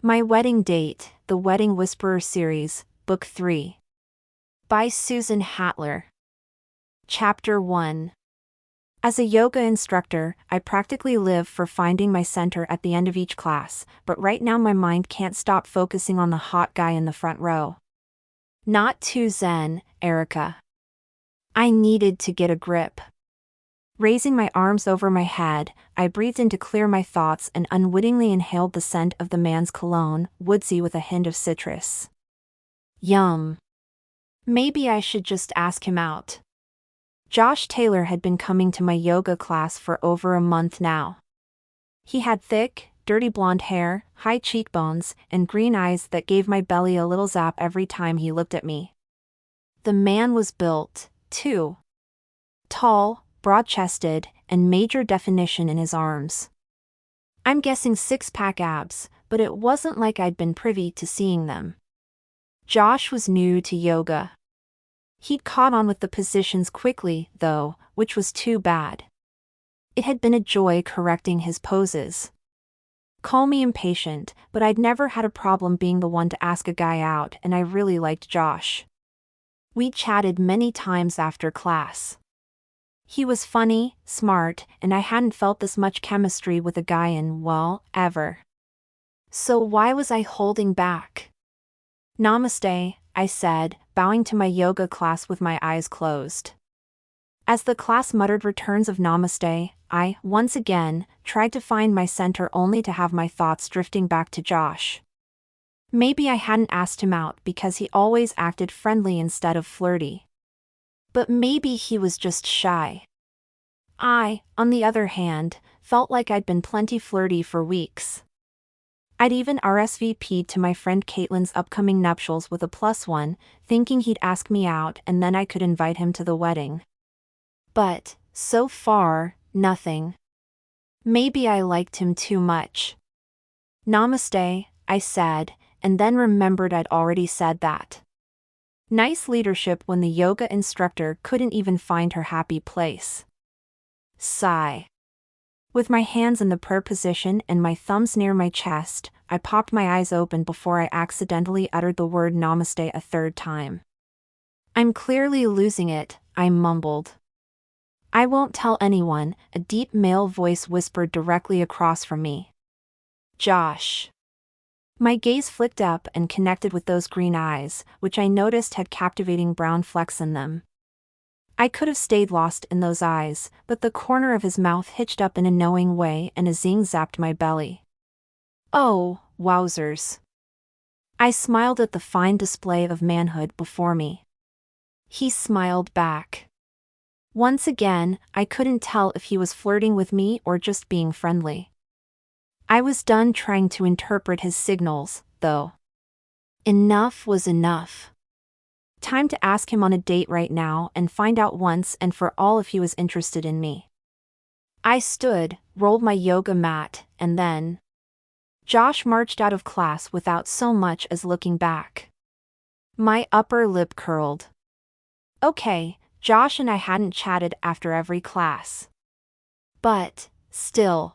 My Wedding Date, The Wedding Whisperer Series, Book 3. By Susan Hatler. Chapter 1. As a yoga instructor, I practically live for finding my center at the end of each class, but right now my mind can't stop focusing on the hot guy in the front row. Not too zen, Erica. I needed to get a grip. Raising my arms over my head, I breathed in to clear my thoughts and unwittingly inhaled the scent of the man's cologne, woodsy with a hint of citrus. Yum. Maybe I should just ask him out. Josh Taylor had been coming to my yoga class for over a month now. He had thick, dirty blonde hair, high cheekbones, and green eyes that gave my belly a little zap every time he looked at me. The man was built, too. Tall, broad-chested, and major definition in his arms. I'm guessing six-pack abs, but it wasn't like I'd been privy to seeing them. Josh was new to yoga. He'd caught on with the positions quickly, though, which was too bad. It had been a joy correcting his poses. Call me impatient, but I'd never had a problem being the one to ask a guy out, and I really liked Josh. We chatted many times after class. He was funny, smart, and I hadn't felt this much chemistry with a guy in, well, ever. So why was I holding back? Namaste, I said, bowing to my yoga class with my eyes closed. As the class muttered returns of namaste, I, once again, tried to find my center only to have my thoughts drifting back to Josh. Maybe I hadn't asked him out because he always acted friendly instead of flirty. But maybe he was just shy. I, on the other hand, felt like I'd been plenty flirty for weeks. I'd even RSVP'd to my friend Kaitlin's upcoming nuptials with a +1, thinking he'd ask me out and then I could invite him to the wedding. But, so far, nothing. Maybe I liked him too much. Namaste, I said, and then remembered I'd already said that. Nice leadership when the yoga instructor couldn't even find her happy place. Sigh. With my hands in the prayer position and my thumbs near my chest, I popped my eyes open before I accidentally uttered the word namaste a third time. I'm clearly losing it, I mumbled. I won't tell anyone, a deep male voice whispered directly across from me. Josh. My gaze flicked up and connected with those green eyes, which I noticed had captivating brown flecks in them. I could have stayed lost in those eyes, but the corner of his mouth hitched up in a knowing way and a zing zapped my belly. Oh, wowzers. I smiled at the fine display of manhood before me. He smiled back. Once again, I couldn't tell if he was flirting with me or just being friendly. I was done trying to interpret his signals, though. Enough was enough. Time to ask him on a date right now and find out once and for all if he was interested in me. I stood, rolled my yoga mat, and then Josh marched out of class without so much as looking back. My upper lip curled. Okay, Josh and I hadn't chatted after every class. But, still.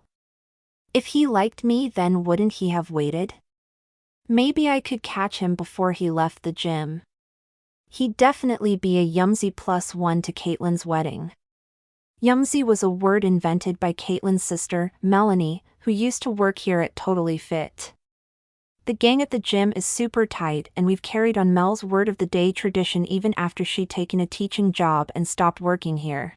If he liked me, then wouldn't he have waited? Maybe I could catch him before he left the gym. He'd definitely be a yumsy +1 to Kaitlin's wedding. Yumsy was a word invented by Kaitlin's sister, Melanie, who used to work here at Totally Fit. The gang at the gym is super tight and we've carried on Mel's word of the day tradition even after she'd taken a teaching job and stopped working here.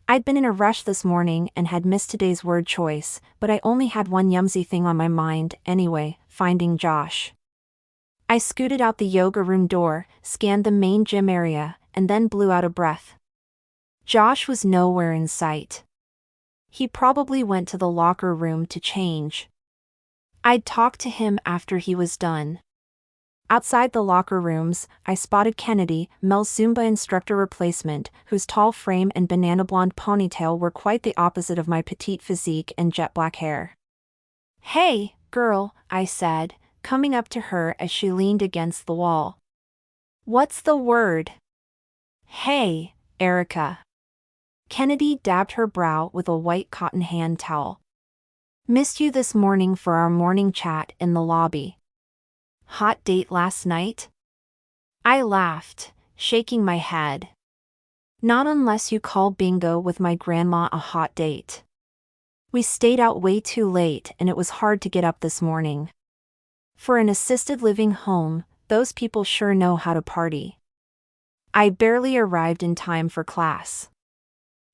I'd been in a rush this morning and had missed today's word choice, but I only had one yumsy thing on my mind, anyway, finding Josh. I scooted out the yoga room door, scanned the main gym area, and then blew out a breath. Josh was nowhere in sight. He probably went to the locker room to change. I'd talk to him after he was done. Outside the locker rooms, I spotted Kennedy, Mel's Zumba instructor replacement, whose tall frame and banana blonde ponytail were quite the opposite of my petite physique and jet black hair. Hey, girl, I said, coming up to her as she leaned against the wall. What's the word? Hey, Erica. Kennedy dabbed her brow with a white cotton hand towel. Missed you this morning for our morning chat in the lobby. Hot date last night? I laughed, shaking my head. Not unless you call bingo with my grandma a hot date. We stayed out way too late and it was hard to get up this morning. For an assisted living home, those people sure know how to party. I barely arrived in time for class.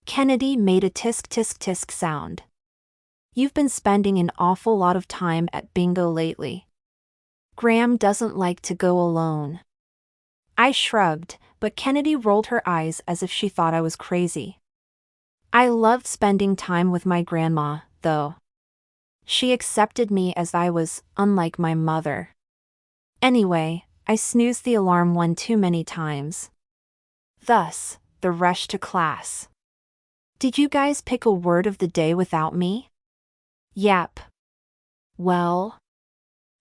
Kennedy made a tisk tisk tisk sound. You've been spending an awful lot of time at bingo lately. Graham doesn't like to go alone. I shrugged, but Kennedy rolled her eyes as if she thought I was crazy. I loved spending time with my grandma, though. She accepted me as I was, unlike my mother. Anyway, I snoozed the alarm one too many times. Thus, the rush to class. Did you guys pick a word of the day without me? Yep. Well?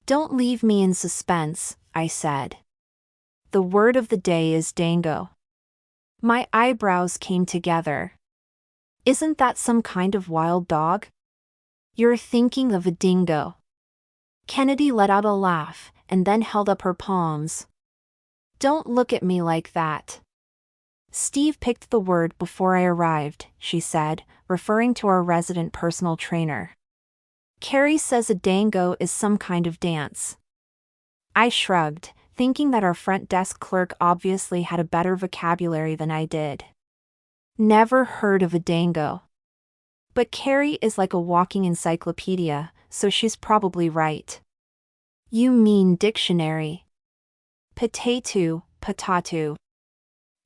Don't leave me in suspense, I said. The word of the day is dango. My eyebrows came together. Isn't that some kind of wild dog? You're thinking of a dingo. Kennedy let out a laugh, and then held up her palms. Don't look at me like that. Steve picked the word before I arrived, she said, referring to our resident personal trainer. Carrie says a dango is some kind of dance. I shrugged, thinking that our front desk clerk obviously had a better vocabulary than I did. Never heard of a dango. But Carrie is like a walking encyclopedia, so she's probably right. You mean dictionary. Potato, potato.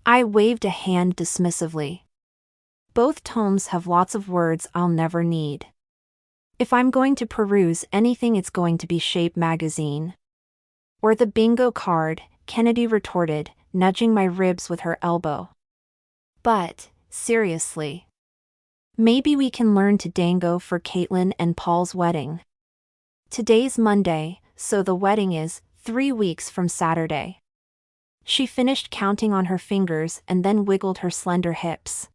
I waved a hand dismissively. Both tomes have lots of words I'll never need. If I'm going to peruse anything, it's going to be Shape magazine. Or the bingo card, Kennedy retorted, nudging my ribs with her elbow. But, seriously. Maybe we can learn to dango for Kaitlin and Paul's wedding. Today's Monday, so the wedding is 3 weeks from Saturday. She finished counting on her fingers and then wiggled her slender hips.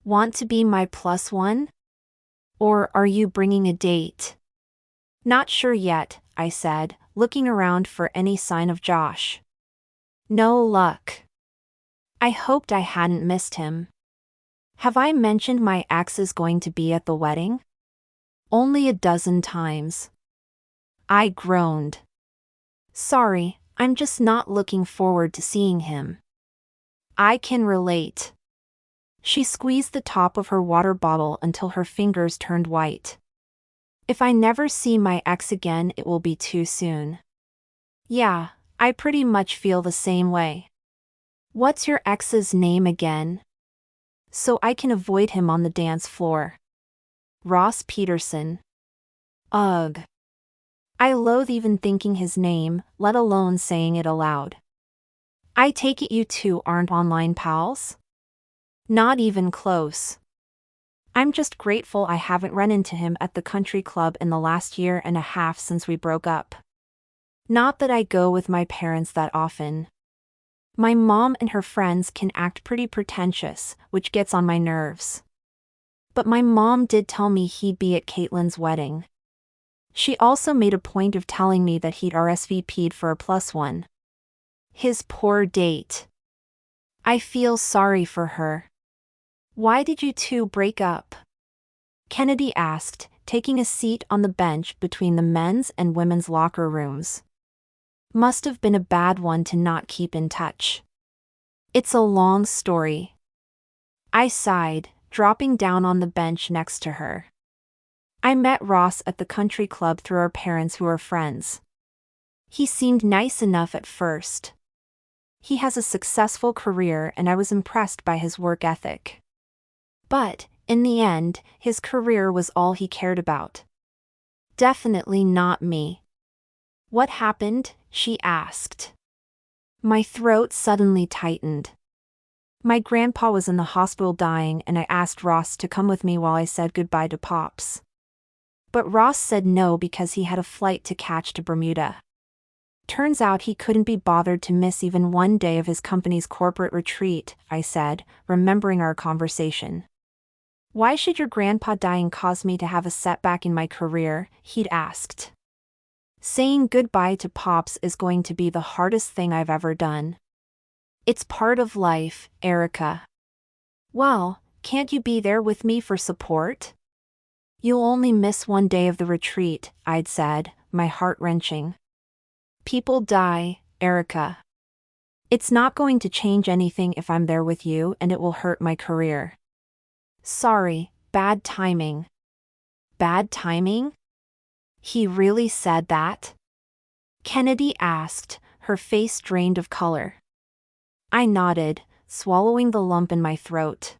Want to be my plus one? Or are you bringing a date? Not sure yet, I said, looking around for any sign of Josh. No luck. I hoped I hadn't missed him. Have I mentioned my ex is going to be at the wedding? Only a dozen times. I groaned. Sorry, I'm just not looking forward to seeing him. I can relate. She squeezed the top of her water bottle until her fingers turned white. If I never see my ex again, it will be too soon. Yeah, I pretty much feel the same way. What's your ex's name again? So I can avoid him on the dance floor. Ross Peterson. Ugh. I loathe even thinking his name, let alone saying it aloud. I take it you two aren't online pals? Not even close. I'm just grateful I haven't run into him at the country club in the last year and a half since we broke up. Not that I go with my parents that often. My mom and her friends can act pretty pretentious, which gets on my nerves. But my mom did tell me he'd be at Kaitlin's wedding. She also made a point of telling me that he'd RSVP'd for a plus one. His poor date. I feel sorry for her. Why did you two break up? Kennedy asked, taking a seat on the bench between the men's and women's locker rooms. Must have been a bad one to not keep in touch. It's a long story. I sighed, dropping down on the bench next to her. I met Ross at the country club through our parents who are friends. He seemed nice enough at first. He has a successful career and I was impressed by his work ethic. But, in the end, his career was all he cared about. Definitely not me. What happened? She asked. My throat suddenly tightened. My grandpa was in the hospital dying and I asked Ross to come with me while I said goodbye to Pops. But Ross said no because he had a flight to catch to Bermuda. Turns out he couldn't be bothered to miss even one day of his company's corporate retreat, I said, remembering our conversation. Why should your grandpa dying cause me to have a setback in my career? He'd asked. Saying goodbye to Pops is going to be the hardest thing I've ever done. It's part of life, Erica. Well, can't you be there with me for support? You'll only miss one day of the retreat, I'd said, my heart wrenching. People die, Erica. It's not going to change anything if I'm there with you, and it will hurt my career. Sorry, bad timing. Bad timing? He really said that? Kennedy asked, her face drained of color. I nodded, swallowing the lump in my throat.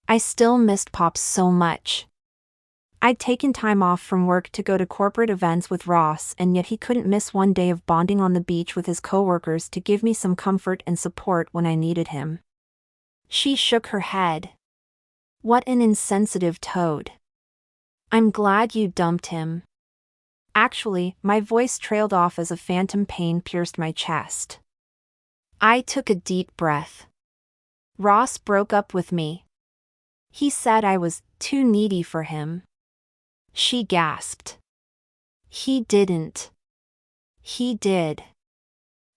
I still missed Pops so much. I'd taken time off from work to go to corporate events with Ross, and yet he couldn't miss one day of bonding on the beach with his coworkers to give me some comfort and support when I needed him. She shook her head. What an insensitive toad. I'm glad you dumped him. Actually, my voice trailed off as a phantom pain pierced my chest. I took a deep breath. Ross broke up with me. He said I was too needy for him. She gasped. He didn't. He did.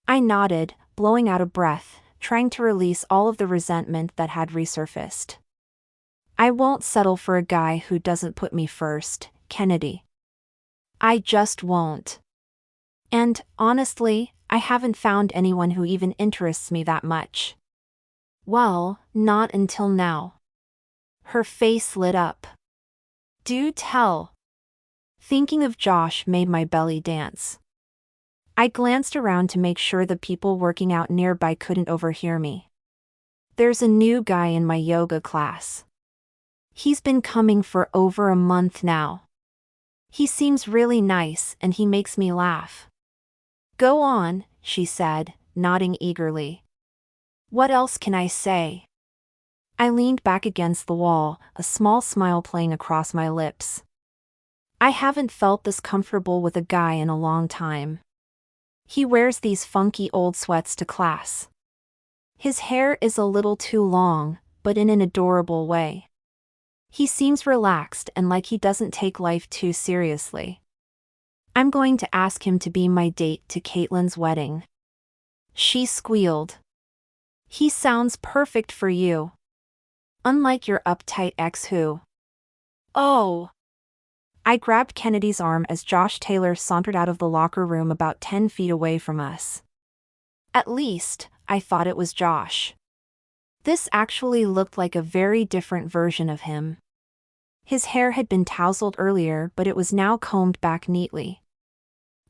I nodded, blowing out a breath, trying to release all of the resentment that had resurfaced. I won't settle for a guy who doesn't put me first, Kennedy. I just won't. And, honestly, I haven't found anyone who even interests me that much. Well, not until now. Her face lit up. Do tell. Thinking of Josh made my belly dance. I glanced around to make sure the people working out nearby couldn't overhear me. There's a new guy in my yoga class. He's been coming for over a month now. He seems really nice and he makes me laugh. Go on, she said, nodding eagerly. What else can I say? I leaned back against the wall, a small smile playing across my lips. I haven't felt this comfortable with a guy in a long time. He wears these funky old sweats to class. His hair is a little too long, but in an adorable way. He seems relaxed and like he doesn't take life too seriously. I'm going to ask him to be my date to Kaitlin's wedding. She squealed. He sounds perfect for you. Unlike your uptight ex who. Oh! I grabbed Kennedy's arm as Josh Taylor sauntered out of the locker room about 10 feet away from us. At least, I thought it was Josh. This actually looked like a very different version of him. His hair had been tousled earlier, but it was now combed back neatly.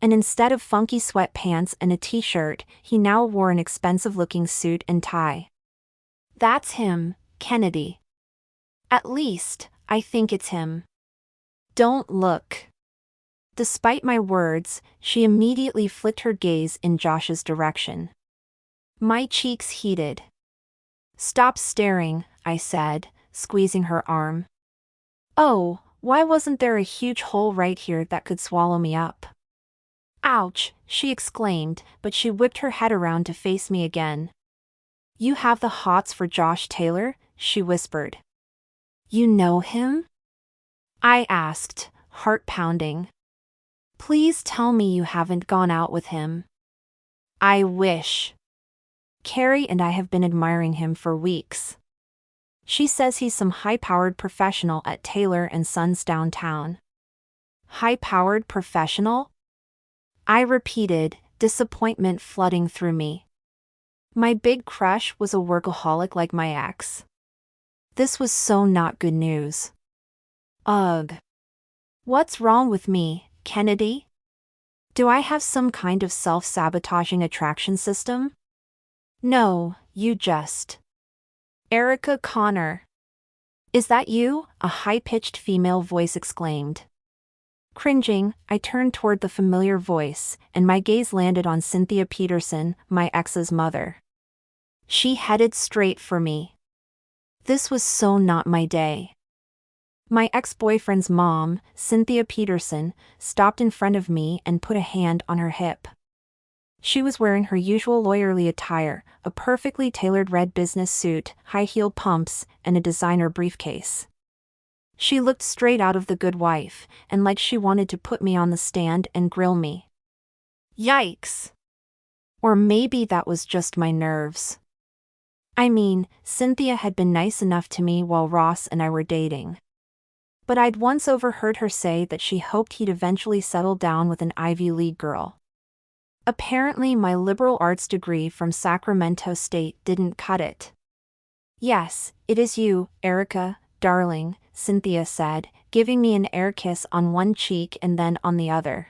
And instead of funky sweatpants and a t-shirt, he now wore an expensive-looking suit and tie. That's him, Kennedy. At least, I think it's him. Don't look. Despite my words, she immediately flicked her gaze in Josh's direction. My cheeks heated. Stop staring, I said, squeezing her arm. Oh, why wasn't there a huge hole right here that could swallow me up? Ouch, she exclaimed, but she whipped her head around to face me again. You have the hots for Josh Taylor? She whispered. You know him? I asked, heart pounding. Please tell me you haven't gone out with him. I wish. Carrie and I have been admiring him for weeks. She says he's some high-powered professional at Taylor & Sons downtown. High-powered professional? I repeated, disappointment flooding through me. My big crush was a workaholic like my ex. This was so not good news. Ugh. What's wrong with me, Kennedy? Do I have some kind of self-sabotaging attraction system? No, you just. Erica Connor. Is that you? A high-pitched female voice exclaimed. Cringing, I turned toward the familiar voice, and my gaze landed on Cynthia Peterson, my ex's mother. She headed straight for me. This was so not my day. My ex-boyfriend's mom, Cynthia Peterson, stopped in front of me and put a hand on her hip. She was wearing her usual lawyerly attire, a perfectly tailored red business suit, high-heel pumps, and a designer briefcase. She looked straight out of The Good Wife, and like she wanted to put me on the stand and grill me. Yikes! Or maybe that was just my nerves. I mean, Cynthia had been nice enough to me while Ross and I were dating. But I'd once overheard her say that she hoped he'd eventually settle down with an Ivy League girl. Apparently my liberal arts degree from Sacramento State didn't cut it. Yes, it is you, Erica, darling, Cynthia said, giving me an air kiss on one cheek and then on the other.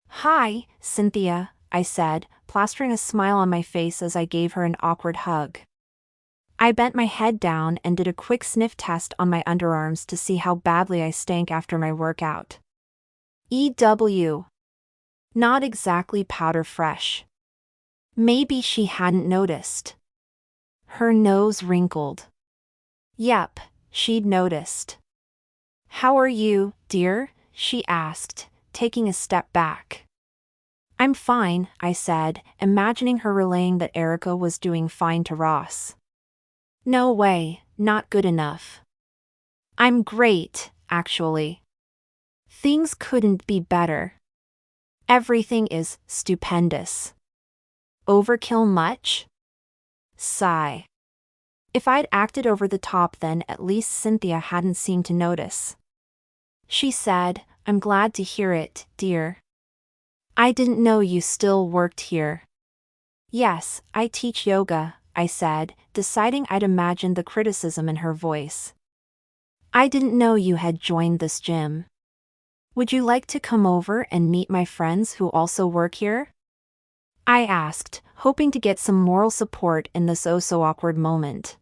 Hi, Cynthia, I said, plastering a smile on my face as I gave her an awkward hug. I bent my head down and did a quick sniff test on my underarms to see how badly I stank after my workout. EW. Not exactly powder fresh. Maybe she hadn't noticed. Her nose wrinkled. Yep, she'd noticed. How are you, dear? She asked, taking a step back. I'm fine, I said, imagining her relaying that Erica was doing fine to Ross. No way, not good enough. I'm great, actually. Things couldn't be better. Everything is stupendous. Overkill much? Sigh. If I'd acted over the top, then at least Cynthia hadn't seemed to notice. She said, I'm glad to hear it, dear. I didn't know you still worked here. Yes, I teach yoga, I said, deciding I'd imagined the criticism in her voice. I didn't know you had joined this gym. Would you like to come over and meet my friends who also work here? I asked, hoping to get some moral support in this oh-so-awkward moment.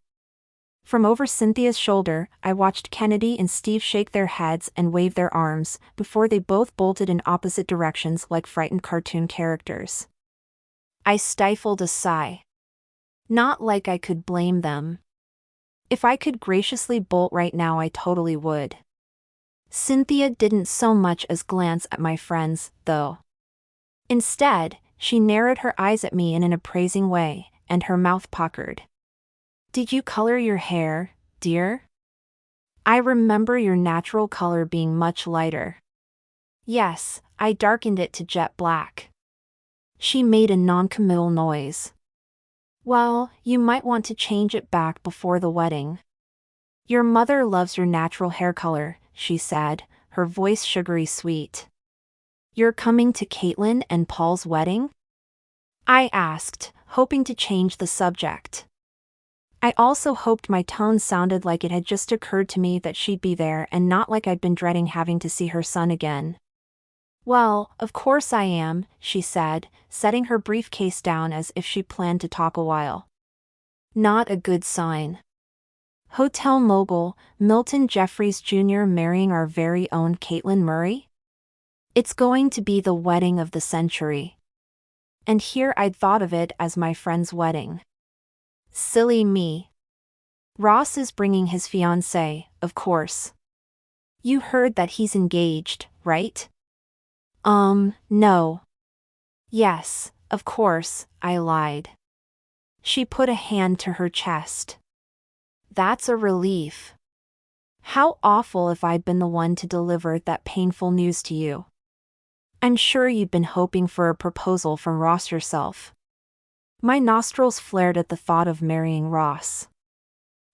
From over Cynthia's shoulder, I watched Kennedy and Steve shake their heads and wave their arms, before they both bolted in opposite directions like frightened cartoon characters. I stifled a sigh. Not like I could blame them. If I could graciously bolt right now, I totally would. Cynthia didn't so much as glance at my friends, though. Instead, she narrowed her eyes at me in an appraising way, and her mouth puckered. Did you color your hair, dear? I remember your natural color being much lighter. Yes, I darkened it to jet black. She made a non-committal noise. Well, you might want to change it back before the wedding. Your mother loves your natural hair color, she said, her voice sugary sweet. You're coming to Kaitlin and Paul's wedding? I asked, hoping to change the subject. I also hoped my tone sounded like it had just occurred to me that she'd be there and not like I'd been dreading having to see her son again. Well, of course I am, she said, setting her briefcase down as if she planned to talk a while. Not a good sign. Hotel mogul, Milton Jeffries Jr. marrying our very own Kaitlin Murray? It's going to be the wedding of the century. And here I'd thought of it as my friend's wedding. Silly me. Ross is bringing his fiancée, of course. You heard that he's engaged, right? No. Yes, of course, I lied. She put a hand to her chest. That's a relief. How awful if I'd been the one to deliver that painful news to you. I'm sure you'd been hoping for a proposal from Ross yourself. My nostrils flared at the thought of marrying Ross.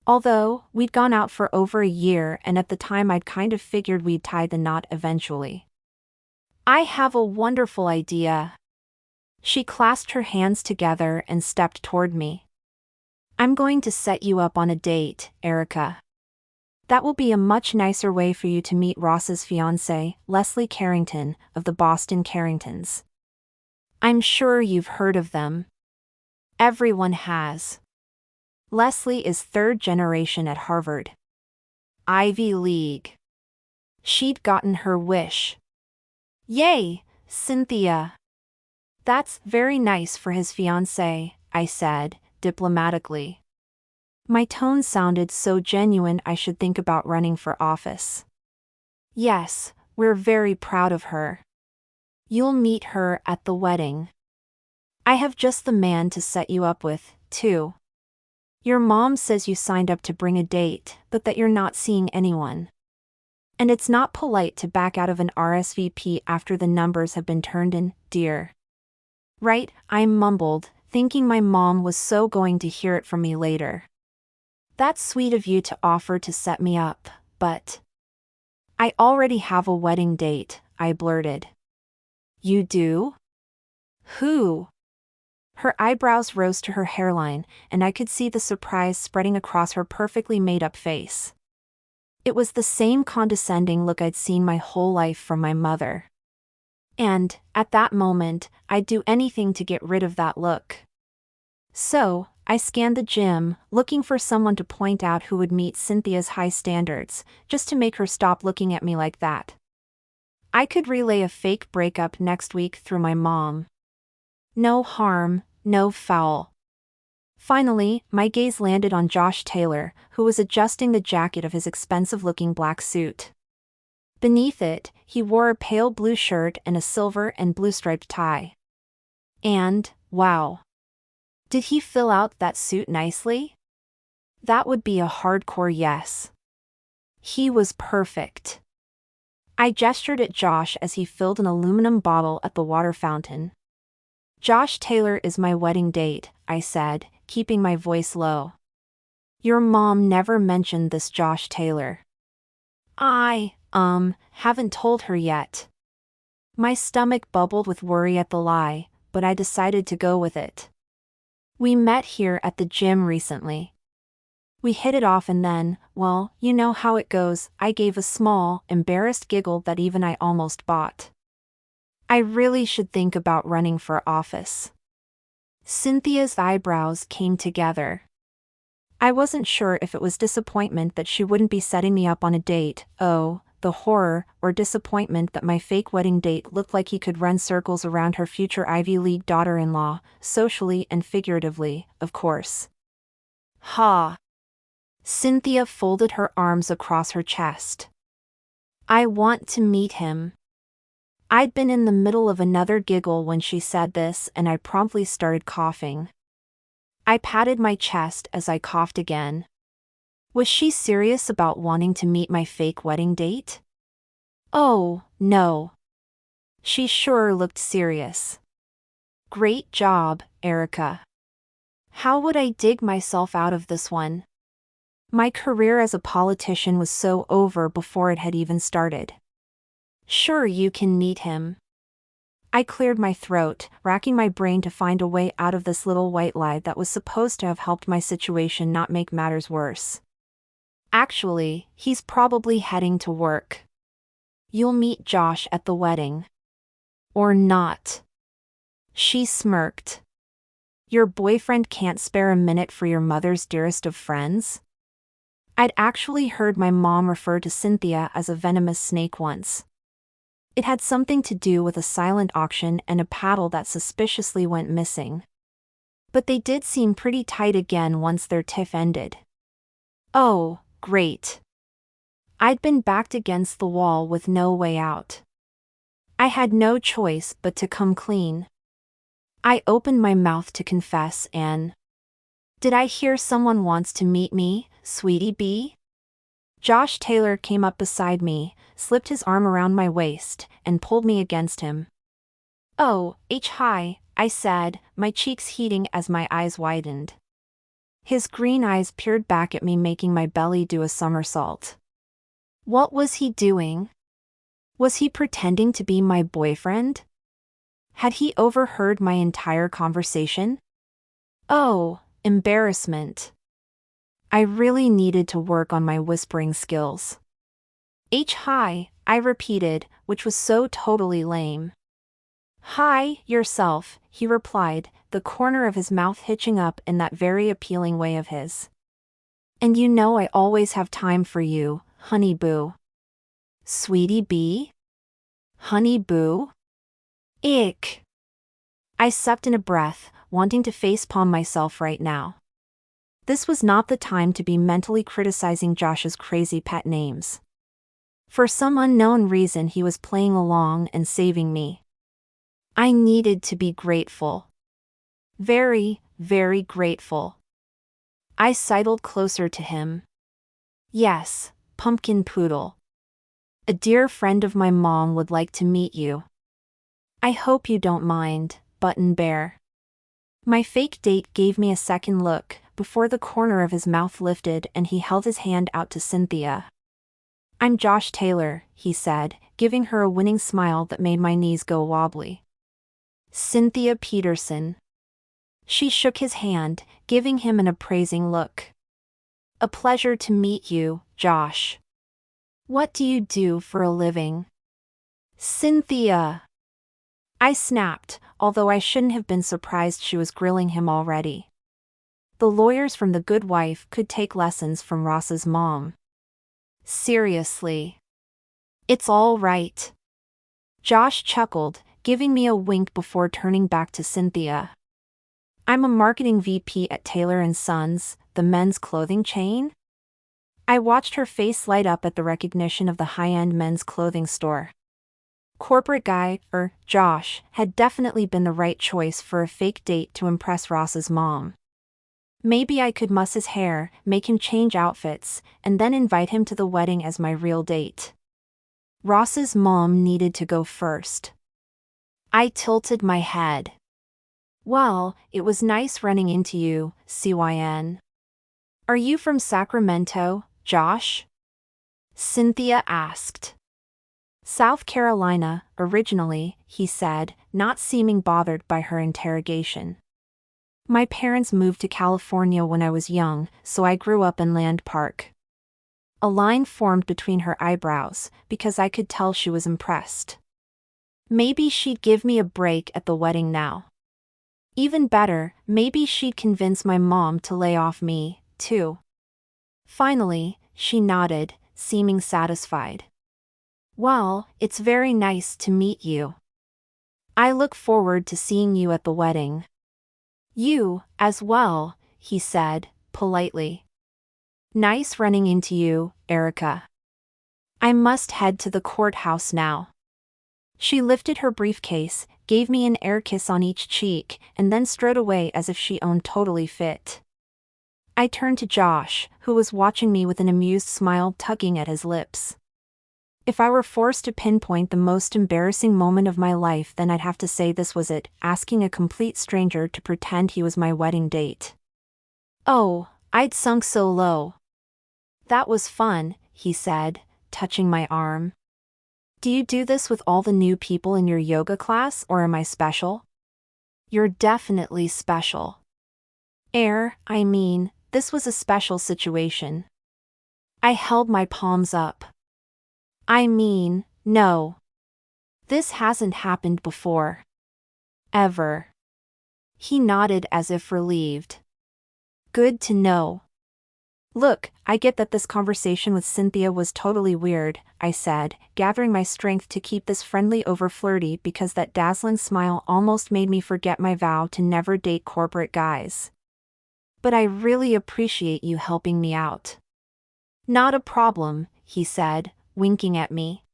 Although, we'd gone out for over a year and at the time I'd kind of figured we'd tie the knot eventually. I have a wonderful idea. She clasped her hands together and stepped toward me. I'm going to set you up on a date, Erica. That will be a much nicer way for you to meet Ross's fiancée, Leslie Carrington, of the Boston Carringtons. I'm sure you've heard of them. Everyone has. Leslie is third generation at Harvard. Ivy League. She'd gotten her wish. Yay, Cynthia. That's very nice for his fiancée, I said, diplomatically. My tone sounded so genuine I should think about running for office. Yes, we're very proud of her. You'll meet her at the wedding. I have just the man to set you up with, too. Your mom says you signed up to bring a date, but that you're not seeing anyone. And it's not polite to back out of an RSVP after the numbers have been turned in, dear. Right, I mumbled, thinking my mom was so going to hear it from me later. That's sweet of you to offer to set me up, but I already have a wedding date, I blurted. You do? Who? Her eyebrows rose to her hairline, and I could see the surprise spreading across her perfectly made-up face. It was the same condescending look I'd seen my whole life from my mother. And, at that moment, I'd do anything to get rid of that look. So, I scanned the gym, looking for someone to point out who would meet Cynthia's high standards, just to make her stop looking at me like that. I could relay a fake breakup next week through my mom. No harm, no foul. Finally, my gaze landed on Josh Taylor, who was adjusting the jacket of his expensive-looking black suit. Beneath it, he wore a pale blue shirt and a silver and blue-striped tie. And, wow. Did he fill out that suit nicely? That would be a hardcore yes. He was perfect. I gestured at Josh as he filled an aluminum bottle at the water fountain. Josh Taylor is my wedding date, I said, keeping my voice low. Your mom never mentioned this Josh Taylor. I haven't told her yet. My stomach bubbled with worry at the lie, but I decided to go with it. We met here at the gym recently. We hit it off and then, well, you know how it goes, I gave a small, embarrassed giggle that even I almost bought. I really should think about running for office. Cynthia's eyebrows came together. I wasn't sure if it was disappointment that she wouldn't be setting me up on a date, oh, the horror, or disappointment that my fake wedding date looked like he could run circles around her future Ivy League daughter-in-law, socially and figuratively, of course. Ha! Cynthia folded her arms across her chest. I want to meet him. I'd been in the middle of another giggle when she said this, and I promptly started coughing. I patted my chest as I coughed again. Was she serious about wanting to meet my fake wedding date? Oh, no. She sure looked serious. Great job, Erica. How would I dig myself out of this one? My career as a politician was so over before it had even started. Sure, you can meet him. I cleared my throat, racking my brain to find a way out of this little white lie that was supposed to have helped my situation not make matters worse. Actually, he's probably heading to work. You'll meet Josh at the wedding. Or not. She smirked. Your boyfriend can't spare a minute for your mother's dearest of friends? I'd actually heard my mom refer to Cynthia as a venomous snake once. It had something to do with a silent auction and a paddle that suspiciously went missing. But they did seem pretty tight again once their tiff ended. Oh, great. I'd been backed against the wall with no way out. I had no choice but to come clean. I opened my mouth to confess and... Did I hear someone wants to meet me, sweetie bee? Josh Taylor came up beside me, slipped his arm around my waist, and pulled me against him. Oh, hi, I said, my cheeks heating as my eyes widened. His green eyes peered back at me, making my belly do a somersault. What was he doing? Was he pretending to be my boyfriend? Had he overheard my entire conversation? Oh, embarrassment. I really needed to work on my whispering skills. Hi, I repeated, which was so totally lame. Hi, yourself, he replied, the corner of his mouth hitching up in that very appealing way of his. And you know I always have time for you, honey boo. Sweetie bee? Honey boo? Ick. I sucked in a breath, wanting to facepalm myself right now. This was not the time to be mentally criticizing Josh's crazy pet names. For some unknown reason he was playing along and saving me. I needed to be grateful. Very, very grateful. I sidled closer to him. Yes, pumpkin poodle. A dear friend of my mom would like to meet you. I hope you don't mind, Button Bear. My fake date gave me a second look, before the corner of his mouth lifted and he held his hand out to Cynthia. I'm Josh Taylor, he said, giving her a winning smile that made my knees go wobbly. Cynthia Peterson. She shook his hand, giving him an appraising look. A pleasure to meet you, Josh. What do you do for a living? Cynthia. I snapped, although I shouldn't have been surprised she was grilling him already. The lawyers from The Good Wife could take lessons from Ross's mom. Seriously. It's all right. Josh chuckled, giving me a wink before turning back to Cynthia. I'm a marketing VP at Taylor & Sons, the men's clothing chain? I watched her face light up at the recognition of the high-end men's clothing store. Corporate guy, Josh, had definitely been the right choice for a fake date to impress Ross's mom. Maybe I could muss his hair, make him change outfits, and then invite him to the wedding as my real date. Ross's mom needed to go first. I tilted my head. Well, it was nice running into you, CYN. Are you from Sacramento, Josh? Cynthia asked. South Carolina, originally, he said, not seeming bothered by her interrogation. My parents moved to California when I was young, so I grew up in Land Park. A line formed between her eyebrows, because I could tell she was impressed. Maybe she'd give me a break at the wedding now. Even better, maybe she'd convince my mom to lay off me, too. Finally, she nodded, seeming satisfied. Well, it's very nice to meet you. I look forward to seeing you at the wedding. You, as well, he said, politely. Nice running into you, Erica. I must head to the courthouse now. She lifted her briefcase, gave me an air kiss on each cheek, and then strode away as if she owned totally fit. I turned to Josh, who was watching me with an amused smile tugging at his lips. If I were forced to pinpoint the most embarrassing moment of my life, then I'd have to say this was it, asking a complete stranger to pretend he was my wedding date. Oh, I'd sunk so low. That was fun, he said, touching my arm. Do you do this with all the new people in your yoga class, or am I special? You're definitely special. This was a special situation. I held my palms up. No. This hasn't happened before. Ever. He nodded as if relieved. Good to know. Look, I get that this conversation with Cynthia was totally weird, I said, gathering my strength to keep this friendly over flirty because that dazzling smile almost made me forget my vow to never date corporate guys. But I really appreciate you helping me out. Not a problem, he said, winking at me.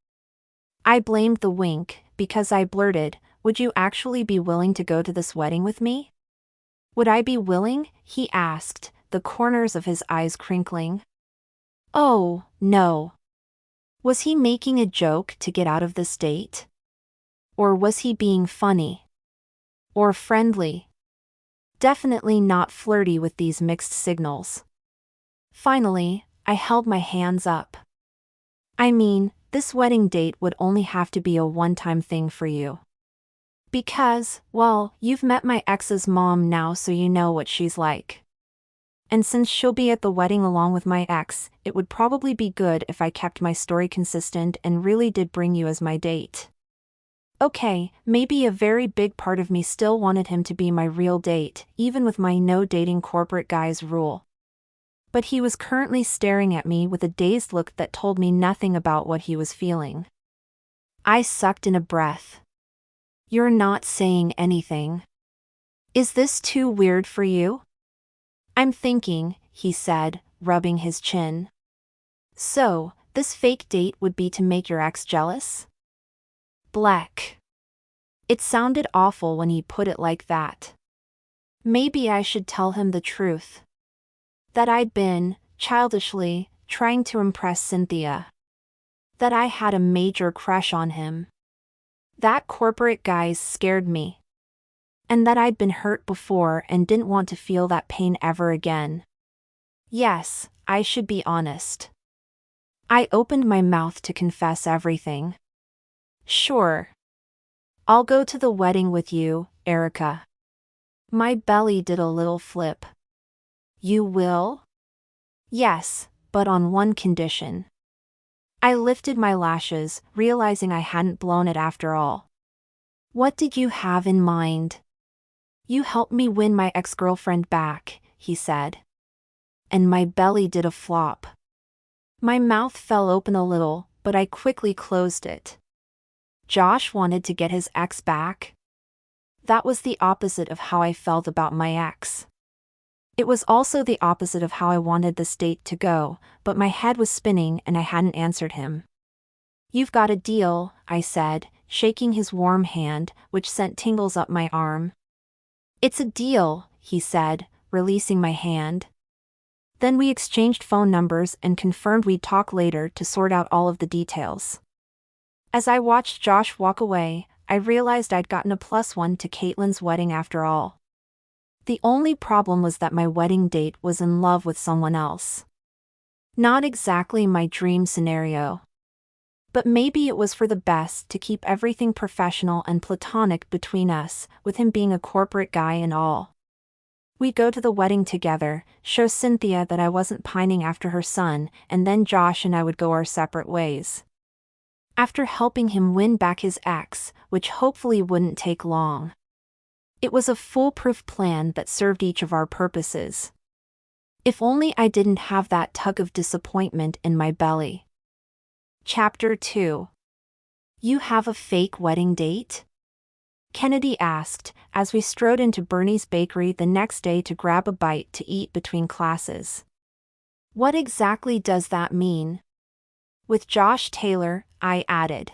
I blamed the wink, because I blurted, would you actually be willing to go to this wedding with me? Would I be willing? He asked, the corners of his eyes crinkling. Oh, no. Was he making a joke to get out of this date? Or was he being funny? Or friendly? Definitely not flirty with these mixed signals. Finally, I held my hands up. This wedding date would only have to be a one-time thing for you. Because, well, you've met my ex's mom now, so you know what she's like. And since she'll be at the wedding along with my ex, it would probably be good if I kept my story consistent and really did bring you as my date. Okay, maybe a very big part of me still wanted him to be my real date, even with my no dating corporate guys rule. But he was currently staring at me with a dazed look that told me nothing about what he was feeling. I sucked in a breath. You're not saying anything. Is this too weird for you? I'm thinking, he said, rubbing his chin. So, this fake date would be to make your ex jealous? Bleck. It sounded awful when he put it like that. Maybe I should tell him the truth. That I'd been, childishly, trying to impress Cynthia. That I had a major crush on him. That corporate guys scared me. And that I'd been hurt before and didn't want to feel that pain ever again. Yes, I should be honest. I opened my mouth to confess everything. Sure. I'll go to the wedding with you, Erica. My belly did a little flip. You will? Yes, but on one condition. I lifted my lashes, realizing I hadn't blown it after all. What did you have in mind? You helped me win my ex-girlfriend back, he said. And my belly did a flop. My mouth fell open a little, but I quickly closed it. Josh wanted to get his ex back? That was the opposite of how I felt about my ex. It was also the opposite of how I wanted this date to go, but my head was spinning and I hadn't answered him. You've got a deal, I said, shaking his warm hand, which sent tingles up my arm. It's a deal, he said, releasing my hand. Then we exchanged phone numbers and confirmed we'd talk later to sort out all of the details. As I watched Josh walk away, I realized I'd gotten a +1 to Kaitlin's wedding after all. The only problem was that my wedding date was in love with someone else. Not exactly my dream scenario. But maybe it was for the best to keep everything professional and platonic between us, with him being a corporate guy and all. We'd go to the wedding together, show Cynthia that I wasn't pining after her son, and then Josh and I would go our separate ways. After helping him win back his ex, which hopefully wouldn't take long. It was a foolproof plan that served each of our purposes. If only I didn't have that tug of disappointment in my belly. Chapter 2. You have a fake wedding date? Kennedy asked, as we strode into Bernie's bakery the next day to grab a bite to eat between classes. What exactly does that mean? With Josh Taylor, I added.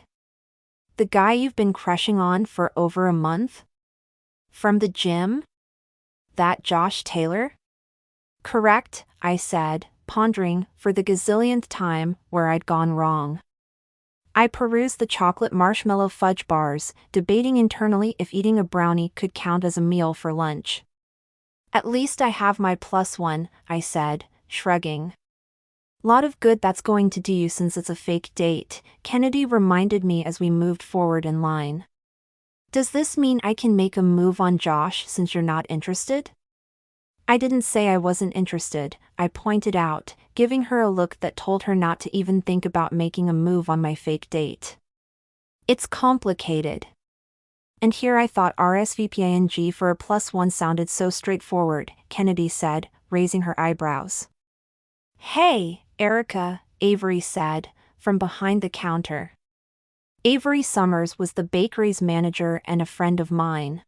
The guy you've been crushing on for over a month? From the gym? That Josh Taylor? Correct, I said, pondering, for the gazillionth time, where I'd gone wrong. I perused the chocolate marshmallow fudge bars, debating internally if eating a brownie could count as a meal for lunch. At least I have my +1, I said, shrugging. Lot of good that's going to do you since it's a fake date, Kennedy reminded me as we moved forward in line. Does this mean I can make a move on Josh since you're not interested? I didn't say I wasn't interested, I pointed out, giving her a look that told her not to even think about making a move on my fake date. It's complicated. And here I thought RSVPing for a +1 sounded so straightforward, Kennedy said, raising her eyebrows. Hey, Erica, Avery said, from behind the counter. Avery Summers was the bakery's manager and a friend of mine.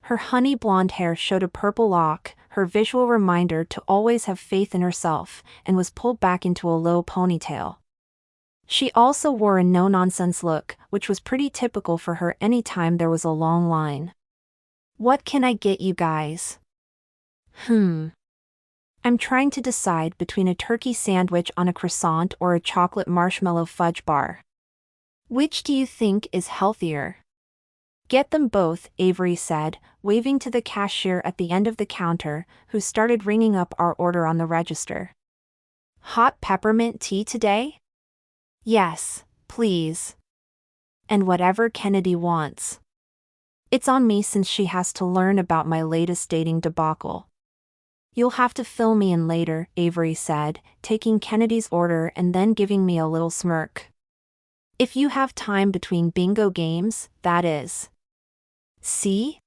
Her honey blonde hair showed a purple lock, her visual reminder to always have faith in herself, and was pulled back into a low ponytail. She also wore a no-nonsense look, which was pretty typical for her anytime there was a long line. What can I get you guys? I'm trying to decide between a turkey sandwich on a croissant or a chocolate marshmallow fudge bar. Which do you think is healthier? Get them both, Avery said, waving to the cashier at the end of the counter, who started ringing up our order on the register. Hot peppermint tea today? Yes, please. And whatever Kennedy wants. It's on me since she has to learn about my latest dating debacle. You'll have to fill me in later, Avery said, taking Kennedy's order and then giving me a little smirk. If you have time between bingo games, that is. See?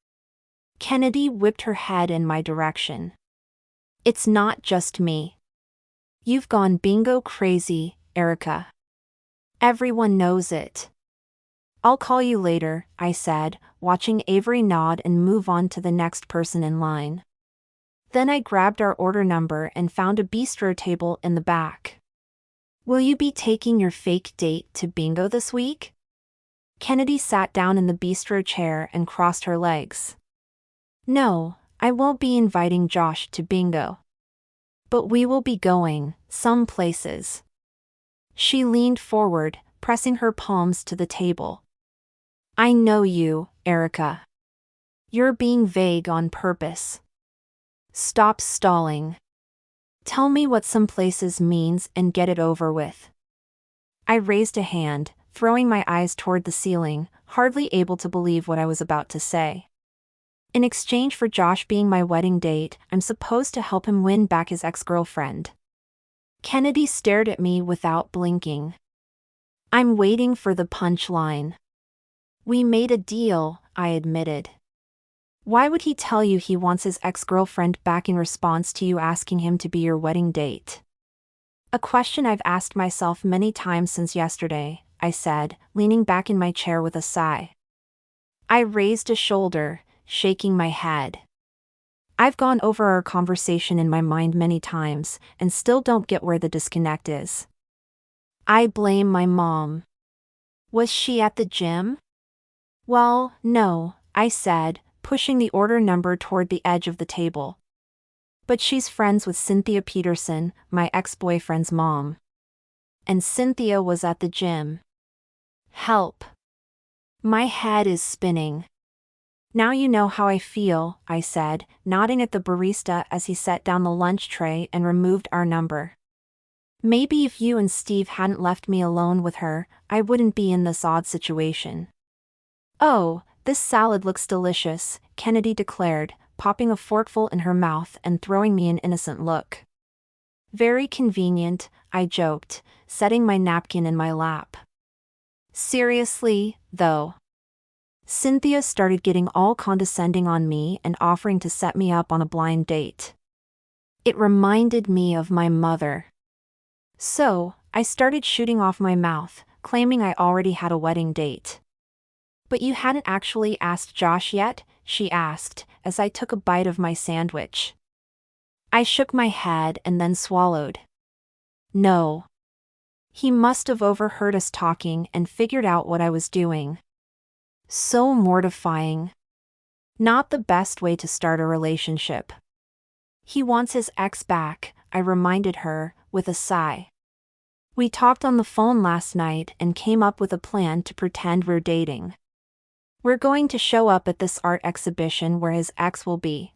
Kennedy whipped her head in my direction. It's not just me. You've gone bingo crazy, Erica. Everyone knows it. I'll call you later, I said, watching Avery nod and move on to the next person in line. Then I grabbed our order number and found a bistro table in the back. Will you be taking your fake date to bingo this week? Kennedy sat down in the bistro chair and crossed her legs. No, I won't be inviting Josh to bingo. But we will be going, some places. She leaned forward, pressing her palms to the table. I know you, Erica. You're being vague on purpose. Stop stalling. Tell me what some places means and get it over with. I raised a hand, throwing my eyes toward the ceiling, hardly able to believe what I was about to say. In exchange for Josh being my wedding date, I'm supposed to help him win back his ex-girlfriend. Kennedy stared at me without blinking. I'm waiting for the punchline. We made a deal, I admitted. Why would he tell you he wants his ex-girlfriend back in response to you asking him to be your wedding date? A question I've asked myself many times since yesterday, I said, leaning back in my chair with a sigh. I raised a shoulder, shaking my head. I've gone over our conversation in my mind many times, and still don't get where the disconnect is. I blame my mom. Was she at the gym? Well, no, I said, pushing the order number toward the edge of the table. But she's friends with Cynthia Peterson, my ex-boyfriend's mom. And Cynthia was at the gym. Help. My head is spinning. Now you know how I feel, I said, nodding at the barista as he set down the lunch tray and removed our number. Maybe if you and Steve hadn't left me alone with her, I wouldn't be in this odd situation. Oh, this salad looks delicious, Kennedy declared, popping a forkful in her mouth and throwing me an innocent look. Very convenient, I joked, setting my napkin in my lap. Seriously, though. Cynthia started getting all condescending on me and offering to set me up on a blind date. It reminded me of my mother. So, I started shooting off my mouth, claiming I already had a wedding date. But you hadn't actually asked Josh yet? She asked, as I took a bite of my sandwich. I shook my head and then swallowed. No. He must have overheard us talking and figured out what I was doing. So mortifying. Not the best way to start a relationship. He wants his ex back, I reminded her, with a sigh. We talked on the phone last night and came up with a plan to pretend we're dating. We're going to show up at this art exhibition where his ex will be.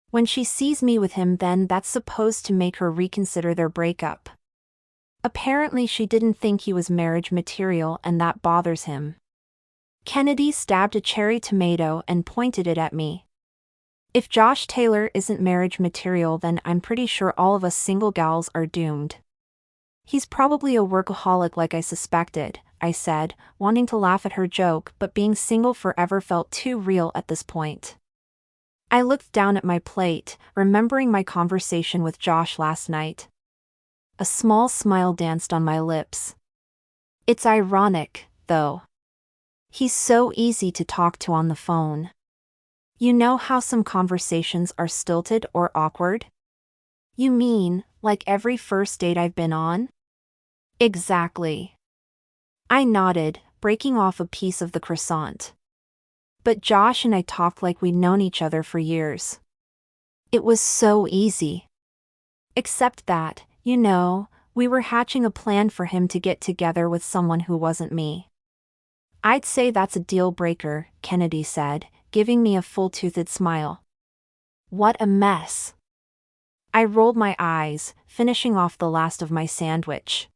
When she sees me with him, then that's supposed to make her reconsider their breakup. Apparently she didn't think he was marriage material and that bothers him. Kennedy stabbed a cherry tomato and pointed it at me. If Josh Taylor isn't marriage material, then I'm pretty sure all of us single gals are doomed. He's probably a workaholic like I suspected, I said, wanting to laugh at her joke, but being single forever felt too real at this point. I looked down at my plate, remembering my conversation with Josh last night. A small smile danced on my lips. It's ironic, though. He's so easy to talk to on the phone. You know how some conversations are stilted or awkward? You mean, like every first date I've been on? Exactly. I nodded, breaking off a piece of the croissant. But Josh and I talked like we'd known each other for years. It was so easy. Except that, you know, we were hatching a plan for him to get together with someone who wasn't me. I'd say that's a deal breaker, Kennedy said, giving me a full-toothed smile. What a mess. I rolled my eyes, finishing off the last of my sandwich.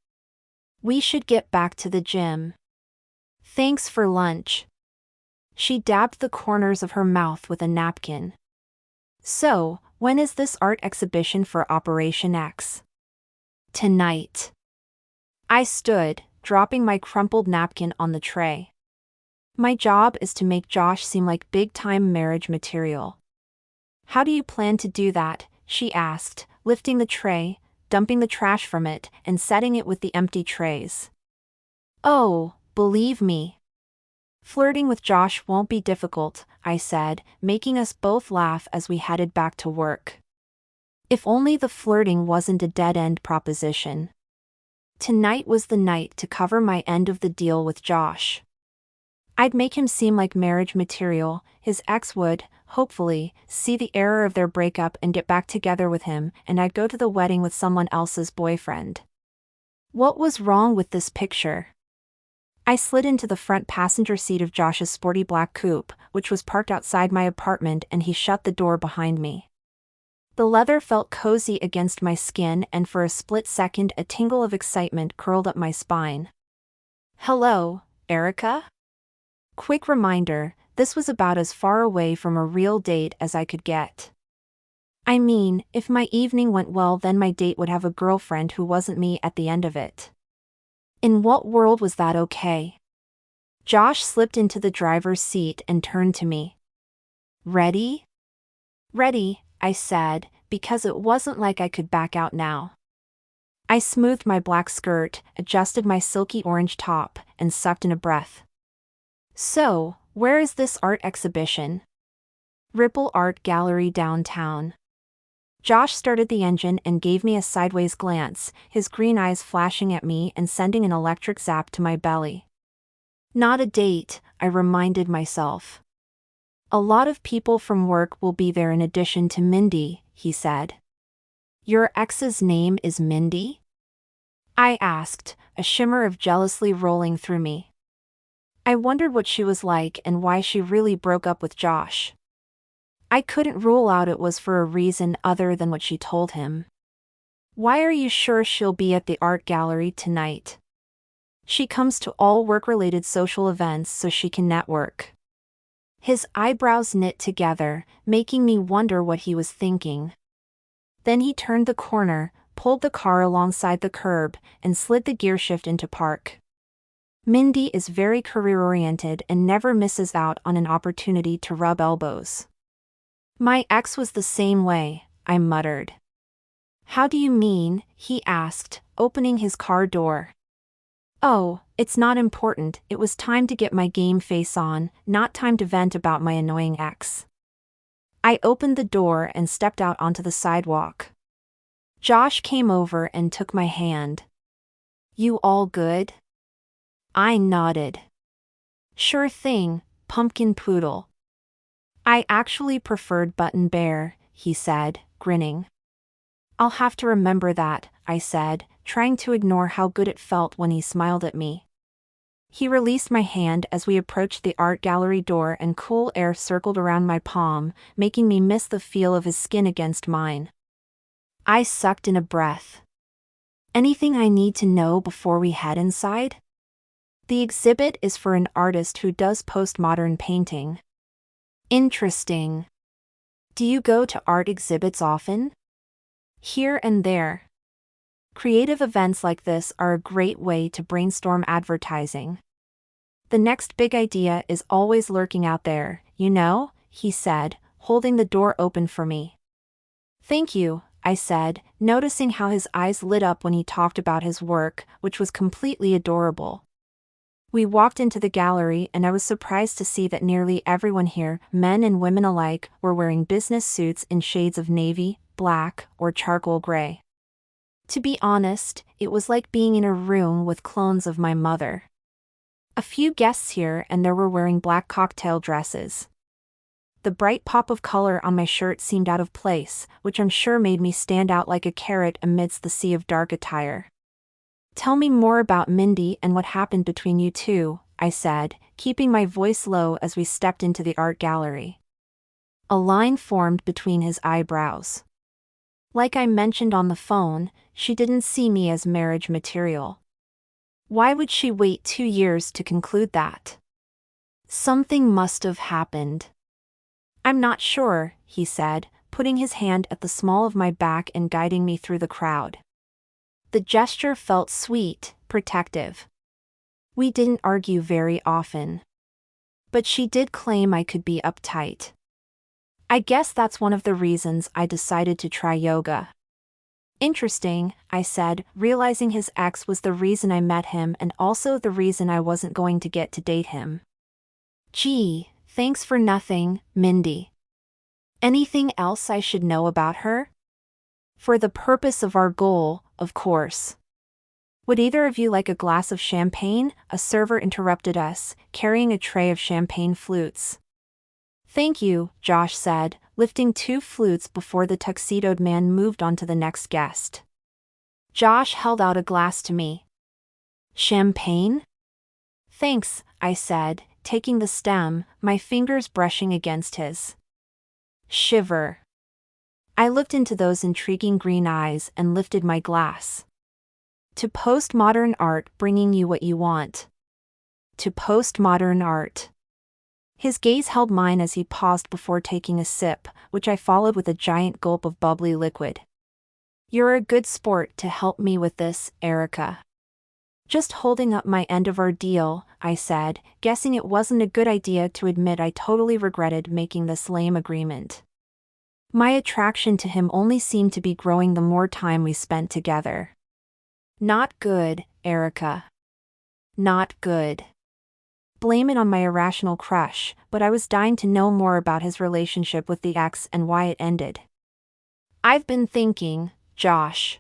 We should get back to the gym. Thanks for lunch. She dabbed the corners of her mouth with a napkin. So, when is this art exhibition for Operation X? Tonight. I stood, dropping my crumpled napkin on the tray. My job is to make Josh seem like big-time marriage material. How do you plan to do that? She asked, lifting the tray, dumping the trash from it, and setting it with the empty trays. Oh, believe me. Flirting with Josh won't be difficult, I said, making us both laugh as we headed back to work. If only the flirting wasn't a dead-end proposition. Tonight was the night to cover my end of the deal with Josh. I'd make him seem like marriage material, his ex would, hopefully, see the error of their breakup and get back together with him, and I'd go to the wedding with someone else's boyfriend. What was wrong with this picture? I slid into the front passenger seat of Josh's sporty black coupe, which was parked outside my apartment, and he shut the door behind me. The leather felt cozy against my skin, and for a split second a tingle of excitement curled up my spine. Hello, Erica? Quick reminder, this was about as far away from a real date as I could get. I mean, if my evening went well, then my date would have a girlfriend who wasn't me at the end of it. In what world was that okay? Josh slipped into the driver's seat and turned to me. Ready? Ready, I said, because it wasn't like I could back out now. I smoothed my black skirt, adjusted my silky orange top, and sucked in a breath. So, where is this art exhibition? Ripple Art Gallery downtown. Josh started the engine and gave me a sideways glance, his green eyes flashing at me and sending an electric zap to my belly. Not a date, I reminded myself. A lot of people from work will be there in addition to Mindy, he said. Your ex's name is Mindy? I asked, a shimmer of jealousy rolling through me. I wondered what she was like and why she really broke up with Josh. I couldn't rule out it was for a reason other than what she told him. Why are you sure she'll be at the art gallery tonight? She comes to all work-related social events so she can network. His eyebrows knit together, making me wonder what he was thinking. Then he turned the corner, pulled the car alongside the curb, and slid the gearshift into park. Mindy is very career-oriented and never misses out on an opportunity to rub elbows. My ex was the same way, I muttered. How do you mean? He asked, opening his car door. Oh, it's not important, it was time to get my game face on, not time to vent about my annoying ex. I opened the door and stepped out onto the sidewalk. Josh came over and took my hand. You all good? I nodded. Sure thing, pumpkin poodle. I actually preferred button bear, he said, grinning. I'll have to remember that, I said, trying to ignore how good it felt when he smiled at me. He released my hand as we approached the art gallery door, and cool air circled around my palm, making me miss the feel of his skin against mine. I sucked in a breath. Anything I need to know before we head inside? The exhibit is for an artist who does postmodern painting. Interesting. Do you go to art exhibits often? Here and there. Creative events like this are a great way to brainstorm advertising. The next big idea is always lurking out there, you know, he said, holding the door open for me. Thank you, I said, noticing how his eyes lit up when he talked about his work, which was completely adorable. We walked into the gallery, and I was surprised to see that nearly everyone here, men and women alike, were wearing business suits in shades of navy, black, or charcoal gray. To be honest, it was like being in a room with clones of my mother. A few guests here and there were wearing black cocktail dresses. The bright pop of color on my shirt seemed out of place, which I'm sure made me stand out like a carrot amidst the sea of dark attire. Tell me more about Mindy and what happened between you two, I said, keeping my voice low as we stepped into the art gallery. A line formed between his eyebrows. Like I mentioned on the phone, she didn't see me as marriage material. Why would she wait 2 years to conclude that? Something must have happened. I'm not sure, he said, putting his hand at the small of my back and guiding me through the crowd. The gesture felt sweet, protective. We didn't argue very often. But she did claim I could be uptight. I guess that's one of the reasons I decided to try yoga. Interesting, I said, realizing his ex was the reason I met him and also the reason I wasn't going to get to date him. Gee, thanks for nothing, Mindy. Anything else I should know about her? For the purpose of our goal, of course. Would either of you like a glass of champagne? A server interrupted us, carrying a tray of champagne flutes. Thank you, Josh said, lifting 2 flutes before the tuxedoed man moved on to the next guest. Josh held out a glass to me. Champagne? Thanks, I said, taking the stem, my fingers brushing against his. Shiver. I looked into those intriguing green eyes and lifted my glass. To postmodern art, bringing you what you want. To postmodern art. His gaze held mine as he paused before taking a sip, which I followed with a giant gulp of bubbly liquid. You're a good sport to help me with this, Erica. Just holding up my end of our deal, I said, guessing it wasn't a good idea to admit I totally regretted making this lame agreement. My attraction to him only seemed to be growing the more time we spent together. Not good, Erica. Not good. Blame it on my irrational crush, but I was dying to know more about his relationship with the ex and why it ended. I've been thinking, Josh.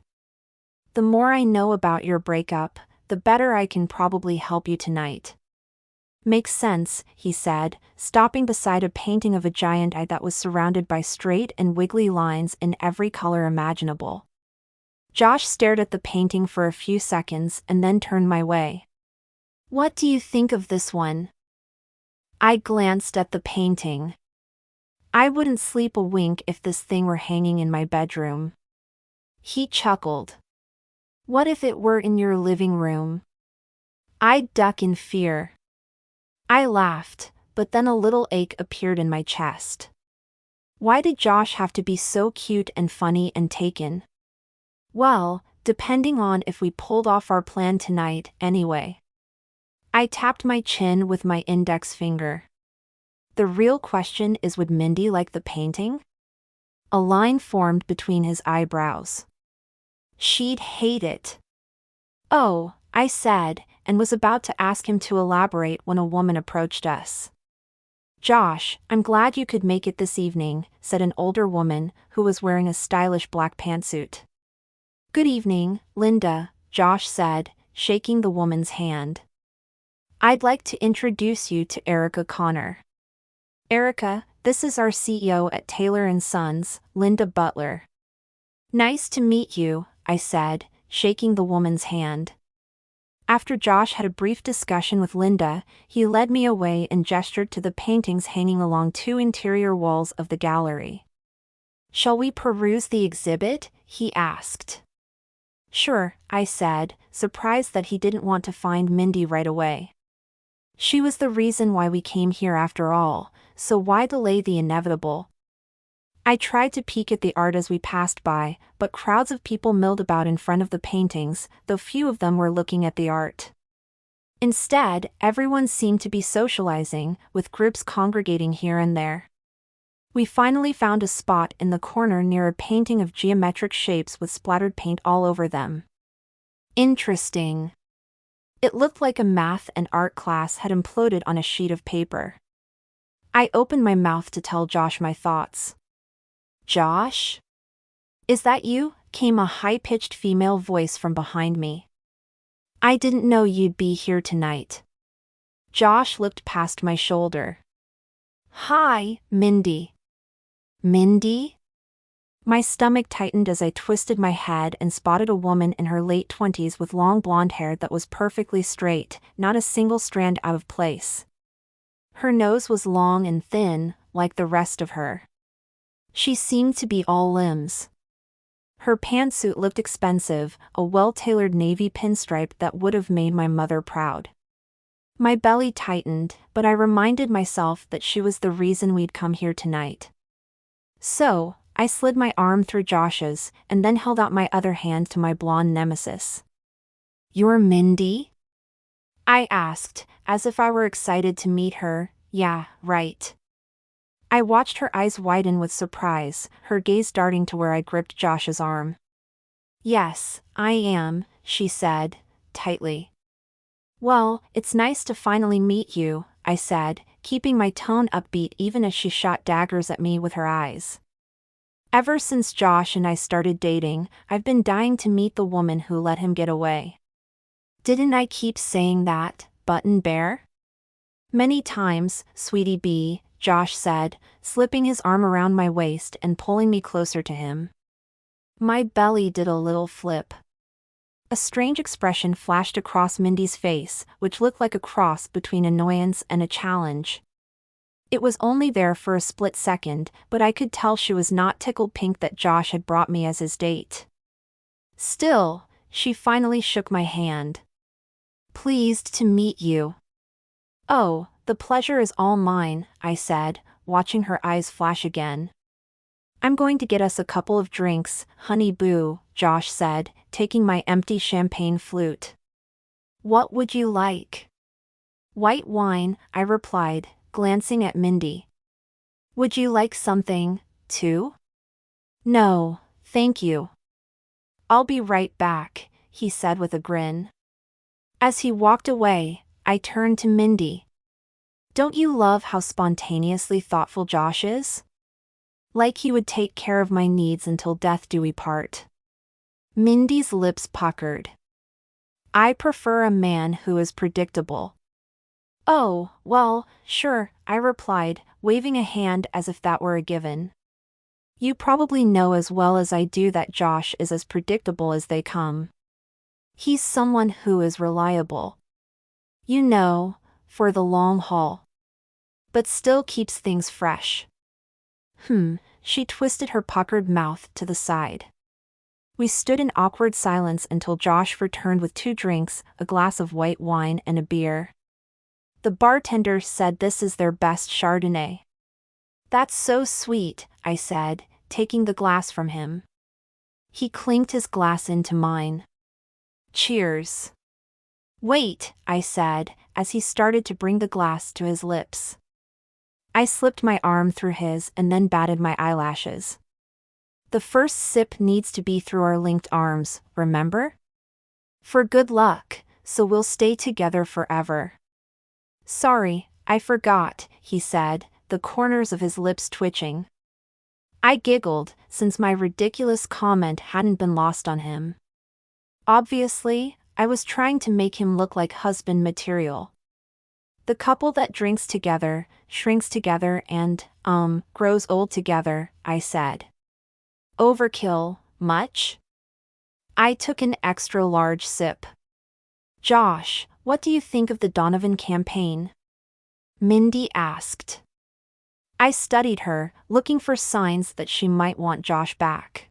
The more I know about your breakup, the better I can probably help you tonight. Makes sense, he said, stopping beside a painting of a giant eye that was surrounded by straight and wiggly lines in every color imaginable. Josh stared at the painting for a few seconds and then turned my way. What do you think of this one? I glanced at the painting. I wouldn't sleep a wink if this thing were hanging in my bedroom. He chuckled. What if it were in your living room? I'd duck in fear. I laughed, but then a little ache appeared in my chest. Why did Josh have to be so cute and funny and taken? Well, depending on if we pulled off our plan tonight, anyway. I tapped my chin with my index finger. The real question is, would Mindy like the painting? A line formed between his eyebrows. She'd hate it. Oh, I said, and was about to ask him to elaborate when a woman approached us. Josh, I'm glad you could make it this evening, said an older woman who was wearing a stylish black pantsuit. Good evening, Linda, Josh said, shaking the woman's hand. I'd like to introduce you to Erica Connor. Erica, this is our CEO at Taylor & Sons, Linda Butler. Nice to meet you, I said, shaking the woman's hand. After Josh had a brief discussion with Linda, he led me away and gestured to the paintings hanging along two interior walls of the gallery. Shall we peruse the exhibit? He asked. Sure, I said, surprised that he didn't want to find Mindy right away. She was the reason why we came here after all, so why delay the inevitable? I tried to peek at the art as we passed by, but crowds of people milled about in front of the paintings, though few of them were looking at the art. Instead, everyone seemed to be socializing, with groups congregating here and there. We finally found a spot in the corner near a painting of geometric shapes with splattered paint all over them. Interesting. It looked like a math and art class had imploded on a sheet of paper. I opened my mouth to tell Josh my thoughts. Josh? Is that you? Came a high-pitched female voice from behind me. I didn't know you'd be here tonight. Josh looked past my shoulder. Hi, Mindy. Mindy? My stomach tightened as I twisted my head and spotted a woman in her late 20s with long blonde hair that was perfectly straight, not a single strand out of place. Her nose was long and thin, like the rest of her. She seemed to be all limbs. Her pantsuit looked expensive, a well-tailored navy pinstripe that would have made my mother proud. My belly tightened, but I reminded myself that she was the reason we'd come here tonight. So, I slid my arm through Josh's, and then held out my other hand to my blonde nemesis. You're Mindy? I asked, as if I were excited to meet her. Yeah, right. I watched her eyes widen with surprise, her gaze darting to where I gripped Josh's arm. Yes, I am, she said, tightly. Well, it's nice to finally meet you, I said, keeping my tone upbeat even as she shot daggers at me with her eyes. Ever since Josh and I started dating, I've been dying to meet the woman who let him get away. Didn't I keep saying that, Button Bear? Many times, sweetie bee, Josh said, slipping his arm around my waist and pulling me closer to him. My belly did a little flip. A strange expression flashed across Mindy's face, which looked like a cross between annoyance and a challenge. It was only there for a split second, but I could tell she was not tickled pink that Josh had brought me as his date. Still, she finally shook my hand. "Pleased to meet you." "Oh, the pleasure is all mine," I said, watching her eyes flash again. "I'm going to get us a couple of drinks, honey boo," Josh said, taking my empty champagne flute. "What would you like?" "White wine," I replied, glancing at Mindy. "Would you like something, too?" "No, thank you." "I'll be right back," he said with a grin. As he walked away, I turned to Mindy. "Don't you love how spontaneously thoughtful Josh is? Like he would take care of my needs until death do we part." Mindy's lips puckered. "I prefer a man who is predictable." "Oh, well, sure," I replied, waving a hand as if that were a given. "You probably know as well as I do that Josh is as predictable as they come. He's someone who is reliable. You know, for the long haul. But still keeps things fresh." She twisted her puckered mouth to the side. We stood in awkward silence until Josh returned with 2 drinks, a glass of white wine and a beer. "The bartender said this is their best Chardonnay." "That's so sweet," I said, taking the glass from him. He clinked his glass into mine. "Cheers." "Wait," I said, as he started to bring the glass to his lips. I slipped my arm through his and then batted my eyelashes. "The first sip needs to be through our linked arms, remember? For good luck, so we'll stay together forever." "Sorry, I forgot," he said, the corners of his lips twitching. I giggled, since my ridiculous comment hadn't been lost on him. Obviously, I was trying to make him look like husband material. "The couple that drinks together, shrinks together and, grows old together," I said. "Overkill, much?" I took an extra large sip. "Josh, what do you think of the Donovan campaign?" Mindy asked. I studied her, looking for signs that she might want Josh back.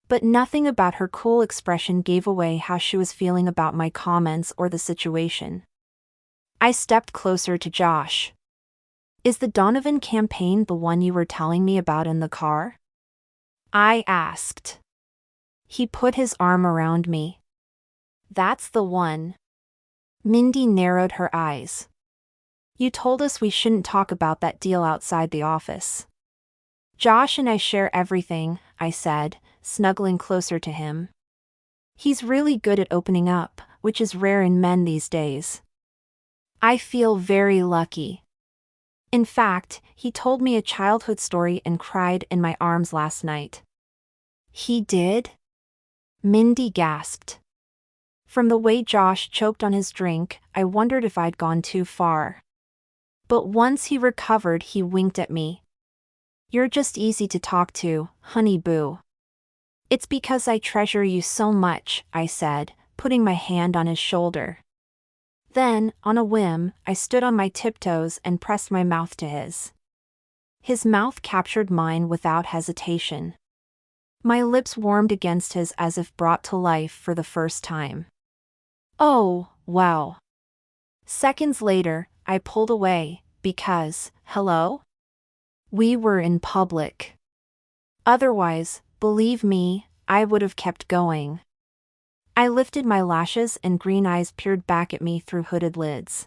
But nothing about her cool expression gave away how she was feeling about my comments or the situation. I stepped closer to Josh. "Is the Donovan campaign the one you were telling me about in the car?" I asked. He put his arm around me. "That's the one." Mindy narrowed her eyes. "You told us we shouldn't talk about that deal outside the office." "Josh and I share everything," I said, snuggling closer to him. "He's really good at opening up, which is rare in men these days. I feel very lucky. In fact, he told me a childhood story and cried in my arms last night." "He did?" Mindy gasped. From the way Josh choked on his drink, I wondered if I'd gone too far. But once he recovered, he winked at me. "You're just easy to talk to, honey boo." "It's because I treasure you so much," I said, putting my hand on his shoulder. Then, on a whim, I stood on my tiptoes and pressed my mouth to his. His mouth captured mine without hesitation. My lips warmed against his as if brought to life for the first time. Oh, wow. Seconds later, I pulled away, because, hello? We were in public. Otherwise, believe me, I would have kept going. I lifted my lashes and green eyes peered back at me through hooded lids.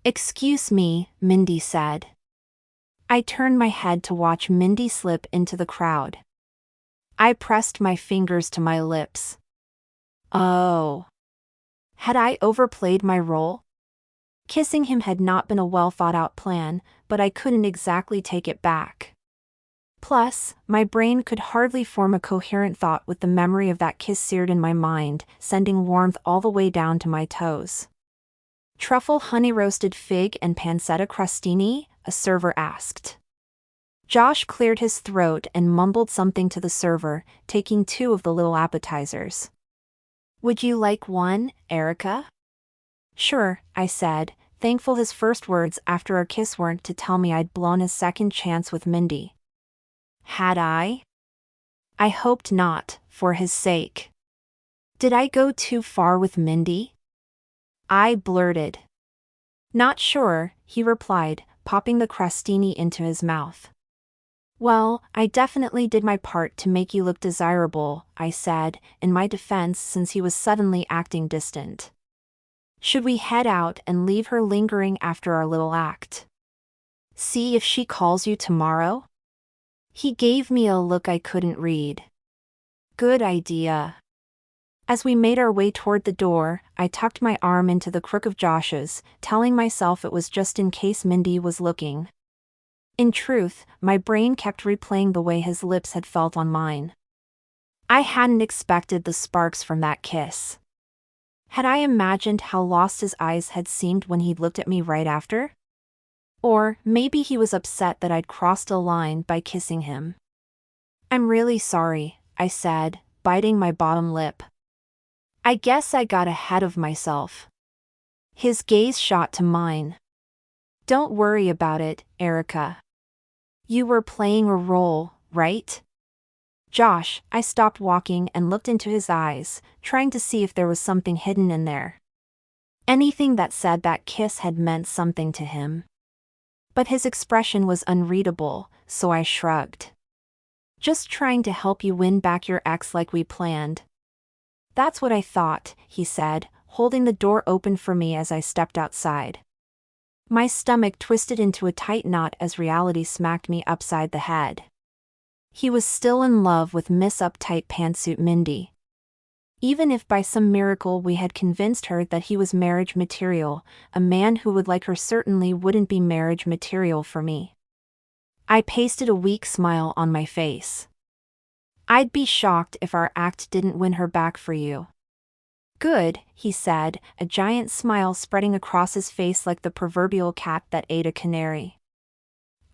"Excuse me," Mindy said. I turned my head to watch Mindy slip into the crowd. I pressed my fingers to my lips. Oh. Had I overplayed my role? Kissing him had not been a well-thought-out plan, but I couldn't exactly take it back. Plus, my brain could hardly form a coherent thought with the memory of that kiss seared in my mind, sending warmth all the way down to my toes. "Truffle honey roasted fig and pancetta crostini?" a server asked. Josh cleared his throat and mumbled something to the server, taking 2 of the little appetizers. Would you like one, Erica? Sure, I said, thankful his first words after our kiss weren't to tell me I'd blown his second chance with Mindy. Had I? I hoped not, for his sake. Did I go too far with Mindy? I blurted. Not sure, he replied, popping the crostini into his mouth. Well, I definitely did my part to make you look desirable, I said, in my defense since he was suddenly acting distant. Should we head out and leave her lingering after our little act? See if she calls you tomorrow? He gave me a look I couldn't read. Good idea. As we made our way toward the door, I tucked my arm into the crook of Josh's, telling myself it was just in case Mindy was looking. In truth, my brain kept replaying the way his lips had felt on mine. I hadn't expected the sparks from that kiss. Had I imagined how lost his eyes had seemed when he'd looked at me right after? Or maybe he was upset that I'd crossed a line by kissing him. I'm really sorry, I said, biting my bottom lip. I guess I got ahead of myself. His gaze shot to mine. Don't worry about it, Erica. You were playing a role, right? Josh, I stopped walking and looked into his eyes, trying to see if there was something hidden in there. Anything that said that kiss had meant something to him. But his expression was unreadable, so I shrugged. Just trying to help you win back your ex like we planned. That's what I thought, he said, holding the door open for me as I stepped outside. My stomach twisted into a tight knot as reality smacked me upside the head. He was still in love with Miss Uptight Pantsuit Mindy. Even if by some miracle we had convinced her that he was marriage material, a man who would like her certainly wouldn't be marriage material for me. I pasted a weak smile on my face. I'd be shocked if our act didn't win her back for you. Good, he said, a giant smile spreading across his face like the proverbial cat that ate a canary.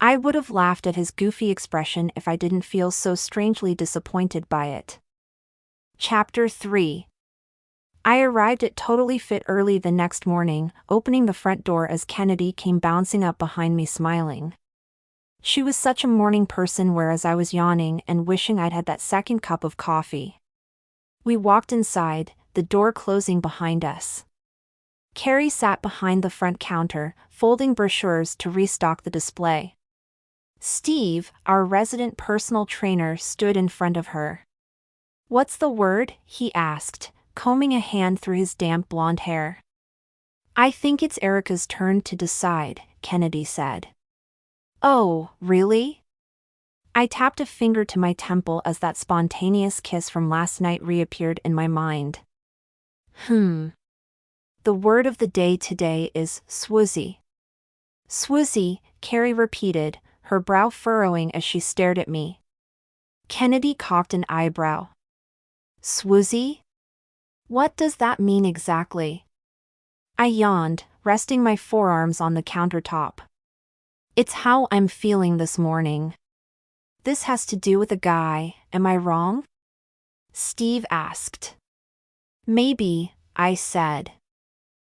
I would have laughed at his goofy expression if I didn't feel so strangely disappointed by it. Chapter 3. I arrived at Totally Fit early the next morning, opening the front door as Kennedy came bouncing up behind me smiling. She was such a morning person, whereas I was yawning and wishing I'd had that second cup of coffee. We walked inside, the door closing behind us. Carrie sat behind the front counter, folding brochures to restock the display. Steve, our resident personal trainer, stood in front of her. What's the word? He asked, combing a hand through his damp blonde hair. I think it's Erica's turn to decide, Kennedy said. Oh, really? I tapped a finger to my temple as that spontaneous kiss from last night reappeared in my mind. The word of the day today is swoozy. Swoozy, Carrie repeated, her brow furrowing as she stared at me. Kennedy cocked an eyebrow. Swoozy? What does that mean exactly? I yawned, resting my forearms on the countertop. It's how I'm feeling this morning. This has to do with a guy, am I wrong? Steve asked. Maybe, I said.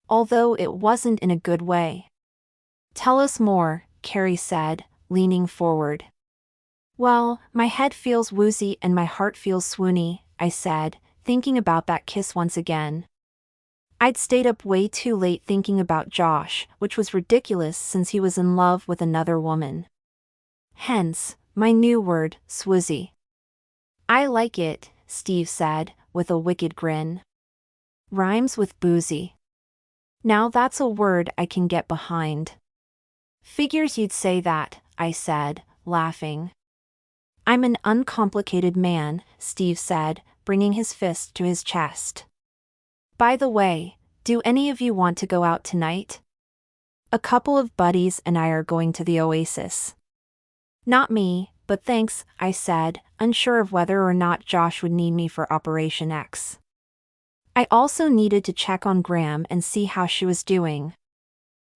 Although it wasn't in a good way. Tell us more, Carrie said, leaning forward. Well, my head feels woozy and my heart feels swoony, I said, thinking about that kiss once again. I'd stayed up way too late thinking about Josh, which was ridiculous since he was in love with another woman. Hence, my new word, swoozy. I like it, Steve said, with a wicked grin. Rhymes with boozy. Now that's a word I can get behind. Figures you'd say that, I said, laughing. I'm an uncomplicated man, Steve said, bringing his fist to his chest. By the way, do any of you want to go out tonight? A couple of buddies and I are going to the Oasis. Not me, but thanks, I said, unsure of whether or not Josh would need me for Operation X. I also needed to check on Graham and see how she was doing.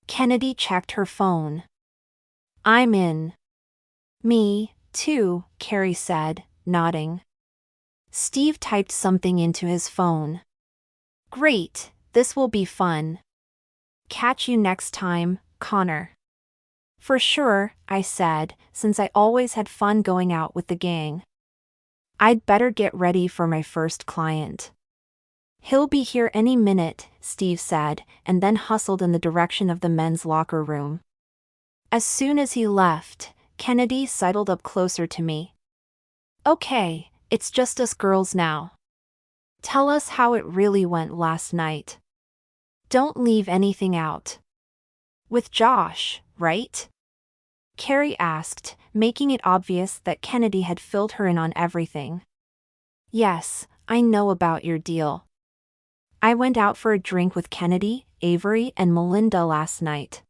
Kennedy checked her phone. I'm in. Me, too, Carrie said, nodding. Steve typed something into his phone. Great, this will be fun. Catch you next time, Connor. For sure, I said, since I always had fun going out with the gang. I'd better get ready for my first client. He'll be here any minute, Steve said, and then hustled in the direction of the men's locker room. As soon as he left, Kennedy sidled up closer to me. Okay, it's just us girls now. Tell us how it really went last night. Don't leave anything out. With Josh, right? Carrie asked, making it obvious that Kennedy had filled her in on everything. Yes, I know about your deal. I went out for a drink with Kennedy, Avery, and Melinda last night.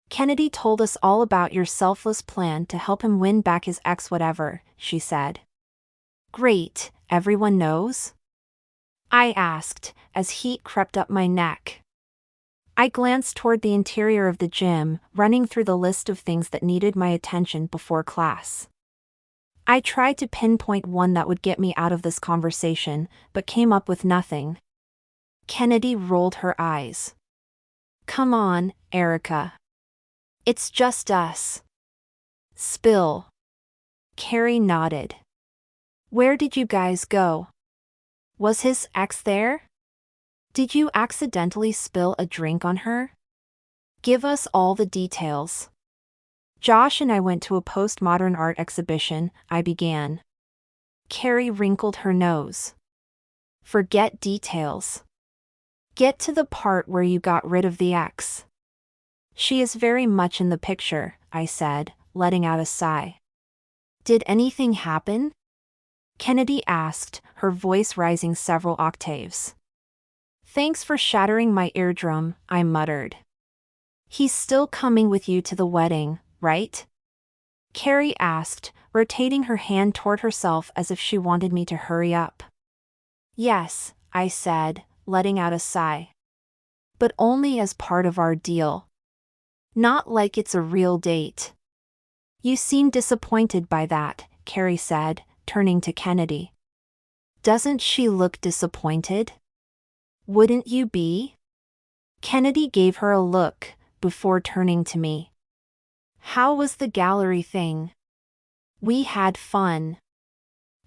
Kennedy told us all about your selfless plan to help him win back his ex whatever, she said. Great, everyone knows? I asked, as heat crept up my neck. I glanced toward the interior of the gym, running through the list of things that needed my attention before class. I tried to pinpoint one that would get me out of this conversation, but came up with nothing. Kennedy rolled her eyes. Come on, Erica. It's just us. Spill. Carrie nodded. Where did you guys go? Was his ex there? Did you accidentally spill a drink on her? Give us all the details. Josh and I went to a postmodern art exhibition, I began. Carrie wrinkled her nose. Forget details. Get to the part where you got rid of the ex. She is very much in the picture, I said, letting out a sigh. Did anything happen? Kennedy asked, her voice rising several octaves. Thanks for shattering my eardrum, I muttered. He's still coming with you to the wedding, right? Carrie asked, rotating her hand toward herself as if she wanted me to hurry up. Yes, I said, letting out a sigh. But only as part of our deal. Not like it's a real date. You seem disappointed by that, Carrie said, turning to Kennedy. Doesn't she look disappointed? Wouldn't you be? Kennedy gave her a look, before turning to me. How was the gallery thing? We had fun.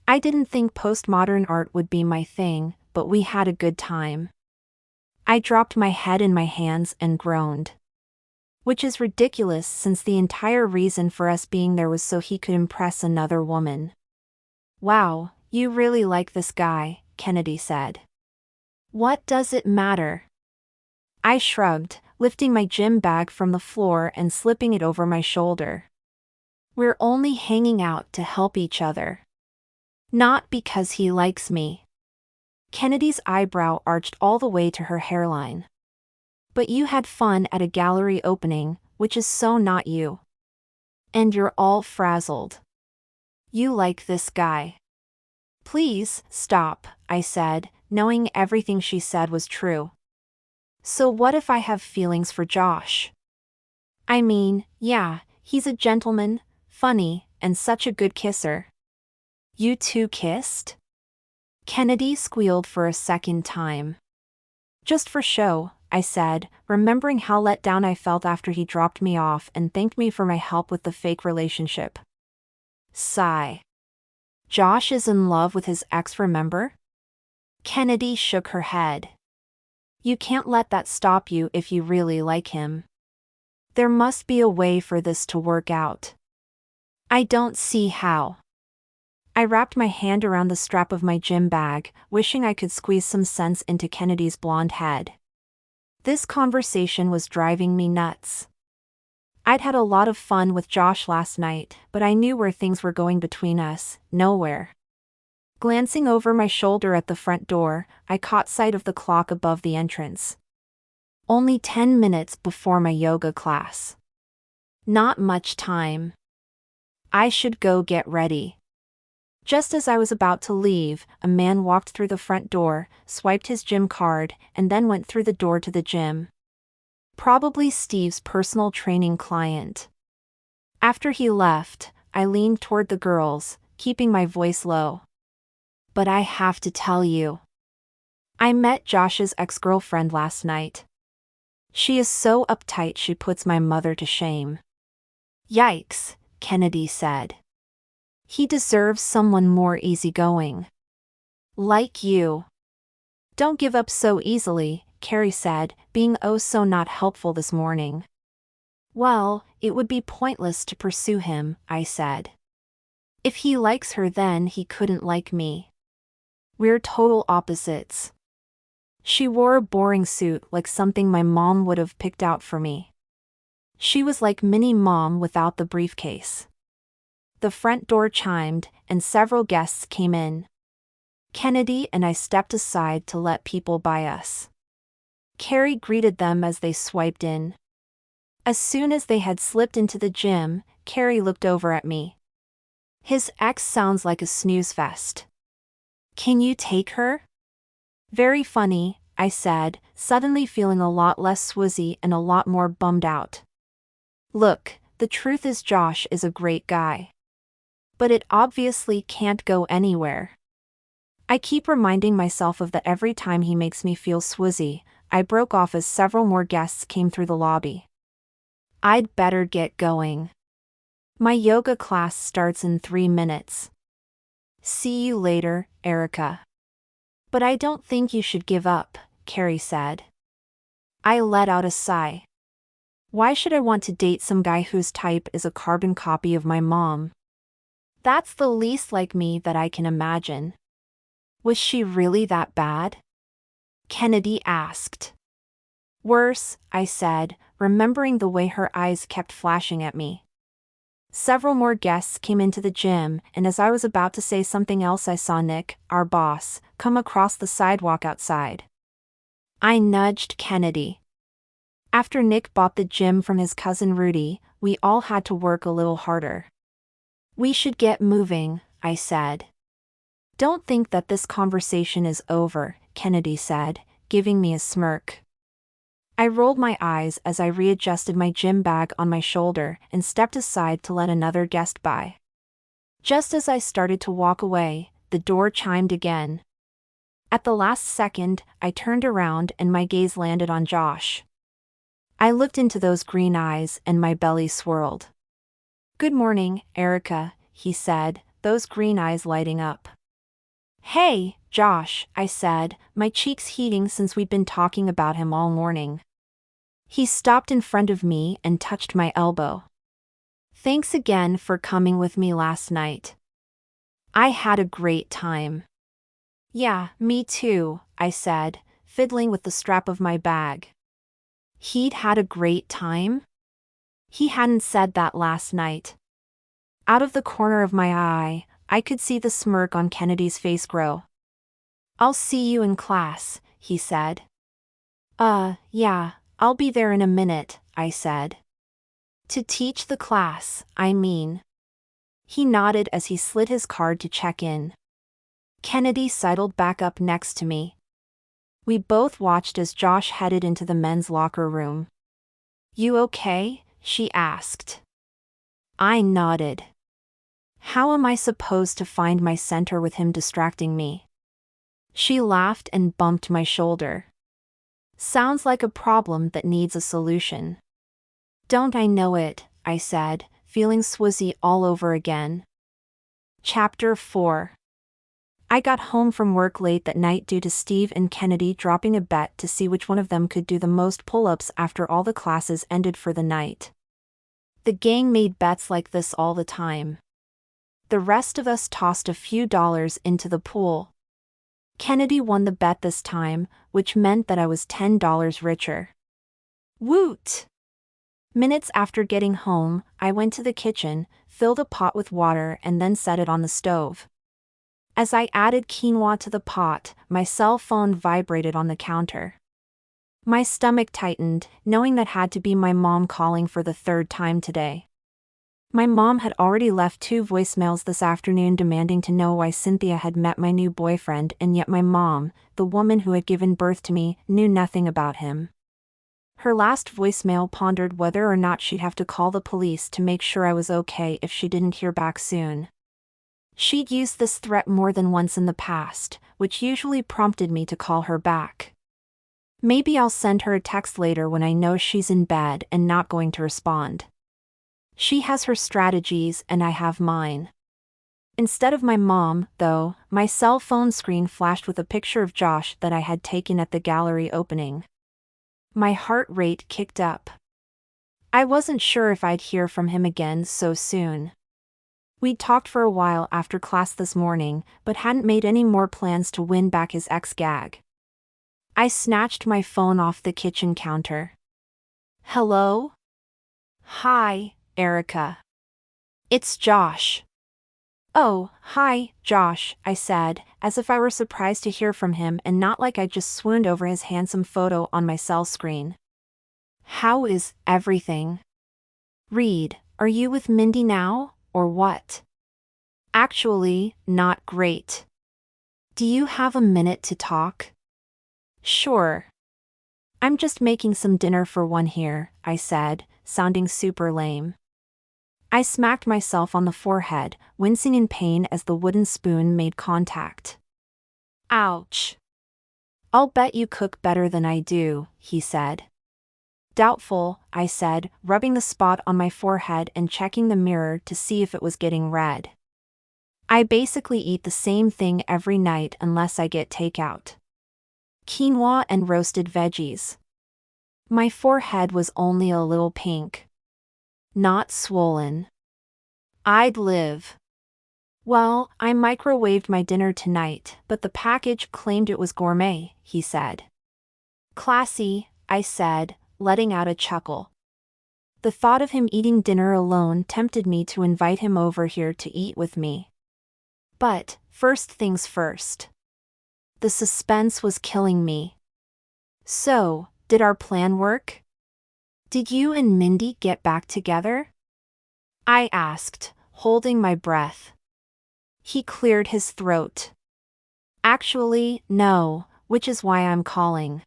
I didn't think postmodern art would be my thing, but we had a good time. I dropped my head in my hands and groaned. Which is ridiculous since the entire reason for us being there was so he could impress another woman. Wow, you really like this guy, Kennedy said. What does it matter? I shrugged, lifting my gym bag from the floor and slipping it over my shoulder. We're only hanging out to help each other. Not because he likes me. Kennedy's eyebrow arched all the way to her hairline. But you had fun at a gallery opening, which is so not you. And you're all frazzled. You like this guy. Please, stop, I said, knowing everything she said was true. So what if I have feelings for Josh? I mean, yeah, he's a gentleman, funny, and such a good kisser. You two kissed? Kennedy squealed for a second time. Just for show, I said, remembering how let down I felt after he dropped me off and thanked me for my help with the fake relationship. Sigh. Josh is in love with his ex, remember? Kennedy shook her head. You can't let that stop you if you really like him. There must be a way for this to work out. I don't see how. I wrapped my hand around the strap of my gym bag, wishing I could squeeze some sense into Kennedy's blonde head. This conversation was driving me nuts. I'd had a lot of fun with Josh last night, but I knew where things were going between us, nowhere. Glancing over my shoulder at the front door, I caught sight of the clock above the entrance. Only 10 minutes before my yoga class. Not much time. I should go get ready. Just as I was about to leave, a man walked through the front door, swiped his gym card, and then went through the door to the gym. Probably Steve's personal training client. After he left, I leaned toward the girls, keeping my voice low. But I have to tell you. I met Josh's ex-girlfriend last night. She is so uptight she puts my mother to shame. Yikes, Kennedy said. He deserves someone more easygoing. Like you. Don't give up so easily, Carrie said, being oh so not helpful this morning. Well, it would be pointless to pursue him, I said. If he likes her then he couldn't like me. We're total opposites. She wore a boring suit like something my mom would have picked out for me. She was like mini mom without the briefcase. The front door chimed, and several guests came in. Kennedy and I stepped aside to let people by us. Carrie greeted them as they swiped in. As soon as they had slipped into the gym, Carrie looked over at me. His ex sounds like a snooze fest. Can you take her? Very funny, I said, suddenly feeling a lot less swoozy and a lot more bummed out. Look, the truth is Josh is a great guy. But it obviously can't go anywhere. I keep reminding myself of that every time he makes me feel swoozy. I broke off as several more guests came through the lobby. I'd better get going. My yoga class starts in 3 minutes. See you later, Erica. But I don't think you should give up, Carrie said. I let out a sigh. Why should I want to date some guy whose type is a carbon copy of my mom? That's the least like me that I can imagine. Was she really that bad? Kennedy asked. Worse, I said, remembering the way her eyes kept flashing at me. Several more guests came into the gym, and as I was about to say something else I saw Nick, our boss, come across the sidewalk outside. I nudged Kennedy. After Nick bought the gym from his cousin Rudy, we all had to work a little harder. We should get moving, I said. Don't think that this conversation is over, Kennedy said, giving me a smirk. I rolled my eyes as I readjusted my gym bag on my shoulder and stepped aside to let another guest by. Just as I started to walk away, the door chimed again. At the last second, I turned around and my gaze landed on Josh. I looked into those green eyes and my belly swirled. Good morning, Erica, he said, those green eyes lighting up. Hey, Josh, I said, my cheeks heating since we'd been talking about him all morning. He stopped in front of me and touched my elbow. Thanks again for coming with me last night. I had a great time. Yeah, me too, I said, fiddling with the strap of my bag. He'd had a great time? He hadn't said that last night. Out of the corner of my eye, I could see the smirk on Kennedy's face grow. I'll see you in class, he said. Yeah, I'll be there in a minute, I said. To teach the class, I mean. He nodded as he slid his card to check in. Kennedy sidled back up next to me. We both watched as Josh headed into the men's locker room. You okay? She asked. I nodded. How am I supposed to find my center with him distracting me? She laughed and bumped my shoulder. Sounds like a problem that needs a solution. Don't I know it, I said, feeling swoozy all over again. Chapter 4. I got home from work late that night due to Steve and Kennedy dropping a bet to see which one of them could do the most pull-ups after all the classes ended for the night. The gang made bets like this all the time. The rest of us tossed a few dollars into the pool. Kennedy won the bet this time, which meant that I was $10 richer. Woot! Minutes after getting home, I went to the kitchen, filled a pot with water and then set it on the stove. As I added quinoa to the pot, my cell phone vibrated on the counter. My stomach tightened, knowing that had to be my mom calling for the 3rd time today. My mom had already left 2 voicemails this afternoon demanding to know why Cynthia had met my new boyfriend, and yet my mom, the woman who had given birth to me, knew nothing about him. Her last voicemail pondered whether or not she'd have to call the police to make sure I was okay if she didn't hear back soon. She'd used this threat more than once in the past, which usually prompted me to call her back. Maybe I'll send her a text later when I know she's in bed and not going to respond. She has her strategies and I have mine. Instead of my mom, though, my cell phone screen flashed with a picture of Josh that I had taken at the gallery opening. My heart rate kicked up. I wasn't sure if I'd hear from him again so soon. We'd talked for a while after class this morning, but hadn't made any more plans to win back his ex-gag. I snatched my phone off the kitchen counter. Hello? Hi, Erica. It's Josh. Oh, hi, Josh, I said, as if I were surprised to hear from him and not like I'd just swooned over his handsome photo on my cell screen. How is everything? Reed, are you with Mindy now, or what? Actually, not great. Do you have a minute to talk? Sure. I'm just making some dinner for one here, I said, sounding super lame. I smacked myself on the forehead, wincing in pain as the wooden spoon made contact. Ouch. I'll bet you cook better than I do, he said. Doubtful, I said, rubbing the spot on my forehead and checking the mirror to see if it was getting red. I basically eat the same thing every night unless I get takeout. Quinoa and roasted veggies. My forehead was only a little pink. Not swollen. I'd live. Well, I microwaved my dinner tonight, but the package claimed it was gourmet, he said. Classy, I said, letting out a chuckle. The thought of him eating dinner alone tempted me to invite him over here to eat with me. But, first things first. The suspense was killing me. So, did our plan work? Did you and Mindy get back together? I asked, holding my breath. He cleared his throat. Actually, no, which is why I'm calling.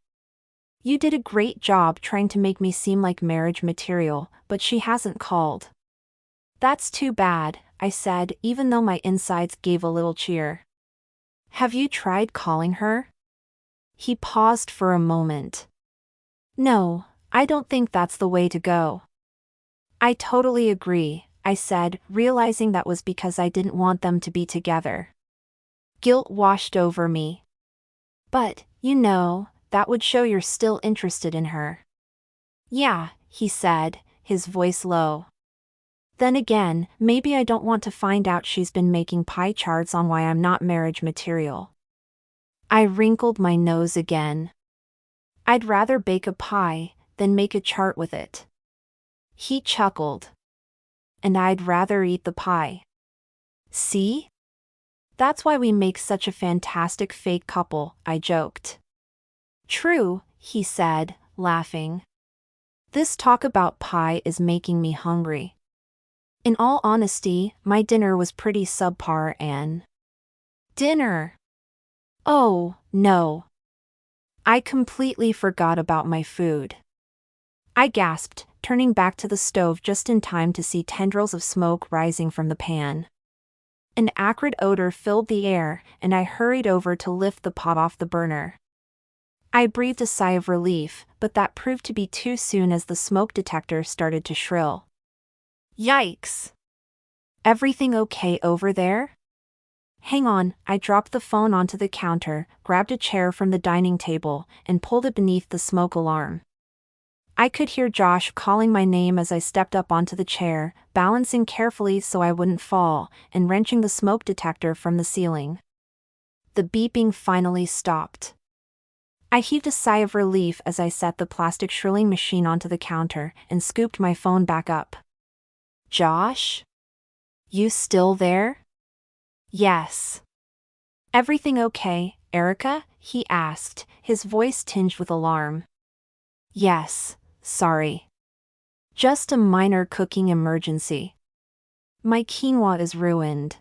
You did a great job trying to make me seem like marriage material, but she hasn't called. That's too bad, I said, even though my insides gave a little cheer. Have you tried calling her? He paused for a moment. No, I don't think that's the way to go. I totally agree, I said, realizing that was because I didn't want them to be together. Guilt washed over me. But, that would show you're still interested in her. Yeah, he said, his voice low. Then again, maybe I don't want to find out she's been making pie charts on why I'm not marriage material. I wrinkled my nose again. I'd rather bake a pie than make a chart with it. He chuckled. And I'd rather eat the pie. See? That's why we make such a fantastic fake couple, I joked. True, he said, laughing. This talk about pie is making me hungry. In all honesty, my dinner was pretty subpar and... Dinner? Oh, no. I completely forgot about my food. I gasped, turning back to the stove just in time to see tendrils of smoke rising from the pan. An acrid odor filled the air, and I hurried over to lift the pot off the burner. I breathed a sigh of relief, but that proved to be too soon as the smoke detector started to shrill. Yikes! Everything okay over there? Hang on, I dropped the phone onto the counter, grabbed a chair from the dining table, and pulled it beneath the smoke alarm. I could hear Josh calling my name as I stepped up onto the chair, balancing carefully so I wouldn't fall, and wrenching the smoke detector from the ceiling. The beeping finally stopped. I heaved a sigh of relief as I set the plastic shrilling machine onto the counter and scooped my phone back up. Josh? You still there? Yes. Everything okay, Erica? He asked, his voice tinged with alarm. Yes, sorry. Just a minor cooking emergency. My quinoa is ruined.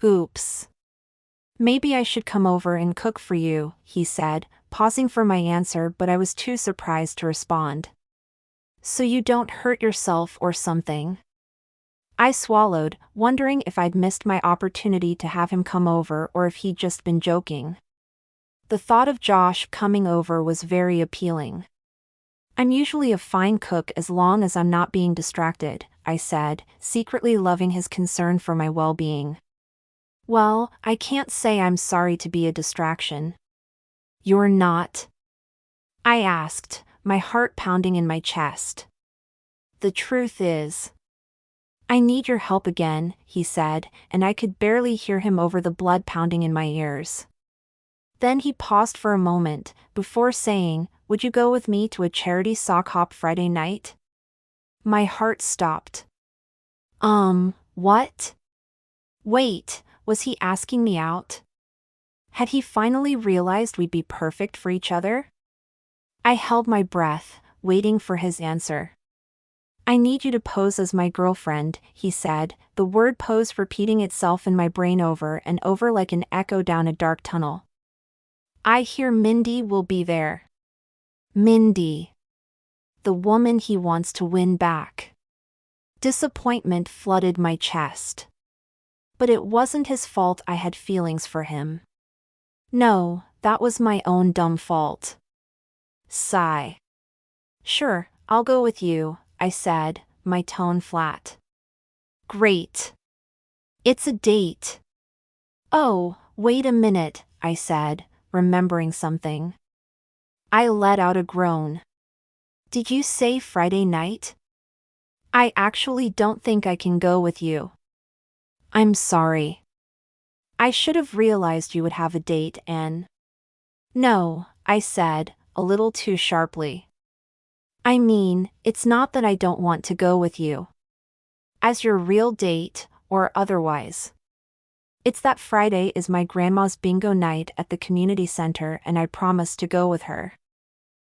Oops. Maybe I should come over and cook for you, he said, pausing for my answer, but I was too surprised to respond. So you don't hurt yourself or something? I swallowed, wondering if I'd missed my opportunity to have him come over or if he'd just been joking. The thought of Josh coming over was very appealing. I'm usually a fine cook as long as I'm not being distracted, I said, secretly loving his concern for my well-being. Well, I can't say I'm sorry to be a distraction. You're not? I asked, my heart pounding in my chest. The truth is, I need your help again, he said, and I could barely hear him over the blood pounding in my ears. Then he paused for a moment, before saying, would you go with me to a charity sock hop Friday night? My heart stopped. What? Wait, was he asking me out? Had he finally realized we'd be perfect for each other? I held my breath, waiting for his answer. I need you to pose as my girlfriend, he said, the word pose repeating itself in my brain over and over like an echo down a dark tunnel. I hear Mindy will be there. Mindy. The woman he wants to win back. Disappointment flooded my chest. But it wasn't his fault I had feelings for him. No, that was my own dumb fault. Sigh. Sure, I'll go with you, I said, my tone flat. Great. It's a date. Oh, wait a minute, I said, remembering something. I let out a groan. Did you say Friday night? I actually don't think I can go with you. I'm sorry. I should have realized you would have a date and... No, I said, a little too sharply. I mean, it's not that I don't want to go with you. As your real date, or otherwise. It's that Friday is my grandma's bingo night at the community center and I promised to go with her.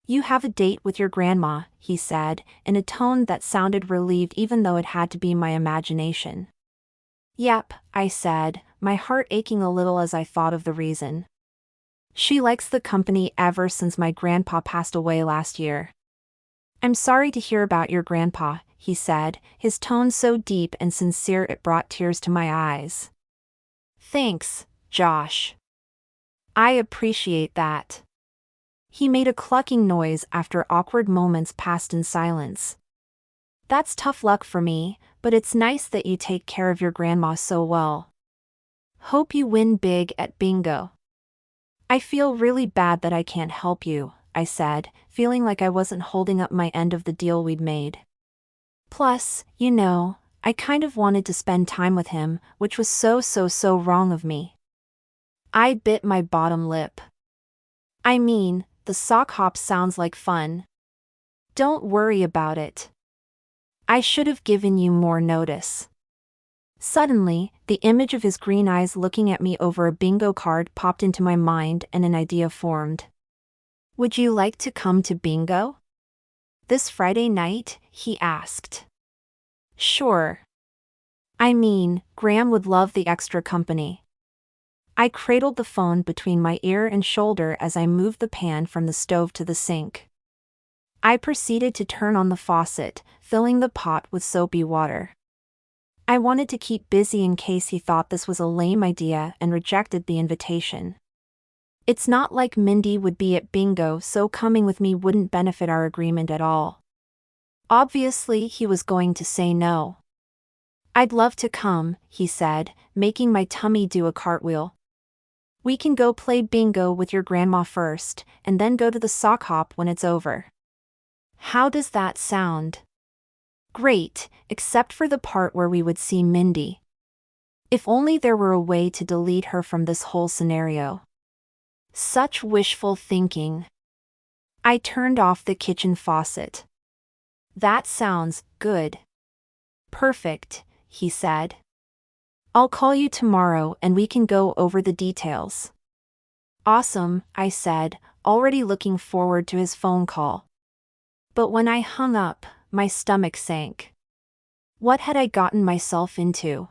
You have a date with your grandma, he said, in a tone that sounded relieved even though it had to be my imagination. Yep, I said, my heart aching a little as I thought of the reason. She likes the company ever since my grandpa passed away last year. I'm sorry to hear about your grandpa, he said, his tone so deep and sincere it brought tears to my eyes. Thanks, Josh. I appreciate that. He made a clucking noise after awkward moments passed in silence. That's tough luck for me, but it's nice that you take care of your grandma so well. Hope you win big at bingo. I feel really bad that I can't help you, I said, feeling like I wasn't holding up my end of the deal we'd made. Plus, you know, I kind of wanted to spend time with him, which was so wrong of me. I bit my bottom lip. I mean, the sock hop sounds like fun. Don't worry about it. I should have given you more notice. Suddenly, the image of his green eyes looking at me over a bingo card popped into my mind and an idea formed. Would you like to come to bingo? This Friday night, he asked. Sure. I mean, Graham would love the extra company. I cradled the phone between my ear and shoulder as I moved the pan from the stove to the sink. I proceeded to turn on the faucet, filling the pot with soapy water. I wanted to keep busy in case he thought this was a lame idea and rejected the invitation. It's not like Mindy would be at bingo, so coming with me wouldn't benefit our agreement at all. Obviously, he was going to say no. I'd love to come, he said, making my tummy do a cartwheel. We can go play bingo with your grandma first, and then go to the sock hop when it's over. How does that sound? Great, except for the part where we would see Mindy. If only there were a way to delete her from this whole scenario. Such wishful thinking. I turned off the kitchen faucet. That sounds good. Perfect, he said. I'll call you tomorrow and we can go over the details. Awesome, I said, already looking forward to his phone call. But when I hung up, my stomach sank. What had I gotten myself into?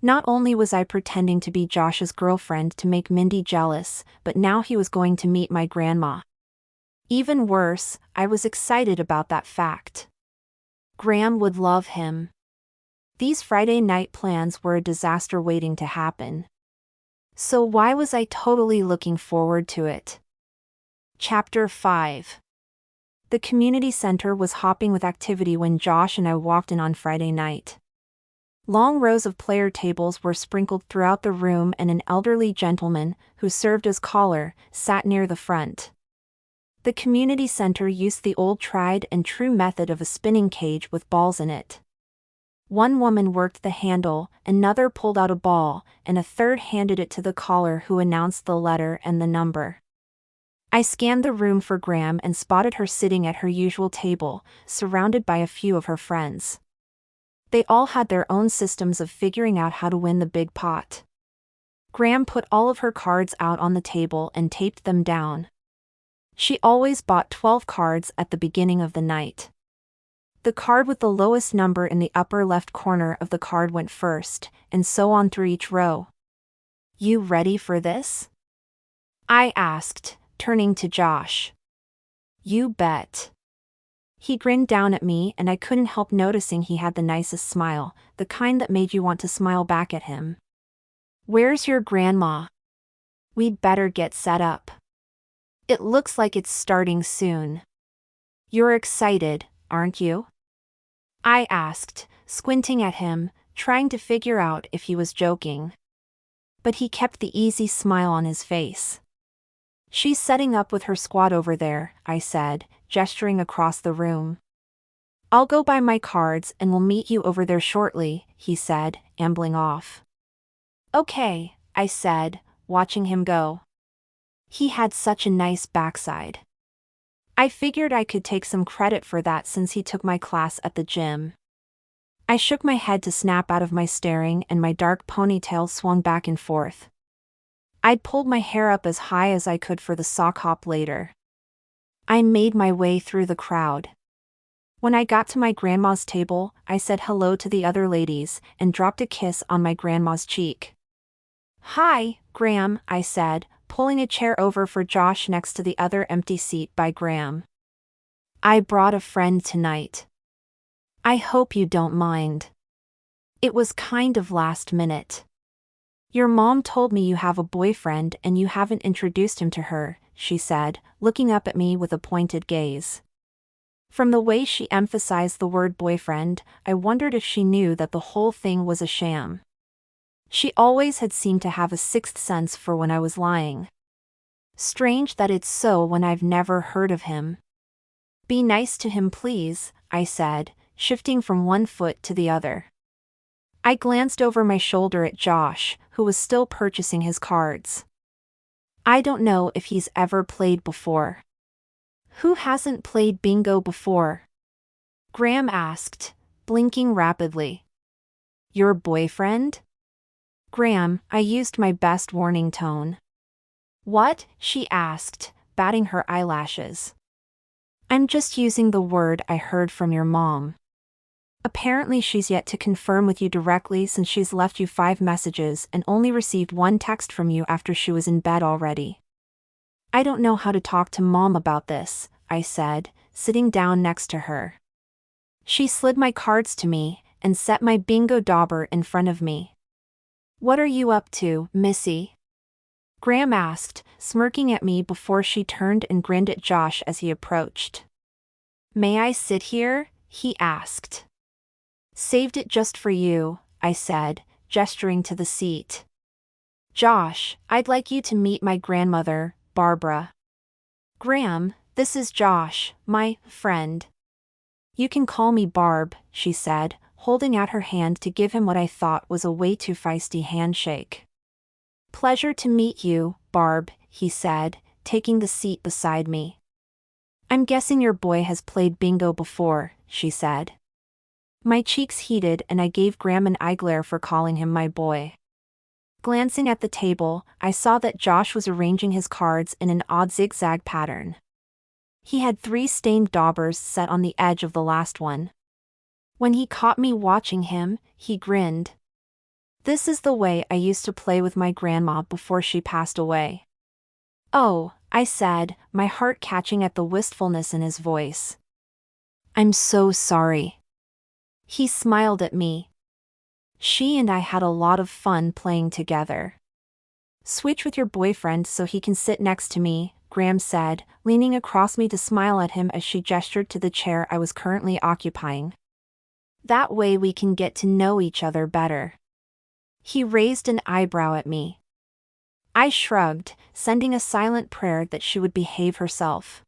Not only was I pretending to be Josh's girlfriend to make Mindy jealous, but now he was going to meet my grandma. Even worse, I was excited about that fact. Graham would love him. These Friday night plans were a disaster waiting to happen. So why was I totally looking forward to it? Chapter 5. The community center was hopping with activity when Josh and I walked in on Friday night. Long rows of player tables were sprinkled throughout the room, and an elderly gentleman, who served as caller, sat near the front. The community center used the old tried and true method of a spinning cage with balls in it. One woman worked the handle, another pulled out a ball, and a third handed it to the caller, who announced the letter and the number. I scanned the room for Graham and spotted her sitting at her usual table, surrounded by a few of her friends. They all had their own systems of figuring out how to win the big pot. Graham put all of her cards out on the table and taped them down. She always bought 12 cards at the beginning of the night. The card with the lowest number in the upper left corner of the card went first, and so on through each row. "You ready for this?" I asked, turning to Josh. "You bet." He grinned down at me, and I couldn't help noticing he had the nicest smile, the kind that made you want to smile back at him. "Where's your grandma? We'd better get set up. It looks like it's starting soon." "You're excited, aren't you?" I asked, squinting at him, trying to figure out if he was joking. But he kept the easy smile on his face. "She's setting up with her squad over there," I said, gesturing across the room. "I'll go buy my cards and we'll meet you over there shortly," he said, ambling off. "Okay," I said, watching him go. He had such a nice backside. I figured I could take some credit for that since he took my class at the gym. I shook my head to snap out of my staring, and my dark ponytail swung back and forth. I'd pulled my hair up as high as I could for the sock hop later. I made my way through the crowd. When I got to my grandma's table, I said hello to the other ladies and dropped a kiss on my grandma's cheek. "Hi, Graham," I said, pulling a chair over for Josh next to the other empty seat by Graham. "I brought a friend tonight. I hope you don't mind. It was kind of last minute. Your mom told me you have a boyfriend and you haven't introduced him to her," she said, looking up at me with a pointed gaze. From the way she emphasized the word boyfriend, I wondered if she knew that the whole thing was a sham. She always had seemed to have a sixth sense for when I was lying. Strange that it's so when I've never heard of him. "Be nice to him, please," I said, shifting from one foot to the other. I glanced over my shoulder at Josh, who was still purchasing his cards. "I don't know if he's ever played before." "Who hasn't played bingo before?" Graham asked, blinking rapidly. "Your boyfriend?" "Graham," I used my best warning tone. "What?" she asked, batting her eyelashes. "I'm just using the word I heard from your mom. Apparently she's yet to confirm with you directly since she's left you 5 messages and only received 1 text from you after she was in bed already." "I don't know how to talk to Mom about this," I said, sitting down next to her. She slid my cards to me and set my bingo dauber in front of me. "What are you up to, Missy?" Graham asked, smirking at me before she turned and grinned at Josh as he approached. "May I sit here?" he asked. "Saved it just for you," I said, gesturing to the seat. "Josh, I'd like you to meet my grandmother, Barbara." "Graham, this is Josh, my friend." "You can call me Barb," she said, holding out her hand to give him what I thought was a way too feisty handshake. "Pleasure to meet you, Barb," he said, taking the seat beside me. "I'm guessing your boy has played bingo before," she said. My cheeks heated and I gave Graham an eye glare for calling him my boy. Glancing at the table, I saw that Josh was arranging his cards in an odd zigzag pattern. He had 3 stained daubers set on the edge of the last one. When he caught me watching him, he grinned. "This is the way I used to play with my grandma before she passed away." "Oh," I said, my heart catching at the wistfulness in his voice. "I'm so sorry." He smiled at me. She and I had a lot of fun playing together. Switch with your boyfriend so he can sit next to me, Graham said, leaning across me to smile at him as she gestured to the chair I was currently occupying. That way we can get to know each other better. He raised an eyebrow at me. I shrugged, sending a silent prayer that she would behave herself.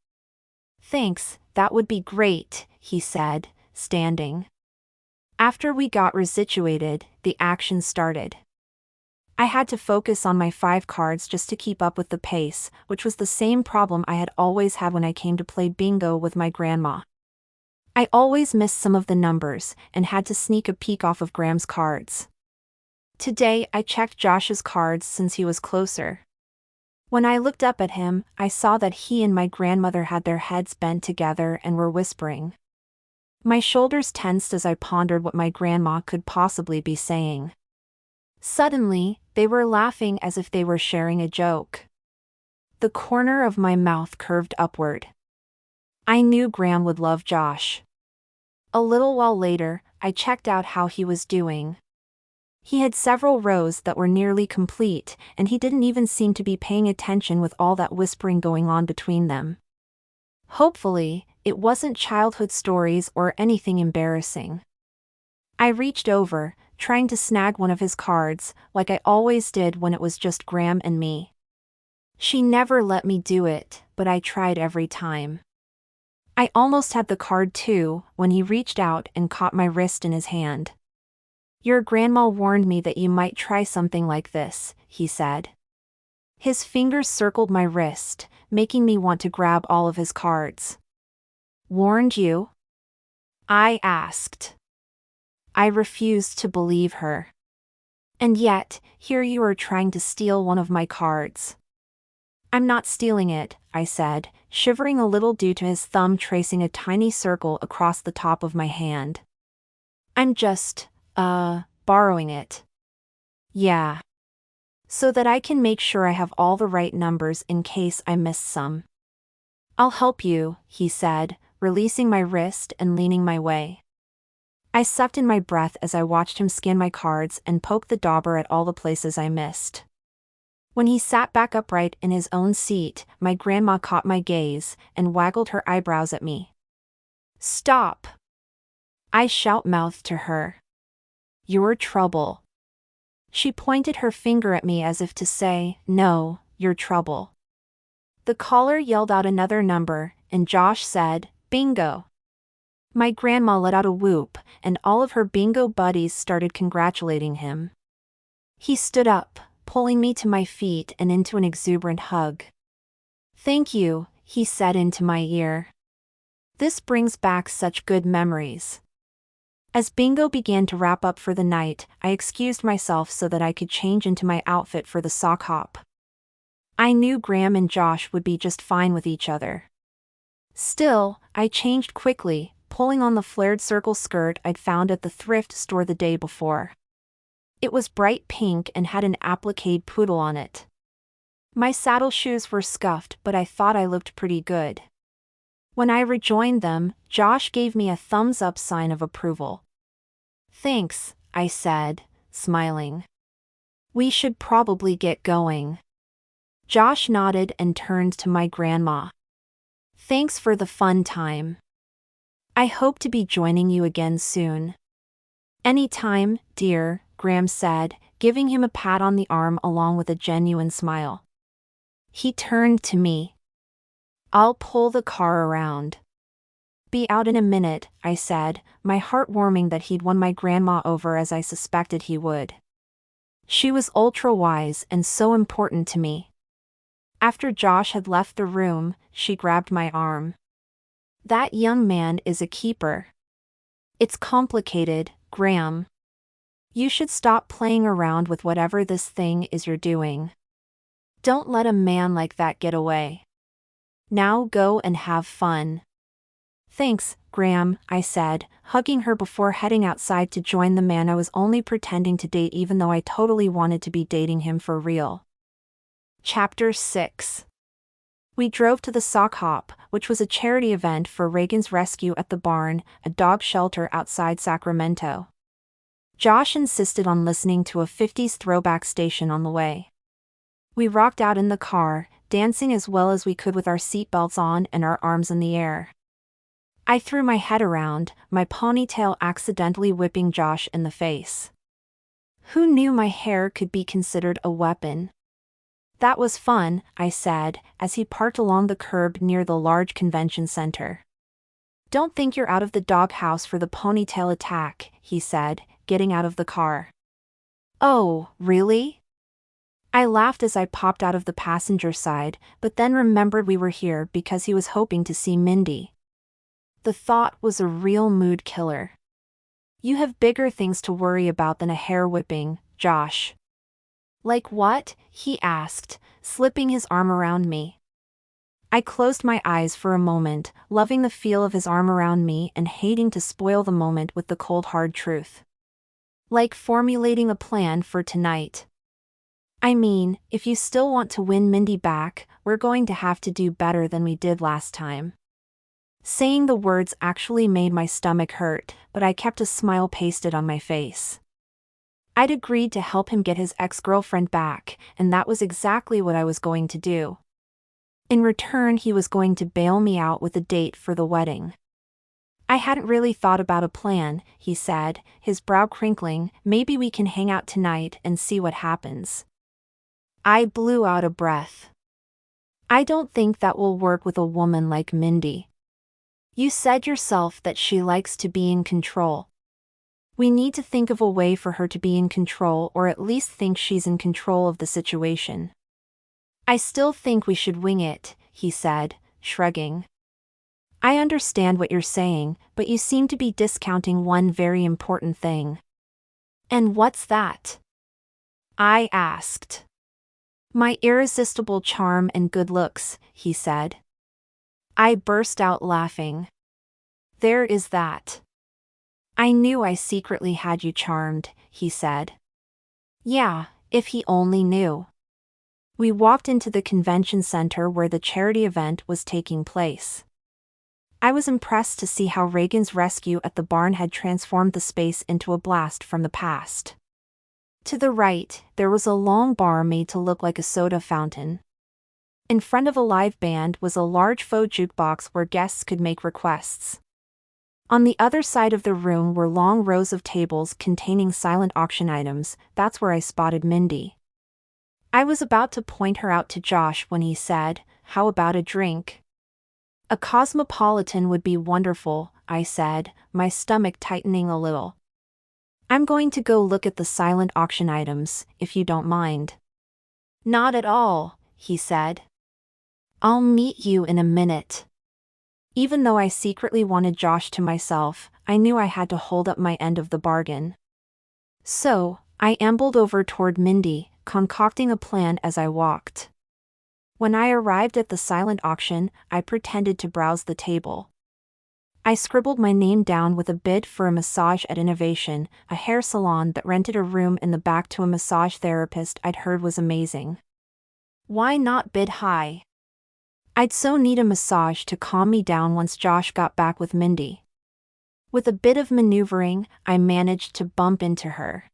Thanks, that would be great, he said, standing. After we got resituated, the action started. I had to focus on my 5 cards just to keep up with the pace, which was the same problem I had always had when I came to play bingo with my grandma. I always missed some of the numbers and had to sneak a peek off of Graham's cards. Today I checked Josh's cards since he was closer. When I looked up at him, I saw that he and my grandmother had their heads bent together and were whispering. My shoulders tensed as I pondered what my grandma could possibly be saying. Suddenly, they were laughing as if they were sharing a joke. The corner of my mouth curved upward. I knew Graham would love Josh. A little while later, I checked out how he was doing. He had several rows that were nearly complete, and he didn't even seem to be paying attention with all that whispering going on between them. Hopefully, it wasn't childhood stories or anything embarrassing. I reached over, trying to snag one of his cards, like I always did when it was just Graham and me. She never let me do it, but I tried every time. I almost had the card too, when he reached out and caught my wrist in his hand. Your grandma warned me that you might try something like this, he said. His fingers circled my wrist, making me want to grab all of his cards. Warned you? I asked. I refused to believe her. And yet, here you are trying to steal one of my cards. I'm not stealing it, I said, shivering a little due to his thumb tracing a tiny circle across the top of my hand. I'm just, borrowing it. Yeah. So that I can make sure I have all the right numbers in case I miss some. I'll help you, he said, releasing my wrist and leaning my way. I sucked in my breath as I watched him scan my cards and poke the dauber at all the places I missed. When he sat back upright in his own seat, my grandma caught my gaze and waggled her eyebrows at me. Stop! I shout-mouthed to her. You're trouble. She pointed her finger at me as if to say, no, you're trouble. The caller yelled out another number, and Josh said, bingo. My grandma let out a whoop, and all of her bingo buddies started congratulating him. He stood up, pulling me to my feet and into an exuberant hug. Thank you, he said into my ear. This brings back such good memories. As bingo began to wrap up for the night, I excused myself so that I could change into my outfit for the sock hop. I knew Graham and Josh would be just fine with each other. Still, I changed quickly, pulling on the flared circle skirt I'd found at the thrift store the day before. It was bright pink and had an appliqué poodle on it. My saddle shoes were scuffed, but I thought I looked pretty good. When I rejoined them, Josh gave me a thumbs-up sign of approval. Thanks, I said, smiling. We should probably get going. Josh nodded and turned to my grandma. Thanks for the fun time. I hope to be joining you again soon. Anytime, dear, Graham said, giving him a pat on the arm along with a genuine smile. He turned to me. I'll pull the car around. Be out in a minute, I said, my heart warming that he'd won my grandma over as I suspected he would. She was ultra-wise and so important to me. After Josh had left the room, she grabbed my arm. That young man is a keeper. It's complicated, Graham. You should stop playing around with whatever this thing is you're doing. Don't let a man like that get away. Now go and have fun. Thanks, Graham, I said, hugging her before heading outside to join the man I was only pretending to date even though I totally wanted to be dating him for real. Chapter 6. We drove to the Sock Hop, which was a charity event for Reagan's Rescue at the Barn, a dog shelter outside Sacramento. Josh insisted on listening to a 50s throwback station on the way. We rocked out in the car, dancing as well as we could with our seatbelts on and our arms in the air. I threw my head around, my ponytail accidentally whipping Josh in the face. Who knew my hair could be considered a weapon? That was fun, I said, as he parked along the curb near the large convention center. Don't think you're out of the doghouse for the ponytail attack, he said, getting out of the car. Oh, really? I laughed as I popped out of the passenger side, but then remembered we were here because he was hoping to see Mindy. The thought was a real mood killer. You have bigger things to worry about than a hair whipping, Josh. Like what? He asked, slipping his arm around me. I closed my eyes for a moment, loving the feel of his arm around me and hating to spoil the moment with the cold hard truth. Like formulating a plan for tonight. I mean, if you still want to win Mindy back, we're going to have to do better than we did last time. Saying the words actually made my stomach hurt, but I kept a smile pasted on my face. I'd agreed to help him get his ex-girlfriend back, and that was exactly what I was going to do. In return, he was going to bail me out with a date for the wedding. I hadn't really thought about a plan, he said, his brow crinkling. Maybe we can hang out tonight and see what happens. I blew out a breath. I don't think that will work with a woman like Mindy. You said yourself that she likes to be in control. We need to think of a way for her to be in control, or at least think she's in control of the situation. I still think we should wing it, he said, shrugging. I understand what you're saying, but you seem to be discounting one very important thing. And what's that? I asked. My irresistible charm and good looks, he said. I burst out laughing. There is that. I knew I secretly had you charmed, he said. Yeah, if he only knew. We walked into the convention center where the charity event was taking place. I was impressed to see how Reagan's rescue at the barn had transformed the space into a blast from the past. To the right, there was a long bar made to look like a soda fountain. In front of a live band was a large faux jukebox where guests could make requests. On the other side of the room were long rows of tables containing silent auction items. That's where I spotted Mindy. I was about to point her out to Josh when he said, "How about a drink?" A cosmopolitan would be wonderful, I said, my stomach tightening a little. I'm going to go look at the silent auction items, if you don't mind. Not at all, he said. I'll meet you in a minute. Even though I secretly wanted Josh to myself, I knew I had to hold up my end of the bargain. So, I ambled over toward Mindy, concocting a plan as I walked. When I arrived at the silent auction, I pretended to browse the table. I scribbled my name down with a bid for a massage at Innovation, a hair salon that rented a room in the back to a massage therapist I'd heard was amazing. Why not bid high? I'd so need a massage to calm me down once Josh got back with Mindy. With a bit of maneuvering, I managed to bump into her.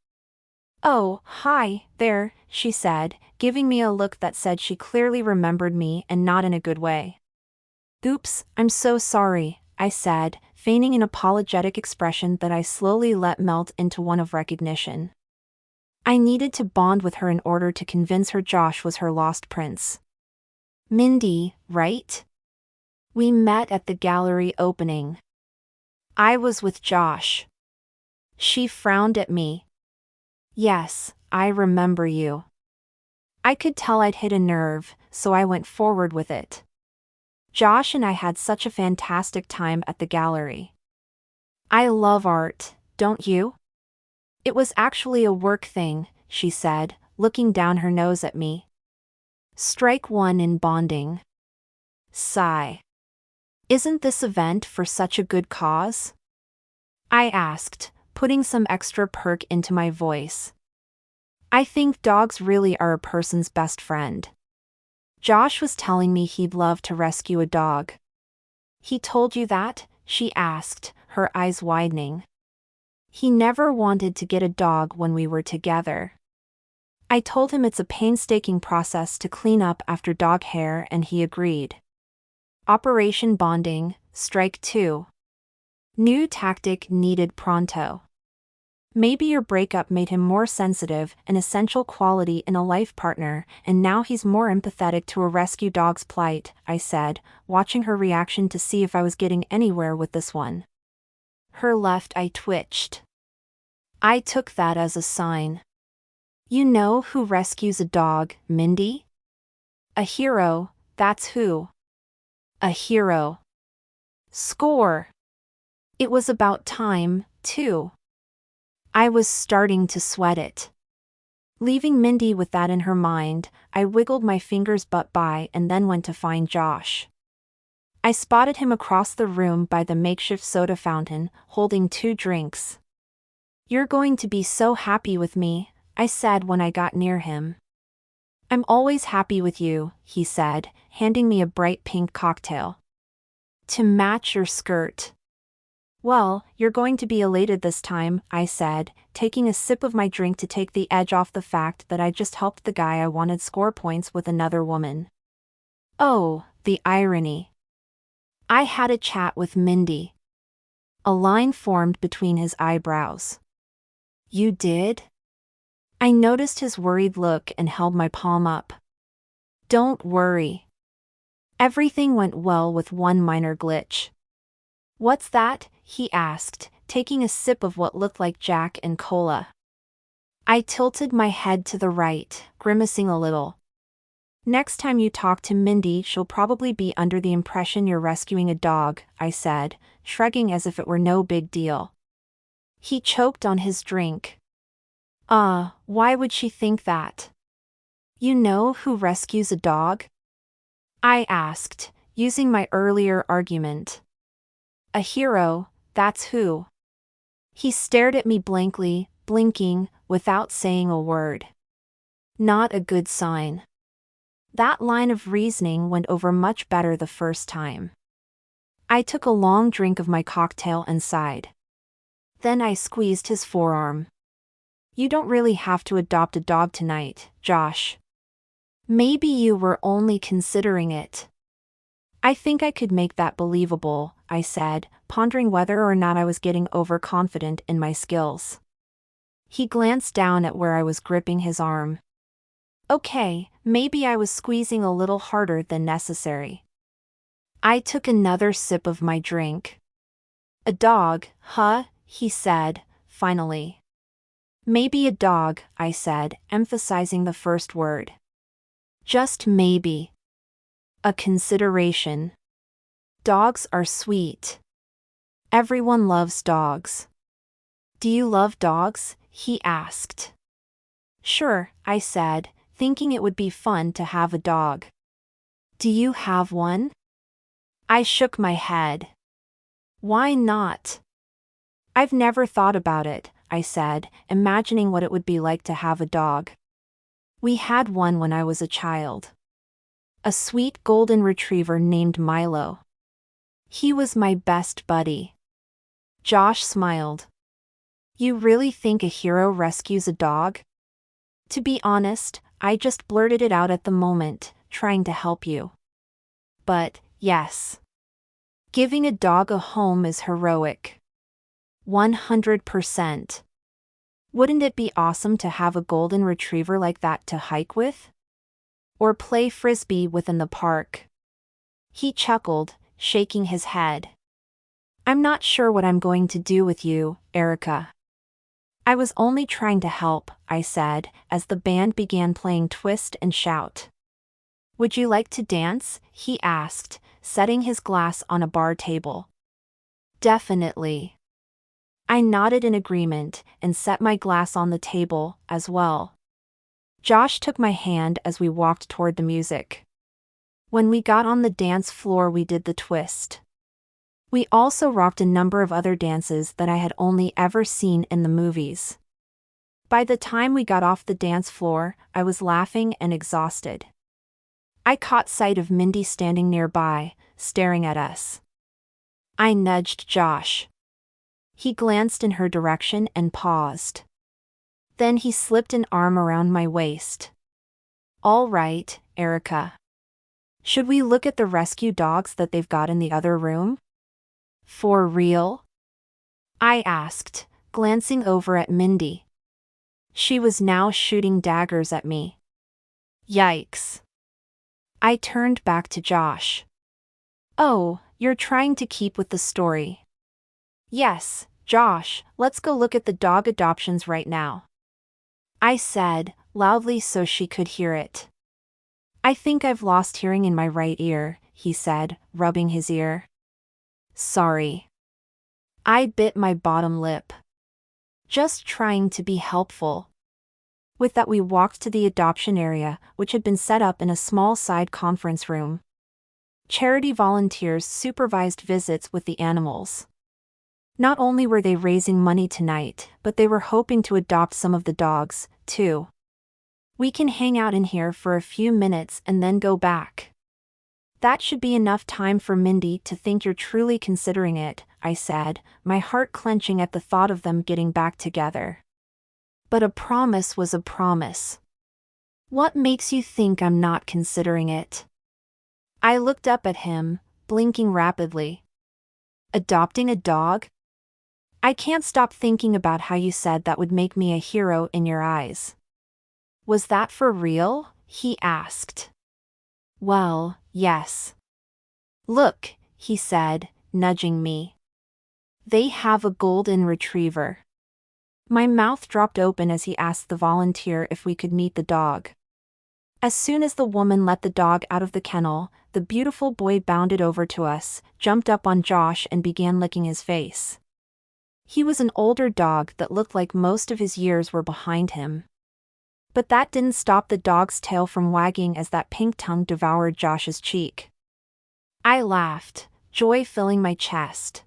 Oh, hi, there, she said, giving me a look that said she clearly remembered me and not in a good way. Oops, I'm so sorry, I said, feigning an apologetic expression that I slowly let melt into one of recognition. I needed to bond with her in order to convince her Josh was her lost prince. Mindy, right? We met at the gallery opening. I was with Josh. She frowned at me. Yes, I remember you. I could tell I'd hit a nerve, so I went forward with it. Josh and I had such a fantastic time at the gallery. I love art, don't you? It was actually a work thing, she said, looking down her nose at me. Strike one in bonding. Sigh. Isn't this event for such a good cause? I asked, putting some extra perk into my voice. I think dogs really are a person's best friend. Josh was telling me he'd love to rescue a dog. He told you that? She asked, her eyes widening. He never wanted to get a dog when we were together. I told him it's a painstaking process to clean up after dog hair and he agreed. Operation Bonding, Strike 2. New tactic needed pronto. Maybe your breakup made him more sensitive, an essential quality in a life partner, and now he's more empathetic to a rescue dog's plight, I said, watching her reaction to see if I was getting anywhere with this one. Her left eye twitched. I took that as a sign. You know who rescues a dog, Mindy? A hero, that's who. A hero. Score. It was about time, too. I was starting to sweat it. Leaving Mindy with that in her mind, I wiggled my fingers butt by and then went to find Josh. I spotted him across the room by the makeshift soda fountain, holding 2 drinks. You're going to be so happy with me, I said when I got near him. I'm always happy with you, he said, handing me a bright pink cocktail. To match your skirt. Well, you're going to be elated this time, I said, taking a sip of my drink to take the edge off the fact that I just helped the guy I wanted score points with another woman. Oh, the irony. I had a chat with Mindy. A line formed between his eyebrows. You did? I noticed his worried look and held my palm up. Don't worry. Everything went well with one minor glitch. What's that? He asked, taking a sip of what looked like Jack and Cola. I tilted my head to the right, grimacing a little. Next time you talk to Mindy, she'll probably be under the impression you're rescuing a dog, I said, shrugging as if it were no big deal. He choked on his drink. Why would she think that? You know who rescues a dog? I asked, using my earlier argument. A hero, that's who. He stared at me blankly, blinking, without saying a word. Not a good sign. That line of reasoning went over much better the first time. I took a long drink of my cocktail and sighed. Then I squeezed his forearm. You don't really have to adopt a dog tonight, Josh. Maybe you were only considering it. I think I could make that believable, I said, pondering whether or not I was getting overconfident in my skills. He glanced down at where I was gripping his arm. Okay, maybe I was squeezing a little harder than necessary. I took another sip of my drink. A dog, huh? He said, finally. Maybe a dog, I said, emphasizing the first word. Just maybe. A consideration. Dogs are sweet. Everyone loves dogs. Do you love dogs? He asked. Sure, I said, thinking it would be fun to have a dog. Do you have one? I shook my head. Why not? I've never thought about it, I said, imagining what it would be like to have a dog. We had one when I was a child. A sweet golden retriever named Milo. He was my best buddy. Josh smiled. You really think a hero rescues a dog? To be honest, I just blurted it out at the moment, trying to help you. But, yes. Giving a dog a home is heroic. 100%. Wouldn't it be awesome to have a golden retriever like that to hike with? Or play frisbee with in the park? He chuckled, shaking his head. I'm not sure what I'm going to do with you, Erica. I was only trying to help, I said, as the band began playing Twist and Shout. Would you like to dance? He asked, setting his glass on a bar table. Definitely. I nodded in agreement and set my glass on the table, as well. Josh took my hand as we walked toward the music. When we got on the dance floor, we did the twist. We also rocked a number of other dances that I had only ever seen in the movies. By the time we got off the dance floor, I was laughing and exhausted. I caught sight of Mindy standing nearby, staring at us. I nudged Josh. He glanced in her direction and paused. Then he slipped an arm around my waist. All right, Erica. Should we look at the rescue dogs that they've got in the other room? For real? I asked, glancing over at Mindy. She was now shooting daggers at me. Yikes. I turned back to Josh. Oh, you're trying to keep with the story. Yes, Josh, let's go look at the dog adoptions right now. I said, loudly so she could hear it. I think I've lost hearing in my right ear, he said, rubbing his ear. Sorry. I bit my bottom lip. Just trying to be helpful. With that, we walked to the adoption area, which had been set up in a small side conference room. Charity volunteers supervised visits with the animals. Not only were they raising money tonight, but they were hoping to adopt some of the dogs, too. We can hang out in here for a few minutes and then go back. That should be enough time for Mindy to think you're truly considering it, I said, my heart clenching at the thought of them getting back together. But a promise was a promise. What makes you think I'm not considering it? I looked up at him, blinking rapidly. Adopting a dog? I can't stop thinking about how you said that would make me a hero in your eyes. Was that for real? He asked. Well, yes. Look, he said, nudging me. They have a golden retriever. My mouth dropped open as he asked the volunteer if we could meet the dog. As soon as the woman let the dog out of the kennel, the beautiful boy bounded over to us, jumped up on Josh and began licking his face. He was an older dog that looked like most of his years were behind him. But that didn't stop the dog's tail from wagging as that pink tongue devoured Josh's cheek. I laughed, joy filling my chest.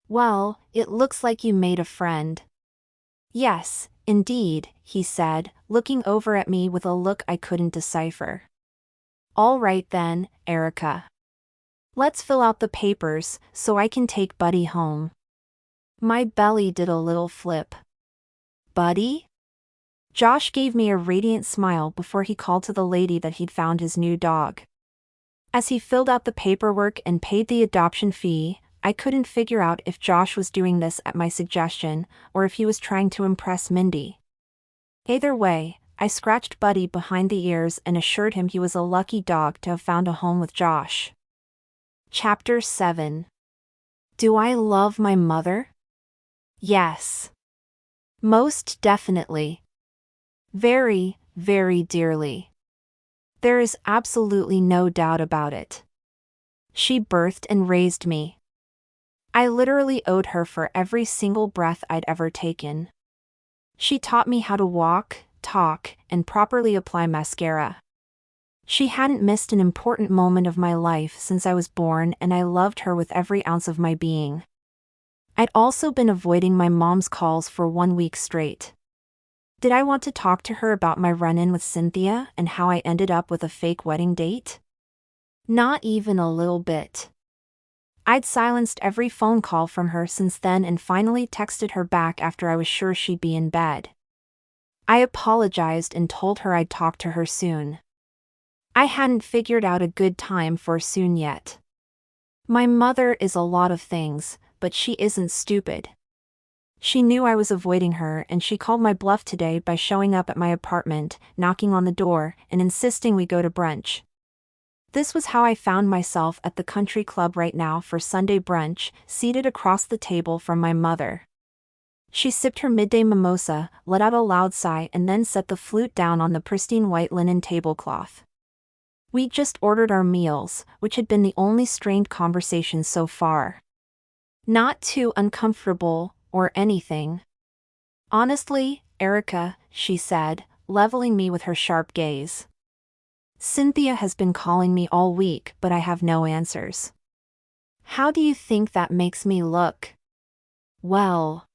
Well, it looks like you made a friend. Yes, indeed, he said, looking over at me with a look I couldn't decipher. All right then, Erica. Let's fill out the papers so I can take Buddy home. My belly did a little flip. Buddy? Josh gave me a radiant smile before he called to the lady that he'd found his new dog. As he filled out the paperwork and paid the adoption fee, I couldn't figure out if Josh was doing this at my suggestion or if he was trying to impress Mindy. Either way, I scratched Buddy behind the ears and assured him he was a lucky dog to have found a home with Josh. Chapter 7. Do I love my mother? Yes. Most definitely. Very, very dearly. There is absolutely no doubt about it. She birthed and raised me. I literally owed her for every single breath I'd ever taken. She taught me how to walk, talk, and properly apply mascara. She hadn't missed an important moment of my life since I was born, and I loved her with every ounce of my being. I'd also been avoiding my mom's calls for 1 week straight. Did I want to talk to her about my run-in with Cynthia and how I ended up with a fake wedding date? Not even a little bit. I'd silenced every phone call from her since then and finally texted her back after I was sure she'd be in bed. I apologized and told her I'd talk to her soon. I hadn't figured out a good time for soon yet. My mother is a lot of things, but she isn't stupid. She knew I was avoiding her and she called my bluff today by showing up at my apartment, knocking on the door, and insisting we go to brunch. This was how I found myself at the country club right now for Sunday brunch, seated across the table from my mother. She sipped her midday mimosa, let out a loud sigh, and then set the flute down on the pristine white linen tablecloth. We'd just ordered our meals, which had been the only strained conversation so far. Not too uncomfortable, or anything. Honestly, Erica, she said, leveling me with her sharp gaze. Cynthia has been calling me all week, but I have no answers. How do you think that makes me look? Well,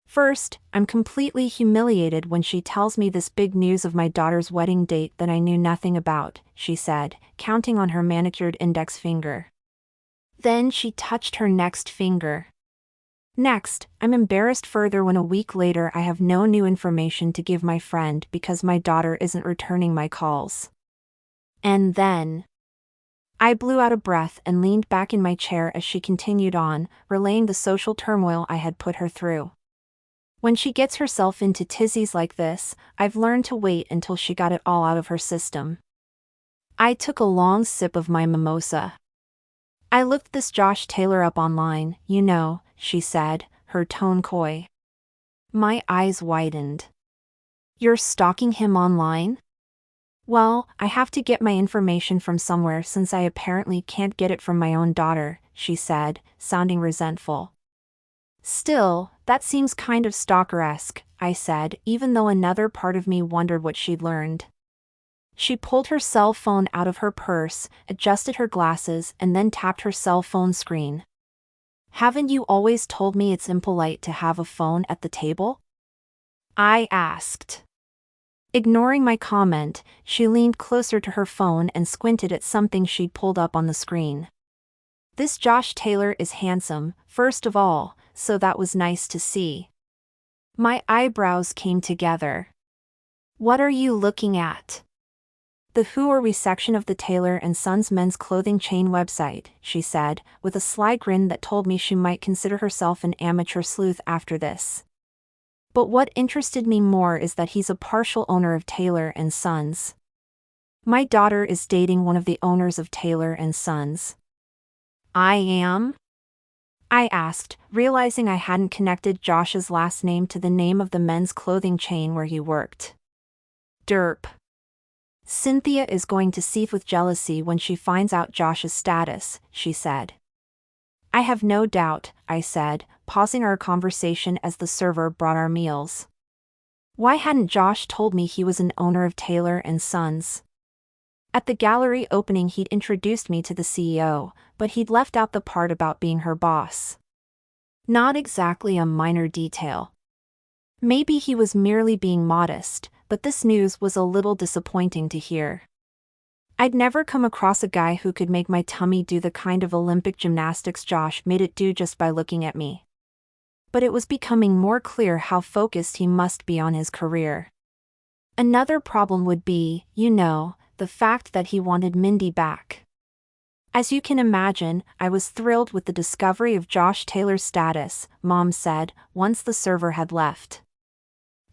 first, I'm completely humiliated when she tells me this big news of my daughter's wedding date that I knew nothing about, she said, counting on her manicured index finger. Then she touched her next finger. Next, I'm embarrassed further when a week later I have no new information to give my friend because my daughter isn't returning my calls. And then I blew out a breath and leaned back in my chair as she continued on, relaying the social turmoil I had put her through. When she gets herself into tizzies like this, I've learned to wait until she got it all out of her system. I took a long sip of my mimosa. I looked this Josh Taylor up online, you know, she said, her tone coy. My eyes widened. You're stalking him online? Well, I have to get my information from somewhere since I apparently can't get it from my own daughter, she said, sounding resentful. Still, that seems kind of stalker-esque, I said, even though another part of me wondered what she'd learned. She pulled her cell phone out of her purse, adjusted her glasses, and then tapped her cell phone screen. Haven't you always told me it's impolite to have a phone at the table? I asked. Ignoring my comment, she leaned closer to her phone and squinted at something she'd pulled up on the screen. This Josh Taylor is handsome, first of all, so that was nice to see. My eyebrows came together. What are you looking at? The Who Are We section of the Taylor & Sons men's clothing chain website, she said, with a sly grin that told me she might consider herself an amateur sleuth after this. But what interested me more is that he's a partial owner of Taylor & Sons. My daughter is dating one of the owners of Taylor & Sons. I am? I asked, realizing I hadn't connected Josh's last name to the name of the men's clothing chain where he worked. Derp. Cynthia is going to seethe with jealousy when she finds out Josh's status, she said. I have no doubt, I said, pausing our conversation as the server brought our meals. Why hadn't Josh told me he was an owner of Taylor & Sons? At the gallery opening he'd introduced me to the CEO, but he'd left out the part about being her boss. Not exactly a minor detail. Maybe he was merely being modest, but this news was a little disappointing to hear. I'd never come across a guy who could make my tummy do the kind of Olympic gymnastics Josh made it do just by looking at me. But it was becoming more clear how focused he must be on his career. Another problem would be, you know, the fact that he wanted Mindy back. As you can imagine, I was thrilled with the discovery of Josh Taylor's status, Mom said, once the server had left.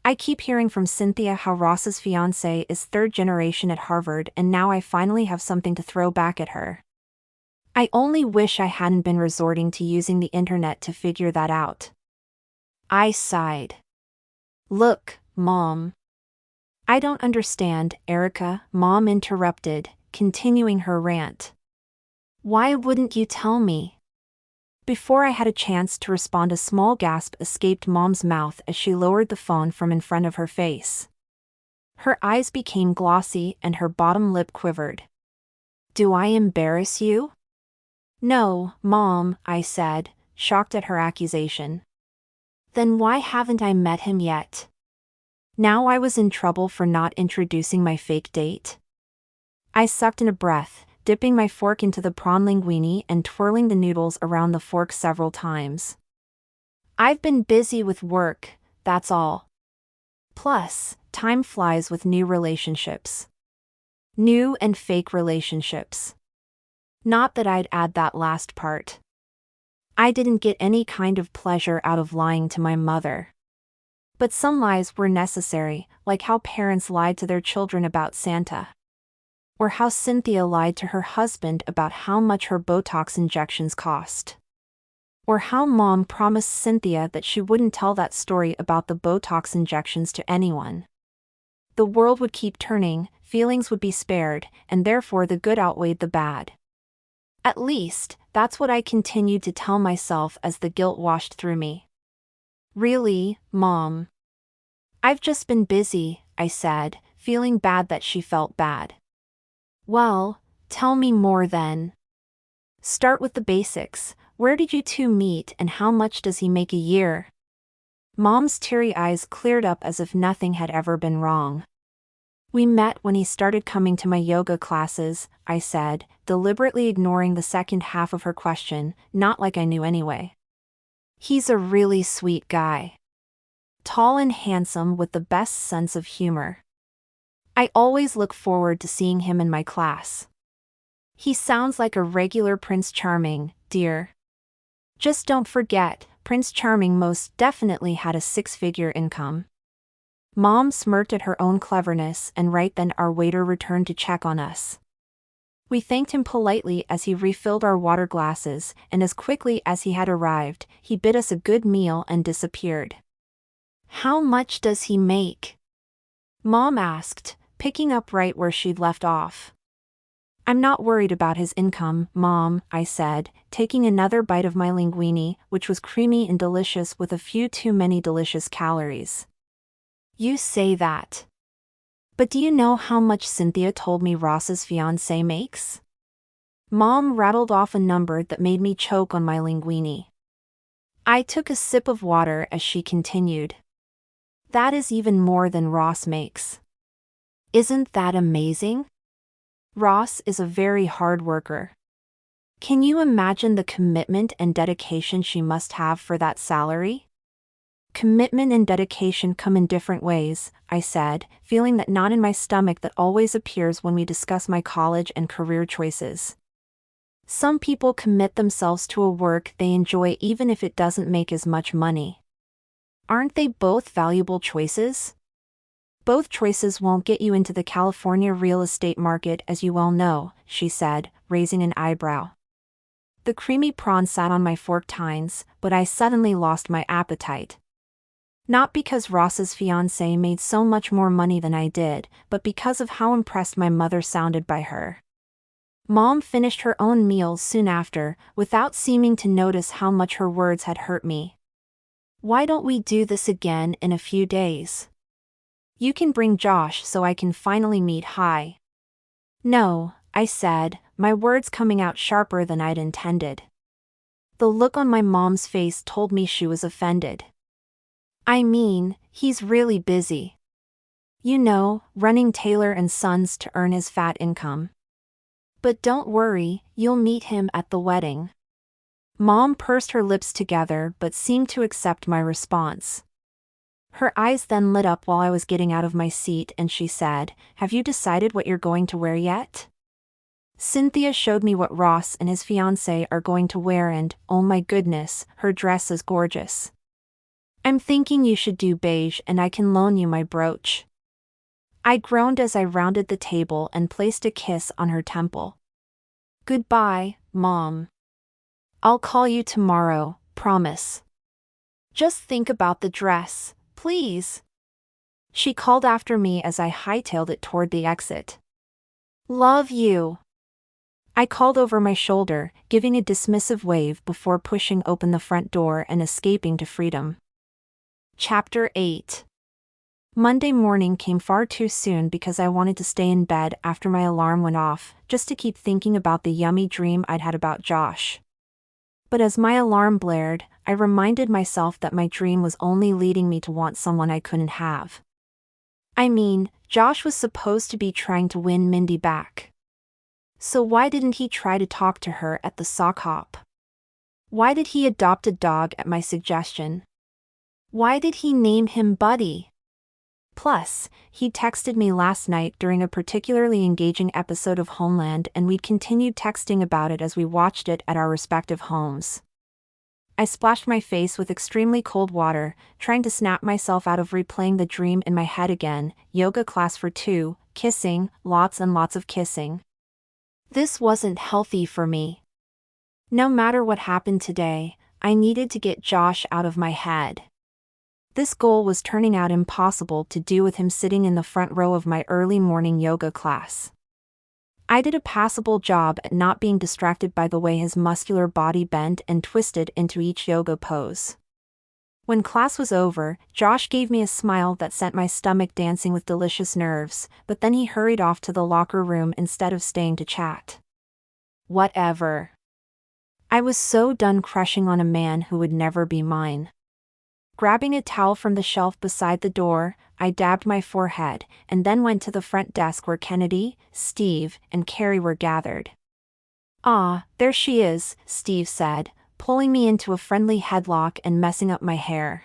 I keep hearing from Cynthia how Ross's fiancé is third generation at Harvard, and now I finally have something to throw back at her. I only wish I hadn't been resorting to using the internet to figure that out. I sighed. Look, Mom. I don't understand, Erica, Mom interrupted, continuing her rant. Why wouldn't you tell me? Before I had a chance to respond, a small gasp escaped Mom's mouth as she lowered the phone from in front of her face. Her eyes became glossy and her bottom lip quivered. Do I embarrass you? No, Mom, I said, shocked at her accusation. Then why haven't I met him yet? Now I was in trouble for not introducing my fake date. I sucked in a breath, dipping my fork into the prawn linguine and twirling the noodles around the fork several times. I've been busy with work, that's all. Plus, time flies with new relationships. New and fake relationships. Not that I'd add that last part. I didn't get any kind of pleasure out of lying to my mother. But some lies were necessary, like how parents lied to their children about Santa. Or how Cynthia lied to her husband about how much her Botox injections cost. Or how Mom promised Cynthia that she wouldn't tell that story about the Botox injections to anyone. The world would keep turning, feelings would be spared, and therefore the good outweighed the bad. At least, that's what I continued to tell myself as the guilt washed through me. Really, Mom? I've just been busy, I said, feeling bad that she felt bad. Well, tell me more then. Start with the basics. Where did you two meet and how much does he make a year? Mom's teary eyes cleared up as if nothing had ever been wrong. We met when he started coming to my yoga classes, I said, deliberately ignoring the second half of her question, not like I knew anyway. He's a really sweet guy. Tall and handsome with the best sense of humor. I always look forward to seeing him in my class. He sounds like a regular Prince Charming, dear. Just don't forget, Prince Charming most definitely had a six-figure income. Mom smirked at her own cleverness, and right then our waiter returned to check on us. We thanked him politely as he refilled our water glasses, and as quickly as he had arrived, he bid us a good meal and disappeared. How much does he make? Mom asked, picking up right where she'd left off. I'm not worried about his income, Mom, I said, taking another bite of my linguine, which was creamy and delicious with a few too many delicious calories. You say that. But do you know how much Cynthia told me Ross's fiancé makes? Mom rattled off a number that made me choke on my linguine. I took a sip of water as she continued. That is even more than Ross makes. Isn't that amazing? Ross is a very hard worker. Can you imagine the commitment and dedication she must have for that salary? Commitment and dedication come in different ways, I said, feeling that knot in my stomach that always appears when we discuss my college and career choices. Some people commit themselves to a work they enjoy even if it doesn't make as much money. Aren't they both valuable choices? Both choices won't get you into the California real estate market, as you well know, she said, raising an eyebrow. The creamy prawn sat on my forked tines, but I suddenly lost my appetite. Not because Ross's fiancé made so much more money than I did, but because of how impressed my mother sounded by her. Mom finished her own meal soon after, without seeming to notice how much her words had hurt me. Why don't we do this again in a few days? You can bring Josh so I can finally meet Hi. No, I said, my words coming out sharper than I'd intended. The look on my mom's face told me she was offended. I mean, he's really busy. You know, running Taylor & Sons to earn his fat income. But don't worry, you'll meet him at the wedding. Mom pursed her lips together but seemed to accept my response. Her eyes then lit up while I was getting out of my seat and she said, Have you decided what you're going to wear yet? Cynthia showed me what Ross and his fiancée are going to wear and, oh my goodness, her dress is gorgeous. I'm thinking you should do beige and I can loan you my brooch. I groaned as I rounded the table and placed a kiss on her temple. Goodbye, Mom. I'll call you tomorrow, promise. Just think about the dress, please. She called after me as I hightailed it toward the exit. Love you. I called over my shoulder, giving a dismissive wave before pushing open the front door and escaping to freedom. Chapter 8. Monday morning came far too soon because I wanted to stay in bed after my alarm went off, just to keep thinking about the yummy dream I'd had about Josh. But as my alarm blared, I reminded myself that my dream was only leading me to want someone I couldn't have. I mean, Josh was supposed to be trying to win Mindy back. So why didn't he try to talk to her at the sock hop? Why did he adopt a dog at my suggestion? Why did he name him Buddy? Plus, he texted me last night during a particularly engaging episode of Homeland and we'd continued texting about it as we watched it at our respective homes. I splashed my face with extremely cold water, trying to snap myself out of replaying the dream in my head again. Yoga class for 2, kissing, lots and lots of kissing. This wasn't healthy for me. No matter what happened today, I needed to get Josh out of my head. This goal was turning out impossible to do with him sitting in the front row of my early morning yoga class. I did a passable job at not being distracted by the way his muscular body bent and twisted into each yoga pose. When class was over, Josh gave me a smile that sent my stomach dancing with delicious nerves, but then he hurried off to the locker room instead of staying to chat. Whatever. I was so done crushing on a man who would never be mine. Grabbing a towel from the shelf beside the door, I dabbed my forehead, and then went to the front desk where Kennedy, Steve, and Carrie were gathered. Ah, there she is, Steve said, pulling me into a friendly headlock and messing up my hair.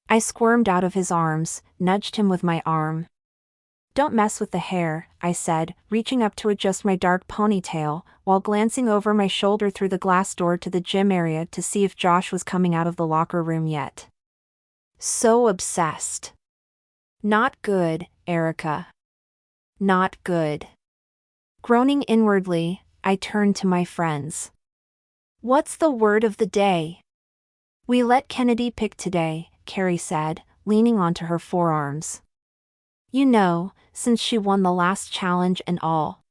I squirmed out of his arms, nudged him with my arm. "Don't mess with the hair," I said, reaching up to adjust my dark ponytail, while glancing over my shoulder through the glass door to the gym area to see if Josh was coming out of the locker room yet. So obsessed. Not good, Erica. Not good. Groaning inwardly, I turned to my friends. "What's the word of the day?" "We let Kennedy pick today," Carrie said, leaning onto her forearms. "You know, since she won the last challenge and all."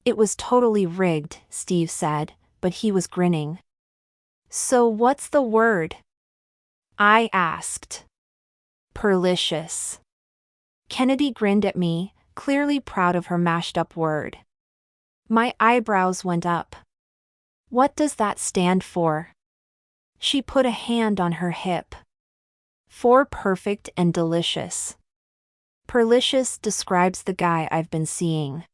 "It was totally rigged," Steve said, but he was grinning. "So what's the word?" I asked. "Perlicious." Kennedy grinned at me, clearly proud of her mashed-up word. My eyebrows went up. "What does that stand for?" She put a hand on her hip. "For perfect and delicious. Perlicious describes the guy I've been seeing.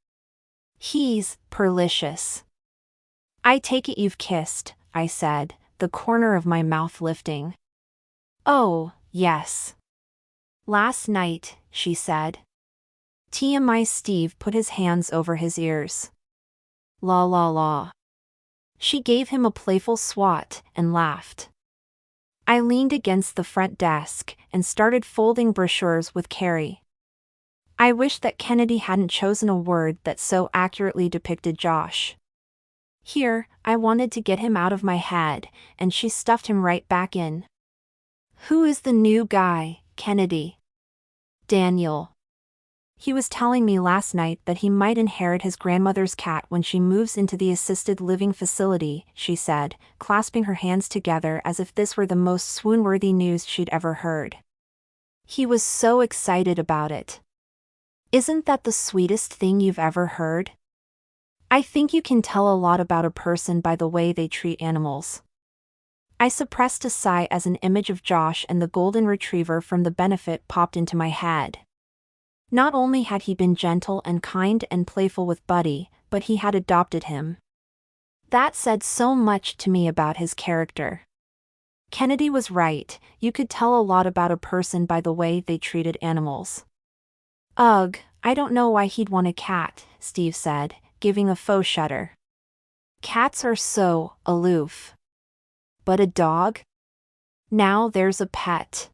He's perlicious." "I take it you've kissed," I said, the corner of my mouth lifting. "Oh, yes. Last night," she said. TMI. Steve put his hands over his ears. "La la la." She gave him a playful swat and laughed. I leaned against the front desk and started folding brochures with Carrie. I wished that Kennedy hadn't chosen a word that so accurately depicted Josh. Here, I wanted to get him out of my head, and she stuffed him right back in. "Who is the new guy, Kennedy?" "Daniel. He was telling me last night that he might inherit his grandmother's cat when she moves into the assisted living facility," she said, clasping her hands together as if this were the most swoon-worthy news she'd ever heard. "He was so excited about it. Isn't that the sweetest thing you've ever heard? I think you can tell a lot about a person by the way they treat animals." I suppressed a sigh as an image of Josh and the golden retriever from The Benefit popped into my head. Not only had he been gentle and kind and playful with Buddy, but he had adopted him. That said so much to me about his character. Kennedy was right, you could tell a lot about a person by the way they treated animals. "Ugh, I don't know why he'd want a cat," Steve said, giving a faux shudder. "Cats are so aloof. But a dog? Now there's a pet."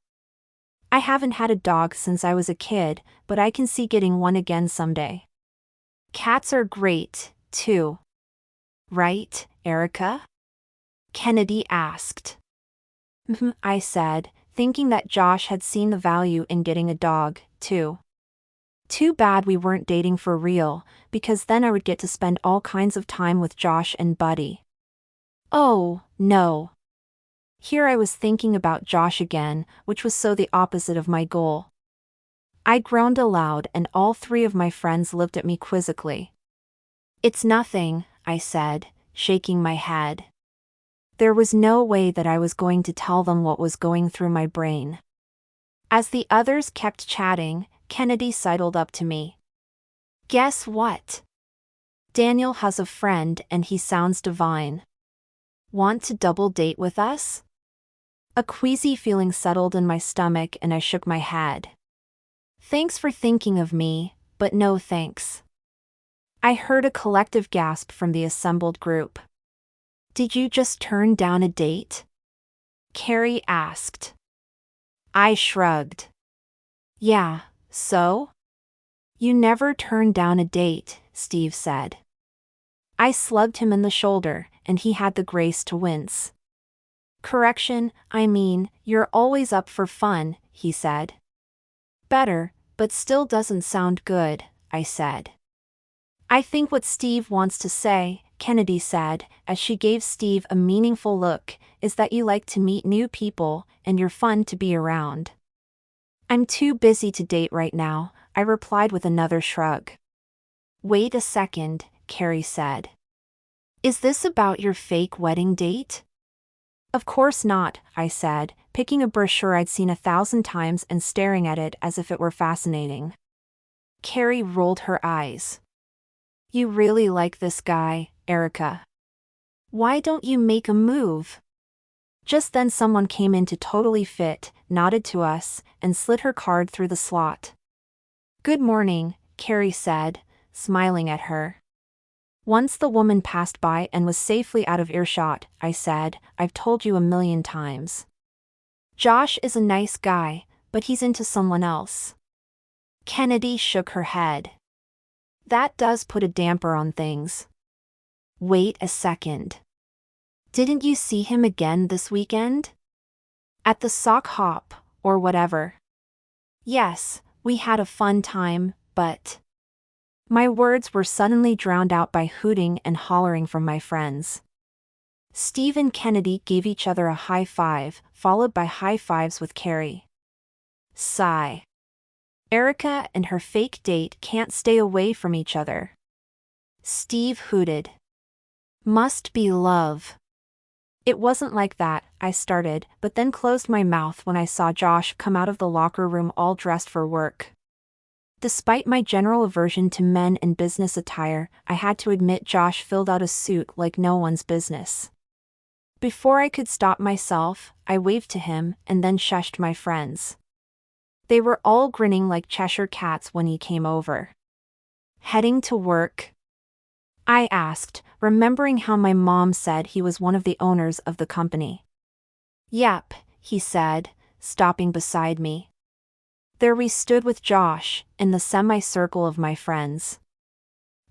"I haven't had a dog since I was a kid, but I can see getting one again someday." "Cats are great, too. Right, Erica?" Kennedy asked. I said, thinking that Josh had seen the value in getting a dog, too. Too bad we weren't dating for real, because then I would get to spend all kinds of time with Josh and Buddy. Oh, no. Here I was thinking about Josh again, which was so the opposite of my goal. I groaned aloud and all three of my friends looked at me quizzically. "It's nothing," I said, shaking my head. There was no way that I was going to tell them what was going through my brain. As the others kept chatting, Kennedy sidled up to me. "Guess what? Daniel has a friend and he sounds divine. Want to double date with us?" A queasy feeling settled in my stomach and I shook my head. "Thanks for thinking of me, but no thanks." I heard a collective gasp from the assembled group. "Did you just turn down a date?" Carrie asked. I shrugged. "Yeah, so?" "You never turn down a date," Steve said. I slugged him in the shoulder, and he had the grace to wince. "Correction, I mean, you're always up for fun," he said. "Better, but still doesn't sound good," I said. "I think what Steve wants to say," Kennedy said, as she gave Steve a meaningful look, "is that you like to meet new people, and you're fun to be around." "I'm too busy to date right now," I replied with another shrug. "Wait a second," Carrie said. "Is this about your fake wedding date?" "Of course not," I said, picking a brochure I'd seen 1,000 times and staring at it as if it were fascinating. Carrie rolled her eyes. "You really like this guy, Erica." Why don't you make a move? Just then someone came in to totally fit, nodded to us, and slid her card through the slot. Good morning, Carrie said, smiling at her. Once the woman passed by and was safely out of earshot, I said, I've told you 1,000,000 times. Josh is a nice guy, but he's into someone else. Kennedy shook her head. That does put a damper on things. Wait a second. Didn't you see him again this weekend? At the sock hop, or whatever. Yes, we had a fun time, but... My words were suddenly drowned out by hooting and hollering from my friends. Steve and Kennedy gave each other a high five, followed by high fives with Carrie. Sigh. Erica and her fake date can't stay away from each other. Steve hooted. Must be love. It wasn't like that, I started, but then closed my mouth when I saw Josh come out of the locker room all dressed for work. Despite my general aversion to men in business attire, I had to admit Josh filled out a suit like no one's business. Before I could stop myself, I waved to him and then shushed my friends. They were all grinning like Cheshire cats when he came over. Heading to work? I asked, remembering how my mom said he was one of the owners of the company. Yep, he said, stopping beside me. There we stood with Josh, in the semicircle of my friends.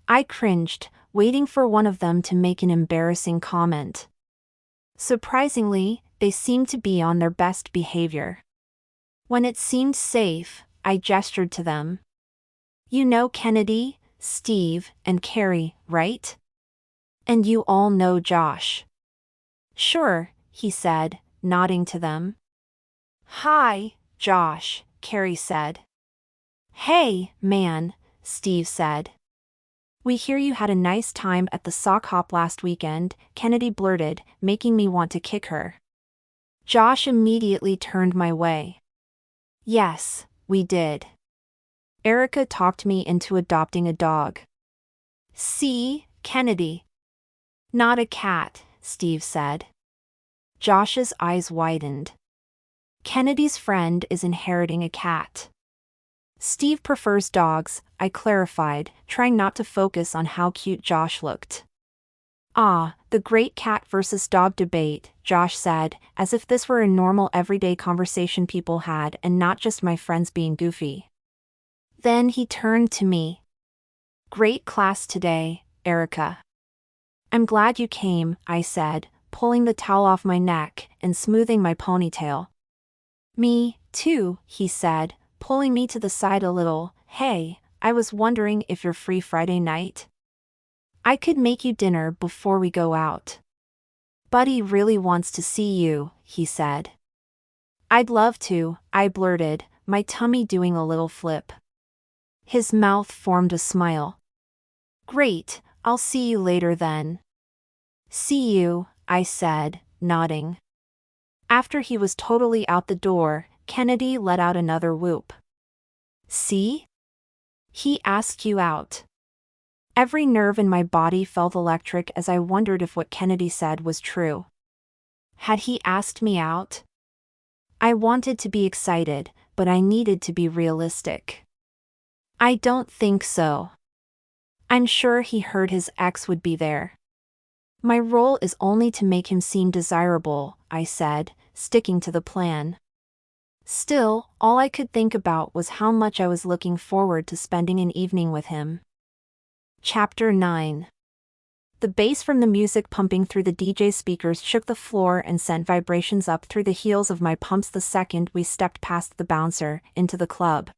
I cringed, waiting for one of them to make an embarrassing comment. Surprisingly, they seemed to be on their best behavior. When it seemed safe, I gestured to them. You know Kennedy, Steve, and Carrie, right? And you all know Josh. Sure, he said, nodding to them. Hi, Josh, Carrie said. Hey, man, Steve said. We hear you had a nice time at the sock hop last weekend, Kennedy blurted, making me want to kick her. Josh immediately turned my way. Yes, we did. Erica talked me into adopting a dog. See, Kennedy. Not a cat, Steve said. Josh's eyes widened. Kennedy's friend is inheriting a cat. Steve prefers dogs, I clarified, trying not to focus on how cute Josh looked. Ah, the great cat versus dog debate, Josh said, as if this were a normal everyday conversation people had and not just my friends being goofy. Then he turned to me. Great class today, Erica. I'm glad you came, I said, pulling the towel off my neck and smoothing my ponytail. Me, too, he said, pulling me to the side a little. Hey, I was wondering if you're free Friday night? I could make you dinner before we go out. Buddy really wants to see you, he said. I'd love to, I blurted, my tummy doing a little flip. His mouth formed a smile. Great, I'll see you later then. See you, I said, nodding. After he was totally out the door, Kennedy let out another whoop. See? He asked you out. Every nerve in my body felt electric as I wondered if what Kennedy said was true. Had he asked me out? I wanted to be excited, but I needed to be realistic. I don't think so. I'm sure he heard his ex would be there. My role is only to make him seem desirable, I said, sticking to the plan. Still, all I could think about was how much I was looking forward to spending an evening with him. Chapter 9. The bass from the music pumping through the DJ speakers shook the floor and sent vibrations up through the heels of my pumps the second we stepped past the bouncer, into the club.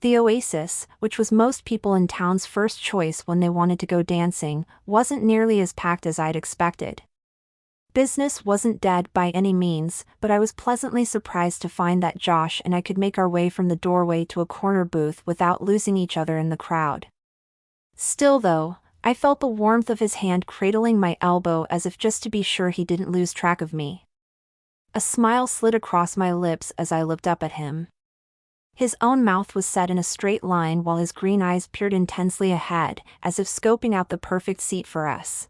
The Oasis, which was most people in town's first choice when they wanted to go dancing, wasn't nearly as packed as I'd expected. Business wasn't dead by any means, but I was pleasantly surprised to find that Josh and I could make our way from the doorway to a corner booth without losing each other in the crowd. Still though, I felt the warmth of his hand cradling my elbow as if just to be sure he didn't lose track of me. A smile slid across my lips as I looked up at him. His own mouth was set in a straight line while his green eyes peered intensely ahead, as if scoping out the perfect seat for us.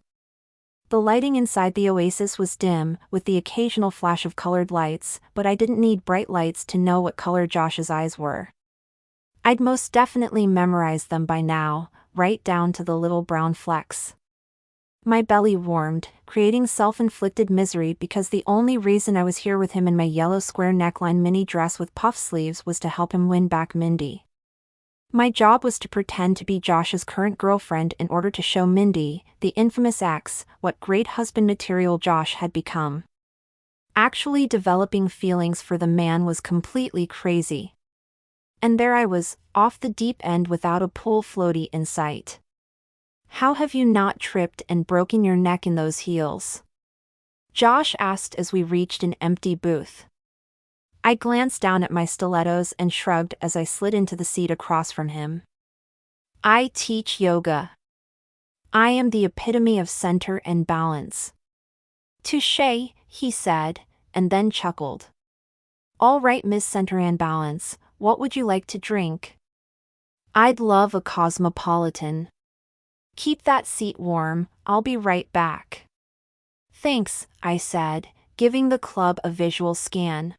The lighting inside the oasis was dim, with the occasional flash of colored lights, but I didn't need bright lights to know what color Josh's eyes were. I'd most definitely memorized them by now, right down to the little brown flecks. My belly warmed, creating self-inflicted misery because the only reason I was here with him in my yellow square neckline mini dress with puff sleeves was to help him win back Mindy. My job was to pretend to be Josh's current girlfriend in order to show Mindy, the infamous ex, what great husband material Josh had become. Actually developing feelings for the man was completely crazy. And there I was, off the deep end without a pool floaty in sight. "How have you not tripped and broken your neck in those heels?" Josh asked as we reached an empty booth. I glanced down at my stilettos and shrugged as I slid into the seat across from him. "I teach yoga. I am the epitome of center and balance." "Touché," he said, and then chuckled. "All right, Miss Center and Balance, what would you like to drink?" "I'd love a cosmopolitan." "Keep that seat warm, I'll be right back." "Thanks," I said, giving the club a visual scan.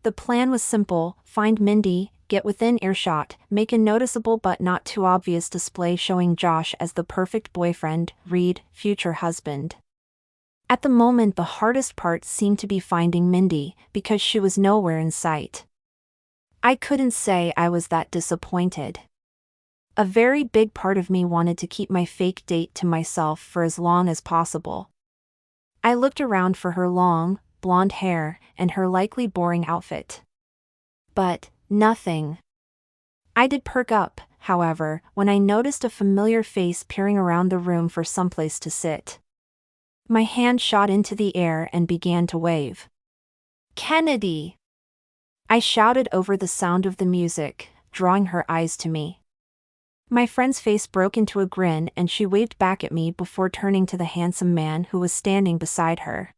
The plan was simple: find Mindy, get within earshot, make a noticeable but not too obvious display showing Josh as the perfect boyfriend, read, future husband. At the moment the hardest part seemed to be finding Mindy, because she was nowhere in sight. I couldn't say I was that disappointed. A very big part of me wanted to keep my fake date to myself for as long as possible. I looked around for her long, blonde hair, and her likely boring outfit. But nothing. I did perk up, however, when I noticed a familiar face peering around the room for someplace to sit. My hand shot into the air and began to wave. "Kennedy!" I shouted over the sound of the music, drawing her eyes to me. My friend's face broke into a grin and she waved back at me before turning to the handsome man who was standing beside her.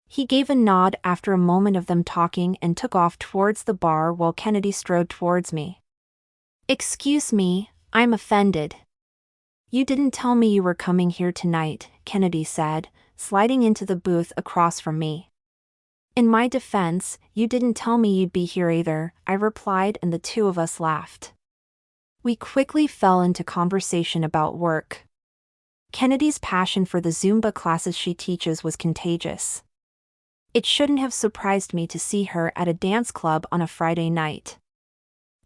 He gave a nod after a moment of them talking and took off towards the bar while Kennedy strode towards me. "Excuse me, I'm offended." "You didn't tell me you were coming here tonight," Kennedy said, sliding into the booth across from me. "In my defense, you didn't tell me you'd be here either," I replied, and the two of us laughed. We quickly fell into conversation about work. Kennedy's passion for the Zumba classes she teaches was contagious. It shouldn't have surprised me to see her at a dance club on a Friday night.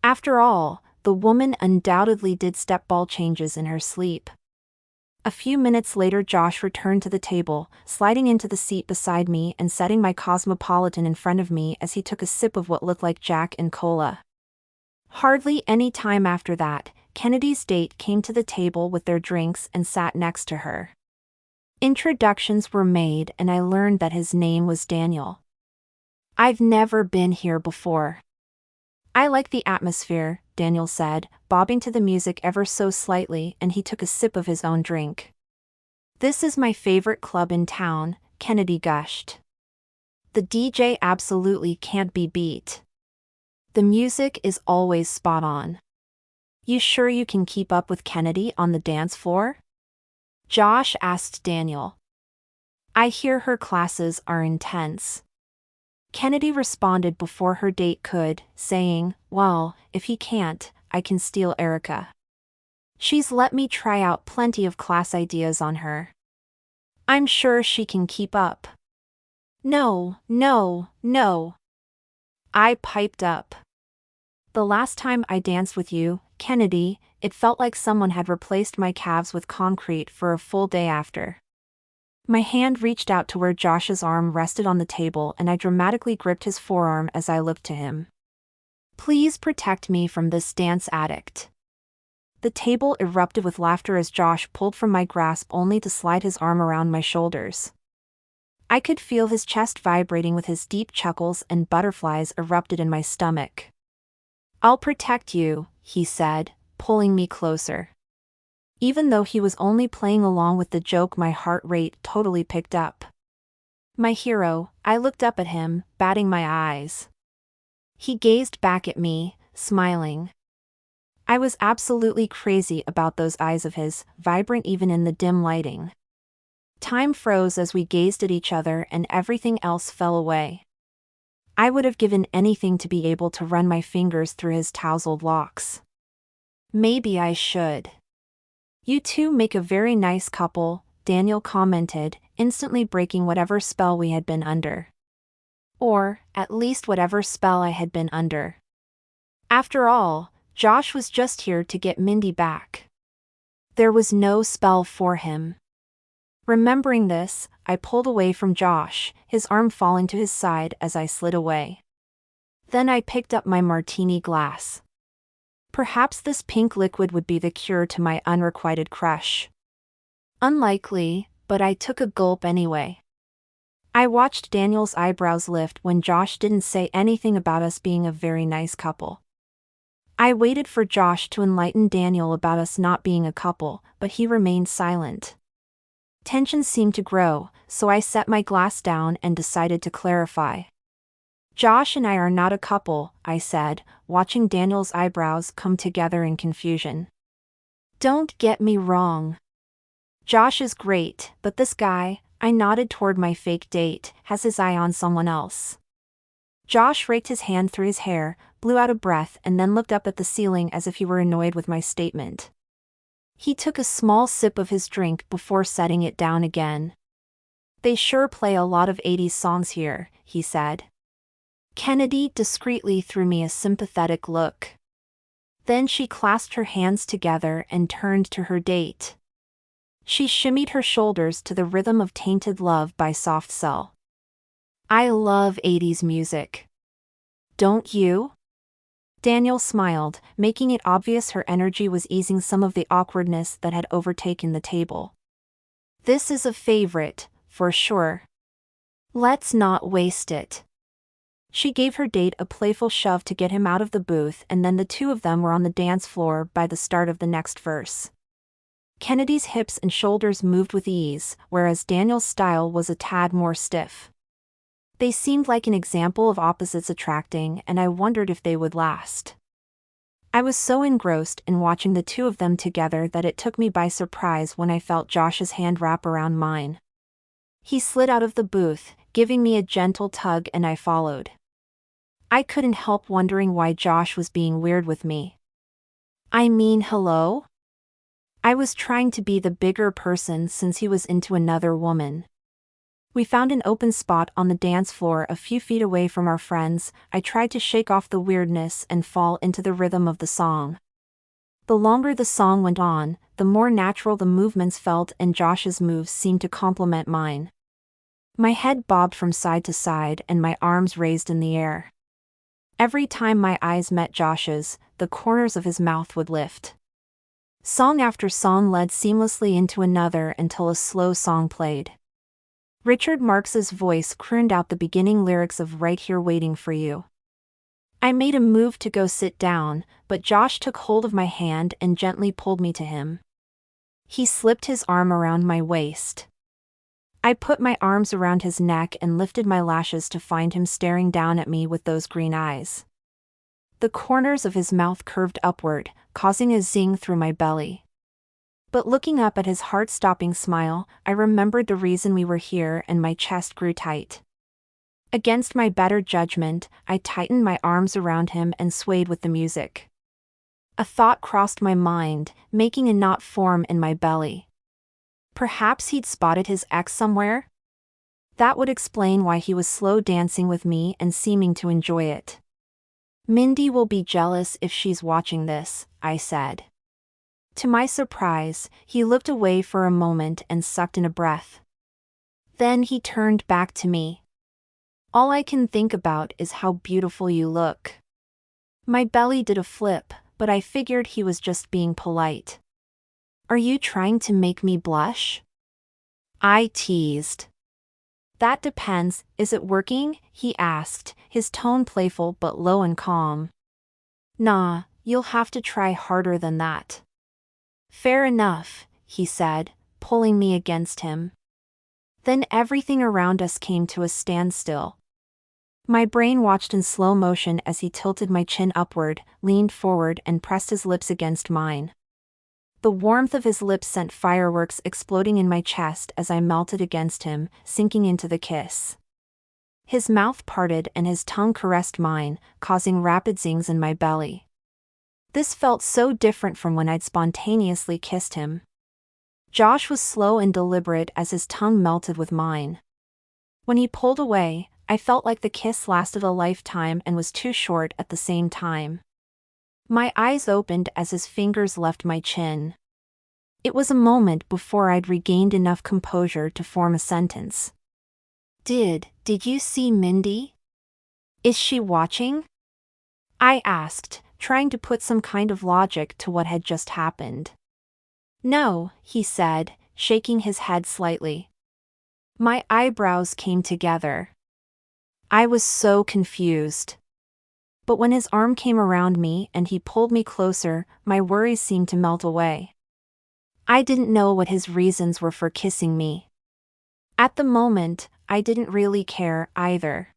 After all, the woman undoubtedly did step ball changes in her sleep. A few minutes later Josh returned to the table, sliding into the seat beside me and setting my cosmopolitan in front of me as he took a sip of what looked like Jack and Cola. Hardly any time after that, Kennedy's date came to the table with their drinks and sat next to her. Introductions were made and I learned that his name was Daniel. "I've never been here before." "I like the atmosphere," Daniel said, bobbing to the music ever so slightly, and he took a sip of his own drink. "This is my favorite club in town," Kennedy gushed. "The DJ absolutely can't be beat. The music is always spot on." "You sure you can keep up with Kennedy on the dance floor?" Josh asked Daniel. "I hear her classes are intense." Kennedy responded before her date could, saying, "Well, if he can't, I can steal Erica. She's let me try out plenty of class ideas on her. I'm sure she can keep up." "No, no, no," I piped up. "The last time I danced with you, Kennedy, it felt like someone had replaced my calves with concrete for a full day after." My hand reached out to where Josh's arm rested on the table and I dramatically gripped his forearm as I looked to him. "Please protect me from this dance addict." The table erupted with laughter as Josh pulled from my grasp only to slide his arm around my shoulders. I could feel his chest vibrating with his deep chuckles and butterflies erupted in my stomach. "I'll protect you," he said, pulling me closer. Even though he was only playing along with the joke, my heart rate totally picked up. "My hero," I looked up at him, batting my eyes. He gazed back at me, smiling. I was absolutely crazy about those eyes of his, vibrant even in the dim lighting. Time froze as we gazed at each other and everything else fell away. I would have given anything to be able to run my fingers through his tousled locks. Maybe I should. You two make a very nice couple, Daniel commented, instantly breaking whatever spell we had been under. Or, at least whatever spell I had been under. After all, Josh was just here to get Mindy back. There was no spell for him. Remembering this, I pulled away from Josh, his arm falling to his side as I slid away. Then I picked up my martini glass. Perhaps this pink liquid would be the cure to my unrequited crush. Unlikely, but I took a gulp anyway. I watched Daniel's eyebrows lift when Josh didn't say anything about us being a very nice couple. I waited for Josh to enlighten Daniel about us not being a couple, but he remained silent. Tension seemed to grow, so I set my glass down and decided to clarify. Josh and I are not a couple, I said, watching Daniel's eyebrows come together in confusion. Don't get me wrong. Josh is great, but this guy, I nodded toward my fake date, has his eye on someone else. Josh raked his hand through his hair, blew out a breath and then looked up at the ceiling as if he were annoyed with my statement. He took a small sip of his drink before setting it down again. They sure play a lot of 80s songs here, he said. Kennedy discreetly threw me a sympathetic look. Then she clasped her hands together and turned to her date. She shimmied her shoulders to the rhythm of Tainted Love by Soft Cell. I love 80s music. Don't you? Daniel smiled, making it obvious her energy was easing some of the awkwardness that had overtaken the table. This is a favorite, for sure. Let's not waste it. She gave her date a playful shove to get him out of the booth, and then the two of them were on the dance floor by the start of the next verse. Kennedy's hips and shoulders moved with ease, whereas Daniel's style was a tad more stiff. They seemed like an example of opposites attracting, and I wondered if they would last. I was so engrossed in watching the two of them together that it took me by surprise when I felt Josh's hand wrap around mine. He slid out of the booth, giving me a gentle tug, and I followed. I couldn't help wondering why Josh was being weird with me. I mean, hello? I was trying to be the bigger person since he was into another woman. We found an open spot on the dance floor a few feet away from our friends. I tried to shake off the weirdness and fall into the rhythm of the song. The longer the song went on, the more natural the movements felt, and Josh's moves seemed to complement mine. My head bobbed from side to side and my arms raised in the air. Every time my eyes met Josh's, the corners of his mouth would lift. Song after song led seamlessly into another until a slow song played. Richard Marx's voice crooned out the beginning lyrics of Right Here Waiting for You. I made a move to go sit down, but Josh took hold of my hand and gently pulled me to him. He slipped his arm around my waist. I put my arms around his neck and lifted my lashes to find him staring down at me with those green eyes. The corners of his mouth curved upward, causing a zing through my belly. But looking up at his heart-stopping smile, I remembered the reason we were here and my chest grew tight. Against my better judgment, I tightened my arms around him and swayed with the music. A thought crossed my mind, making a knot form in my belly. Perhaps he'd spotted his ex somewhere? That would explain why he was slow dancing with me and seeming to enjoy it. Mindy will be jealous if she's watching this, I said. To my surprise, he looked away for a moment and sucked in a breath. Then he turned back to me. All I can think about is how beautiful you look. My belly did a flip, but I figured he was just being polite. Are you trying to make me blush? I teased. That depends, is it working? He asked, his tone playful but low and calm. Nah, you'll have to try harder than that. Fair enough, he said, pulling me against him. Then everything around us came to a standstill. My brain watched in slow motion as he tilted my chin upward, leaned forward and pressed his lips against mine. The warmth of his lips sent fireworks exploding in my chest as I melted against him, sinking into the kiss. His mouth parted and his tongue caressed mine, causing rapid zings in my belly. This felt so different from when I'd spontaneously kissed him. Josh was slow and deliberate as his tongue melted with mine. When he pulled away, I felt like the kiss lasted a lifetime and was too short at the same time. My eyes opened as his fingers left my chin. It was a moment before I'd regained enough composure to form a sentence. Did you see Mindy? Is she watching? I asked, trying to put some kind of logic to what had just happened. No, he said, shaking his head slightly. My eyebrows came together. I was so confused. But when his arm came around me and he pulled me closer, my worries seemed to melt away. I didn't know what his reasons were for kissing me. At the moment, I didn't really care either.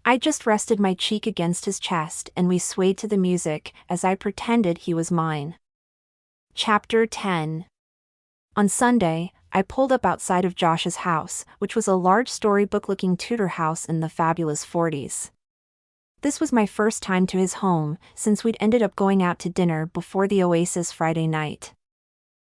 I just rested my cheek against his chest and we swayed to the music as I pretended he was mine. Chapter 10. On Sunday, I pulled up outside of Josh's house, which was a large storybook-looking Tudor house in the fabulous 40s. This was my first time to his home, since we'd ended up going out to dinner before the Oasis Friday night.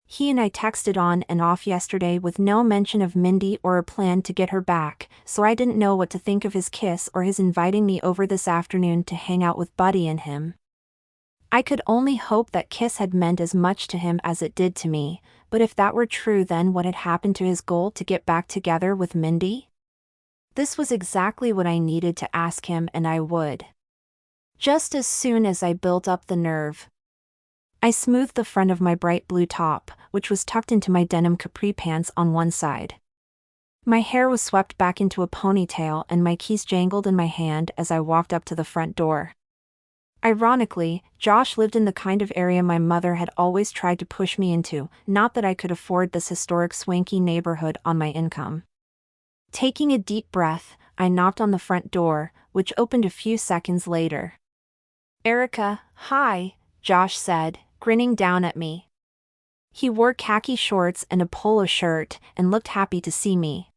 He and I texted on and off yesterday with no mention of Mindy or a plan to get her back, so I didn't know what to think of his kiss or his inviting me over this afternoon to hang out with Buddy and him. I could only hope that kiss had meant as much to him as it did to me, but if that were true, then what had happened to his goal to get back together with Mindy? This was exactly what I needed to ask him, and I would. Just as soon as I built up the nerve. I smoothed the front of my bright blue top, which was tucked into my denim capri pants on one side. My hair was swept back into a ponytail and my keys jangled in my hand as I walked up to the front door. Ironically, Josh lived in the kind of area my mother had always tried to push me into, not that I could afford this historic swanky neighborhood on my income. Taking a deep breath, I knocked on the front door, which opened a few seconds later. "Erica, hi," Josh said, grinning down at me. He wore khaki shorts and a polo shirt and looked happy to see me.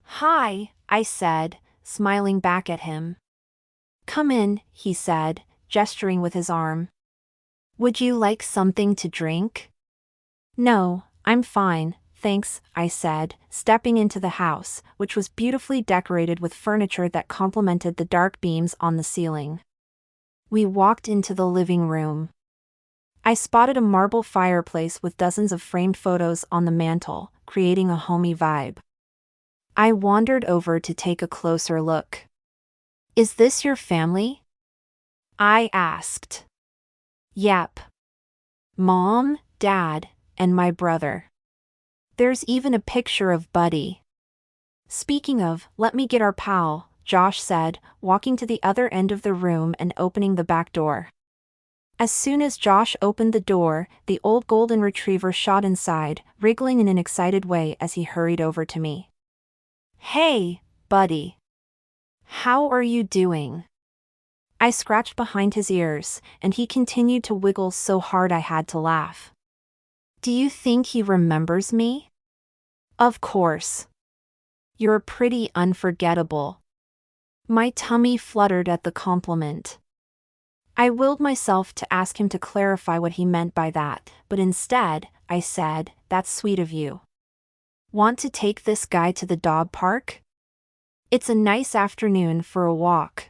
"Hi," I said, smiling back at him. "Come in," he said, gesturing with his arm. "Would you like something to drink?" "No, I'm fine, thanks," I said, stepping into the house, which was beautifully decorated with furniture that complemented the dark beams on the ceiling. We walked into the living room. I spotted a marble fireplace with dozens of framed photos on the mantel, creating a homey vibe. I wandered over to take a closer look. "Is this your family?" I asked. "Yep. Mom, Dad, and my brother. There's even a picture of Buddy." "Speaking of, let me get our pal," Josh said, walking to the other end of the room and opening the back door. As soon as Josh opened the door, the old golden retriever shot inside, wriggling in an excited way as he hurried over to me. "Hey, Buddy. How are you doing?" I scratched behind his ears, and he continued to wiggle so hard I had to laugh. "Do you think he remembers me?" "Of course. You're pretty unforgettable." My tummy fluttered at the compliment. I willed myself to ask him to clarify what he meant by that, but instead, I said, "That's sweet of you. Want to take this guy to the dog park? It's a nice afternoon for a walk."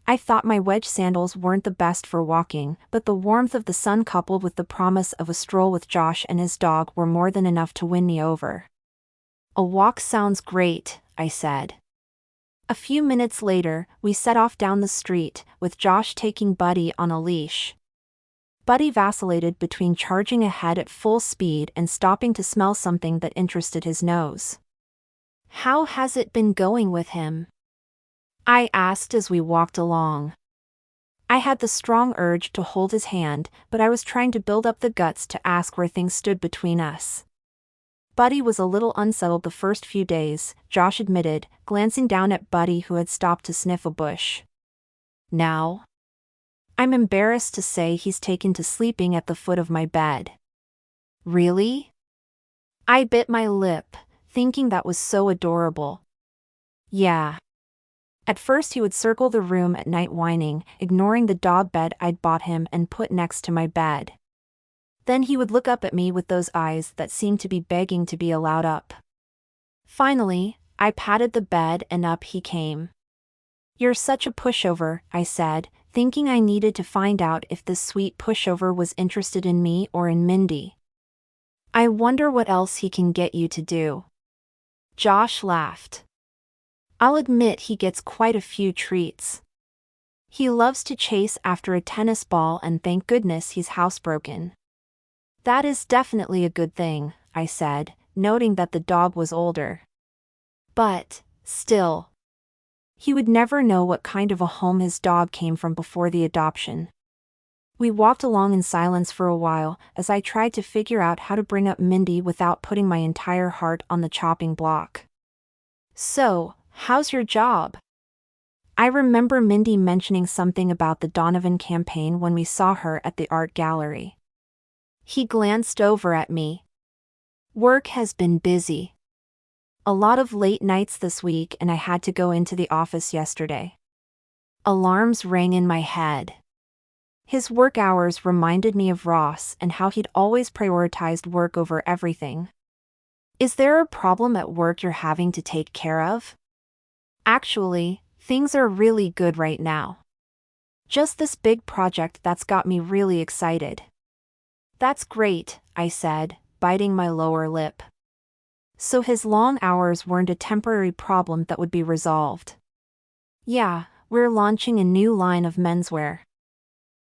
I thought my wedge sandals weren't the best for walking, but the warmth of the sun coupled with the promise of a stroll with Josh and his dog were more than enough to win me over. "A walk sounds great," I said. A few minutes later, we set off down the street, with Josh taking Buddy on a leash. Buddy vacillated between charging ahead at full speed and stopping to smell something that interested his nose. "How has it been going with him?" I asked as we walked along. I had the strong urge to hold his hand, but I was trying to build up the guts to ask where things stood between us. Buddy was a little unsettled the first few days, Josh admitted, glancing down at Buddy who had stopped to sniff a bush. "Now?" I'm embarrassed to say he's taken to sleeping at the foot of my bed. Really? I bit my lip, thinking that was so adorable. Yeah. At first he would circle the room at night whining, ignoring the dog bed I'd bought him and put next to my bed. Then he would look up at me with those eyes that seemed to be begging to be allowed up. Finally, I patted the bed and up he came. "You're such a pushover," I said, thinking I needed to find out if this sweet pushover was interested in me or in Mindy. "I wonder what else he can get you to do." Josh laughed. "I'll admit he gets quite a few treats. He loves to chase after a tennis ball and thank goodness he's housebroken." "That is definitely a good thing," I said, noting that the dog was older. "But, still. He would never know what kind of a home his dog came from before the adoption." We walked along in silence for a while as I tried to figure out how to bring up Mindy without putting my entire heart on the chopping block. "So, how's your job?" I remember Mindy mentioning something about the Donovan campaign when we saw her at the art gallery. He glanced over at me. "Work has been busy. A lot of late nights this week and I had to go into the office yesterday." Alarms rang in my head. His work hours reminded me of Ross and how he'd always prioritized work over everything. "Is there a problem at work you're having to take care of?" "Actually, things are really good right now. Just this big project that's got me really excited." "That's great," I said, biting my lower lip. So his long hours weren't a temporary problem that would be resolved. "Yeah, we're launching a new line of menswear.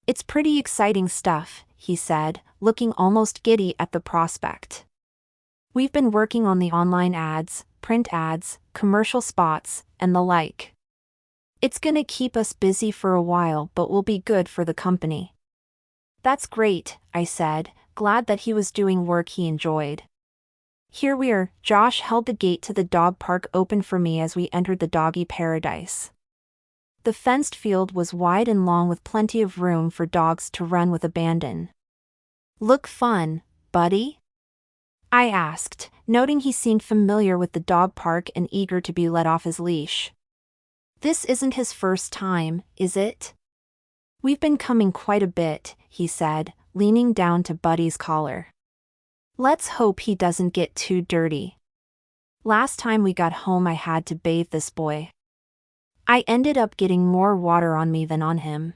It's pretty exciting stuff," he said, looking almost giddy at the prospect. "We've been working on the online ads, print ads, commercial spots, and the like. It's gonna keep us busy for a while but will be good for the company." "That's great," I said, glad that he was doing work he enjoyed. "Here we are." Josh held the gate to the dog park open for me as we entered the doggy paradise. The fenced field was wide and long with plenty of room for dogs to run with abandon. "Look fun, buddy?" I asked, noting he seemed familiar with the dog park and eager to be let off his leash. "This isn't his first time, is it?" "We've been coming quite a bit," he said, leaning down to Buddy's collar. "Let's hope he doesn't get too dirty. Last time we got home I had to bathe this boy. I ended up getting more water on me than on him."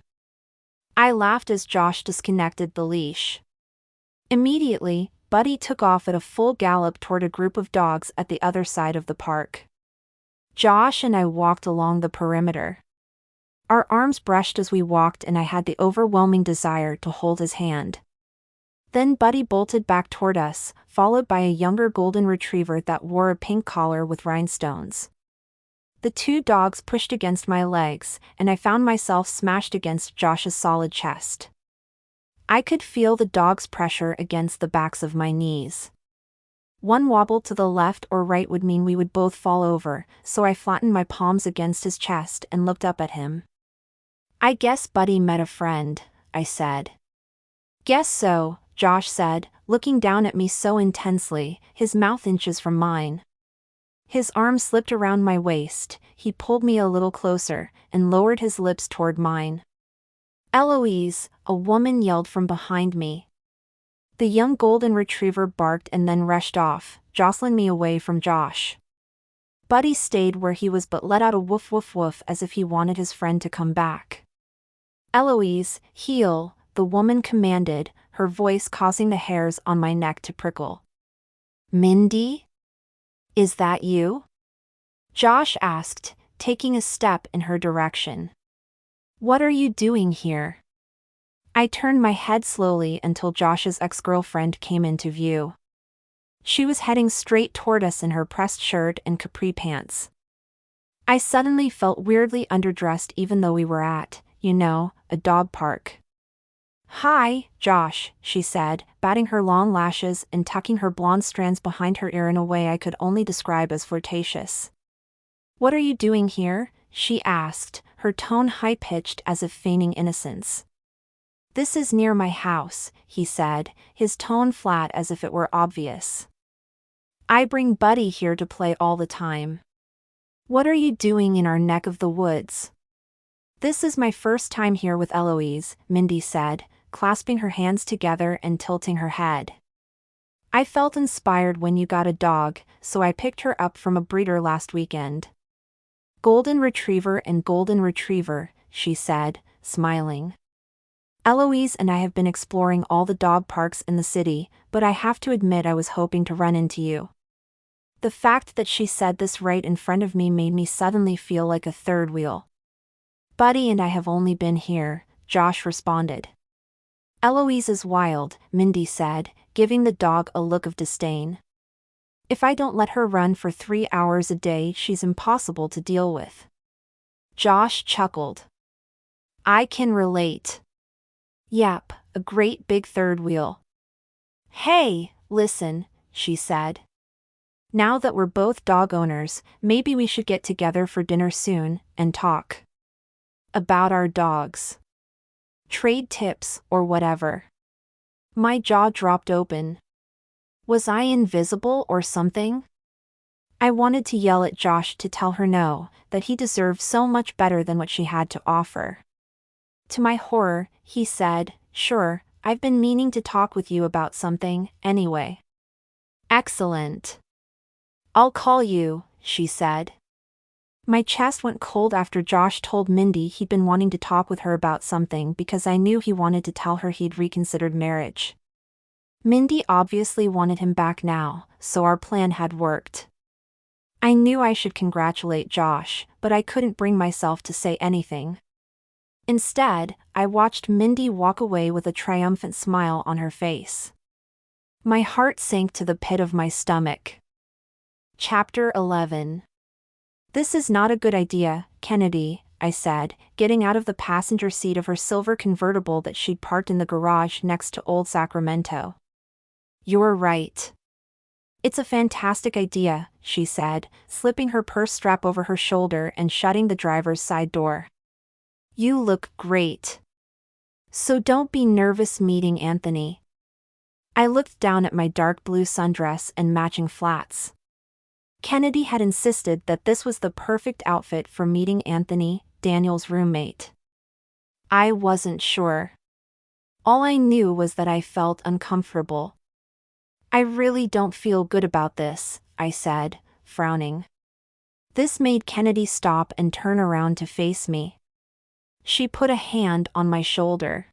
I laughed as Josh disconnected the leash. Immediately, Buddy took off at a full gallop toward a group of dogs at the other side of the park. Josh and I walked along the perimeter. Our arms brushed as we walked and I had the overwhelming desire to hold his hand. Then Buddy bolted back toward us, followed by a younger golden retriever that wore a pink collar with rhinestones. The two dogs pushed against my legs, and I found myself smashed against Josh's solid chest. I could feel the dog's pressure against the backs of my knees. One wobble to the left or right would mean we would both fall over, so I flattened my palms against his chest and looked up at him. "I guess Buddy met a friend," I said. "Guess so," Josh said, looking down at me so intensely, his mouth inches from mine. His arm slipped around my waist, he pulled me a little closer, and lowered his lips toward mine. "Eloise," a woman yelled from behind me. The young golden retriever barked and then rushed off, jostling me away from Josh. Buddy stayed where he was but let out a woof woof woof as if he wanted his friend to come back. "Eloise, heel," the woman commanded, her voice causing the hairs on my neck to prickle. "Mindy? Is that you?" Josh asked, taking a step in her direction. "What are you doing here?" I turned my head slowly until Josh's ex-girlfriend came into view. She was heading straight toward us in her pressed shirt and capri pants. I suddenly felt weirdly underdressed even though we were at, a dog park. "Hi, Josh," she said, batting her long lashes and tucking her blonde strands behind her ear in a way I could only describe as flirtatious. "What are you doing here?" she asked, her tone high-pitched as if feigning innocence. This is near my house, he said, his tone flat as if it were obvious. I bring Buddy here to play all the time. What are you doing in our neck of the woods? This is my first time here with Eloise, Mindy said, clasping her hands together and tilting her head. I felt inspired when you got a dog, so I picked her up from a breeder last weekend. Golden Retriever and Golden Retriever, she said, smiling. Eloise and I have been exploring all the dog parks in the city, but I have to admit I was hoping to run into you. The fact that she said this right in front of me made me suddenly feel like a third wheel. Buddy and I have only been here, Josh responded. Eloise is wild, Mindy said, giving the dog a look of disdain. If I don't let her run for 3 hours a day, she's impossible to deal with. Josh chuckled. I can relate. Yep, a great big third wheel. Hey, listen, she said. Now that we're both dog owners, maybe we should get together for dinner soon and talk about our dogs. Trade tips or whatever. My jaw dropped open. Was I invisible or something? I wanted to yell at Josh to tell her no, that he deserved so much better than what she had to offer. To my horror, he said, Sure, I've been meaning to talk with you about something, anyway. Excellent. I'll call you, she said. My chest went cold after Josh told Mindy he'd been wanting to talk with her about something because I knew he wanted to tell her he'd reconsidered marriage. Mindy obviously wanted him back now, so our plan had worked. I knew I should congratulate Josh, but I couldn't bring myself to say anything. Instead, I watched Mindy walk away with a triumphant smile on her face. My heart sank to the pit of my stomach. Chapter 11. This is not a good idea, Kennedy, I said, getting out of the passenger seat of her silver convertible that she'd parked in the garage next to Old Sacramento. You're right. It's a fantastic idea, she said, slipping her purse strap over her shoulder and shutting the driver's side door. You look great. So don't be nervous meeting Anthony. I looked down at my dark blue sundress and matching flats. Kennedy had insisted that this was the perfect outfit for meeting Anthony, Daniel's roommate. I wasn't sure. All I knew was that I felt uncomfortable. I really don't feel good about this, I said, frowning. This made Kennedy stop and turn around to face me. She put a hand on my shoulder.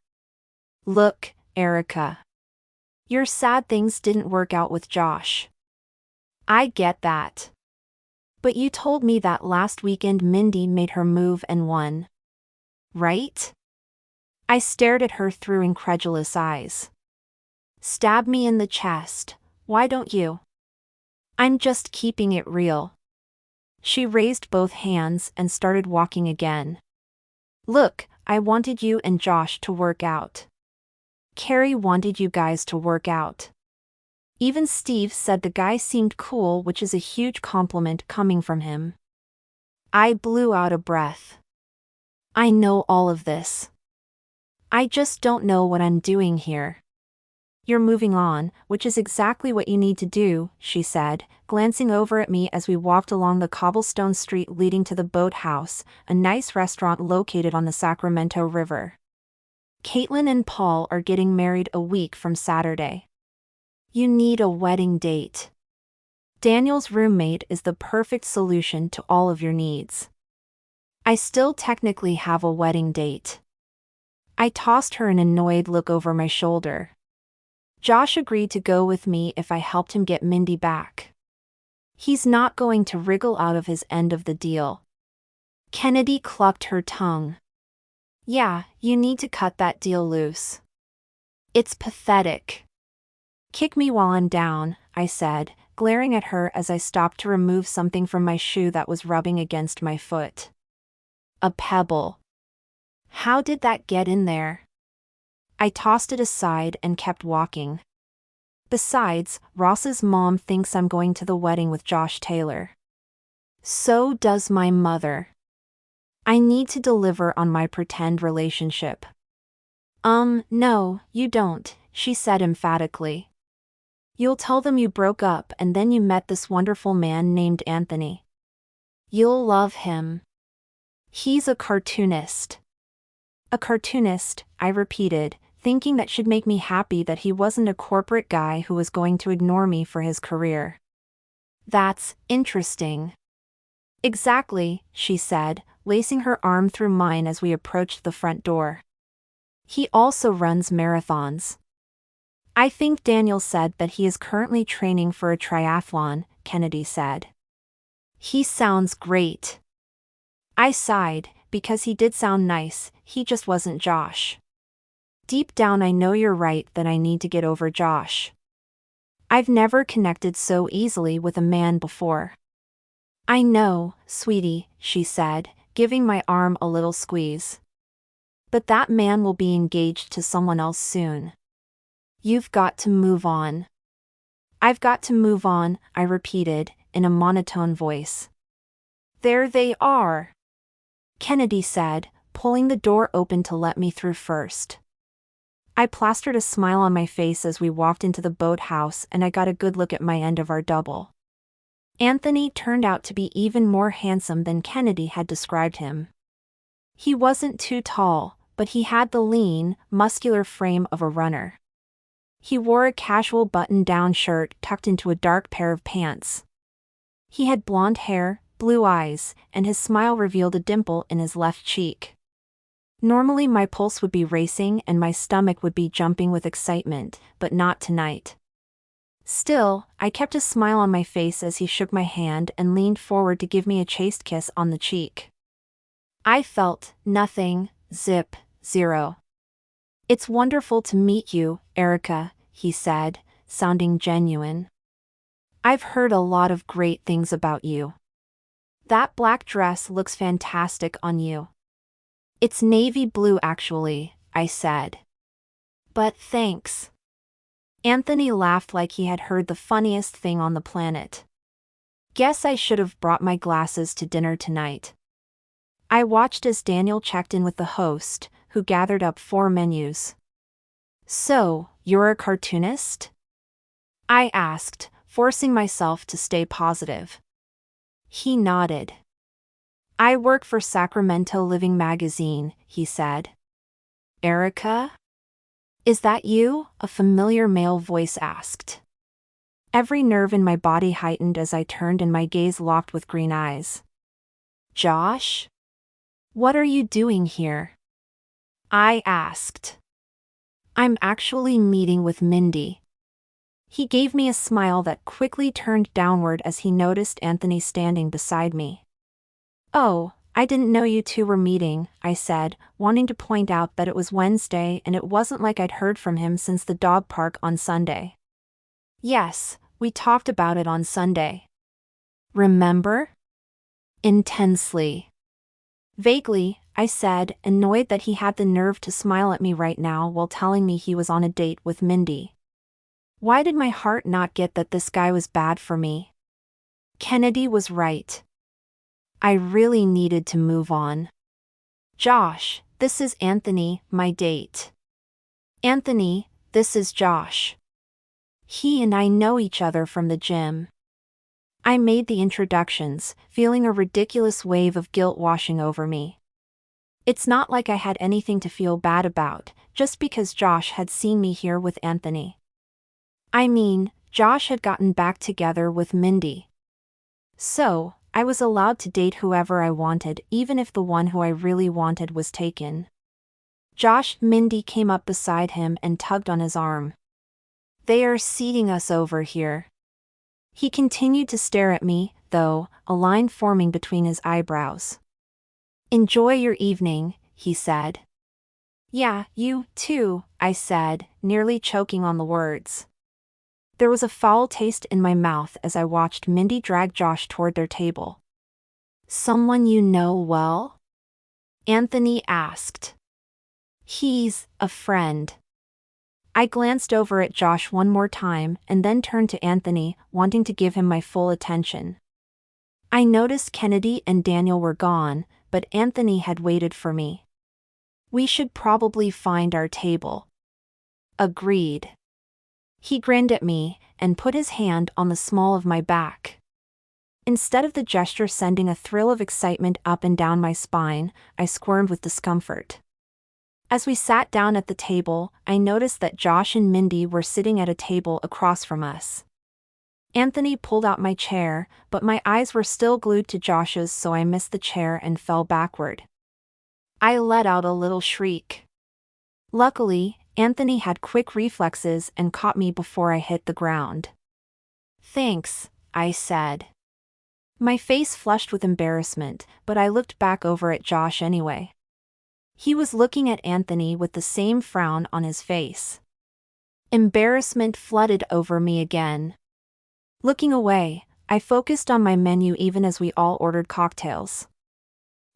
Look, Erica. Your sad things didn't work out with Josh. I get that. But you told me that last weekend Mindy made her move and won. Right? I stared at her through incredulous eyes. Stab me in the chest, why don't you? I'm just keeping it real. She raised both hands and started walking again. Look, I wanted you and Josh to work out. Carrie wanted you guys to work out. Even Steve said the guy seemed cool, which is a huge compliment coming from him. I blew out a breath. I know all of this. I just don't know what I'm doing here. You're moving on, which is exactly what you need to do, she said, glancing over at me as we walked along the cobblestone street leading to the Boathouse, a nice restaurant located on the Sacramento River. Kaitlin and Paul are getting married a week from Saturday. You need a wedding date. Daniel's roommate is the perfect solution to all of your needs. I still technically have a wedding date. I tossed her an annoyed look over my shoulder. Josh agreed to go with me if I helped him get Mindy back. He's not going to wriggle out of his end of the deal. Kennedy clucked her tongue. Yeah, you need to cut that deal loose. It's pathetic. Kick me while I'm down, I said, glaring at her as I stopped to remove something from my shoe that was rubbing against my foot. A pebble. How did that get in there? I tossed it aside and kept walking. Besides, Ross's mom thinks I'm going to the wedding with Josh Taylor. So does my mother. I need to deliver on my pretend relationship. No, you don't, she said emphatically. You'll tell them you broke up and then you met this wonderful man named Anthony. You'll love him. He's a cartoonist. A cartoonist, I repeated, thinking that should make me happy that he wasn't a corporate guy who was going to ignore me for his career. That's interesting. Exactly, she said, lacing her arm through mine as we approached the front door. He also runs marathons. I think Daniel said that he is currently training for a triathlon, Kennedy said. He sounds great. I sighed, because he did sound nice, he just wasn't Josh. Deep down I know you're right that I need to get over Josh. I've never connected so easily with a man before. I know, sweetie, she said, giving my arm a little squeeze. But that man will be engaged to someone else soon. You've got to move on. I've got to move on, I repeated, in a monotone voice. There they are, Kennedy said, pulling the door open to let me through first. I plastered a smile on my face as we walked into the boathouse and I got a good look at my end of our double. Anthony turned out to be even more handsome than Kennedy had described him. He wasn't too tall, but he had the lean, muscular frame of a runner. He wore a casual button-down shirt tucked into a dark pair of pants. He had blonde hair, blue eyes, and his smile revealed a dimple in his left cheek. Normally my pulse would be racing and my stomach would be jumping with excitement, but not tonight. Still, I kept a smile on my face as he shook my hand and leaned forward to give me a chaste kiss on the cheek. I felt nothing, zero. It's wonderful to meet you, Erica, he said, sounding genuine. I've heard a lot of great things about you. That black dress looks fantastic on you. It's navy blue actually, I said. But thanks. Anthony laughed like he had heard the funniest thing on the planet. Guess I should have brought my glasses to dinner tonight. I watched as Daniel checked in with the host, who gathered up 4 menus. So, you're a cartoonist? I asked, forcing myself to stay positive. He nodded. I work for Sacramento Living magazine, he said. Erica? Is that you? A familiar male voice asked. Every nerve in my body heightened as I turned and my gaze locked with green eyes. Josh? What are you doing here? I asked. I'm actually meeting with Mindy. He gave me a smile that quickly turned downward as he noticed Anthony standing beside me. Oh, I didn't know you two were meeting, I said, wanting to point out that it was Wednesday and it wasn't like I'd heard from him since the dog park on Sunday. Yes, we talked about it on Sunday. Remember? Intensely. Vaguely, I said, annoyed that he had the nerve to smile at me right now while telling me he was on a date with Mindy. Why did my heart not get that this guy was bad for me? Kennedy was right. I really needed to move on. Josh, this is Anthony, my date. Anthony, this is Josh. He and I know each other from the gym. I made the introductions, feeling a ridiculous wave of guilt washing over me. It's not like I had anything to feel bad about, just because Josh had seen me here with Anthony. I mean, Josh had gotten back together with Mindy. So, I was allowed to date whoever I wanted, even if the one who I really wanted was taken. Mindy came up beside him and tugged on his arm. They are seating us over here. He continued to stare at me, though, a line forming between his eyebrows. Enjoy your evening, he said. Yeah, you, too, I said, nearly choking on the words. There was a foul taste in my mouth as I watched Mindy drag Josh toward their table. Someone you know well? Anthony asked. He's a friend. I glanced over at Josh one more time and then turned to Anthony, wanting to give him my full attention. I noticed Kennedy and Daniel were gone, but Anthony had waited for me. We should probably find our table. Agreed. He grinned at me and put his hand on the small of my back. Instead of the gesture sending a thrill of excitement up and down my spine, I squirmed with discomfort. As we sat down at the table, I noticed that Josh and Mindy were sitting at a table across from us. Anthony pulled out my chair, but my eyes were still glued to Josh's, so I missed the chair and fell backward. I let out a little shriek. Luckily, Anthony had quick reflexes and caught me before I hit the ground. "Thanks," I said. My face flushed with embarrassment, but I looked back over at Josh anyway. He was looking at Anthony with the same frown on his face. Embarrassment flooded over me again. Looking away, I focused on my menu even as we all ordered cocktails.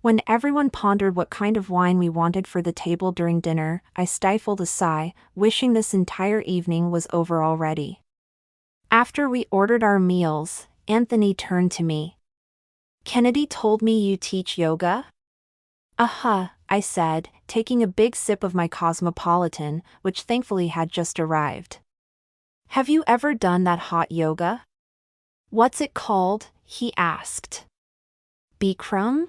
When everyone pondered what kind of wine we wanted for the table during dinner, I stifled a sigh, wishing this entire evening was over already. After we ordered our meals, Anthony turned to me. "Kennedy told me you teach yoga?" I said, taking a big sip of my Cosmopolitan, which thankfully had just arrived. "Have you ever done that hot yoga?" "What's it called?" he asked. "Bikram?"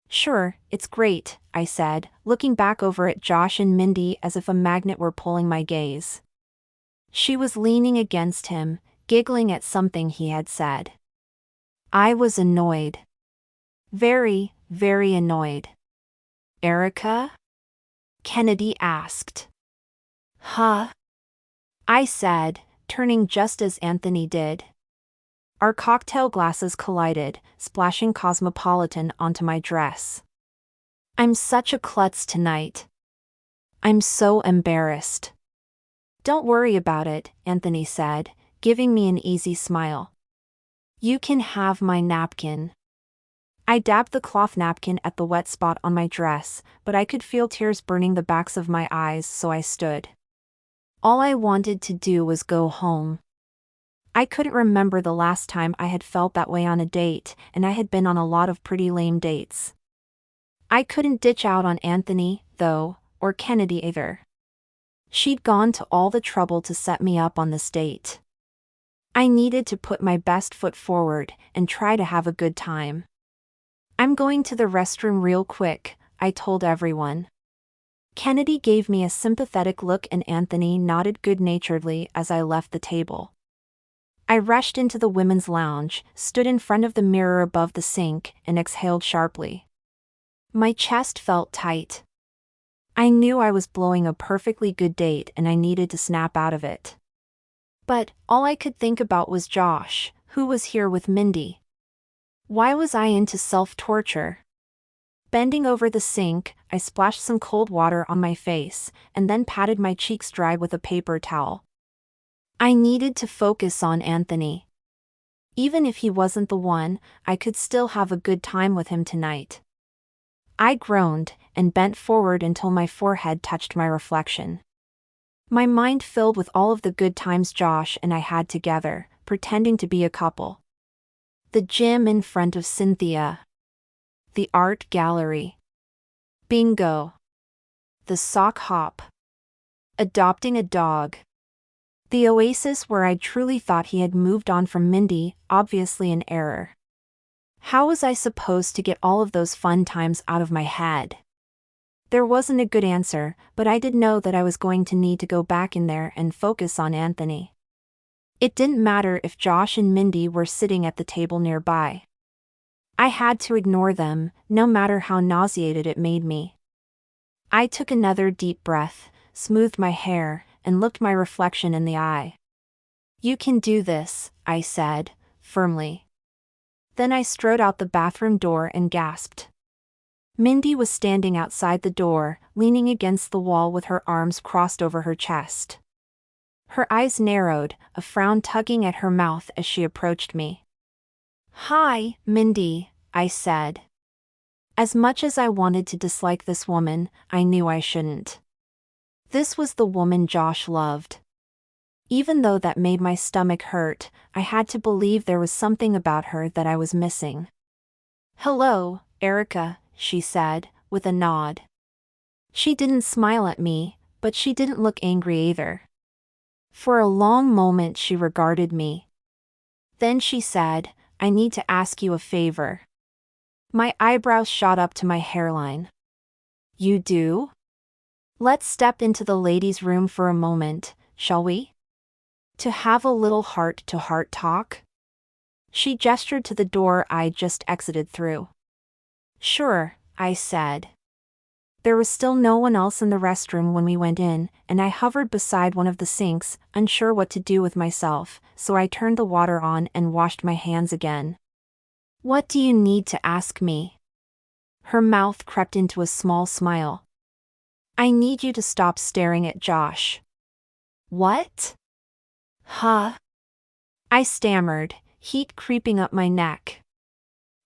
"Sure, it's great," I said, looking back over at Josh and Mindy as if a magnet were pulling my gaze. She was leaning against him, giggling at something he had said. I was annoyed. Very, very annoyed. "Erica?" Kennedy asked. "Huh?" I said, turning just as Anthony did. Our cocktail glasses collided, splashing Cosmopolitan onto my dress. "I'm such a klutz tonight. I'm so embarrassed." "Don't worry about it," Anthony said, giving me an easy smile. "You can have my napkin." I dabbed the cloth napkin at the wet spot on my dress, but I could feel tears burning the backs of my eyes, so I stood. All I wanted to do was go home. I couldn't remember the last time I had felt that way on a date, and I had been on a lot of pretty lame dates. I couldn't ditch out on Anthony, though, or Kennedy either. She'd gone to all the trouble to set me up on this date. I needed to put my best foot forward and try to have a good time. "I'm going to the restroom real quick," I told everyone. Kennedy gave me a sympathetic look and Anthony nodded good-naturedly as I left the table. I rushed into the women's lounge, stood in front of the mirror above the sink, and exhaled sharply. My chest felt tight. I knew I was blowing a perfectly good date and I needed to snap out of it. But all I could think about was Josh, who was here with Mindy. Why was I into self-torture? Bending over the sink, I splashed some cold water on my face, and then patted my cheeks dry with a paper towel. I needed to focus on Anthony. Even if he wasn't the one, I could still have a good time with him tonight. I groaned, and bent forward until my forehead touched my reflection. My mind filled with all of the good times Josh and I had together, pretending to be a couple. The gym in front of Cynthia. The art gallery. Bingo. The sock hop. Adopting a dog. The oasis where I truly thought he had moved on from Mindy, obviously an error. How was I supposed to get all of those fun times out of my head? There wasn't a good answer, but I did know that I was going to need to go back in there and focus on Anthony. It didn't matter if Josh and Mindy were sitting at the table nearby. I had to ignore them, no matter how nauseated it made me. I took another deep breath, smoothed my hair, and looked my reflection in the eye. "You can do this," I said, firmly. Then I strode out the bathroom door and gasped. Mindy was standing outside the door, leaning against the wall with her arms crossed over her chest. Her eyes narrowed, a frown tugging at her mouth as she approached me. "Hi, Mindy," I said. As much as I wanted to dislike this woman, I knew I shouldn't. This was the woman Josh loved. Even though that made my stomach hurt, I had to believe there was something about her that I was missing. "Hello, Erica," she said, with a nod. She didn't smile at me, but she didn't look angry either. For a long moment she regarded me. Then she said, "I need to ask you a favor." My eyebrows shot up to my hairline. "You do? Let's step into the ladies' room for a moment, shall we? To have a little heart-to-heart talk?" She gestured to the door I'd just exited through. "Sure," I said. There was still no one else in the restroom when we went in, and I hovered beside one of the sinks, unsure what to do with myself, so I turned the water on and washed my hands again. "What do you need to ask me?" Her mouth crept into a small smile. "I need you to stop staring at Josh." "What?" "Huh?" I stammered, heat creeping up my neck.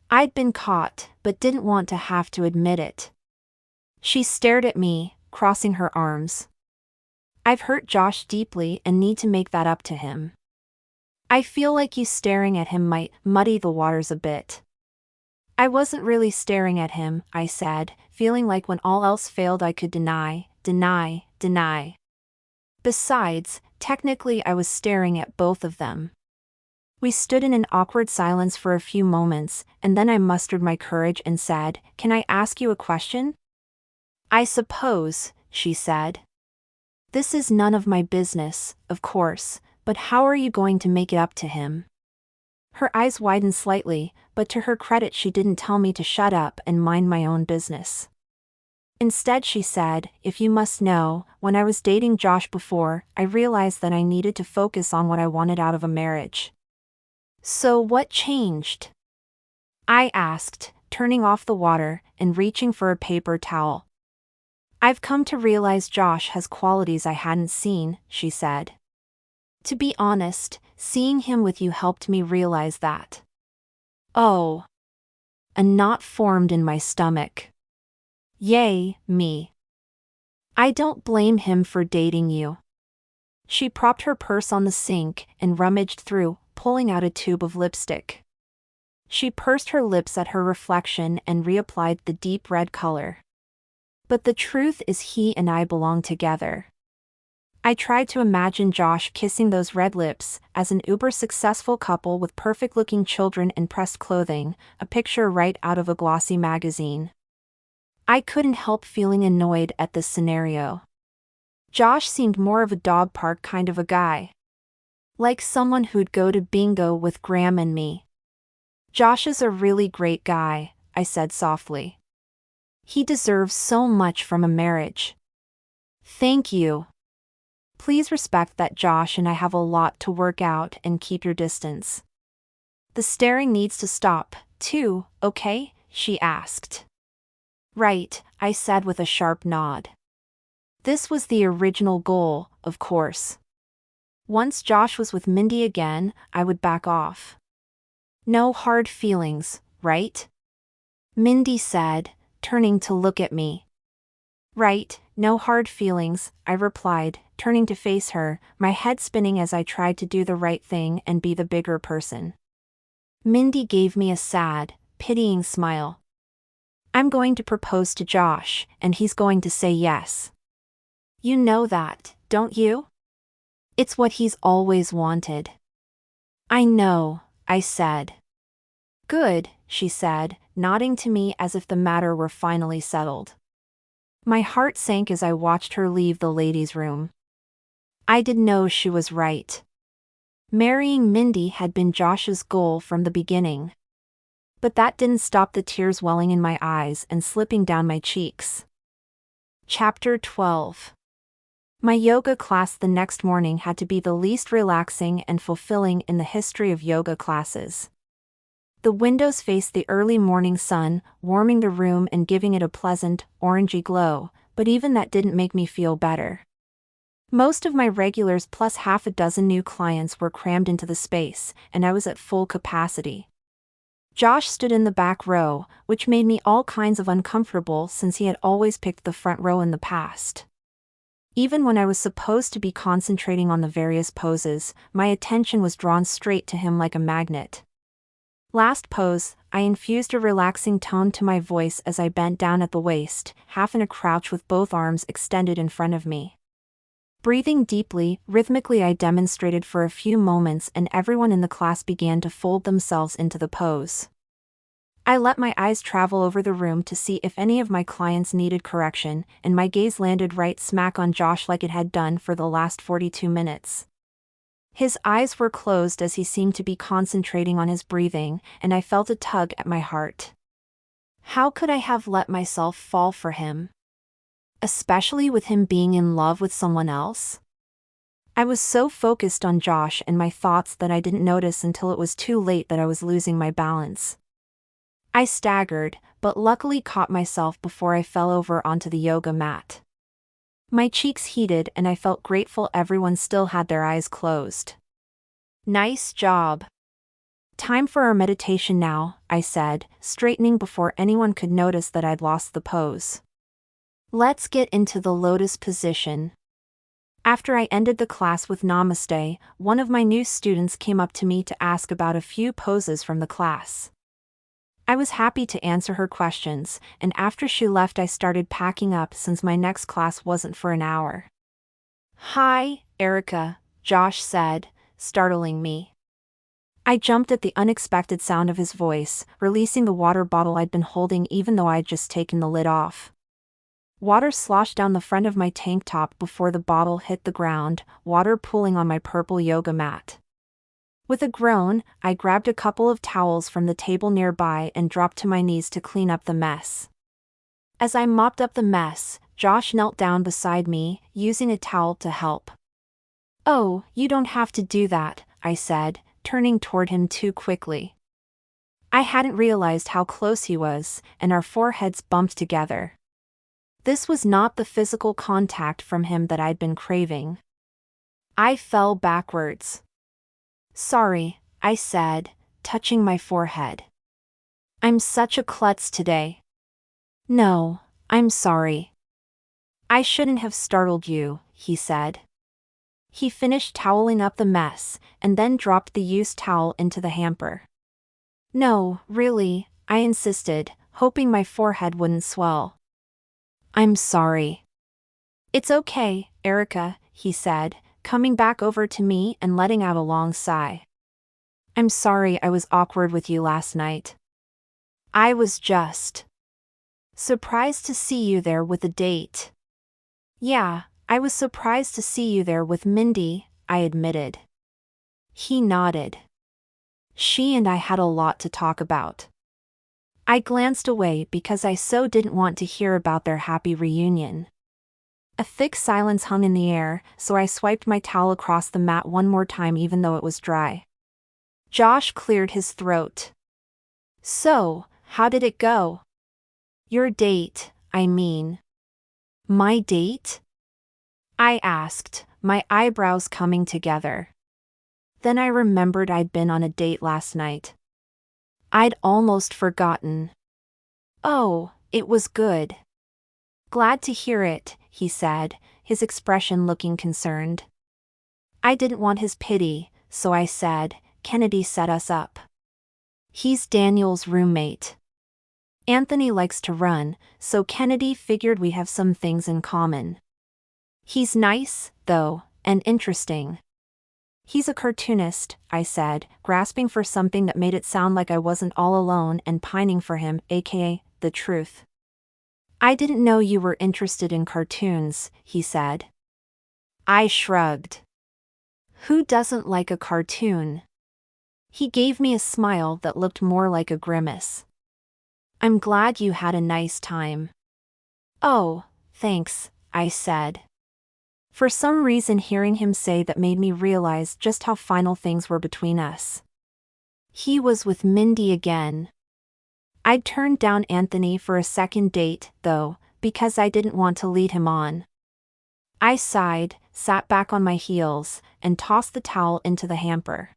I'd been caught, but didn't want to have to admit it. She stared at me, crossing her arms. "I've hurt Josh deeply and need to make that up to him. I feel like you staring at him might muddy the waters a bit." "I wasn't really staring at him," I said, feeling like when all else failed I could deny. Besides, technically I was staring at both of them. We stood in an awkward silence for a few moments, and then I mustered my courage and said, "Can I ask you a question?" "I suppose," she said. "This is none of my business, of course, but how are you going to make it up to him?" Her eyes widened slightly, but to her credit she didn't tell me to shut up and mind my own business. Instead she said, "If you must know, when I was dating Josh before, I realized that I needed to focus on what I wanted out of a marriage." "So what changed?" I asked, turning off the water and reaching for a paper towel. "I've come to realize Josh has qualities I hadn't seen," she said. "To be honest, seeing him with you helped me realize that." Oh. A knot formed in my stomach. Yay, me. "I don't blame him for dating you." She propped her purse on the sink and rummaged through, pulling out a tube of lipstick. She pursed her lips at her reflection and reapplied the deep red color. "But the truth is he and I belong together." I tried to imagine Josh kissing those red lips, as an uber-successful couple with perfect-looking children and pressed clothing, a picture right out of a glossy magazine. I couldn't help feeling annoyed at this scenario. Josh seemed more of a dog park kind of a guy. Like someone who'd go to bingo with Graham and me. "Josh is a really great guy," I said softly. "He deserves so much from a marriage." "Thank you. Please respect that Josh and I have a lot to work out and keep your distance." "The staring needs to stop, too, okay?" she asked. "Right," I said with a sharp nod. This was the original goal, of course. Once Josh was with Mindy again, I would back off. "No hard feelings, right?" Mindy said, turning to look at me. "Right, no hard feelings," I replied, turning to face her, my head spinning as I tried to do the right thing and be the bigger person. Mindy gave me a sad, pitying smile. "I'm going to propose to Josh, and he's going to say yes. You know that, don't you? It's what he's always wanted." "I know," I said. "Good," she said, nodding to me as if the matter were finally settled. My heart sank as I watched her leave the ladies' room. I did know she was right. Marrying Mindy had been Josh's goal from the beginning. But that didn't stop the tears welling in my eyes and slipping down my cheeks. Chapter 12. My yoga class the next morning had to be the least relaxing and fulfilling in the history of yoga classes. The windows faced the early morning sun, warming the room and giving it a pleasant, orangey glow, but even that didn't make me feel better. Most of my regulars plus half a dozen new clients were crammed into the space, and I was at full capacity. Josh stood in the back row, which made me all kinds of uncomfortable since he had always picked the front row in the past. Even when I was supposed to be concentrating on the various poses, my attention was drawn straight to him like a magnet. "Last pose," I infused a relaxing tone to my voice as I bent down at the waist, half in a crouch with both arms extended in front of me. Breathing deeply, rhythmically I demonstrated for a few moments and everyone in the class began to fold themselves into the pose. I let my eyes travel over the room to see if any of my clients needed correction, and my gaze landed right smack on Josh like it had done for the last 42 minutes. His eyes were closed as he seemed to be concentrating on his breathing, and I felt a tug at my heart. How could I have let myself fall for him? Especially with him being in love with someone else? I was so focused on Josh and my thoughts that I didn't notice until it was too late that I was losing my balance. I staggered, but luckily caught myself before I fell over onto the yoga mat. My cheeks heated and I felt grateful everyone still had their eyes closed. Nice job. Time for our meditation now, I said, straightening before anyone could notice that I'd lost the pose. Let's get into the lotus position. After I ended the class with Namaste, one of my new students came up to me to ask about a few poses from the class. I was happy to answer her questions, and after she left I started packing up since my next class wasn't for an hour. Hi, Erica, Josh said, startling me. I jumped at the unexpected sound of his voice, releasing the water bottle I'd been holding even though I'd just taken the lid off. Water sloshed down the front of my tank top before the bottle hit the ground, water pooling on my purple yoga mat. With a groan, I grabbed a couple of towels from the table nearby and dropped to my knees to clean up the mess. As I mopped up the mess, Josh knelt down beside me, using a towel to help. "Oh, you don't have to do that," I said, turning toward him too quickly. I hadn't realized how close he was, and our foreheads bumped together. This was not the physical contact from him that I'd been craving. I fell backwards. "Sorry," I said, touching my forehead. "I'm such a klutz today." "No, I'm sorry." "I shouldn't have startled you," he said. He finished toweling up the mess, and then dropped the used towel into the hamper. "No, really," I insisted, hoping my forehead wouldn't swell. "I'm sorry." "It's okay, Erica," he said, coming back over to me and letting out a long sigh. "I'm sorry I was awkward with you last night. I was just surprised to see you there with a date." "Yeah, I was surprised to see you there with Mindy," I admitted. He nodded. She and I had a lot to talk about. I glanced away because I so didn't want to hear about their happy reunion. A thick silence hung in the air, so I swiped my towel across the mat one more time even though it was dry. Josh cleared his throat. "So, how did it go?" "Your date, I mean." "My date?" I asked, my eyebrows coming together. Then I remembered I'd been on a date last night. I'd almost forgotten. "Oh, it was good." "Glad to hear it," he said, his expression looking concerned. I didn't want his pity, so I said, "Kennedy set us up. He's Daniel's roommate. Anthony likes to run, so Kennedy figured we have some things in common. He's nice, though, and interesting." "He's a cartoonist," I said, grasping for something that made it sound like I wasn't all alone and pining for him, aka, the truth. "I didn't know you were interested in cartoons," he said. I shrugged. "Who doesn't like a cartoon?" He gave me a smile that looked more like a grimace. "I'm glad you had a nice time." "Oh, thanks," I said. For some reason hearing him say that made me realize just how final things were between us. He was with Mindy again. I'd turned down Anthony for a second date, though, because I didn't want to lead him on. I sighed, sat back on my heels, and tossed the towel into the hamper.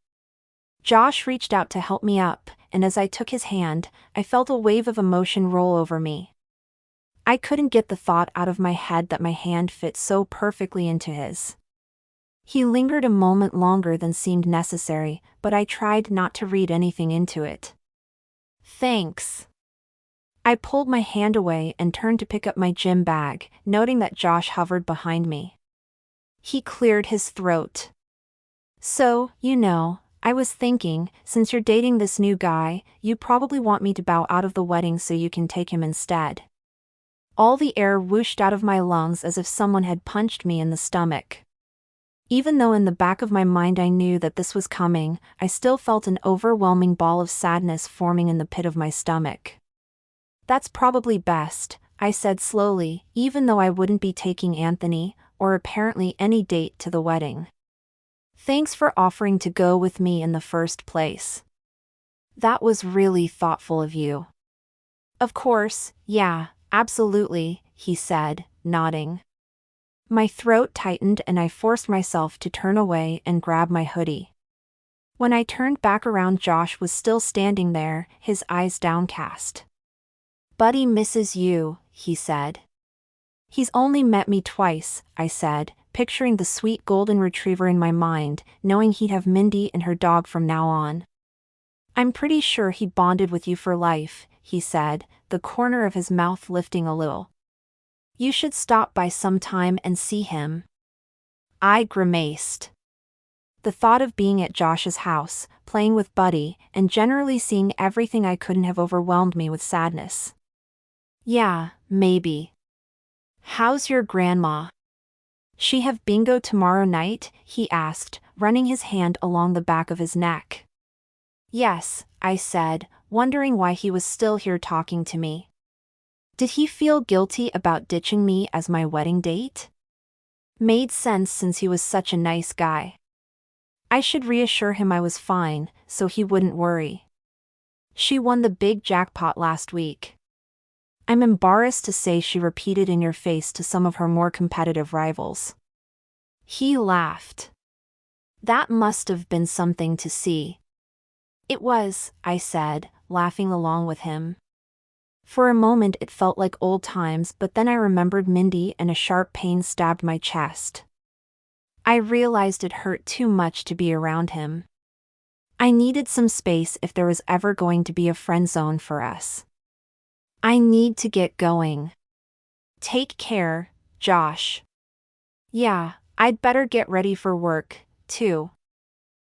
Josh reached out to help me up, and as I took his hand, I felt a wave of emotion roll over me. I couldn't get the thought out of my head that my hand fit so perfectly into his. He lingered a moment longer than seemed necessary, but I tried not to read anything into it. Thanks. I pulled my hand away and turned to pick up my gym bag, noting that Josh hovered behind me. He cleared his throat. So, I was thinking, since you're dating this new guy, you probably want me to bow out of the wedding so you can take him instead. All the air whooshed out of my lungs as if someone had punched me in the stomach. Even though in the back of my mind I knew that this was coming, I still felt an overwhelming ball of sadness forming in the pit of my stomach. That's probably best, I said slowly, even though I wouldn't be taking Anthony, or apparently any date, to the wedding. Thanks for offering to go with me in the first place. That was really thoughtful of you. Of course, yeah, absolutely, he said, nodding. My throat tightened and I forced myself to turn away and grab my hoodie. When I turned back around, Josh was still standing there, his eyes downcast. Buddy misses you, he said. He's only met me twice, I said, picturing the sweet golden retriever in my mind, knowing he'd have Mindy and her dog from now on. I'm pretty sure he bonded with you for life, he said, the corner of his mouth lifting a little. You should stop by sometime and see him. I grimaced. The thought of being at Josh's house, playing with Buddy, and generally seeing everything I couldn't have overwhelmed me with sadness. Yeah, maybe. How's your grandma? She have bingo tomorrow night? He asked, running his hand along the back of his neck. Yes, I said, wondering why he was still here talking to me. Did he feel guilty about ditching me as my wedding date? Made sense since he was such a nice guy. I should reassure him I was fine, so he wouldn't worry. She won the big jackpot last week. I'm embarrassed to say she repeated in your face to some of her more competitive rivals. He laughed. That must have been something to see. It was, I said, laughing along with him. For a moment it felt like old times, but then I remembered Mindy and a sharp pain stabbed my chest. I realized it hurt too much to be around him. I needed some space if there was ever going to be a friend zone for us. I need to get going. Take care, Josh. Yeah, I'd better get ready for work, too.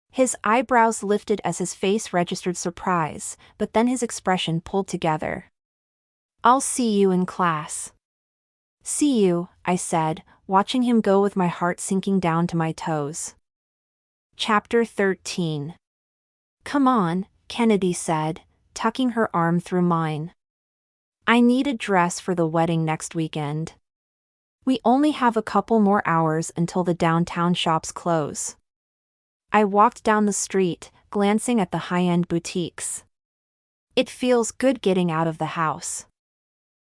His eyebrows lifted as his face registered surprise, but then his expression pulled together. I'll see you in class. See you, I said, watching him go with my heart sinking down to my toes. Chapter 13. Come on, Kennedy said, tucking her arm through mine. I need a dress for the wedding next weekend. We only have a couple more hours until the downtown shops close. I walked down the street, glancing at the high-end boutiques. It feels good getting out of the house.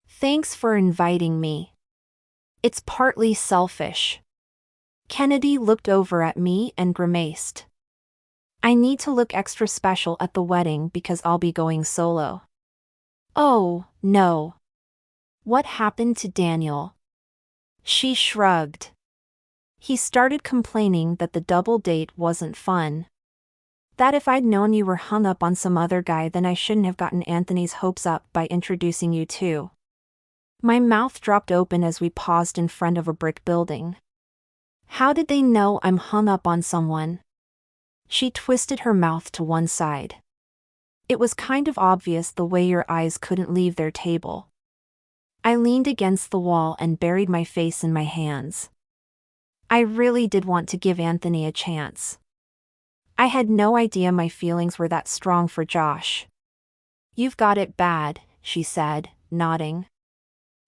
Thanks for inviting me. It's partly selfish. Kennedy looked over at me and grimaced. I need to look extra special at the wedding because I'll be going solo. Oh, no. What happened to Daniel? She shrugged. He started complaining that the double date wasn't fun. That if I'd known you were hung up on some other guy, then I shouldn't have gotten Anthony's hopes up by introducing you to. My mouth dropped open as we paused in front of a brick building. How did they know I'm hung up on someone? She twisted her mouth to one side. It was kind of obvious the way your eyes couldn't leave their table. I leaned against the wall and buried my face in my hands. I really did want to give Anthony a chance. I had no idea my feelings were that strong for Josh. You've got it bad, she said, nodding.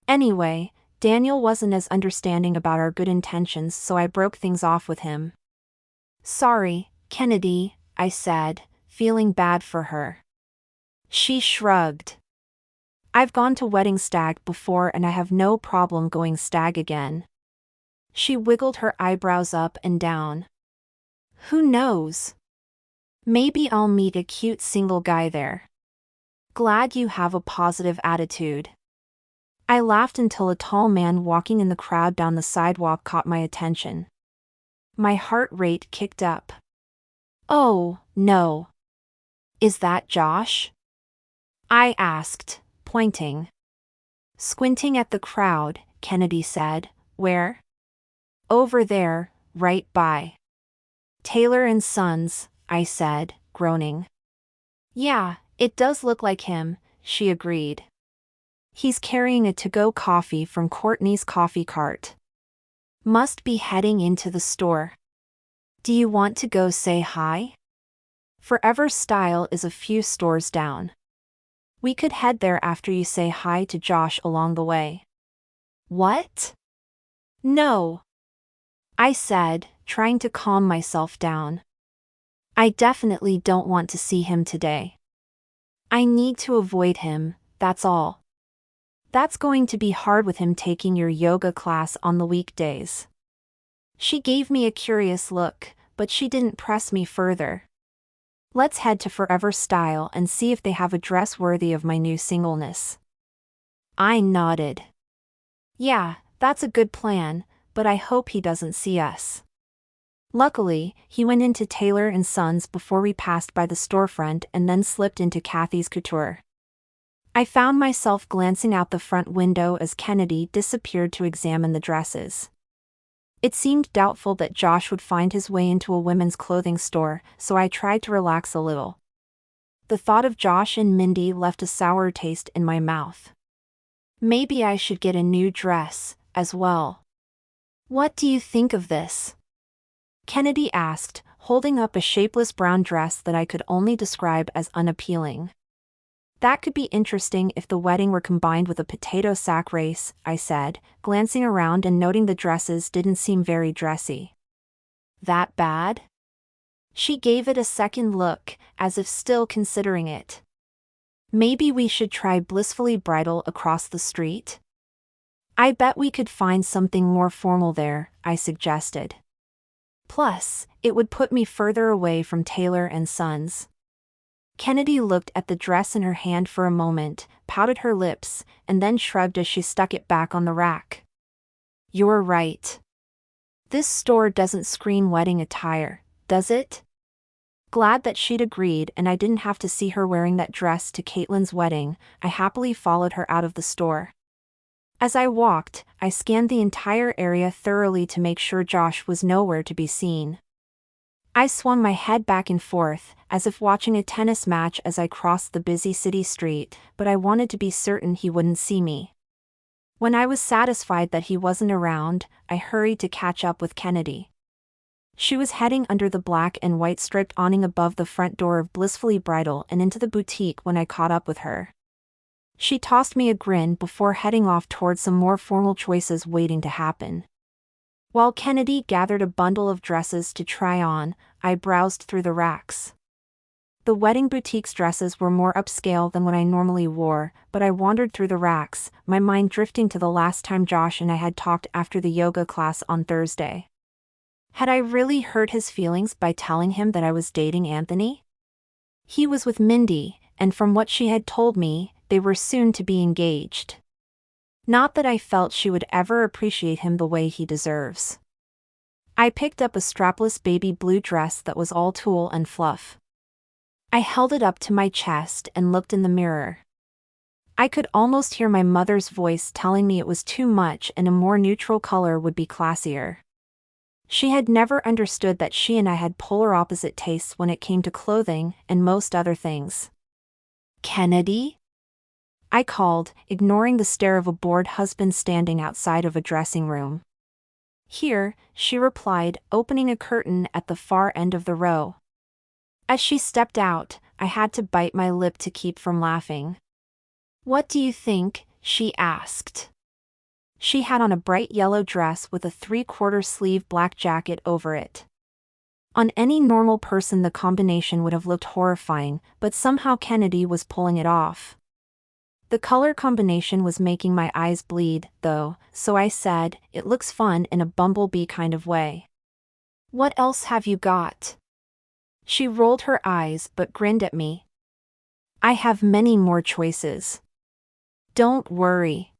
Anyway, Daniel wasn't as understanding about our good intentions, so I broke things off with him. Sorry, Kennedy, I said, feeling bad for her. She shrugged. I've gone to wedding stag before and I have no problem going stag again. She wiggled her eyebrows up and down. Who knows? Maybe I'll meet a cute single guy there. Glad you have a positive attitude. I laughed until a tall man walking in the crowd down the sidewalk caught my attention. My heart rate kicked up. Oh, no. Is that Josh? I asked, pointing. Squinting at the crowd, Kennedy said. Where? Over there, right by Taylor and Sons, I said, groaning. Yeah, it does look like him, she agreed. He's carrying a to-go coffee from Courtney's coffee cart. Must be heading into the store. Do you want to go say hi? Forever Style is a few stores down. We could head there after you say hi to Josh along the way. What? No, I said, trying to calm myself down. I definitely don't want to see him today. I need to avoid him, that's all. That's going to be hard with him taking your yoga class on the weekdays. She gave me a curious look, but she didn't press me further. Let's head to Forever Style and see if they have a dress worthy of my new singleness. I nodded. Yeah, that's a good plan, but I hope he doesn't see us. Luckily, he went into Taylor and Sons before we passed by the storefront and then slipped into Kathy's Couture. I found myself glancing out the front window as Kennedy disappeared to examine the dresses. It seemed doubtful that Josh would find his way into a women's clothing store, so I tried to relax a little. The thought of Josh and Mindy left a sour taste in my mouth. Maybe I should get a new dress, as well. What do you think of this? Kennedy asked, holding up a shapeless brown dress that I could only describe as unappealing. That could be interesting if the wedding were combined with a potato sack race, I said, glancing around and noting the dresses didn't seem very dressy. That bad? She gave it a second look, as if still considering it. Maybe we should try Blissfully Bridal across the street? I bet we could find something more formal there, I suggested. Plus, it would put me further away from Taylor and Sons. Kennedy looked at the dress in her hand for a moment, pouted her lips, and then shrugged as she stuck it back on the rack. You're right. This store doesn't screen wedding attire, does it? Glad that she'd agreed and I didn't have to see her wearing that dress to Kaitlin's wedding, I happily followed her out of the store. As I walked, I scanned the entire area thoroughly to make sure Josh was nowhere to be seen. I swung my head back and forth, as if watching a tennis match as I crossed the busy city street, but I wanted to be certain he wouldn't see me. When I was satisfied that he wasn't around, I hurried to catch up with Kennedy. She was heading under the black and white striped awning above the front door of Blissfully Bridal and into the boutique when I caught up with her. She tossed me a grin before heading off towards some more formal choices waiting to happen. While Kennedy gathered a bundle of dresses to try on, I browsed through the racks. The wedding boutique's dresses were more upscale than what I normally wore, but I wandered through the racks, my mind drifting to the last time Josh and I had talked after the yoga class on Thursday. Had I really hurt his feelings by telling him that I was dating Anthony? He was with Mindy, and from what she had told me, they were soon to be engaged. Not that I felt she would ever appreciate him the way he deserves. I picked up a strapless baby blue dress that was all tulle and fluff. I held it up to my chest and looked in the mirror. I could almost hear my mother's voice telling me it was too much and a more neutral color would be classier. She had never understood that she and I had polar opposite tastes when it came to clothing and most other things. Kennedy? I called, ignoring the stare of a bored husband standing outside of a dressing room. Here, she replied, opening a curtain at the far end of the row. As she stepped out, I had to bite my lip to keep from laughing. What do you think? She asked. She had on a bright yellow dress with a 3/4 sleeve black jacket over it. On any normal person the combination would have looked horrifying, but somehow Kennedy was pulling it off. The color combination was making my eyes bleed, though, so I said, it looks fun in a bumblebee kind of way. What else have you got? She rolled her eyes but grinned at me. I have many more choices. Don't worry.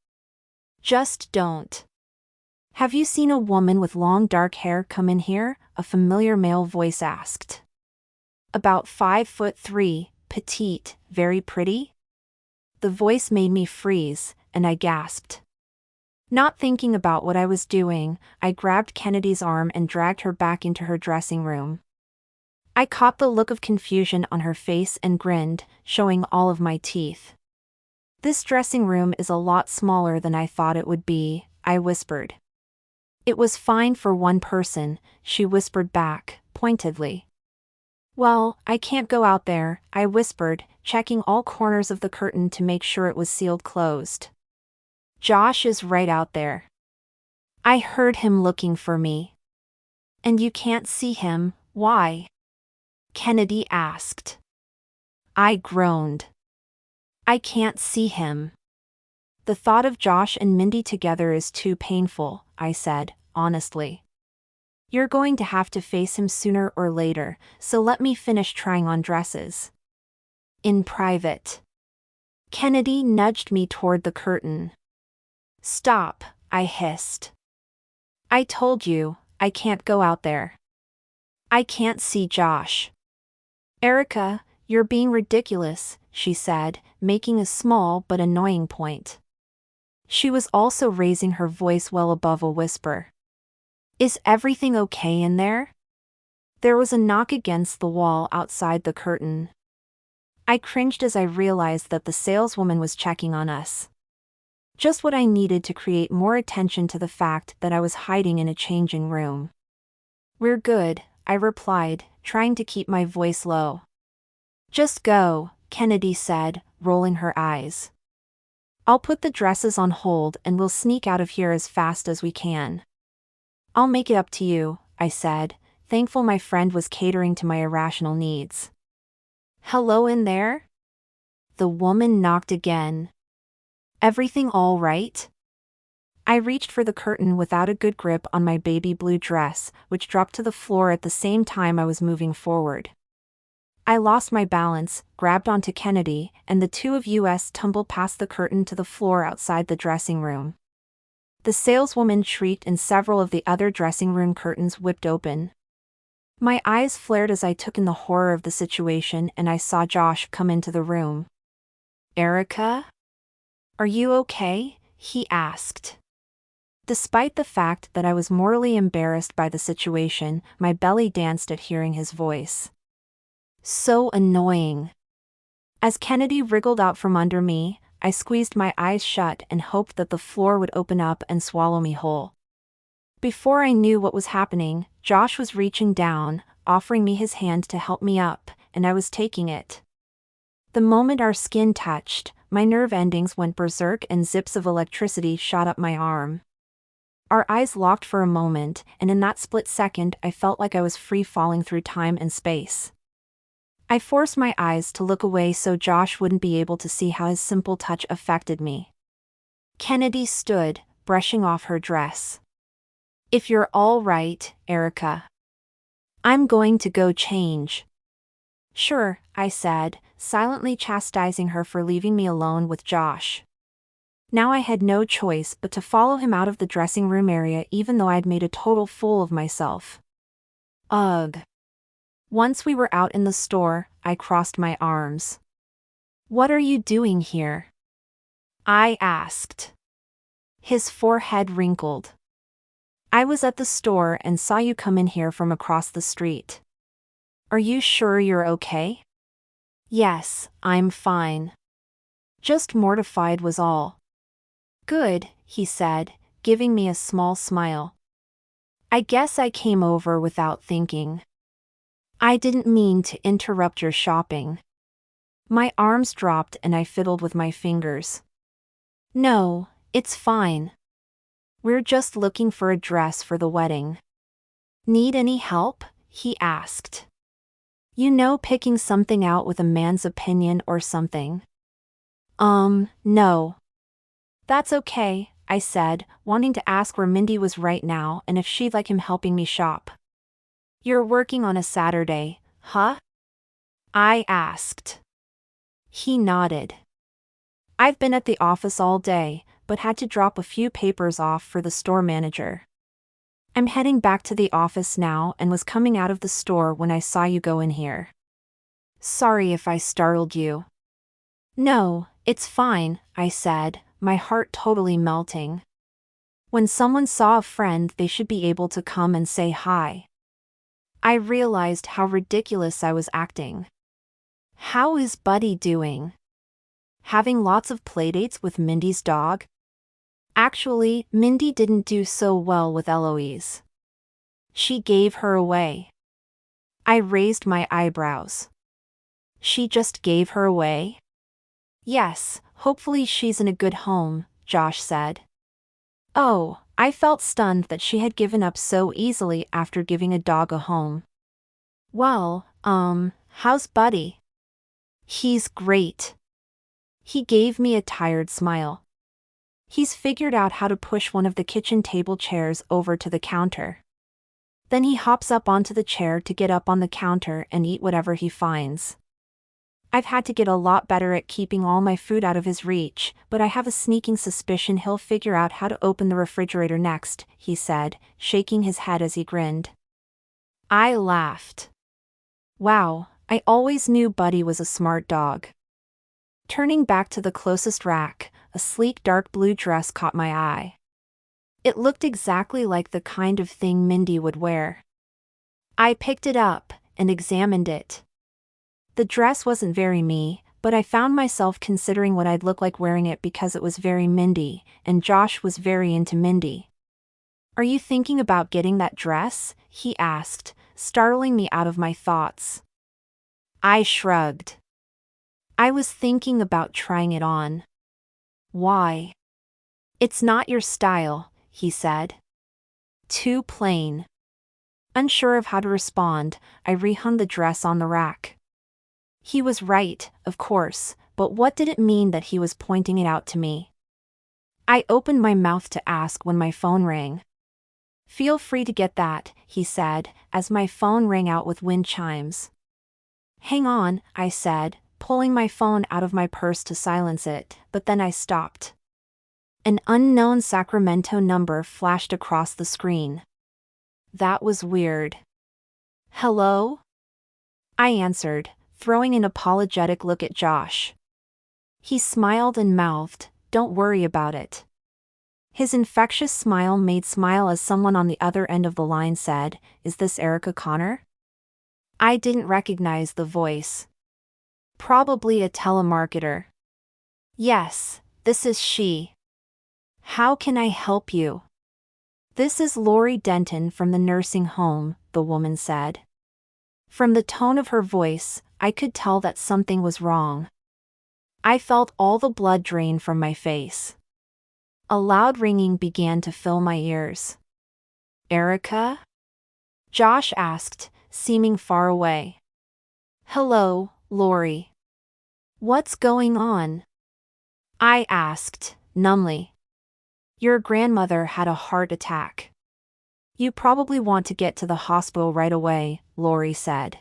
Just don't. Have you seen a woman with long dark hair come in here? A familiar male voice asked. About 5'3", petite, very pretty? The voice made me freeze, and I gasped. Not thinking about what I was doing, I grabbed Kennedy's arm and dragged her back into her dressing room. I caught the look of confusion on her face and grinned, showing all of my teeth. "This dressing room is a lot smaller than I thought it would be," I whispered. "It was fine for one person," she whispered back, pointedly. "Well, I can't go out there," I whispered, checking all corners of the curtain to make sure it was sealed closed. "Josh is right out there. I heard him looking for me." "And you can't see him, why?" Kennedy asked. I groaned. "I can't see him. The thought of Josh and Mindy together is too painful," I said, honestly. "You're going to have to face him sooner or later, so let me finish trying on dresses." "In private." Kennedy nudged me toward the curtain. "Stop," I hissed. "I told you, I can't go out there. I can't see Josh." "Erica, you're being ridiculous," she said, making a small but annoying point. She was also raising her voice well above a whisper. "Is everything okay in there?" There was a knock against the wall outside the curtain. I cringed as I realized that the saleswoman was checking on us. Just what I needed to create more attention to the fact that I was hiding in a changing room. "We're good," I replied, trying to keep my voice low. "Just go," Kennedy said, rolling her eyes. "I'll put the dresses on hold and we'll sneak out of here as fast as we can." "I'll make it up to you," I said, thankful my friend was catering to my irrational needs. "Hello in there?" The woman knocked again. "Everything all right?" I reached for the curtain without a good grip on my baby blue dress, which dropped to the floor at the same time I was moving forward. I lost my balance, grabbed onto Kennedy, and the two of us tumbled past the curtain to the floor outside the dressing room. The saleswoman shrieked and several of the other dressing room curtains whipped open. My eyes flared as I took in the horror of the situation and I saw Josh come into the room. "Erica? Are you okay?" he asked. Despite the fact that I was mortally embarrassed by the situation, my belly danced at hearing his voice. So annoying. As Kennedy wriggled out from under me, I squeezed my eyes shut and hoped that the floor would open up and swallow me whole. Before I knew what was happening, Josh was reaching down, offering me his hand to help me up, and I was taking it. The moment our skin touched, my nerve endings went berserk and zips of electricity shot up my arm. Our eyes locked for a moment, and in that split second I felt like I was free-falling through time and space. I forced my eyes to look away so Josh wouldn't be able to see how his simple touch affected me. Kennedy stood, brushing off her dress. "If you're all right, Erica. I'm going to go change." "Sure," I said, silently chastising her for leaving me alone with Josh. Now I had no choice but to follow him out of the dressing room area even though I'd made a total fool of myself. Ugh. Once we were out in the store, I crossed my arms. "What are you doing here?" I asked. His forehead wrinkled. "I was at the store and saw you come in here from across the street." "Are you sure you're okay?" "Yes, I'm fine. Just mortified was all." "Good," he said, giving me a small smile. "I guess I came over without thinking. I didn't mean to interrupt your shopping." My arms dropped and I fiddled with my fingers. "No, it's fine. We're just looking for a dress for the wedding." "Need any help?" he asked. "You know, picking something out with a man's opinion or something?" No." "That's okay," I said, wanting to ask where Mindy was right now and if she'd like him helping me shop. "You're working on a Saturday, huh?" I asked. He nodded. "I've been at the office all day, but had to drop a few papers off for the store manager. I'm heading back to the office now and was coming out of the store when I saw you go in here. Sorry if I startled you." "No, It's fine, I said, my heart totally melting. When someone saw a friend, they should be able to come and say hi. I realized how ridiculous I was acting. How is Buddy doing? Having lots of playdates with Mindy's dog? Actually, Mindy didn't do so well with Eloise. She gave her away. I raised my eyebrows. She just gave her away? Yes, hopefully she's in a good home, Josh said. Oh, I felt stunned that she had given up so easily after giving a dog a home. Well, how's Buddy? He's great. He gave me a tired smile. He's figured out how to push one of the kitchen table chairs over to the counter. Then he hops up onto the chair to get up on the counter and eat whatever he finds. I've had to get a lot better at keeping all my food out of his reach, but I have a sneaking suspicion he'll figure out how to open the refrigerator next, he said, shaking his head as he grinned. I laughed. Wow, I always knew Buddy was a smart dog. Turning back to the closest rack, a sleek dark blue dress caught my eye. It looked exactly like the kind of thing Mindy would wear. I picked it up and examined it. The dress wasn't very me, but I found myself considering what I'd look like wearing it because it was very Mindy, and Josh was very into Mindy. Are you thinking about getting that dress? He asked, startling me out of my thoughts. I shrugged. I was thinking about trying it on. Why? It's not your style, he said. Too plain. Unsure of how to respond, I rehung the dress on the rack. He was right, of course, but what did it mean that he was pointing it out to me? I opened my mouth to ask when my phone rang. Feel free to get that, he said, as my phone rang out with wind chimes. Hang on, I said, pulling my phone out of my purse to silence it, but then I stopped. An unknown Sacramento number flashed across the screen. That was weird. Hello? I answered, throwing an apologetic look at Josh. He smiled and mouthed, "Don't worry about it." His infectious smile made smile as someone on the other end of the line said, "Is this Erica Connor?" I didn't recognize the voice. Probably a telemarketer. Yes, this is she. How can I help you? This is Lori Denton from the nursing home, the woman said. From the tone of her voice, I could tell that something was wrong. I felt all the blood drain from my face. A loud ringing began to fill my ears. Erica? Josh asked, seeming far away. Hello, Lori. What's going on? I asked, numbly. Your grandmother had a heart attack. You probably want to get to the hospital right away, Lori said.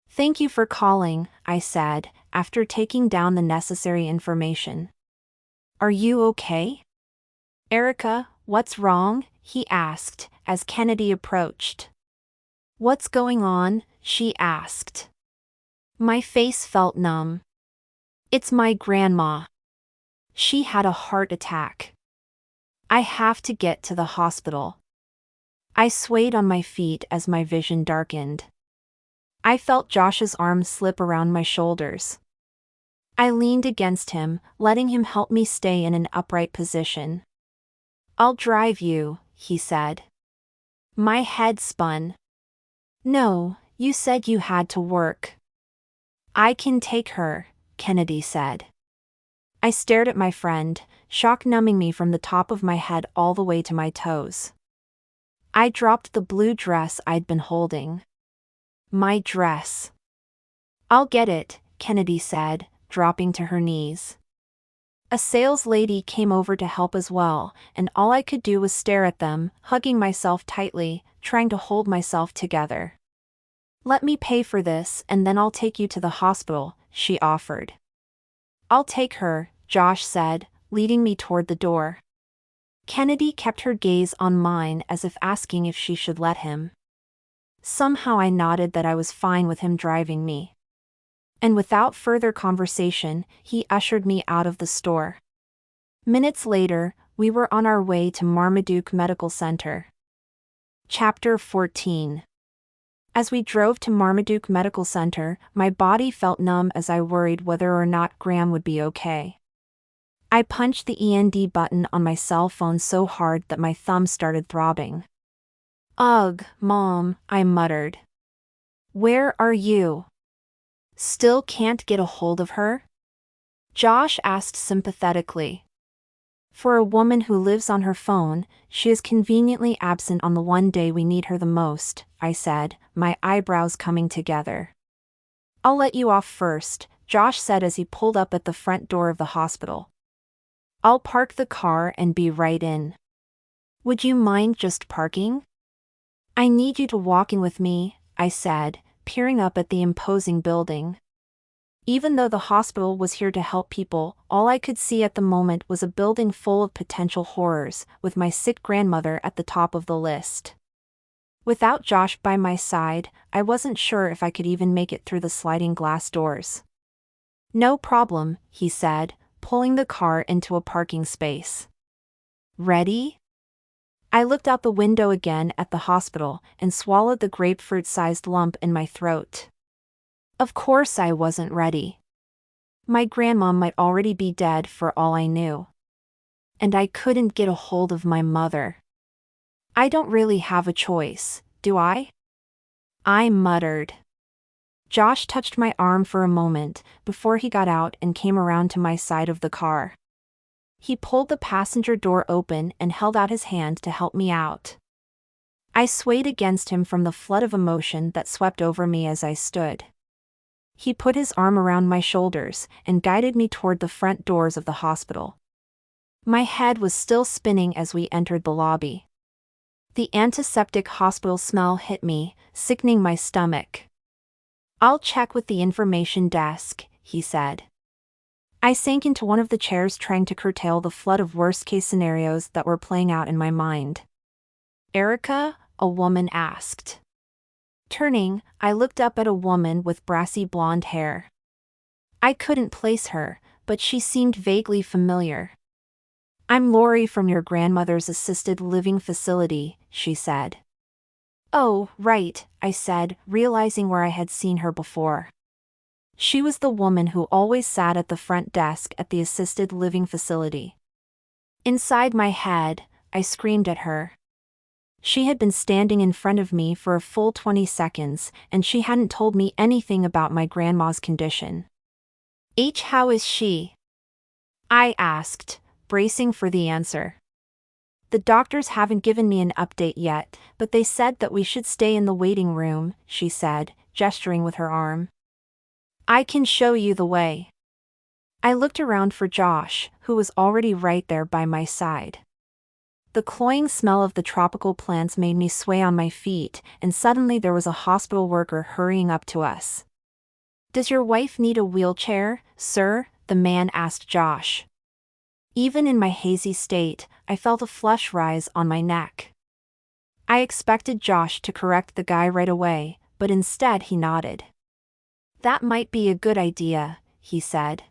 Thank you for calling, I said, after taking down the necessary information. Are you okay? Erica, what's wrong? He asked, as Kennedy approached. What's going on? She asked. My face felt numb. It's my grandma. She had a heart attack. I have to get to the hospital. I swayed on my feet as my vision darkened. I felt Josh's arm slip around my shoulders. I leaned against him, letting him help me stay in an upright position. I'll drive you, he said. My head spun. No, you said you had to work. I can take her, Kennedy said. I stared at my friend, shock numbing me from the top of my head all the way to my toes. I dropped the blue dress I'd been holding. My dress. I'll get it, Kennedy said, dropping to her knees. A sales lady came over to help as well, and all I could do was stare at them, hugging myself tightly, trying to hold myself together. Let me pay for this and then I'll take you to the hospital, she offered. I'll take her, Josh said, leading me toward the door. Kennedy kept her gaze on mine as if asking if she should let him. Somehow I nodded that I was fine with him driving me. And without further conversation, he ushered me out of the store. Minutes later, we were on our way to Marmaduke Medical Center. Chapter 14. As we drove to Marmaduke Medical Center, my body felt numb as I worried whether or not Graham would be okay. I punched the END button on my cell phone so hard that my thumb started throbbing. "Ugh, Mom," I muttered. "Where are you? Still can't get a hold of her?" Josh asked sympathetically. "For a woman who lives on her phone, she is conveniently absent on the one day we need her the most," I said, my eyebrows coming together. "I'll let you off first," Josh said as he pulled up at the front door of the hospital. "I'll park the car and be right in. Would you mind just parking?" "I need you to walk in with me," I said, peering up at the imposing building. Even though the hospital was here to help people, all I could see at the moment was a building full of potential horrors, with my sick grandmother at the top of the list. Without Josh by my side, I wasn't sure if I could even make it through the sliding glass doors. "No problem," he said, pulling the car into a parking space. "Ready?" I looked out the window again at the hospital and swallowed the grapefruit-sized lump in my throat. Of course I wasn't ready. My grandma might already be dead for all I knew. And I couldn't get a hold of my mother. "I don't really have a choice, do I?" I muttered. Josh touched my arm for a moment before he got out and came around to my side of the car. He pulled the passenger door open and held out his hand to help me out. I swayed against him from the flood of emotion that swept over me as I stood. He put his arm around my shoulders and guided me toward the front doors of the hospital. My head was still spinning as we entered the lobby. The antiseptic hospital smell hit me, sickening my stomach. "I'll check with the information desk," he said. I sank into one of the chairs trying to curtail the flood of worst-case scenarios that were playing out in my mind. "Erica?" a woman asked. Turning, I looked up at a woman with brassy blonde hair. I couldn't place her, but she seemed vaguely familiar. "I'm Lori from your grandmother's assisted living facility," she said. "Oh, right," I said, realizing where I had seen her before. She was the woman who always sat at the front desk at the assisted living facility. Inside my head, I screamed at her. She had been standing in front of me for a full 20 seconds, and she hadn't told me anything about my grandma's condition. "How is she?" I asked, bracing for the answer. "The doctors haven't given me an update yet, but they said that we should stay in the waiting room," she said, gesturing with her arm. "I can show you the way." I looked around for Josh, who was already right there by my side. The cloying smell of the tropical plants made me sway on my feet, and suddenly there was a hospital worker hurrying up to us. "Does your wife need a wheelchair, sir?" the man asked Josh. Even in my hazy state, I felt a flush rise on my neck. I expected Josh to correct the guy right away, but instead he nodded. "That might be a good idea," he said.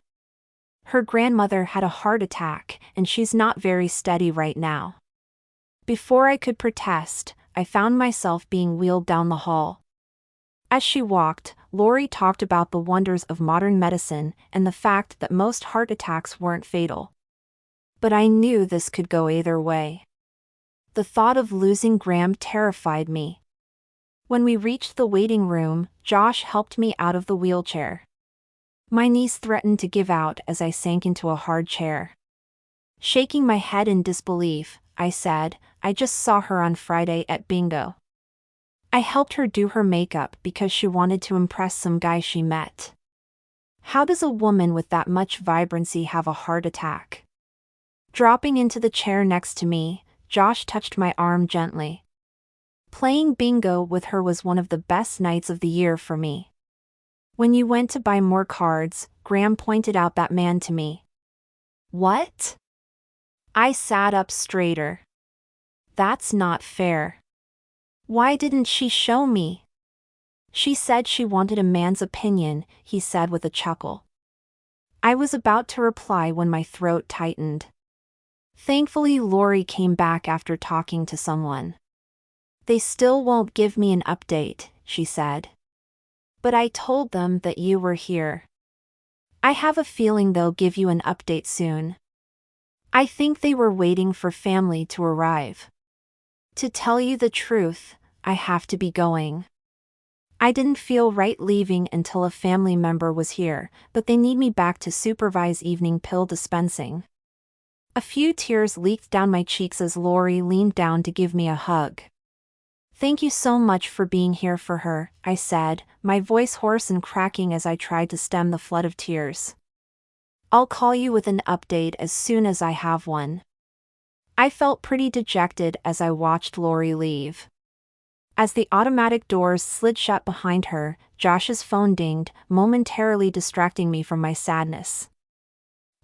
"Her grandmother had a heart attack, and she's not very steady right now." Before I could protest, I found myself being wheeled down the hall. As she walked, Lori talked about the wonders of modern medicine and the fact that most heart attacks weren't fatal. But I knew this could go either way. The thought of losing Graham terrified me. When we reached the waiting room, Josh helped me out of the wheelchair. My knees threatened to give out as I sank into a hard chair. Shaking my head in disbelief, I said, "I just saw her on Friday at bingo. I helped her do her makeup because she wanted to impress some guy she met. How does a woman with that much vibrancy have a heart attack?" Dropping into the chair next to me, Josh touched my arm gently. Playing bingo with her was one of the best nights of the year for me. "When you went to buy more cards, Graham pointed out that man to me." "What?" I sat up straighter. "That's not fair. Why didn't she show me?" She said she wanted a man's opinion, he said with a chuckle. I was about to reply when my throat tightened. Thankfully, Lori came back after talking to someone. They still won't give me an update, she said. But I told them that you were here. I have a feeling they'll give you an update soon. I think they were waiting for family to arrive. To tell you the truth, I have to be going. I didn't feel right leaving until a family member was here, but they need me back to supervise evening pill dispensing. A few tears leaked down my cheeks as Lori leaned down to give me a hug. Thank you so much for being here for her, I said, my voice hoarse and cracking as I tried to stem the flood of tears. I'll call you with an update as soon as I have one. I felt pretty dejected as I watched Lori leave. As the automatic doors slid shut behind her, Josh's phone dinged, momentarily distracting me from my sadness.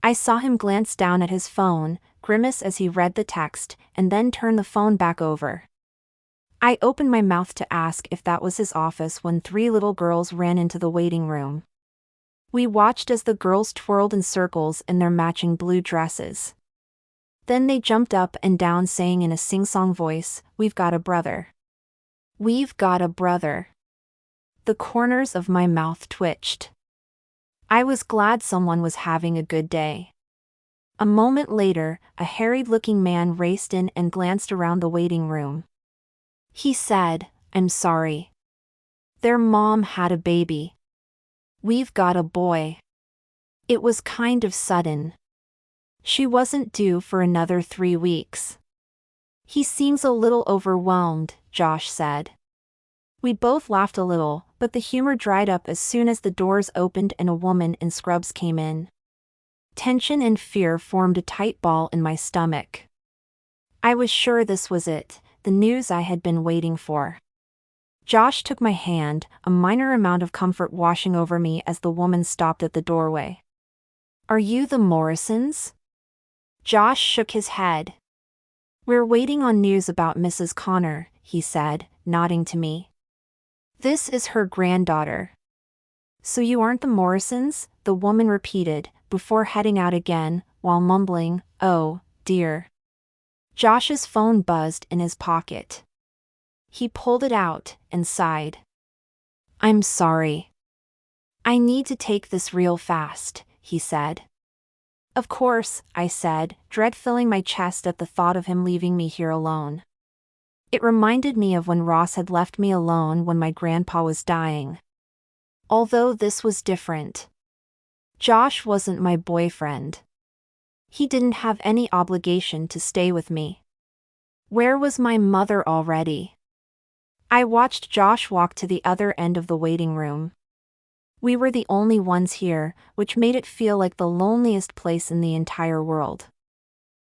I saw him glance down at his phone, grimace as he read the text, and then turn the phone back over. I opened my mouth to ask if that was his office when 3 little girls ran into the waiting room. We watched as the girls twirled in circles in their matching blue dresses. Then they jumped up and down saying in a sing-song voice, "We've got a brother. We've got a brother." The corners of my mouth twitched. I was glad someone was having a good day. A moment later, a harried-looking man raced in and glanced around the waiting room. He said, "I'm sorry. Their mom had a baby. We've got a boy." It was kind of sudden. She wasn't due for another 3 weeks. He seems a little overwhelmed, Josh said. We both laughed a little, but the humor dried up as soon as the doors opened and a woman in scrubs came in. Tension and fear formed a tight ball in my stomach. I was sure this was it, the news I had been waiting for. Josh took my hand, a minor amount of comfort washing over me as the woman stopped at the doorway. "Are you the Morrisons?" Josh shook his head. "We're waiting on news about Mrs. Connor," he said, nodding to me. "This is her granddaughter." "So you aren't the Morrisons?" the woman repeated, before heading out again, while mumbling, "Oh, dear." Josh's phone buzzed in his pocket. He pulled it out and sighed. "I'm sorry. I need to take this real fast," he said. "Of course," I said, dread filling my chest at the thought of him leaving me here alone. It reminded me of when Ross had left me alone when my grandpa was dying. Although this was different. Josh wasn't my boyfriend. He didn't have any obligation to stay with me. Where was my mother already? I watched Josh walk to the other end of the waiting room. We were the only ones here, which made it feel like the loneliest place in the entire world.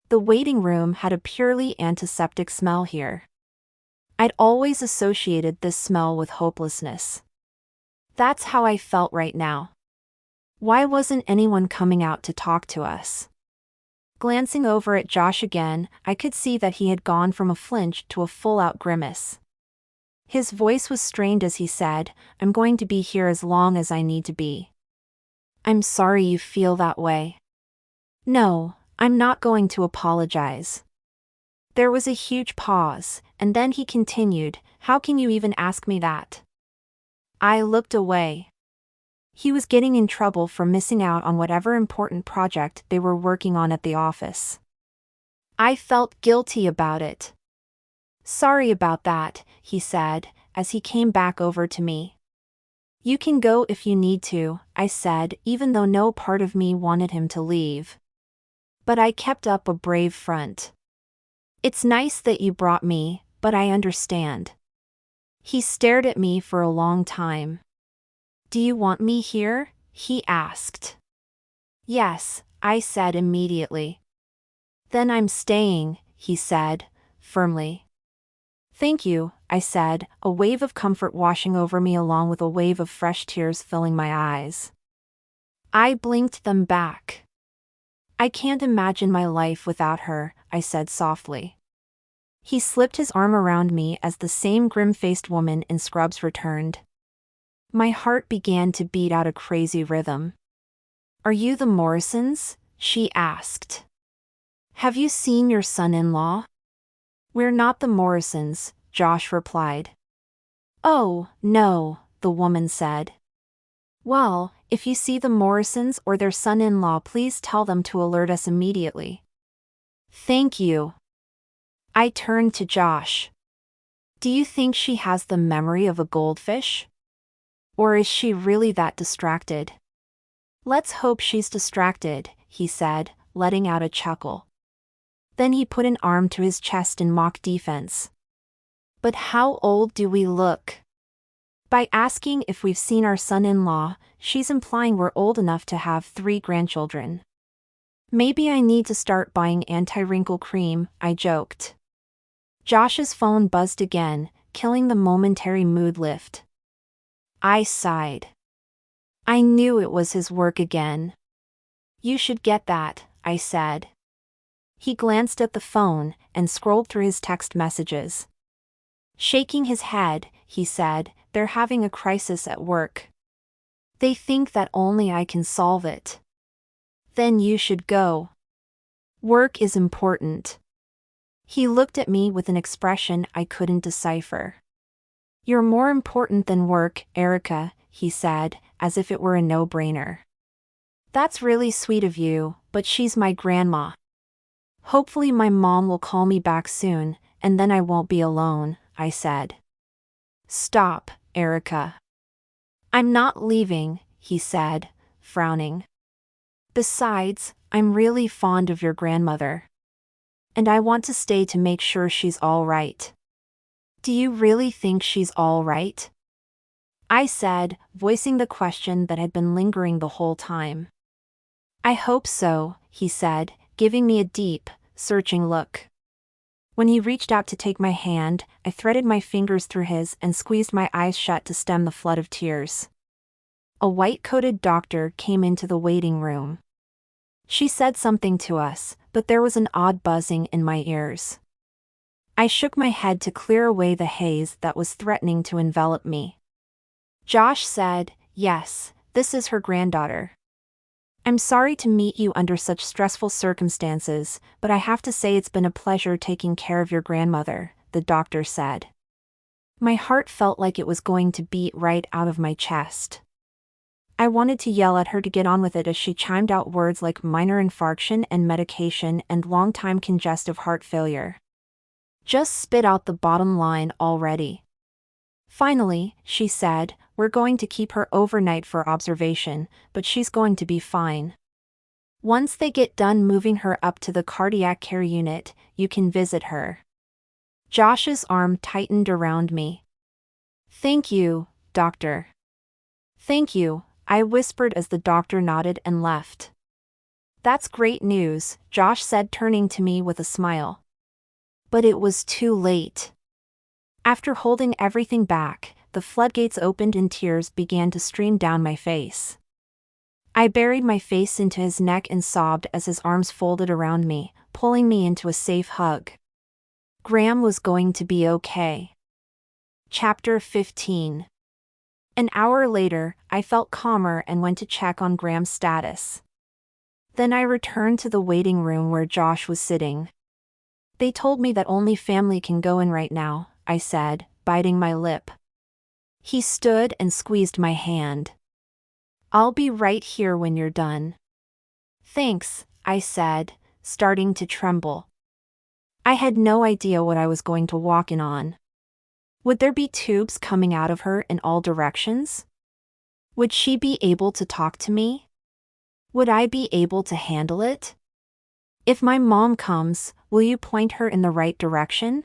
The waiting room had a purely antiseptic smell here. I'd always associated this smell with hopelessness. That's how I felt right now. Why wasn't anyone coming out to talk to us? Glancing over at Josh again, I could see that he had gone from a flinch to a full-out grimace. His voice was strained as he said, "I'm going to be here as long as I need to be." "I'm sorry you feel that way." "No, I'm not going to apologize." There was a huge pause, and then he continued, "How can you even ask me that?" I looked away. He was getting in trouble for missing out on whatever important project they were working on at the office. I felt guilty about it. "Sorry about that," he said, as he came back over to me. "You can go if you need to," I said, even though no part of me wanted him to leave. But I kept up a brave front. "It's nice that you brought me, but I understand." He stared at me for a long time. "Do you want me here?" he asked. "Yes," I said immediately. "Then I'm staying," he said, firmly. "Thank you," I said, a wave of comfort washing over me along with a wave of fresh tears filling my eyes. I blinked them back. "I can't imagine my life without her," I said softly. He slipped his arm around me as the same grim-faced woman in scrubs returned. My heart began to beat out a crazy rhythm. "Are you the Morrisons?" she asked. "Have you seen your son-in-law?" "We're not the Morrisons," Josh replied. "Oh, no," the woman said. "Well, if you see the Morrisons or their son-in-law, please tell them to alert us immediately." "Thank you." I turned to Josh. "Do you think she has the memory of a goldfish? Or is she really that distracted?" "Let's hope she's distracted," he said, letting out a chuckle. Then he put an arm to his chest in mock defense. "But how old do we look?" By asking if we've seen our son-in-law, she's implying we're old enough to have 3 grandchildren. "Maybe I need to start buying anti-wrinkle cream," I joked. Josh's phone buzzed again, killing the momentary mood lift. I sighed. I knew it was his work again. "You should get that," I said. He glanced at the phone and scrolled through his text messages. Shaking his head, he said, "They're having a crisis at work. They think that only I can solve it." "Then you should go. Work is important." He looked at me with an expression I couldn't decipher. "You're more important than work, Erica," he said, as if it were a no-brainer. "That's really sweet of you, but she's my grandma. Hopefully my mom will call me back soon, and then I won't be alone," I said. "Stop, Erica." "I'm not leaving," he said, frowning. "Besides, I'm really fond of your grandmother. And I want to stay to make sure she's all right." "Do you really think she's all right?" I said, voicing the question that had been lingering the whole time. "I hope so," he said, giving me a deep, searching look. When he reached out to take my hand, I threaded my fingers through his and squeezed my eyes shut to stem the flood of tears. A white-coated doctor came into the waiting room. She said something to us, but there was an odd buzzing in my ears. I shook my head to clear away the haze that was threatening to envelop me. Josh said, "Yes, this is her granddaughter. I'm sorry to meet you under such stressful circumstances, but I have to say it's been a pleasure taking care of your grandmother," the doctor said. My heart felt like it was going to beat right out of my chest. I wanted to yell at her to get on with it as she chimed out words like minor infarction and medication and long-time congestive heart failure. "Just spit out the bottom line already." Finally, she said, "We're going to keep her overnight for observation, but she's going to be fine. Once they get done moving her up to the cardiac care unit, you can visit her." Josh's arm tightened around me. "Thank you, doctor." "Thank you," I whispered as the doctor nodded and left. "That's great news," Josh said, turning to me with a smile. But it was too late. After holding everything back, the floodgates opened and tears began to stream down my face. I buried my face into his neck and sobbed as his arms folded around me, pulling me into a safe hug. Graham was going to be okay. Chapter 15. An hour later, I felt calmer and went to check on Graham's status. Then I returned to the waiting room where Josh was sitting. "They told me that only family can go in right now," I said, biting my lip. He stood and squeezed my hand. "I'll be right here when you're done." "Thanks," I said, starting to tremble. I had no idea what I was going to walk in on. Would there be tubes coming out of her in all directions? Would she be able to talk to me? Would I be able to handle it? "If my mom comes, will you point her in the right direction?"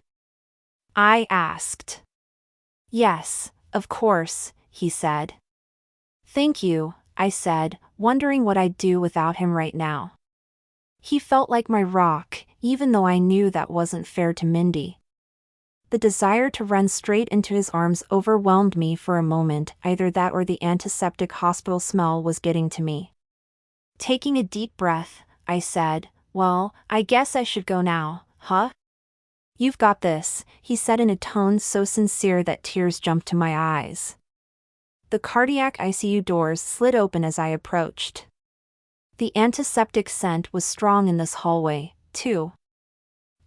I asked. "Yes, of course," he said. "Thank you," I said, wondering what I'd do without him right now. He felt like my rock, even though I knew that wasn't fair to Mindy. The desire to run straight into his arms overwhelmed me for a moment. Either that or the antiseptic hospital smell was getting to me. Taking a deep breath, I said, "Well, I guess I should go now, huh?" "You've got this," he said in a tone so sincere that tears jumped to my eyes. The cardiac ICU doors slid open as I approached. The antiseptic scent was strong in this hallway, too.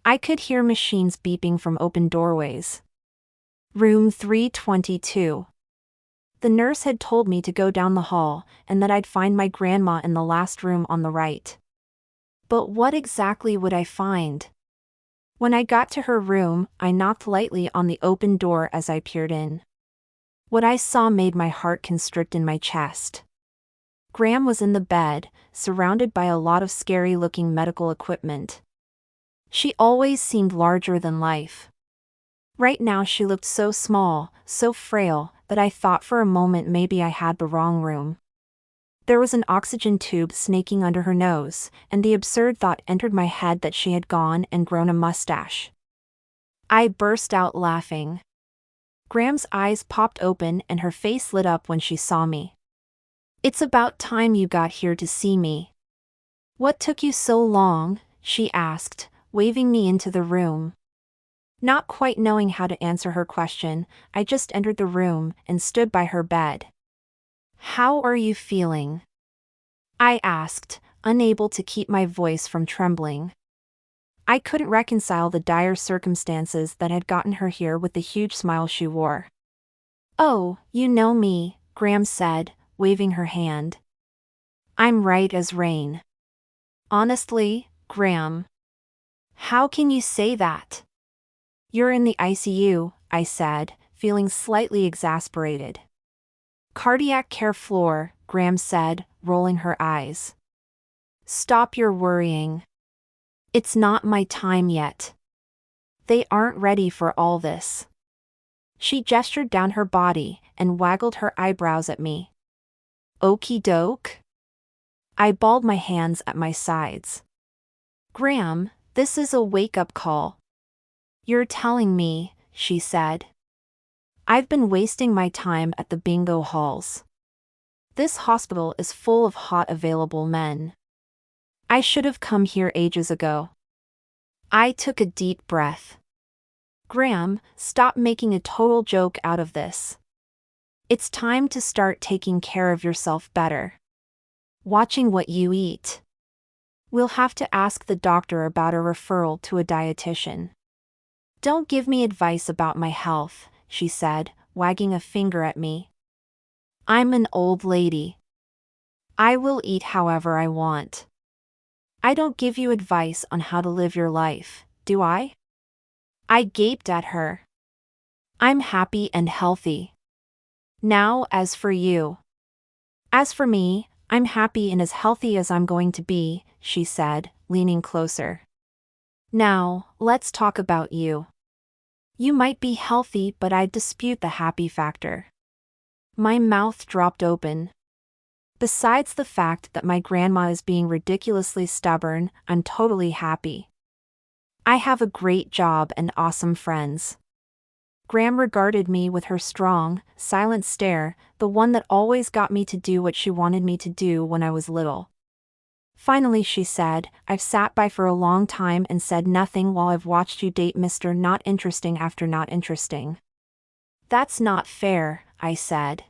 I could hear machines beeping from open doorways. Room 322. The nurse had told me to go down the hall and that I'd find my grandma in the last room on the right. But what exactly would I find? When I got to her room, I knocked lightly on the open door as I peered in. What I saw made my heart constrict in my chest. Gram was in the bed, surrounded by a lot of scary-looking medical equipment. She always seemed larger than life. Right now she looked so small, so frail, that I thought for a moment maybe I had the wrong room. There was an oxygen tube snaking under her nose, and the absurd thought entered my head that she had gone and grown a mustache. I burst out laughing. Gram's eyes popped open and her face lit up when she saw me. "It's about time you got here to see me. What took you so long?" she asked, waving me into the room. Not quite knowing how to answer her question, I just entered the room and stood by her bed. "How are you feeling?" I asked, unable to keep my voice from trembling. I couldn't reconcile the dire circumstances that had gotten her here with the huge smile she wore. "Oh, you know me," Gram said, waving her hand. "I'm right as rain." "Honestly, Gram. How can you say that?" "You're in the ICU," I said, feeling slightly exasperated. "Cardiac care floor," Gram said, rolling her eyes. "Stop your worrying. It's not my time yet. They aren't ready for all this." She gestured down her body and waggled her eyebrows at me. "Okie doke?" I balled my hands at my sides. "Gram, this is a wake-up call." "You're telling me," she said. "I've been wasting my time at the bingo halls. This hospital is full of hot available men. I should have come here ages ago." I took a deep breath. "Gram, stop making a total joke out of this. It's time to start taking care of yourself better. Watching what you eat. We'll have to ask the doctor about a referral to a dietitian." "Don't give me advice about my health," she said, wagging a finger at me. "I'm an old lady. I will eat however I want. I don't give you advice on how to live your life, do I?" I gaped at her. "I'm happy and healthy. Now, as for you." "As for me, I'm happy and as healthy as I'm going to be," she said, leaning closer. "Now, let's talk about you. You might be healthy, but I'd dispute the happy factor." My mouth dropped open. Besides the fact that my grandma is being ridiculously stubborn, I'm totally happy. I have a great job and awesome friends. Gram regarded me with her strong, silent stare, the one that always got me to do what she wanted me to do when I was little. Finally she said, "I've sat by for a long time and said nothing while I've watched you date Mr. Not Interesting after not interesting." "That's not fair," I said.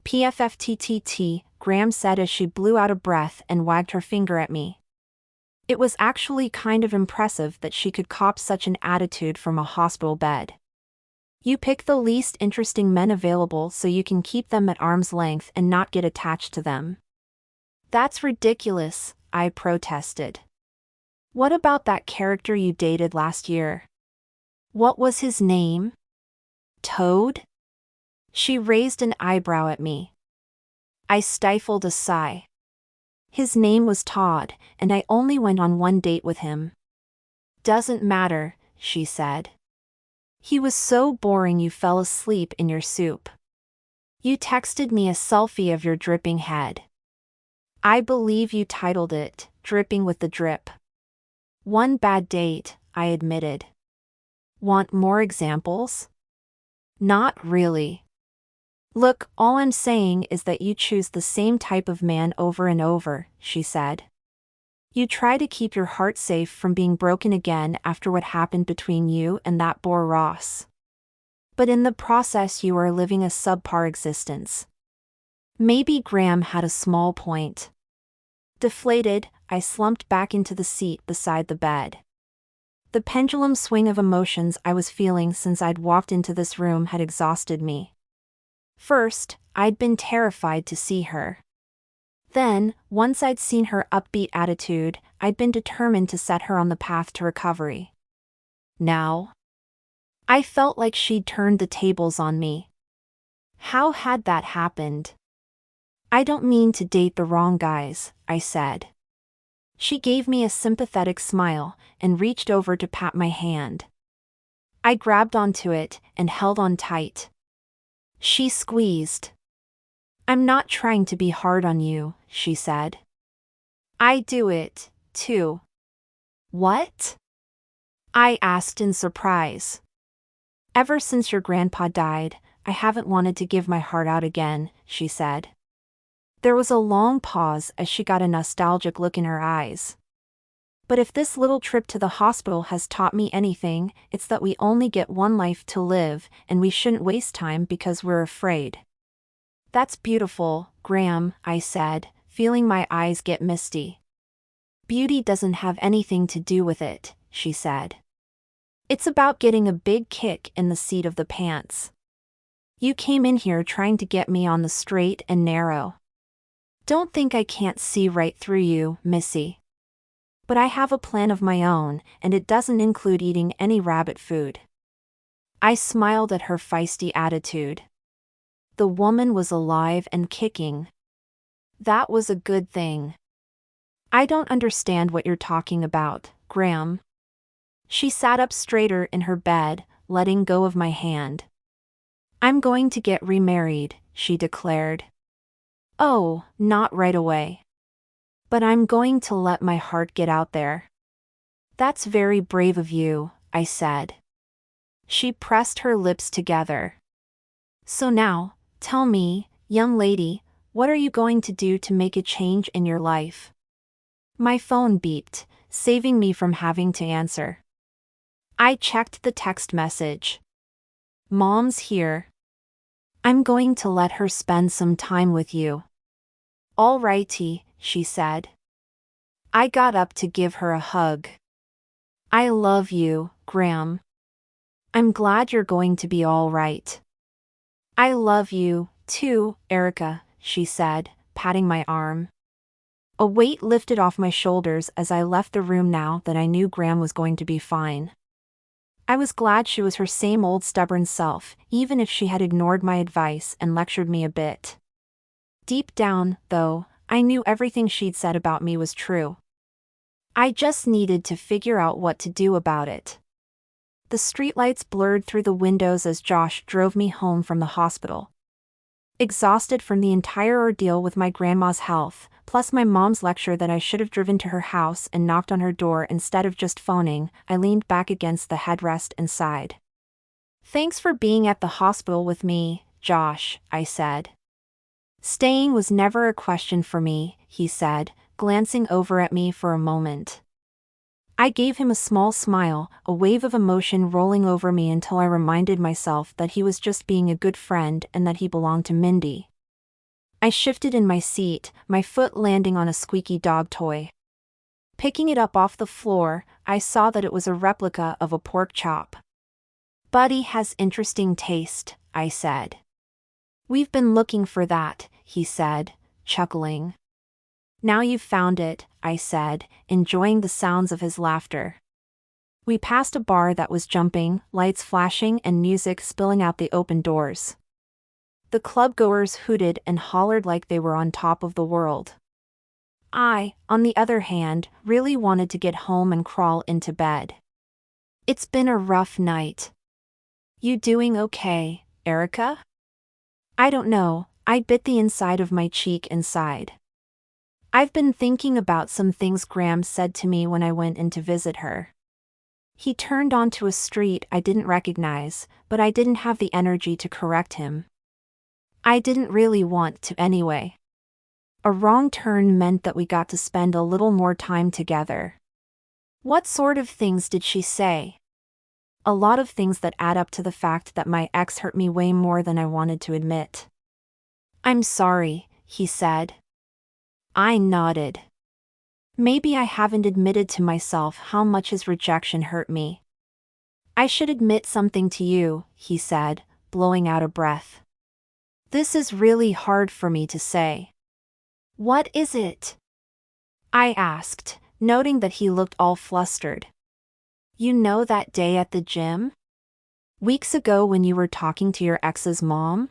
"PFFTTT," Gram said as she blew out a breath and wagged her finger at me. It was actually kind of impressive that she could cop such an attitude from a hospital bed. "You pick the least interesting men available so you can keep them at arm's length and not get attached to them." "That's ridiculous," I protested. "What about that character you dated last year? What was his name? Toad?" She raised an eyebrow at me. I stifled a sigh. "His name was Todd, and I only went on one date with him." "Doesn't matter," she said. "He was so boring you fell asleep in your soup. You texted me a selfie of your dripping head. I believe you titled it, 'Dripping with the Drip.'" "One bad date," I admitted. "Want more examples?" "Not really. Look, all I'm saying is that you choose the same type of man over and over," she said. "You try to keep your heart safe from being broken again after what happened between you and that bore Ross. But in the process you are living a subpar existence. Maybe Graham had a small point. Deflated, I slumped back into the seat beside the bed. The pendulum swing of emotions I was feeling since I'd walked into this room had exhausted me. First, I'd been terrified to see her. Then, once I'd seen her upbeat attitude, I'd been determined to set her on the path to recovery. Now, I felt like she'd turned the tables on me. How had that happened? I don't mean to date the wrong guys, I said. She gave me a sympathetic smile and reached over to pat my hand. I grabbed onto it and held on tight. She squeezed. I'm not trying to be hard on you, she said. I do it, too. What? I asked in surprise. Ever since your grandpa died, I haven't wanted to give my heart out again, she said. There was a long pause as she got a nostalgic look in her eyes. But if this little trip to the hospital has taught me anything, it's that we only get one life to live, and we shouldn't waste time because we're afraid. That's beautiful, Graham, I said, feeling my eyes get misty. Beauty doesn't have anything to do with it, she said. It's about getting a big kick in the seat of the pants. You came in here trying to get me on the straight and narrow. Don't think I can't see right through you, Missy. But I have a plan of my own, and it doesn't include eating any rabbit food. I smiled at her feisty attitude. The woman was alive and kicking. That was a good thing. I don't understand what you're talking about, Graham. She sat up straighter in her bed, letting go of my hand. I'm going to get remarried, she declared. Oh, not right away. But I'm going to let my heart get out there. That's very brave of you, I said. She pressed her lips together. So now, tell me, young lady, what are you going to do to make a change in your life? My phone beeped, saving me from having to answer. I checked the text message. Mom's here. I'm going to let her spend some time with you. All righty, she said. I got up to give her a hug. I love you, Graham. I'm glad you're going to be all right. I love you, too, Erica, she said, patting my arm. A weight lifted off my shoulders as I left the room now that I knew Graham was going to be fine. I was glad she was her same old stubborn self, even if she had ignored my advice and lectured me a bit. Deep down, though, I knew everything she'd said about me was true. I just needed to figure out what to do about it. The streetlights blurred through the windows as Josh drove me home from the hospital. Exhausted from the entire ordeal with my grandma's health, plus my mom's lecture that I should have driven to her house and knocked on her door instead of just phoning, I leaned back against the headrest and sighed. Thanks for being at the hospital with me, Josh, I said. Staying was never a question for me, he said, glancing over at me for a moment. I gave him a small smile, a wave of emotion rolling over me until I reminded myself that he was just being a good friend and that he belonged to Mindy. I shifted in my seat, my foot landing on a squeaky dog toy. Picking it up off the floor, I saw that it was a replica of a pork chop. Buddy has interesting taste, I said. We've been looking for that, he said, chuckling. Now you've found it, I said, enjoying the sounds of his laughter. We passed a bar that was jumping, lights flashing and music spilling out the open doors. The clubgoers hooted and hollered like they were on top of the world. I, on the other hand, really wanted to get home and crawl into bed. It's been a rough night. You doing okay, Erica? I don't know, I bit the inside of my cheek and sighed. I've been thinking about some things Graham said to me when I went in to visit her. He turned onto a street I didn't recognize, but I didn't have the energy to correct him. I didn't really want to anyway. A wrong turn meant that we got to spend a little more time together. What sort of things did she say? A lot of things that add up to the fact that my ex hurt me way more than I wanted to admit. "I'm sorry," he said. I nodded. Maybe I haven't admitted to myself how much his rejection hurt me. "I should admit something to you," he said, blowing out a breath. "This is really hard for me to say." "What is it?" I asked, noting that he looked all flustered. "You know that day at the gym? Weeks ago when you were talking to your ex's mom?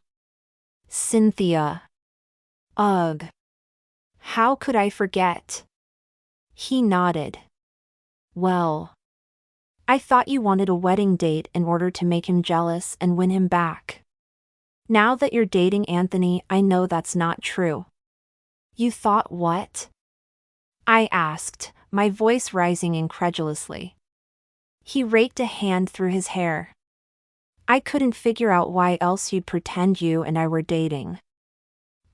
Cynthia." "Ugh. How could I forget?" He nodded. "Well, I thought you wanted a wedding date in order to make him jealous and win him back. Now that you're dating Anthony, I know that's not true." "You thought what?" I asked, my voice rising incredulously. He raked a hand through his hair. "I couldn't figure out why else you'd pretend you and I were dating."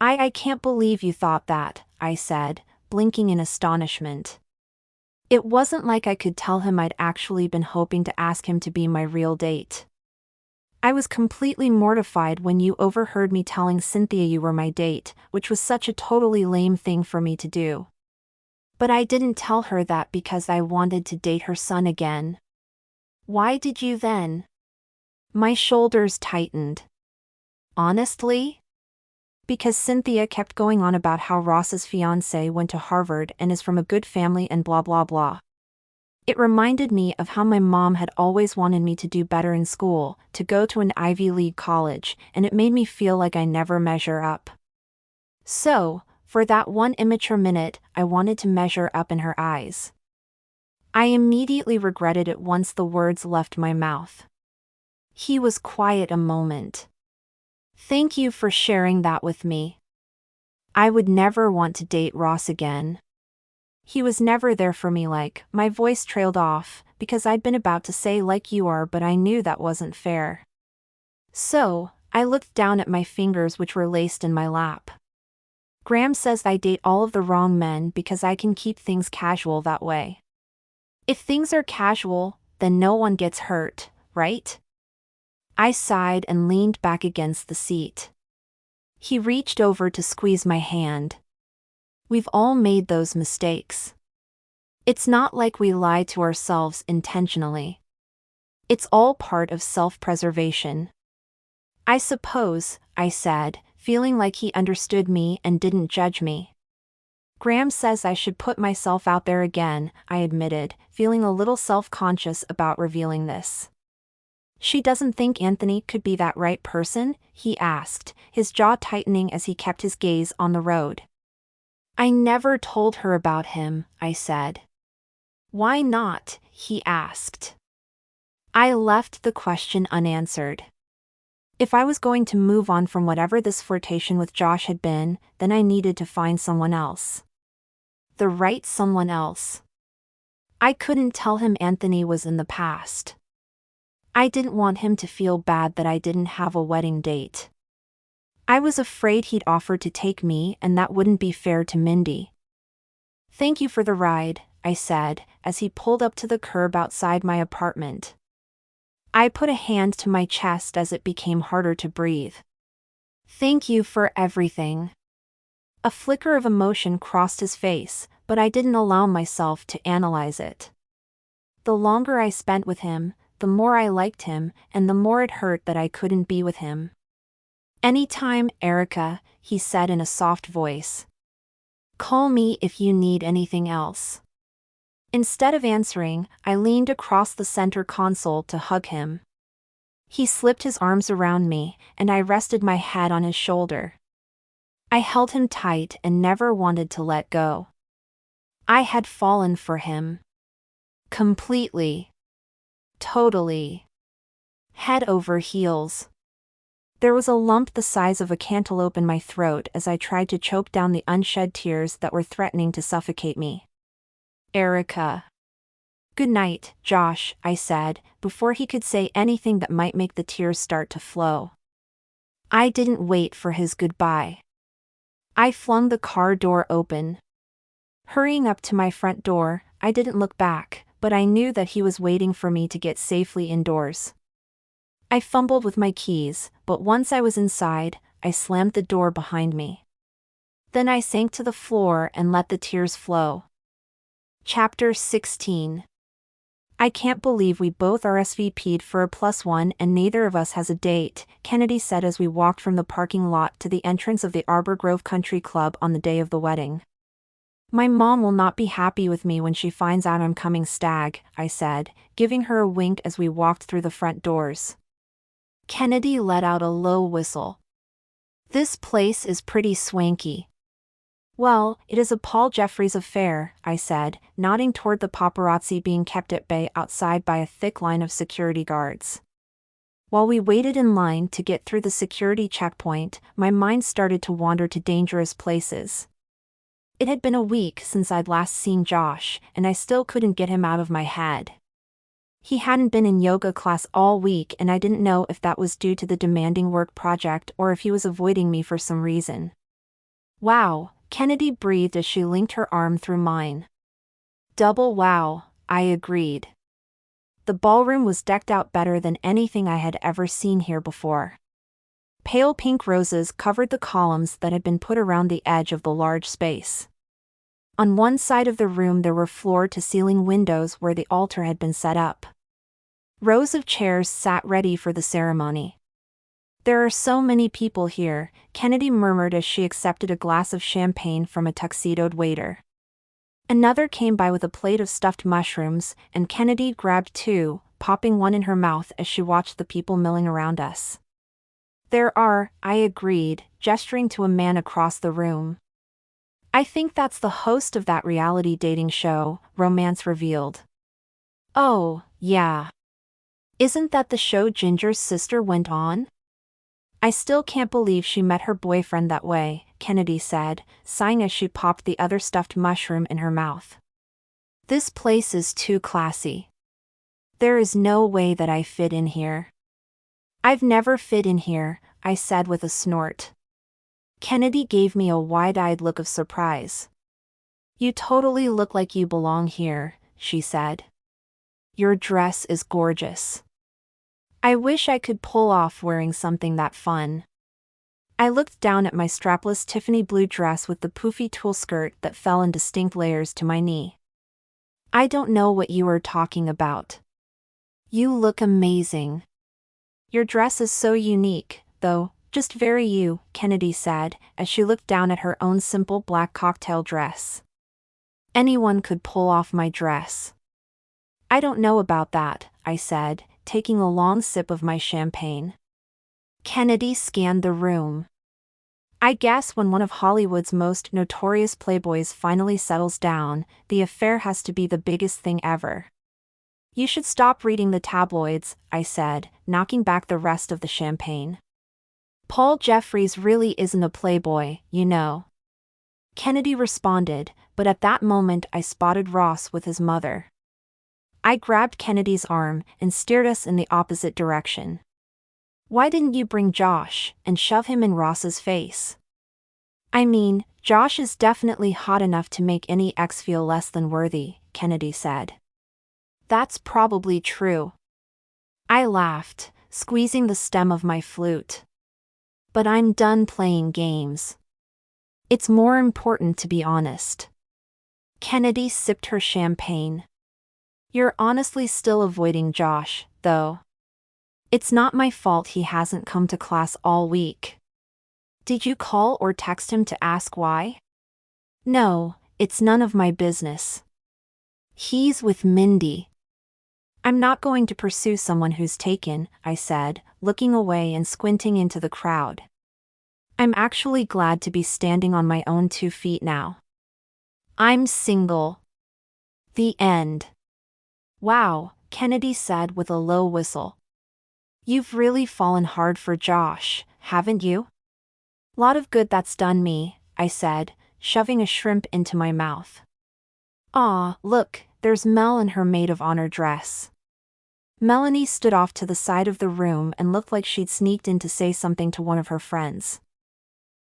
I can't believe you thought that," I said, blinking in astonishment. It wasn't like I could tell him I'd actually been hoping to ask him to be my real date. "I was completely mortified when you overheard me telling Cynthia you were my date, which was such a totally lame thing for me to do. But I didn't tell her that because I wanted to date her son again." "Why did you then?" My shoulders tightened. "Honestly? Because Cynthia kept going on about how Ross's fiancée went to Harvard and is from a good family and blah blah blah. It reminded me of how my mom had always wanted me to do better in school, to go to an Ivy League college, and it made me feel like I never measure up. So, for that one immature minute, I wanted to measure up in her eyes. I immediately regretted it once the words left my mouth. He was quiet a moment. "Thank you for sharing that with me. I would never want to date Ross again. He was never there for me." My voice trailed off, because I'd been about to say "like you are," but I knew that wasn't fair. So, I looked down at my fingers which were laced in my lap. "Graham says I date all of the wrong men because I can keep things casual that way. If things are casual, then no one gets hurt, right?" I sighed and leaned back against the seat. He reached over to squeeze my hand. "We've all made those mistakes. It's not like we lie to ourselves intentionally. It's all part of self-preservation." "I suppose," I said, feeling like he understood me and didn't judge me. "Graham says I should put myself out there again," I admitted, feeling a little self-conscious about revealing this. "She doesn't think Anthony could be that right person?" he asked, his jaw tightening as he kept his gaze on the road. "I never told her about him," I said. "Why not?" he asked. I left the question unanswered. If I was going to move on from whatever this flirtation with Josh had been, then I needed to find someone else. The right someone else. I couldn't tell him Anthony was in the past. I didn't want him to feel bad that I didn't have a wedding date. I was afraid he'd offer to take me and that wouldn't be fair to Mindy. "Thank you for the ride," I said, as he pulled up to the curb outside my apartment. I put a hand to my chest as it became harder to breathe. "Thank you for everything." A flicker of emotion crossed his face, but I didn't allow myself to analyze it. The longer I spent with him, the more I liked him, and the more it hurt that I couldn't be with him. "Anytime, Erica," he said in a soft voice. "Call me if you need anything else." Instead of answering, I leaned across the center console to hug him. He slipped his arms around me, and I rested my head on his shoulder. I held him tight and never wanted to let go. I had fallen for him. Completely. Totally. Head over heels. There was a lump the size of a cantaloupe in my throat as I tried to choke down the unshed tears that were threatening to suffocate me. "Erica." "Good night, Josh," I said, before he could say anything that might make the tears start to flow. I didn't wait for his goodbye. I flung the car door open. Hurrying up to my front door, I didn't look back, but I knew that he was waiting for me to get safely indoors. I fumbled with my keys, but once I was inside, I slammed the door behind me. Then I sank to the floor and let the tears flow. Chapter 16. I can't believe we both RSVP'd for a +1 and neither of us has a date, Kennedy said as we walked from the parking lot to the entrance of the Arbor Grove Country Club on the day of the wedding. My mom will not be happy with me when she finds out I'm coming, Stag, I said, giving her a wink as we walked through the front doors. Kennedy let out a low whistle. This place is pretty swanky. Well, it is a Paul Jeffries affair, I said, nodding toward the paparazzi being kept at bay outside by a thick line of security guards. While we waited in line to get through the security checkpoint, my mind started to wander to dangerous places. It had been a week since I'd last seen Josh, and I still couldn't get him out of my head. He hadn't been in yoga class all week and I didn't know if that was due to the demanding work project or if he was avoiding me for some reason. Wow, Kennedy breathed as she linked her arm through mine. Double wow, I agreed. The ballroom was decked out better than anything I had ever seen here before. Pale pink roses covered the columns that had been put around the edge of the large space. On one side of the room there were floor-to-ceiling windows where the altar had been set up. Rows of chairs sat ready for the ceremony. There are so many people here, Kennedy murmured as she accepted a glass of champagne from a tuxedoed waiter. Another came by with a plate of stuffed mushrooms, and Kennedy grabbed two, popping one in her mouth as she watched the people milling around us. There are, I agreed, gesturing to a man across the room. I think that's the host of that reality dating show, Romance revealed. Oh, yeah. Isn't that the show Ginger's sister went on? I still can't believe she met her boyfriend that way, Kennedy said, sighing as she popped the other stuffed mushroom in her mouth. This place is too classy. There is no way that I fit in here. I've never fit in here, I said with a snort. Kennedy gave me a wide-eyed look of surprise. You totally look like you belong here, she said. Your dress is gorgeous. I wish I could pull off wearing something that fun. I looked down at my strapless Tiffany blue dress with the poofy tulle skirt that fell in distinct layers to my knee. I don't know what you are talking about. You look amazing. Your dress is so unique, though, just very you, Kennedy said, as she looked down at her own simple black cocktail dress. Anyone could pull off my dress. I don't know about that, I said, taking a long sip of my champagne. Kennedy scanned the room. I guess when one of Hollywood's most notorious playboys finally settles down, the affair has to be the biggest thing ever. You should stop reading the tabloids, I said, knocking back the rest of the champagne. Paul Jeffries really isn't a playboy, you know. Kennedy responded, but at that moment I spotted Ross with his mother. I grabbed Kennedy's arm and steered us in the opposite direction. Why didn't you bring Josh and shove him in Ross's face? I mean, Josh is definitely hot enough to make any ex feel less than worthy, Kennedy said. That's probably true. I laughed, squeezing the stem of my flute. But I'm done playing games. It's more important to be honest. Kennedy sipped her champagne. You're honestly still avoiding Josh, though. It's not my fault he hasn't come to class all week. Did you call or text him to ask why? No, it's none of my business. He's with Mindy. I'm not going to pursue someone who's taken, I said, looking away and squinting into the crowd. I'm actually glad to be standing on my own 2 feet now. I'm single. The end. Wow, Kennedy said with a low whistle. You've really fallen hard for Josh, haven't you? Lot of good that's done me, I said, shoving a shrimp into my mouth. Aw, look, there's Mel in her maid of honor dress. Melanie stood off to the side of the room and looked like she'd sneaked in to say something to one of her friends.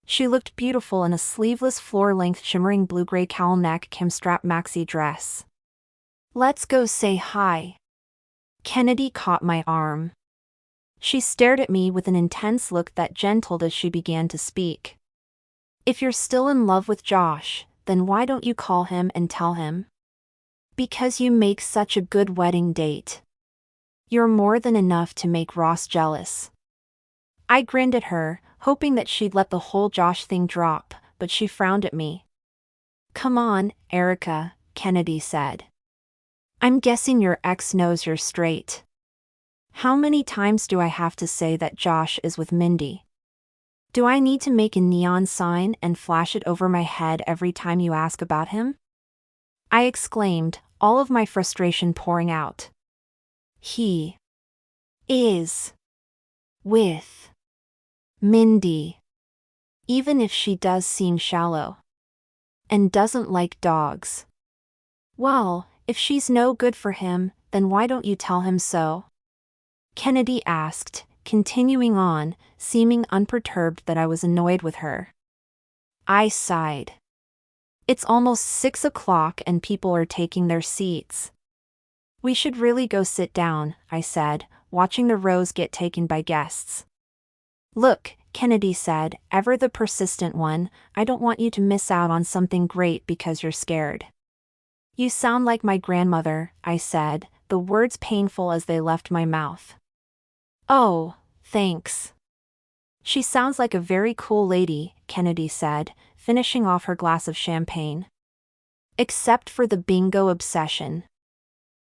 She looked beautiful in a sleeveless floor-length shimmering blue-gray cowl neck Kim strap maxi dress. Let's go say hi. Kennedy caught my arm. She stared at me with an intense look that gentled as she began to speak. If you're still in love with Josh, then why don't you call him and tell him? Because you make such a good wedding date. You're more than enough to make Ross jealous. I grinned at her, hoping that she'd let the whole Josh thing drop, but she frowned at me. Come on, Erica, Kennedy said. I'm guessing your ex knows you're straight. How many times do I have to say that Josh is with Mindy? Do I need to make a neon sign and flash it over my head every time you ask about him? I exclaimed, all of my frustration pouring out. He is with Mindy. Even if she does seem shallow and doesn't like dogs. Well, if she's no good for him, then why don't you tell him so? Kennedy asked, continuing on, seeming unperturbed that I was annoyed with her. I sighed. It's almost 6 o'clock and people are taking their seats. We should really go sit down, I said, watching the rows get taken by guests. Look, Kennedy said, ever the persistent one, I don't want you to miss out on something great because you're scared. You sound like my grandmother, I said, the words painful as they left my mouth. Oh, thanks. She sounds like a very cool lady, Kennedy said, finishing off her glass of champagne. Except for the bingo obsession.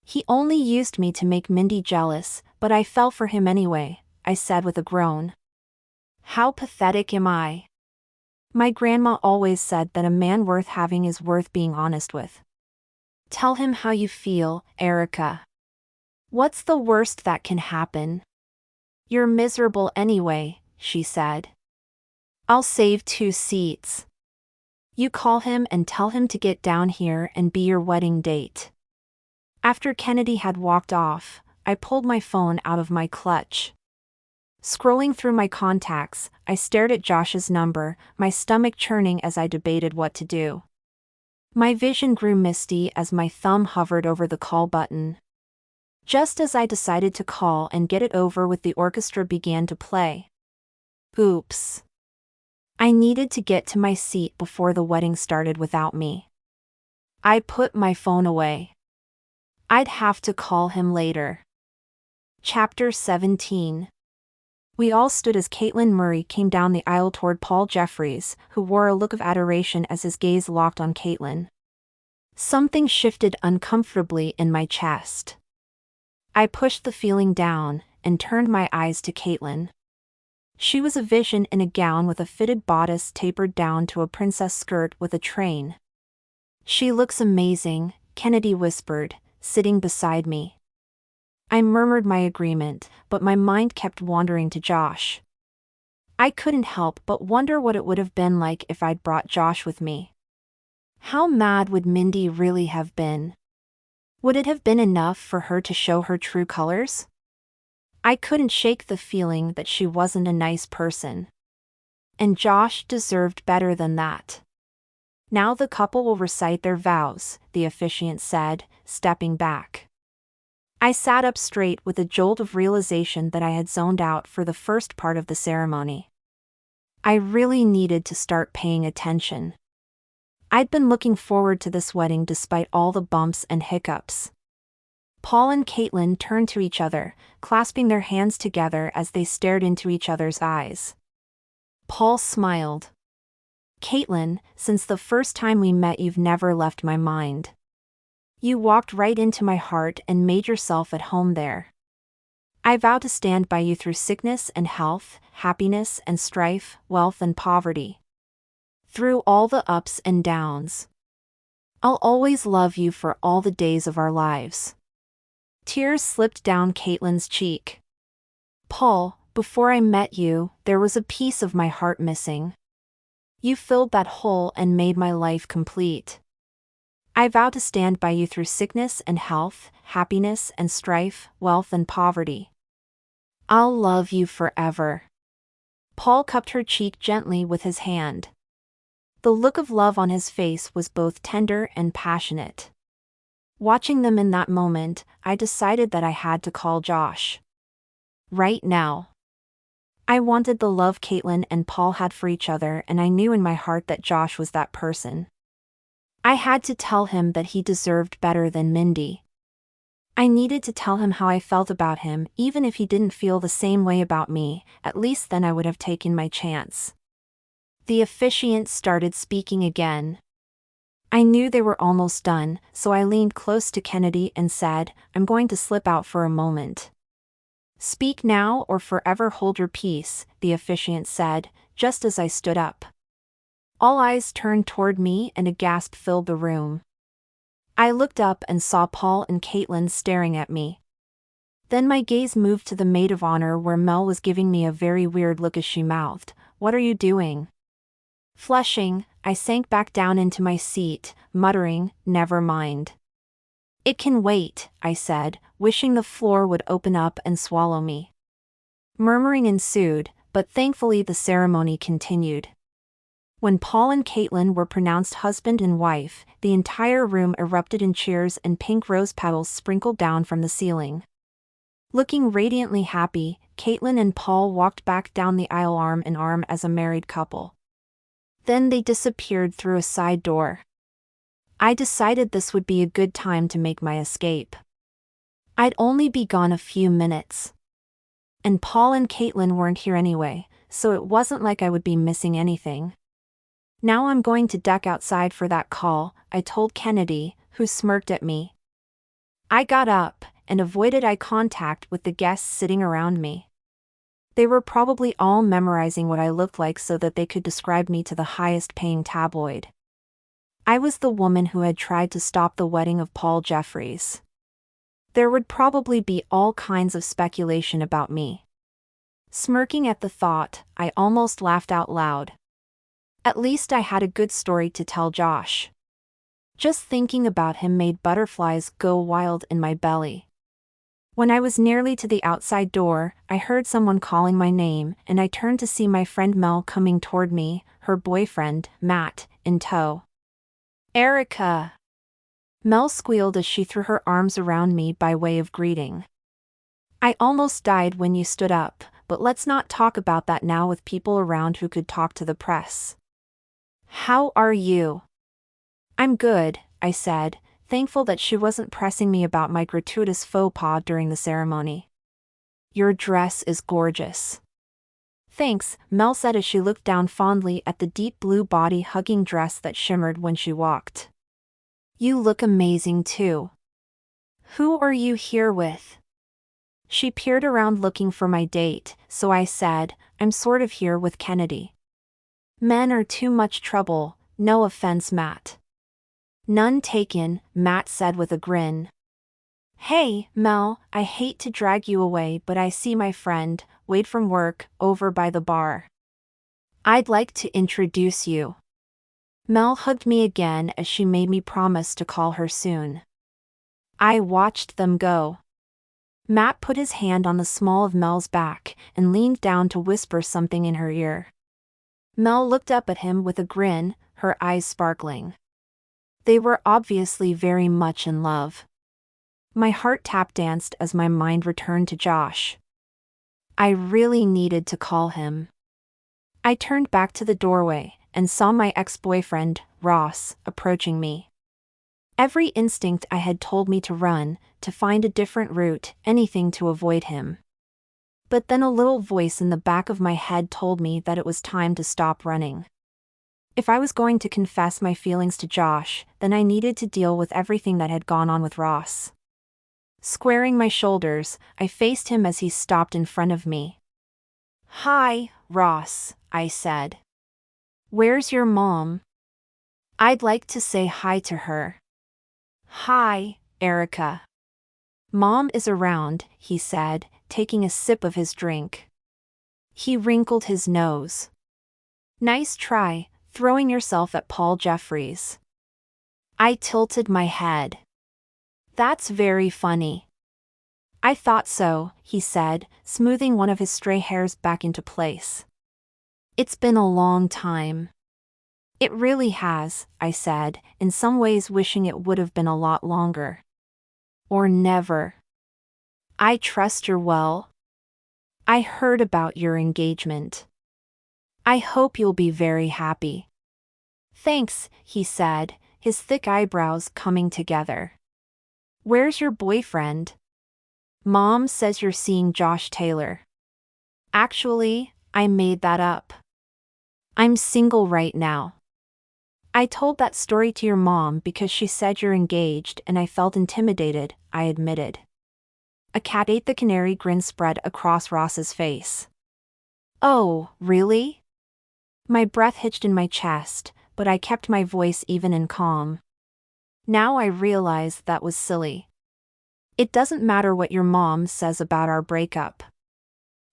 He only used me to make Mindy jealous, but I fell for him anyway, I said with a groan. How pathetic am I? My grandma always said that a man worth having is worth being honest with. Tell him how you feel, Erica. What's the worst that can happen? You're miserable anyway, she said. I'll save 2 seats. You call him and tell him to get down here and be your wedding date. After Kennedy had walked off, I pulled my phone out of my clutch. Scrolling through my contacts, I stared at Josh's number, my stomach churning as I debated what to do. My vision grew misty as my thumb hovered over the call button. Just as I decided to call and get it over with, the orchestra began to play. Oops. I needed to get to my seat before the wedding started without me. I put my phone away. I'd have to call him later. Chapter 17. We all stood as Kaitlin Murray came down the aisle toward Paul Jeffries, who wore a look of adoration as his gaze locked on Kaitlin. Something shifted uncomfortably in my chest. I pushed the feeling down and turned my eyes to Kaitlin. She was a vision in a gown with a fitted bodice tapered down to a princess skirt with a train. She looks amazing, Kennedy whispered, sitting beside me. I murmured my agreement, but my mind kept wandering to Josh. I couldn't help but wonder what it would have been like if I'd brought Josh with me. How mad would Mindy really have been? Would it have been enough for her to show her true colors? I couldn't shake the feeling that she wasn't a nice person. And Josh deserved better than that. Now the couple will recite their vows, the officiant said, stepping back. I sat up straight with a jolt of realization that I had zoned out for the first part of the ceremony. I really needed to start paying attention. I'd been looking forward to this wedding despite all the bumps and hiccups. Paul and Kaitlin turned to each other, clasping their hands together as they stared into each other's eyes. Paul smiled. Kaitlin, since the first time we met you've never left my mind. You walked right into my heart and made yourself at home there. I vow to stand by you through sickness and health, happiness and strife, wealth and poverty. Through all the ups and downs. I'll always love you for all the days of our lives. Tears slipped down Kaitlin's cheek. Paul, before I met you, there was a piece of my heart missing. You filled that hole and made my life complete. I vow to stand by you through sickness and health, happiness and strife, wealth and poverty. I'll love you forever. Paul cupped her cheek gently with his hand. The look of love on his face was both tender and passionate. Watching them in that moment, I decided that I had to call Josh. Right now. I wanted the love Kaitlin and Paul had for each other, and I knew in my heart that Josh was that person. I had to tell him that he deserved better than Mindy. I needed to tell him how I felt about him, even if he didn't feel the same way about me. At least then I would have taken my chance. The officiant started speaking again. I knew they were almost done, so I leaned close to Kennedy and said, "I'm going to slip out for a moment." "Speak now or forever hold your peace," the officiant said, just as I stood up. All eyes turned toward me and a gasp filled the room. I looked up and saw Paul and Kaitlin staring at me. Then my gaze moved to the maid of honor where Mel was giving me a very weird look as she mouthed, "What are you doing?" Flushing, I sank back down into my seat, muttering, "Never mind." "It can wait," I said, wishing the floor would open up and swallow me. Murmuring ensued, but thankfully the ceremony continued. When Paul and Kaitlin were pronounced husband and wife, the entire room erupted in cheers and pink rose petals sprinkled down from the ceiling. Looking radiantly happy, Kaitlin and Paul walked back down the aisle arm in arm as a married couple. Then they disappeared through a side door. I decided this would be a good time to make my escape. I'd only be gone a few minutes. And Paul and Kaitlin weren't here anyway, so it wasn't like I would be missing anything. "Now I'm going to duck outside for that call," I told Kennedy, who smirked at me. I got up and avoided eye contact with the guests sitting around me. They were probably all memorizing what I looked like so that they could describe me to the highest-paying tabloid. I was the woman who had tried to stop the wedding of Paul Jeffries. There would probably be all kinds of speculation about me. Smirking at the thought, I almost laughed out loud. At least I had a good story to tell Josh. Just thinking about him made butterflies go wild in my belly. When I was nearly to the outside door, I heard someone calling my name, and I turned to see my friend Mel coming toward me, her boyfriend, Matt, in tow. "Erica!" Mel squealed as she threw her arms around me by way of greeting. "I almost died when you stood up, but let's not talk about that now with people around who could talk to the press." "How are you?" "I'm good," I said, thankful that she wasn't pressing me about my gratuitous faux pas during the ceremony. "Your dress is gorgeous." "Thanks," Mel said as she looked down fondly at the deep blue body-hugging dress that shimmered when she walked. "You look amazing too. Who are you here with?" She peered around looking for my date, so I said, "I'm sort of here with Kennedy." "Men are too much trouble, no offense, Matt." "None taken," Matt said with a grin. "Hey, Mel, I hate to drag you away, but I see my friend, Wade from work, over by the bar. I'd like to introduce you." Mel hugged me again as she made me promise to call her soon. I watched them go. Matt put his hand on the small of Mel's back and leaned down to whisper something in her ear. Mel looked up at him with a grin, her eyes sparkling. They were obviously very much in love. My heart tap-danced as my mind returned to Josh. I really needed to call him. I turned back to the doorway and saw my ex-boyfriend, Ross, approaching me. Every instinct I had told me to run, to find a different route, anything to avoid him. But then a little voice in the back of my head told me that it was time to stop running. If I was going to confess my feelings to Josh, then I needed to deal with everything that had gone on with Ross. Squaring my shoulders, I faced him as he stopped in front of me. "Hi, Ross," I said. "Where's your mom? I'd like to say hi to her." "Hi, Erica." "Mom is around," he said, taking a sip of his drink. He wrinkled his nose. "Nice try, throwing yourself at Paul Jeffries." I tilted my head. "That's very funny." "I thought so," he said, smoothing one of his stray hairs back into place. "It's been a long time." "It really has," I said, in some ways wishing it would have been a lot longer. or never. I trust you're well. I heard about your engagement. I hope you'll be very happy. Thanks, he said, his thick eyebrows coming together. Where's your boyfriend? Mom says you're seeing Josh Taylor. Actually, I made that up. I'm single right now. I told that story to your mom because she said you're engaged and I felt intimidated, I admitted. A cat ate the canary grin spread across Ross's face. Oh, really? My breath hitched in my chest, but I kept my voice even and calm. Now I realize that was silly. It doesn't matter what your mom says about our breakup.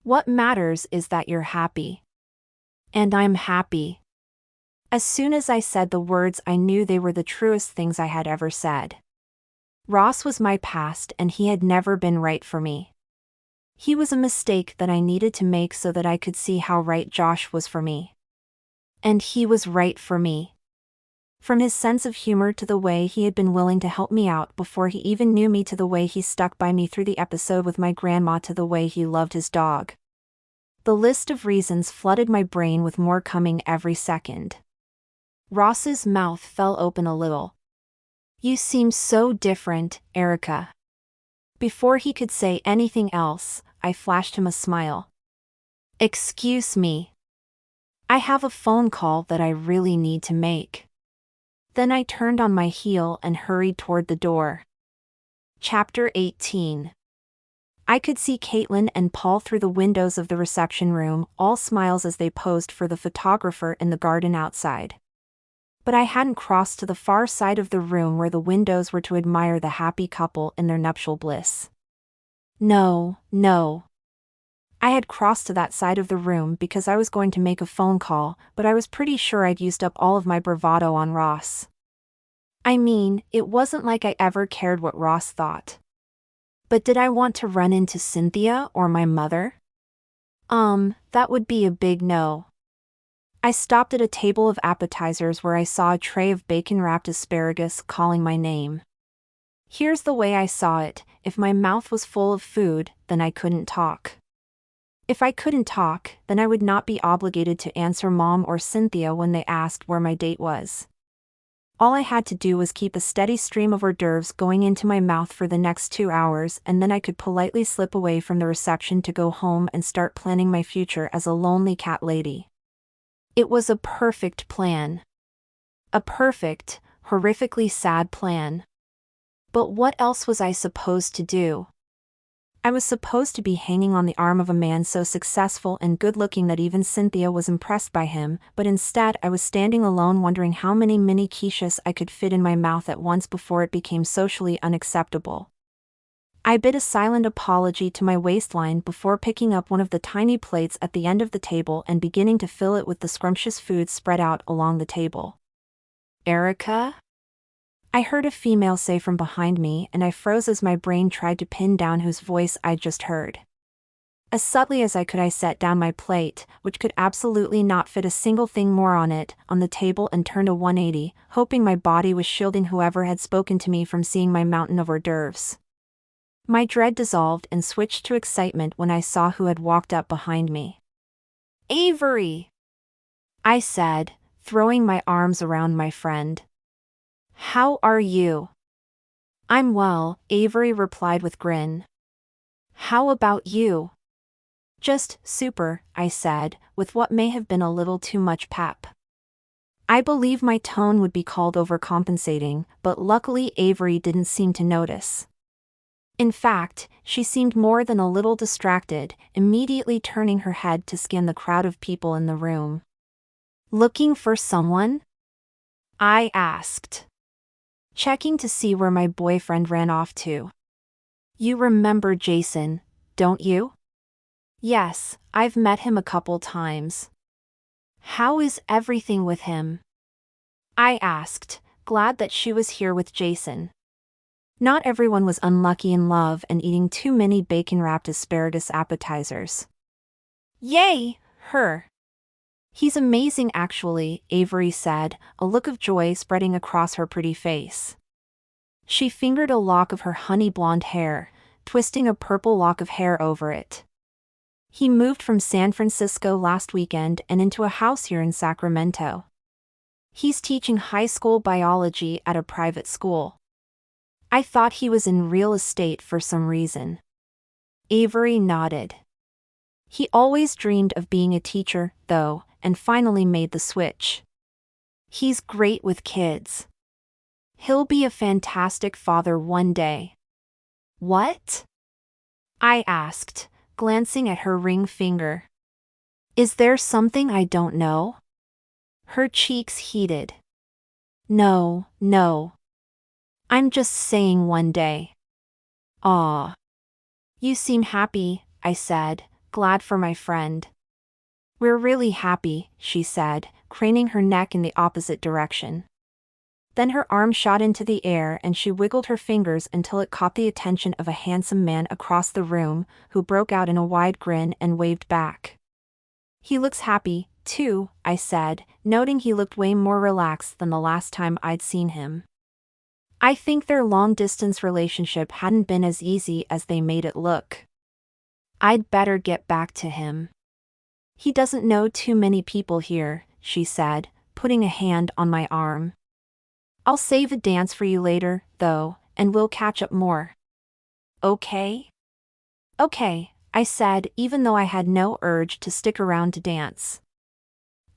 What matters is that you're happy. And I'm happy. As soon as I said the words, I knew they were the truest things I had ever said. Ross was my past and he had never been right for me. He was a mistake that I needed to make so that I could see how right Josh was for me. And he was right for me. From his sense of humor to the way he had been willing to help me out before he even knew me to the way he stuck by me through the episode with my grandma to the way he loved his dog. The list of reasons flooded my brain with more coming every second. Ross's mouth fell open a little. You seem so different, Erica. Before he could say anything else, I flashed him a smile. Excuse me. I have a phone call that I really need to make. Then I turned on my heel and hurried toward the door. Chapter 18. I could see Kaitlin and Paul through the windows of the reception room, all smiles as they posed for the photographer in the garden outside. But I hadn't crossed to the far side of the room where the windows were to admire the happy couple in their nuptial bliss. No. I had crossed to that side of the room because I was going to make a phone call, but I was pretty sure I'd used up all of my bravado on Ross. I mean, it wasn't like I ever cared what Ross thought. But did I want to run into Cynthia or my mother? That would be a big no. I stopped at a table of appetizers where I saw a tray of bacon-wrapped asparagus calling my name. Here's the way I saw it: if my mouth was full of food, then I couldn't talk. If I couldn't talk, then I would not be obligated to answer Mom or Cynthia when they asked where my date was. All I had to do was keep a steady stream of hors d'oeuvres going into my mouth for the next 2 hours, and then I could politely slip away from the reception to go home and start planning my future as a lonely cat lady. It was a perfect plan. A perfect, horrifically sad plan. But what else was I supposed to do? I was supposed to be hanging on the arm of a man so successful and good-looking that even Cynthia was impressed by him, but instead I was standing alone wondering how many mini quiches I could fit in my mouth at once before it became socially unacceptable. I bid a silent apology to my waistline before picking up one of the tiny plates at the end of the table and beginning to fill it with the scrumptious food spread out along the table. Erica? I heard a female say from behind me, and I froze as my brain tried to pin down whose voice I'd just heard. As subtly as I could, I set down my plate, which could absolutely not fit a single thing more on it, on the table and turned a 180, hoping my body was shielding whoever had spoken to me from seeing my mountain of hors d'oeuvres. My dread dissolved and switched to excitement when I saw who had walked up behind me. Avery! I said, throwing my arms around my friend. How are you? I'm well, Avery replied with grin. How about you? Just super, I said, with what may have been a little too much pep. I believe my tone would be called overcompensating, but luckily Avery didn't seem to notice. In fact, she seemed more than a little distracted, immediately turning her head to scan the crowd of people in the room. Looking for someone? I asked. Checking to see where my boyfriend ran off to. You remember Jason, don't you? Yes, I've met him a couple times. How is everything with him? I asked, glad that she was here with Jason. Not everyone was unlucky in love and eating too many bacon-wrapped asparagus appetizers. Yay, her! He's amazing actually, Avery said, a look of joy spreading across her pretty face. She fingered a lock of her honey blonde hair, twisting a purple lock of hair over it. He moved from San Francisco last weekend and into a house here in Sacramento. He's teaching high school biology at a private school. I thought he was in real estate for some reason. Avery nodded. He always dreamed of being a teacher, though, and finally made the switch. He's great with kids. He'll be a fantastic father one day. What? I asked, glancing at her ring finger. Is there something I don't know? Her cheeks heated. No. I'm just saying one day. Aw. You seem happy, I said, glad for my friend. We're really happy, she said, craning her neck in the opposite direction. Then her arm shot into the air and she wiggled her fingers until it caught the attention of a handsome man across the room, who broke out in a wide grin and waved back. He looks happy, too, I said, noting he looked way more relaxed than the last time I'd seen him. I think their long-distance relationship hadn't been as easy as they made it look. I'd better get back to him. He doesn't know too many people here, she said, putting a hand on my arm. I'll save a dance for you later, though, and we'll catch up more. Okay? Okay, I said, even though I had no urge to stick around to dance.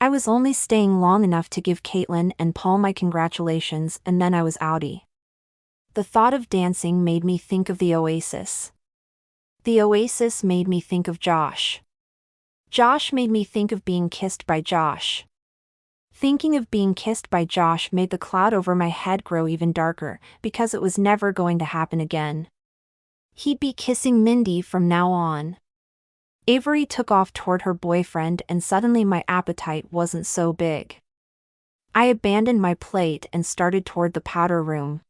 I was only staying long enough to give Kaitlin and Paul my congratulations, and then I was outie. The thought of dancing made me think of the Oasis. The Oasis made me think of Josh. Josh made me think of being kissed by Josh. Thinking of being kissed by Josh made the cloud over my head grow even darker, because it was never going to happen again. He'd be kissing Mindy from now on. Avery took off toward her boyfriend and suddenly my appetite wasn't so big. I abandoned my plate and started toward the powder room.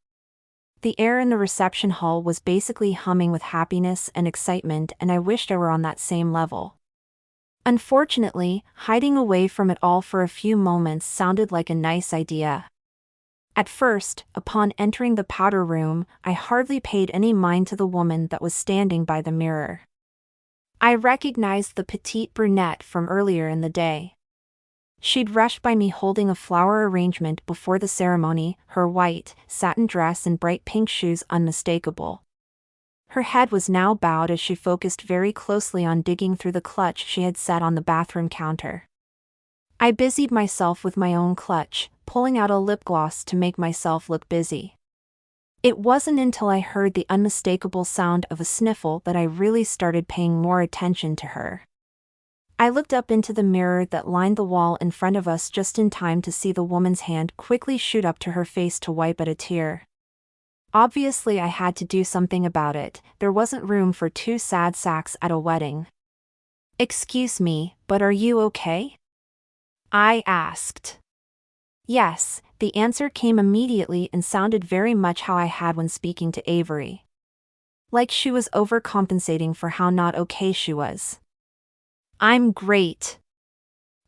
The air in the reception hall was basically humming with happiness and excitement, and I wished I were on that same level. Unfortunately, hiding away from it all for a few moments sounded like a nice idea. At first, upon entering the powder room, I hardly paid any mind to the woman that was standing by the mirror. I recognized the petite brunette from earlier in the day. She'd rushed by me holding a flower arrangement before the ceremony, her white, satin dress and bright pink shoes unmistakable. Her head was now bowed as she focused very closely on digging through the clutch she had set on the bathroom counter. I busied myself with my own clutch, pulling out a lip gloss to make myself look busy. It wasn't until I heard the unmistakable sound of a sniffle that I really started paying more attention to her. I looked up into the mirror that lined the wall in front of us just in time to see the woman's hand quickly shoot up to her face to wipe at a tear. Obviously I had to do something about it, there wasn't room for two sad sacks at a wedding. Excuse me, but are you okay? I asked. Yes, the answer came immediately and sounded very much how I had when speaking to Avery. Like she was overcompensating for how not okay she was. I'm great.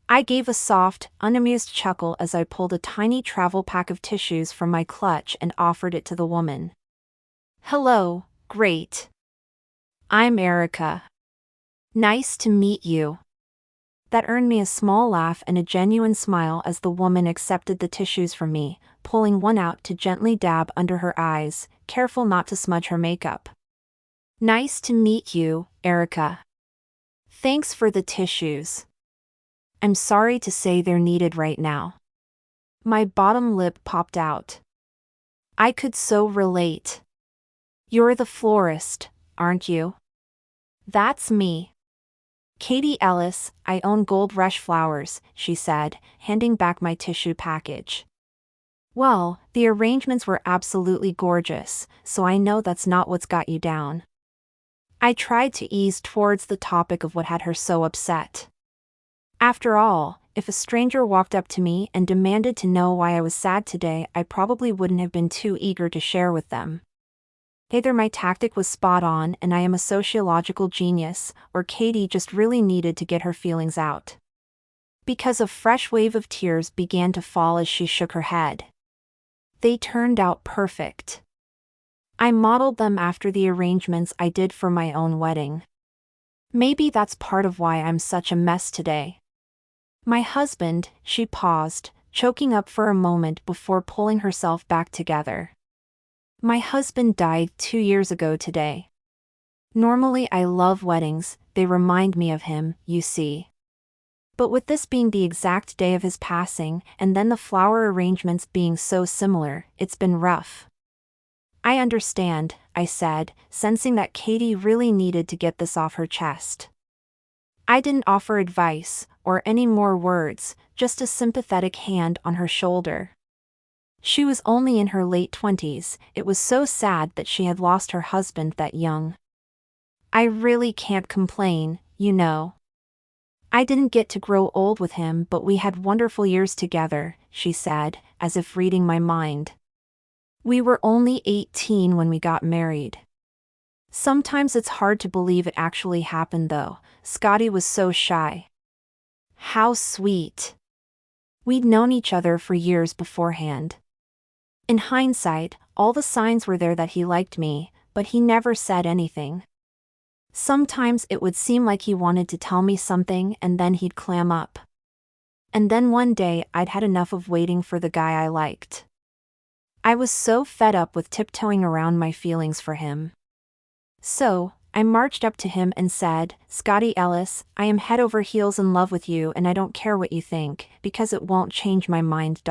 I gave a soft, unamused chuckle as I pulled a tiny travel pack of tissues from my clutch and offered it to the woman. Hello, great. I'm Erica. Nice to meet you. That earned me a small laugh and a genuine smile as the woman accepted the tissues from me, pulling one out to gently dab under her eyes, careful not to smudge her makeup. Nice to meet you, Erica. Thanks for the tissues. I'm sorry to say they're needed right now. My bottom lip popped out. I could so relate. You're the florist, aren't you? That's me. Katie Ellis, I own Gold Rush Flowers, she said, handing back my tissue package. Well, the arrangements were absolutely gorgeous, so I know that's not what's got you down. I tried to ease towards the topic of what had her so upset. After all, if a stranger walked up to me and demanded to know why I was sad today, I probably wouldn't have been too eager to share with them. Either my tactic was spot on and I am a sociological genius, or Katie just really needed to get her feelings out. Because a fresh wave of tears began to fall as she shook her head. They turned out perfect. I modeled them after the arrangements I did for my own wedding. Maybe that's part of why I'm such a mess today. My husband, she paused, choking up for a moment before pulling herself back together. My husband died 2 years ago today. Normally I love weddings, they remind me of him, you see. But with this being the exact day of his passing, and then the flower arrangements being so similar, it's been rough. I understand, I said, sensing that Katie really needed to get this off her chest. I didn't offer advice, or any more words, just a sympathetic hand on her shoulder. She was only in her late 20s, it was so sad that she had lost her husband that young. I really can't complain, you know. I didn't get to grow old with him, but we had wonderful years together, she said, as if reading my mind. We were only 18 when we got married. Sometimes it's hard to believe it actually happened though. Scotty was so shy. How sweet. We'd known each other for years beforehand. In hindsight, all the signs were there that he liked me, but he never said anything. Sometimes it would seem like he wanted to tell me something and then he'd clam up. And then one day I'd had enough of waiting for the guy I liked. I was so fed up with tiptoeing around my feelings for him. So, I marched up to him and said, Scotty Ellis, I am head over heels in love with you and I don't care what you think, because it won't change my mind.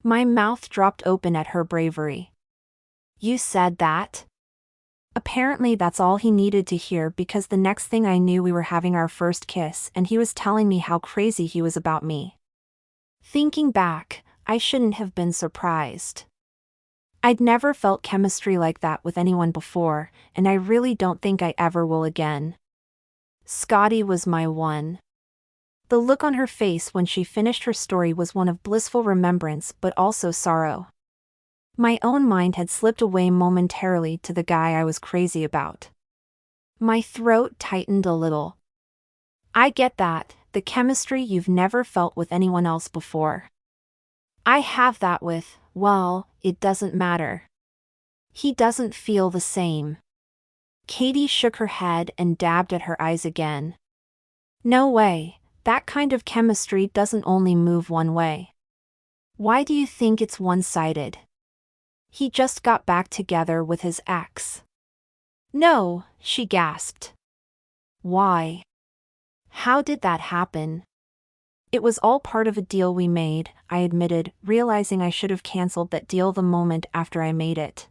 My mouth dropped open at her bravery. You said that? Apparently that's all he needed to hear, because the next thing I knew we were having our first kiss and he was telling me how crazy he was about me. Thinking back, I shouldn't have been surprised. I'd never felt chemistry like that with anyone before, and I really don't think I ever will again. Scotty was my one. The look on her face when she finished her story was one of blissful remembrance but also sorrow. My own mind had slipped away momentarily to the guy I was crazy about. My throat tightened a little. I get that, the chemistry you've never felt with anyone else before. I have that with, well, it doesn't matter. He doesn't feel the same. Katie shook her head and dabbed at her eyes again. No way, that kind of chemistry doesn't only move one way. Why do you think it's one-sided? He just got back together with his ex. No, she gasped. Why? How did that happen? It was all part of a deal we made, I admitted, realizing I should have canceled that deal the moment after I made it.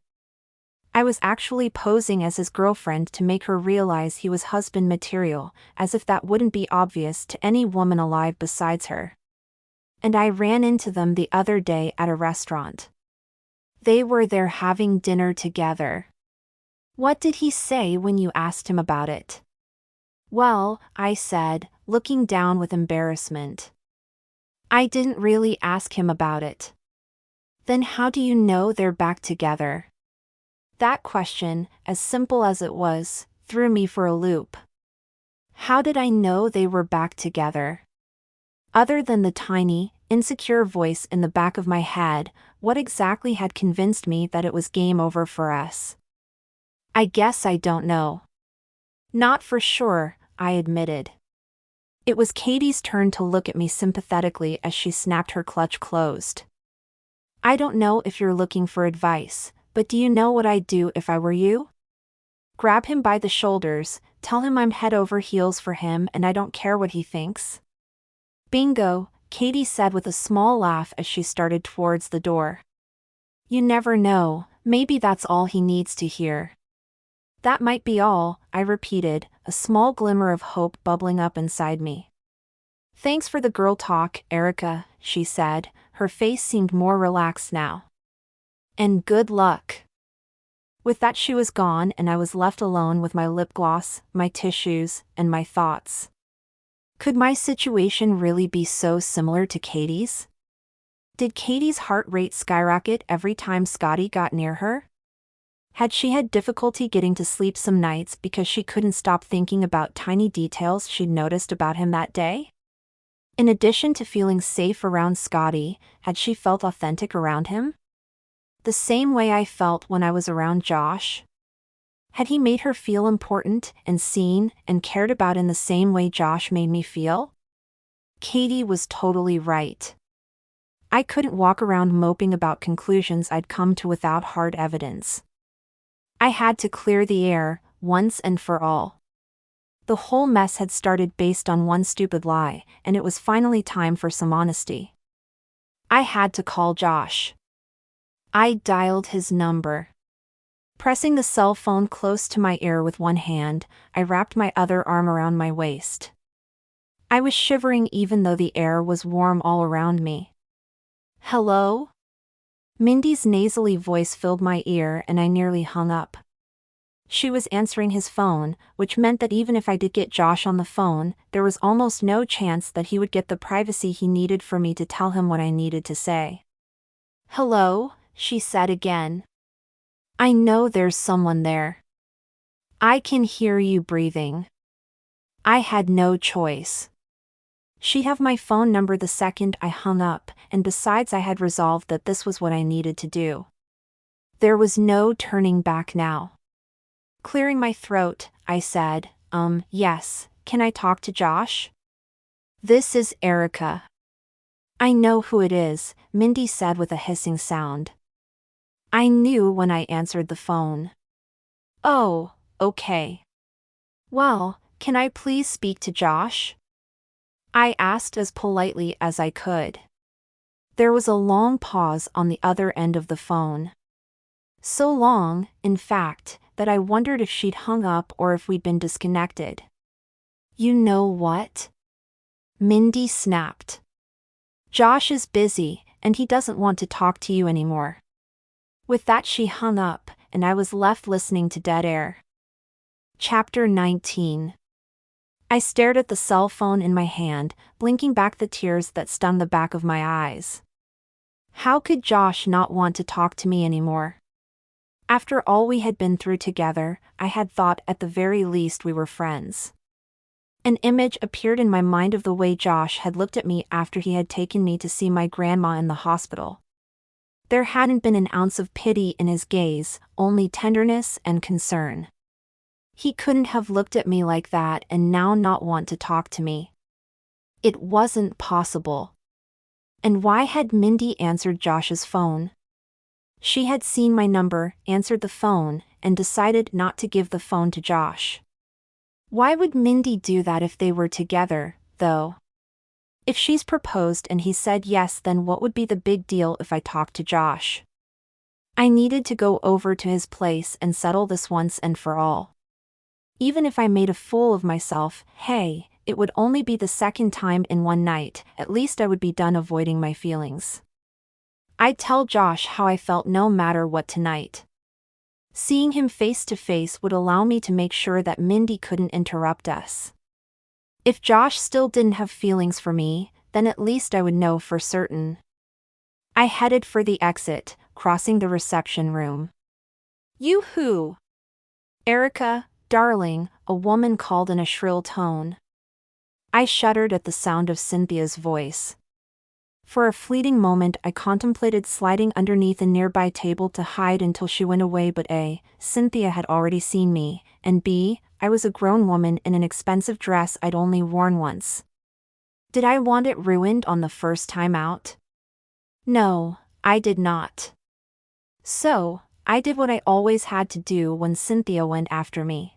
I was actually posing as his girlfriend to make her realize he was husband material, as if that wouldn't be obvious to any woman alive besides her. And I ran into them the other day at a restaurant. They were there having dinner together. What did he say when you asked him about it? Well, I said, looking down with embarrassment. I didn't really ask him about it. Then how do you know they're back together? That question, as simple as it was, threw me for a loop. How did I know they were back together? Other than the tiny, insecure voice in the back of my head, what exactly had convinced me that it was game over for us? I guess I don't know. Not for sure, I admitted. It was Katie's turn to look at me sympathetically as she snapped her clutch closed. I don't know if you're looking for advice, but do you know what I'd do if I were you? Grab him by the shoulders, tell him I'm head over heels for him and I don't care what he thinks. Bingo, Katie said with a small laugh as she started towards the door. You never know, maybe that's all he needs to hear. That might be all, I repeated, a small glimmer of hope bubbling up inside me. Thanks for the girl talk, Erica, she said, her face seemed more relaxed now. And good luck. With that she was gone and I was left alone with my lip gloss, my tissues, and my thoughts. Could my situation really be so similar to Katie's? Did Katie's heart rate skyrocket every time Scotty got near her? Had she had difficulty getting to sleep some nights because she couldn't stop thinking about tiny details she'd noticed about him that day? In addition to feeling safe around Scotty, had she felt authentic around him? The same way I felt when I was around Josh? Had he made her feel important and seen and cared about in the same way Josh made me feel? Katie was totally right. I couldn't walk around moping about conclusions I'd come to without hard evidence. I had to clear the air, once and for all. The whole mess had started based on one stupid lie, and it was finally time for some honesty. I had to call Josh. I dialed his number. Pressing the cell phone close to my ear with one hand, I wrapped my other arm around my waist. I was shivering even though the air was warm all around me. "Hello?" Mindy's nasally voice filled my ear and I nearly hung up. She was answering his phone, which meant that even if I did get Josh on the phone, there was almost no chance that he would get the privacy he needed for me to tell him what I needed to say. "Hello," she said again. "I know there's someone there. I can hear you breathing." I had no choice. She'd have my phone number the second I hung up, and besides I had resolved that this was what I needed to do. There was no turning back now. Clearing my throat, I said, yes, can I talk to Josh?" "This is Erica." "I know who it is," Mindy said with a hissing sound. I knew when I answered the phone. "Oh, okay. Well, can I please speak to Josh?" I asked as politely as I could. There was a long pause on the other end of the phone. So long, in fact, that I wondered if she'd hung up or if we'd been disconnected. "You know what?" Mindy snapped. "Josh is busy, and he doesn't want to talk to you anymore." With that she hung up, and I was left listening to dead air. Chapter 19. I stared at the cell phone in my hand, blinking back the tears that stung the back of my eyes. How could Josh not want to talk to me anymore? After all we had been through together, I had thought at the very least we were friends. An image appeared in my mind of the way Josh had looked at me after he had taken me to see my grandma in the hospital. There hadn't been an ounce of pity in his gaze, only tenderness and concern. He couldn't have looked at me like that and now not want to talk to me. It wasn't possible. And why had Mindy answered Josh's phone? She had seen my number, answered the phone, and decided not to give the phone to Josh. Why would Mindy do that if they were together, though? If she's proposed and he said yes, then what would be the big deal if I talked to Josh? I needed to go over to his place and settle this once and for all. Even if I made a fool of myself, hey, it would only be the second time in one night, at least I would be done avoiding my feelings. I'd tell Josh how I felt no matter what tonight. Seeing him face to face would allow me to make sure that Mindy couldn't interrupt us. If Josh still didn't have feelings for me, then at least I would know for certain. I headed for the exit, crossing the reception room. "Yoo-hoo! Erica, darling," a woman called in a shrill tone. I shuddered at the sound of Cynthia's voice. For a fleeting moment I contemplated sliding underneath a nearby table to hide until she went away, but A, Cynthia had already seen me, and B, I was a grown woman in an expensive dress I'd only worn once. Did I want it ruined on the first time out? No, I did not. So, I did what I always had to do when Cynthia went after me.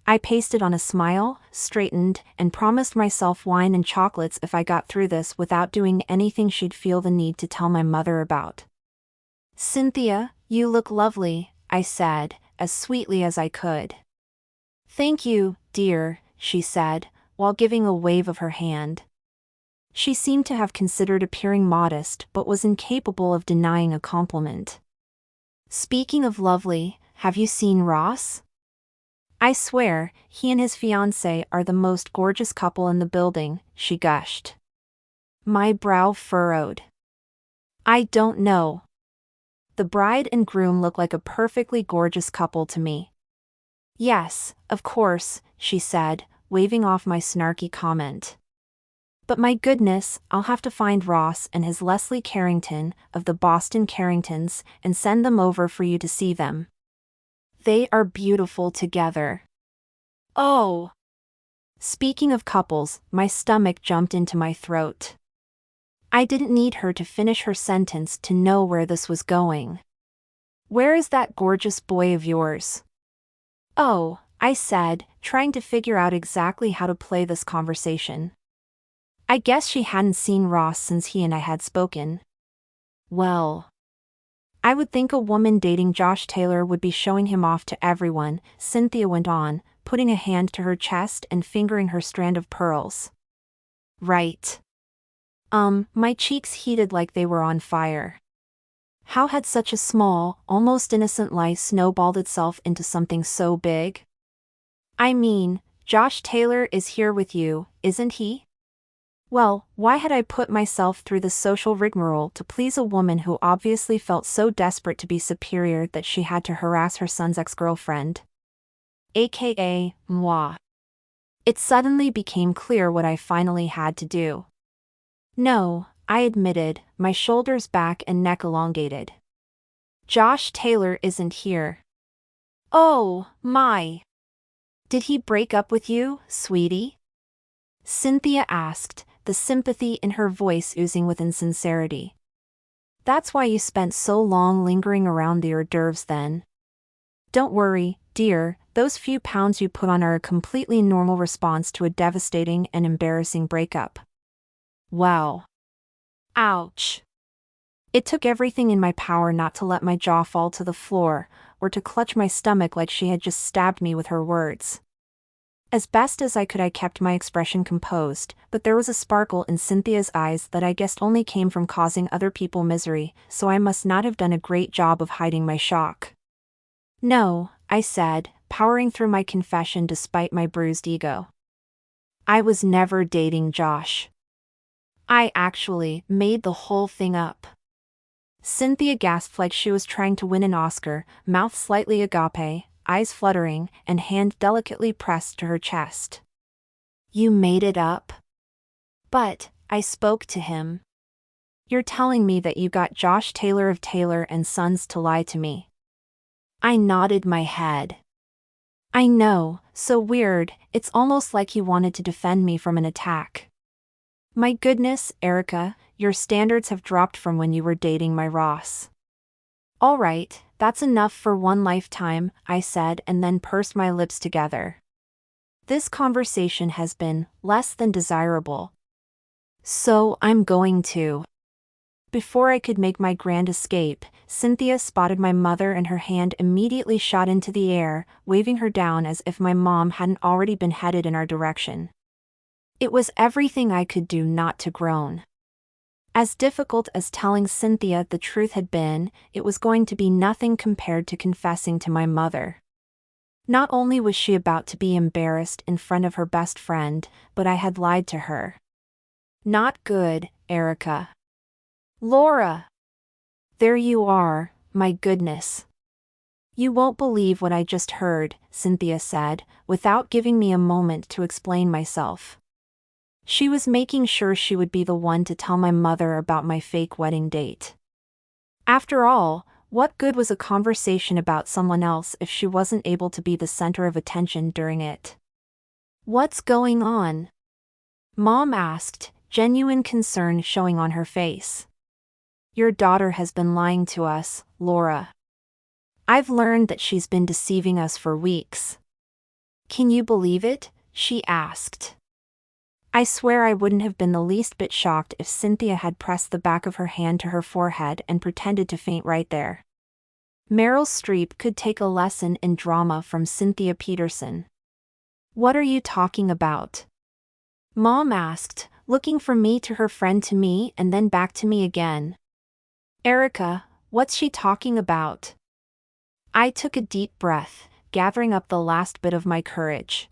I pasted on a smile, straightened, and promised myself wine and chocolates if I got through this without doing anything she'd feel the need to tell my mother about. "Cynthia, you look lovely," I said, as sweetly as I could. "Thank you, dear," she said, while giving a wave of her hand. She seemed to have considered appearing modest but was incapable of denying a compliment. "Speaking of lovely, have you seen Ross? I swear, he and his fiancée are the most gorgeous couple in the building," she gushed. My brow furrowed. "I don't know. The bride and groom look like a perfectly gorgeous couple to me." "Yes, of course," she said, waving off my snarky comment. But my goodness, I'll have to find Ross and his Leslie Carrington of the Boston Carringtons and send them over for you to see them. They are beautiful together. Oh! Speaking of couples, my stomach jumped into my throat. I didn't need her to finish her sentence to know where this was going. Where is that gorgeous boy of yours? Oh, I said, trying to figure out exactly how to play this conversation. I guess she hadn't seen Ross since he and I had spoken. Well, I would think a woman dating Josh Taylor would be showing him off to everyone, Cynthia went on, putting a hand to her chest and fingering her strand of pearls. Right. My cheeks heated like they were on fire. How had such a small, almost innocent lie snowballed itself into something so big? I mean, Josh Taylor is here with you, isn't he? Well, why had I put myself through the social rigmarole to please a woman who obviously felt so desperate to be superior that she had to harass her son's ex-girlfriend? AKA, moi. It suddenly became clear what I finally had to do. No, I admitted, my shoulders back and neck elongated. Josh Taylor isn't here. Oh, my. Did he break up with you, sweetie? Cynthia asked, the sympathy in her voice oozing with insincerity. That's why you spent so long lingering around the hors d'oeuvres then. Don't worry, dear, those few pounds you put on are a completely normal response to a devastating and embarrassing breakup. Wow. Ouch. It took everything in my power not to let my jaw fall to the floor, or to clutch my stomach like she had just stabbed me with her words. As best as I could, I kept my expression composed, but there was a sparkle in Cynthia's eyes that I guessed only came from causing other people misery, so I must not have done a great job of hiding my shock. No, I said, powering through my confession despite my bruised ego. I was never dating Josh. I actually made the whole thing up. Cynthia gasped like she was trying to win an Oscar, mouth slightly agape, eyes fluttering, and hand delicately pressed to her chest. You made it up? But, I spoke to him. You're telling me that you got Josh Taylor of Taylor and Sons to lie to me? I nodded my head. I know, so weird, it's almost like he wanted to defend me from an attack. My goodness, Erica, your standards have dropped from when you were dating my Ross. All right, that's enough for one lifetime, I said and then pursed my lips together. This conversation has been less than desirable. So I'm going to. Before I could make my grand escape, Cynthia spotted my mother and her hand immediately shot into the air, waving her down as if my mom hadn't already been headed in our direction. It was everything I could do not to groan. As difficult as telling Cynthia the truth had been, it was going to be nothing compared to confessing to my mother. Not only was she about to be embarrassed in front of her best friend, but I had lied to her. Not good, Erica. Laura! There you are, my goodness. You won't believe what I just heard, Cynthia said, without giving me a moment to explain myself. She was making sure she would be the one to tell my mother about my fake wedding date. After all, what good was a conversation about someone else if she wasn't able to be the center of attention during it? What's going on? Mom asked, genuine concern showing on her face. Your daughter has been lying to us, Laura. I've learned that she's been deceiving us for weeks. Can you believe it? She asked. I swear I wouldn't have been the least bit shocked if Cynthia had pressed the back of her hand to her forehead and pretended to faint right there. Meryl Streep could take a lesson in drama from Cynthia Peterson. What are you talking about? Mom asked, looking from me to her friend to me and then back to me again. Erica, what's she talking about? I took a deep breath, gathering up the last bit of my courage.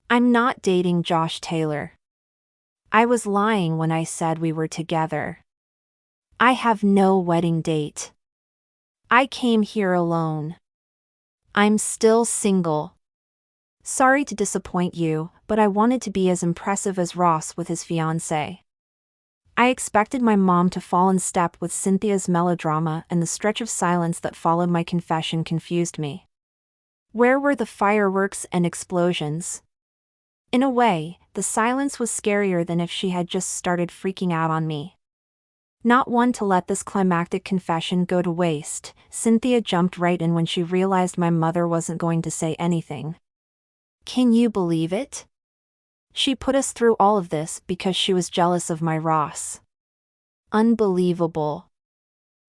I'm not dating Josh Taylor. I was lying when I said we were together. I have no wedding date. I came here alone. I'm still single. Sorry to disappoint you, but I wanted to be as impressive as Ross with his fiancée. I expected my mom to fall in step with Cynthia's melodrama, and the stretch of silence that followed my confession confused me. Where were the fireworks and explosions? In a way, the silence was scarier than if she had just started freaking out on me. Not one to let this climactic confession go to waste, Cynthia jumped right in when she realized my mother wasn't going to say anything. Can you believe it? She put us through all of this because she was jealous of my Ross. Unbelievable.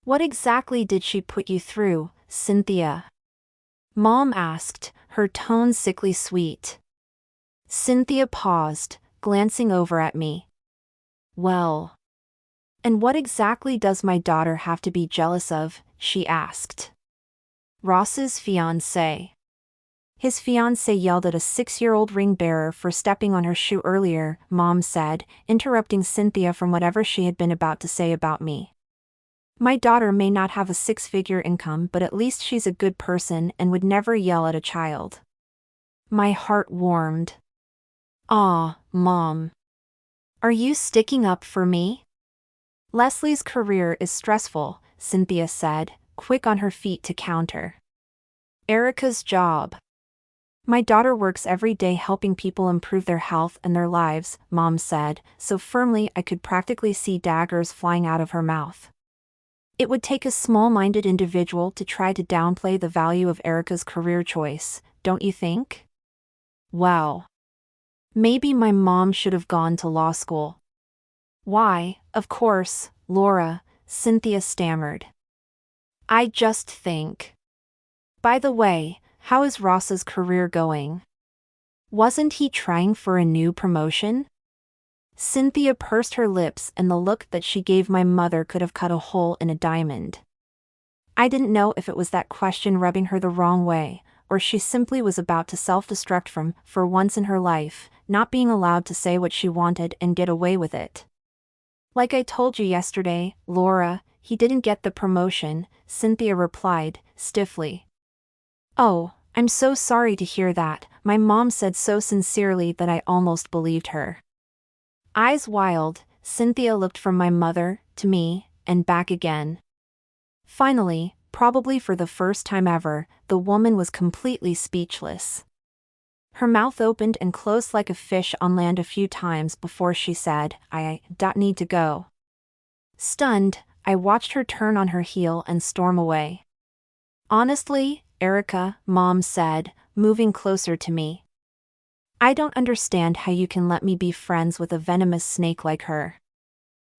What exactly did she put you through, Cynthia? Mom asked, her tone sickly sweet. Cynthia paused, glancing over at me. Well. And what exactly does my daughter have to be jealous of? She asked. Ross's fiancée. His fiancée yelled at a 6-year-old ring bearer for stepping on her shoe earlier, Mom said, interrupting Cynthia from whatever she had been about to say about me. My daughter may not have a 6-figure income, but at least she's a good person and would never yell at a child. My heart warmed. Aw, Mom. Are you sticking up for me? Leslie's career is stressful, Cynthia said, quick on her feet to counter. Erica's job. My daughter works every day helping people improve their health and their lives, Mom said, so firmly I could practically see daggers flying out of her mouth. It would take a small-minded individual to try to downplay the value of Erica's career choice, don't you think? Wow. Maybe my mom should have gone to law school. Why, of course, Laura, Cynthia stammered. I just think. By the way, how is Ross's career going? Wasn't he trying for a new promotion? Cynthia pursed her lips, and the look that she gave my mother could have cut a hole in a diamond. I didn't know if it was that question rubbing her the wrong way, or she simply was about to self-destruct from, for once in her life, not being allowed to say what she wanted and get away with it. Like I told you yesterday, Laura, he didn't get the promotion, Cynthia replied, stiffly. Oh, I'm so sorry to hear that, my mom said so sincerely that I almost believed her. Eyes wild, Cynthia looked from my mother, to me, and back again. Finally, probably for the first time ever, the woman was completely speechless. Her mouth opened and closed like a fish on land a few times before she said, I need to go. Stunned, I watched her turn on her heel and storm away. Honestly, Erica, Mom said, moving closer to me. I don't understand how you can let me be friends with a venomous snake like her.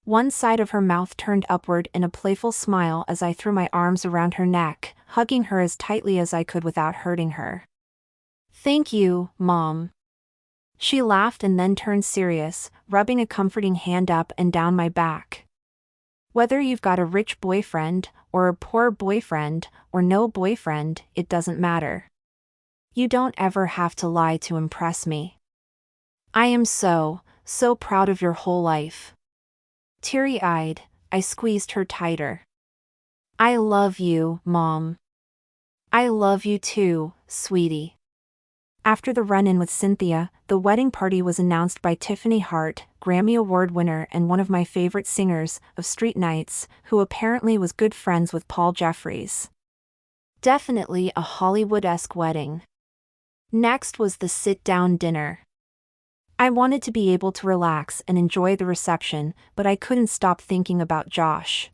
One side of her mouth turned upward in a playful smile as I threw my arms around her neck, hugging her as tightly as I could without hurting her. Thank you, Mom. She laughed and then turned serious, rubbing a comforting hand up and down my back. Whether you've got a rich boyfriend, or a poor boyfriend, or no boyfriend, it doesn't matter. You don't ever have to lie to impress me. I am so proud of your whole life. Teary-eyed, I squeezed her tighter. I love you, Mom. I love you too, sweetie. After the run-in with Cynthia, the wedding party was announced by Tiffany Hart, Grammy Award winner and one of my favorite singers of Street Nights, who apparently was good friends with Paul Jeffries. Definitely a Hollywood-esque wedding. Next was the sit-down dinner. I wanted to be able to relax and enjoy the reception, but I couldn't stop thinking about Josh.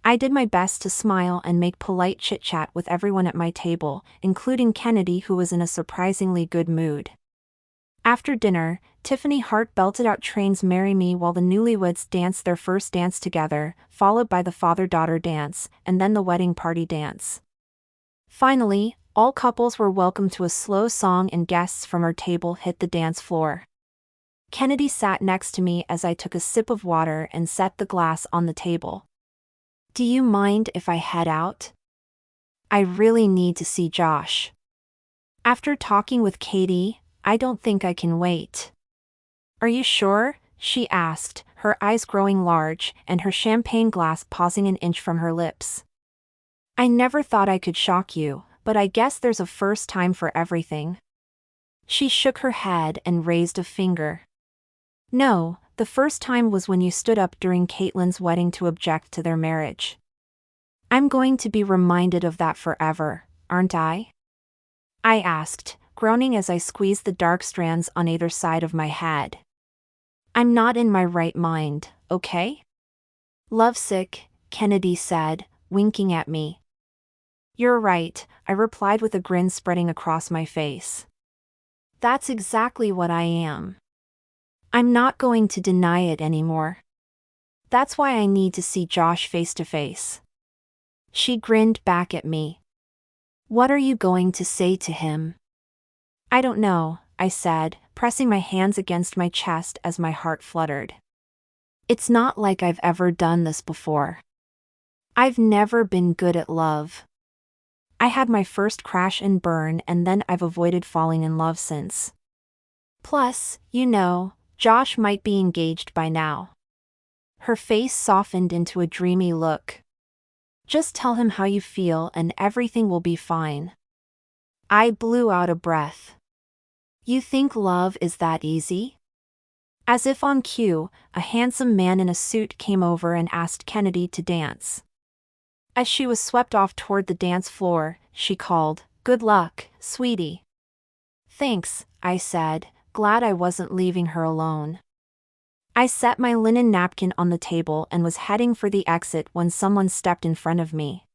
I did my best to smile and make polite chit-chat with everyone at my table, including Kennedy, who was in a surprisingly good mood. After dinner, Tiffany Hart belted out Train's Marry Me while the newlyweds danced their first dance together, followed by the father-daughter dance, and then the wedding party dance. Finally, all couples were welcomed to a slow song and guests from our table hit the dance floor. Kennedy sat next to me as I took a sip of water and set the glass on the table. Do you mind if I head out? I really need to see Josh. After talking with Katie, I don't think I can wait. Are you sure? She asked, her eyes growing large and her champagne glass pausing an inch from her lips. I never thought I could shock you, but I guess there's a first time for everything. She shook her head and raised a finger. No, the first time was when you stood up during Kaitlin's wedding to object to their marriage. I'm going to be reminded of that forever, aren't I? I asked, groaning as I squeezed the dark strands on either side of my head. I'm not in my right mind, okay? Lovesick, Kennedy said, winking at me. You're right, I replied with a grin spreading across my face. That's exactly what I am. I'm not going to deny it anymore. That's why I need to see Josh face to face. She grinned back at me. What are you going to say to him? I don't know, I said, pressing my hands against my chest as my heart fluttered. It's not like I've ever done this before. I've never been good at love. I had my first crash and burn and then I've avoided falling in love since. Plus, you know, Josh might be engaged by now. Her face softened into a dreamy look. Just tell him how you feel and everything will be fine. I blew out a breath. You think love is that easy? As if on cue, a handsome man in a suit came over and asked Kennedy to dance. As she was swept off toward the dance floor, she called, "Good luck, sweetie." Thanks, I said, glad I wasn't leaving her alone. I set my linen napkin on the table and was heading for the exit when someone stepped in front of me.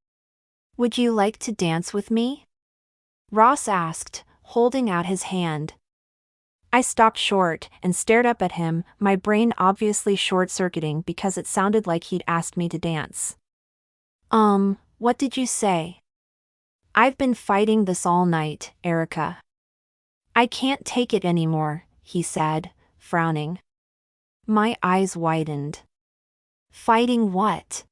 Would you like to dance with me? Ross asked, holding out his hand. I stopped short and stared up at him, my brain obviously short-circuiting because it sounded like he'd asked me to dance. What did you say? I've been fighting this all night, Erica. I can't take it anymore, he said, frowning. My eyes widened. Fighting what?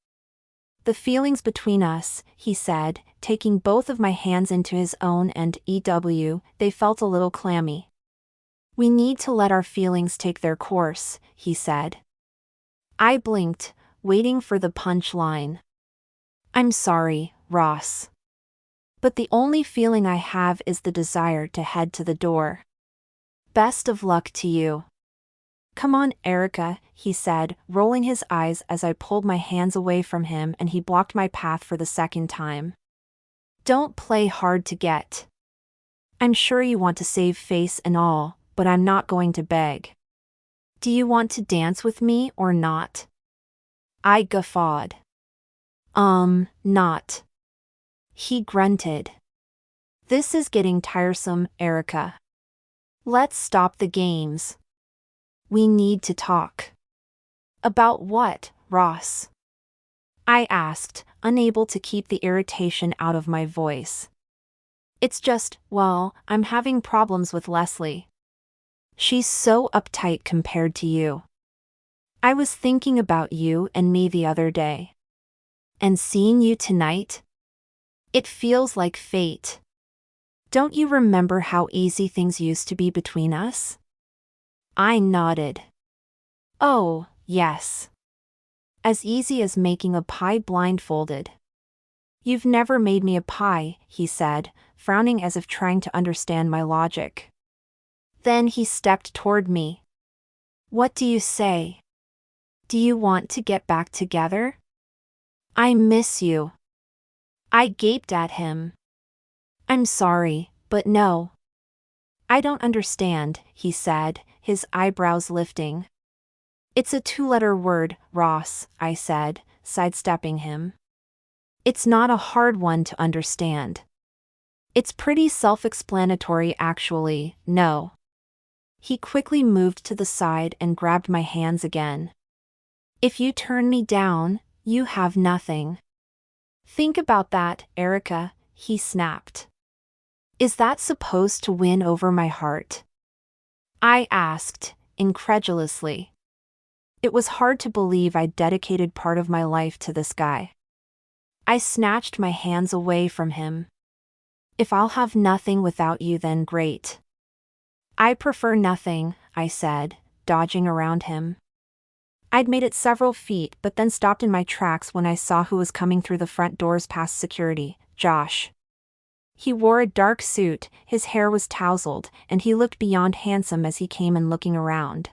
The feelings between us, he said, taking both of my hands into his own and they felt a little clammy. We need to let our feelings take their course, he said. I blinked, waiting for the punchline. I'm sorry, Ross. But the only feeling I have is the desire to head to the door. Best of luck to you. Come on, Erica, he said, rolling his eyes as I pulled my hands away from him and he blocked my path for the second time. Don't play hard to get. I'm sure you want to save face and all, but I'm not going to beg. Do you want to dance with me or not? I guffawed. Not. He grunted. This is getting tiresome, Erica. Let's stop the games. We need to talk. About what, Ross? I asked, unable to keep the irritation out of my voice. It's just, well, I'm having problems with Leslie. She's so uptight compared to you. I was thinking about you and me the other day. And seeing you tonight? It feels like fate. Don't you remember how easy things used to be between us? I nodded. Oh, yes. As easy as making a pie blindfolded. You've never made me a pie, he said, frowning as if trying to understand my logic. Then he stepped toward me. What do you say? Do you want to get back together? I miss you. I gaped at him. I'm sorry, but no. I don't understand, he said, his eyebrows lifting. It's a 2-letter word, Ross, I said, sidestepping him. It's not a hard one to understand. It's pretty self-explanatory actually, no. He quickly moved to the side and grabbed my hands again. If you turn me down, you have nothing. Think about that, Erica, he snapped. Is that supposed to win over my heart? I asked, incredulously. It was hard to believe I'd dedicated part of my life to this guy. I snatched my hands away from him. If I'll have nothing without you, then great. I prefer nothing, I said, dodging around him. I'd made it several feet but then stopped in my tracks when I saw who was coming through the front doors past security, Josh. He wore a dark suit, his hair was tousled, and he looked beyond handsome as he came in looking around.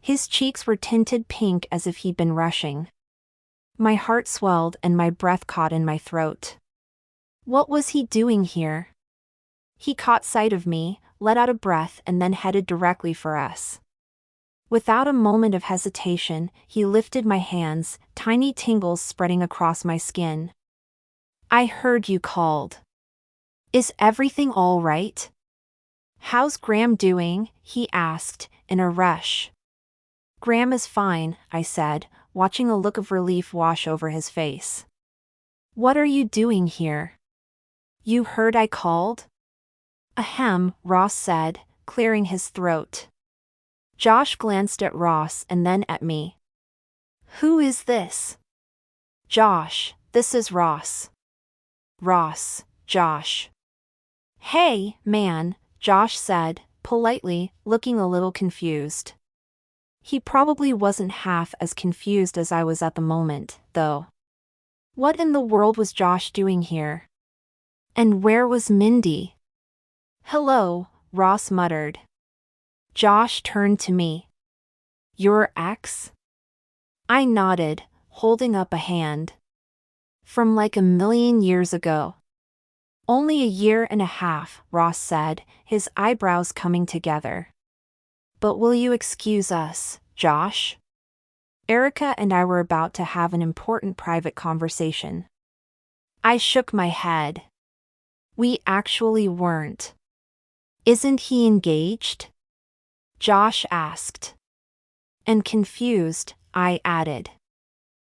His cheeks were tinted pink as if he'd been rushing. My heart swelled and my breath caught in my throat. What was he doing here? He caught sight of me, let out a breath, and then headed directly for us. Without a moment of hesitation, he lifted my hands, tiny tingles spreading across my skin. I heard you called. Is everything all right? How's Graham doing? He asked, in a rush. Graham is fine, I said, watching a look of relief wash over his face. What are you doing here? You heard I called? Ahem, Ross said, clearing his throat. Josh glanced at Ross and then at me. Who is this? Josh, this is Ross. Ross, Josh. Hey, man, Josh said, politely, looking a little confused. He probably wasn't half as confused as I was at the moment, though. What in the world was Josh doing here? And where was Mindy? Hello, Ross muttered. Josh turned to me. Your ex? I nodded, holding up a hand. From like a million years ago. Only a year and a half, Ross said, his eyebrows coming together. But will you excuse us, Josh? Erica and I were about to have an important private conversation. I shook my head. We actually weren't. Isn't he engaged? Josh asked. And confused, I added.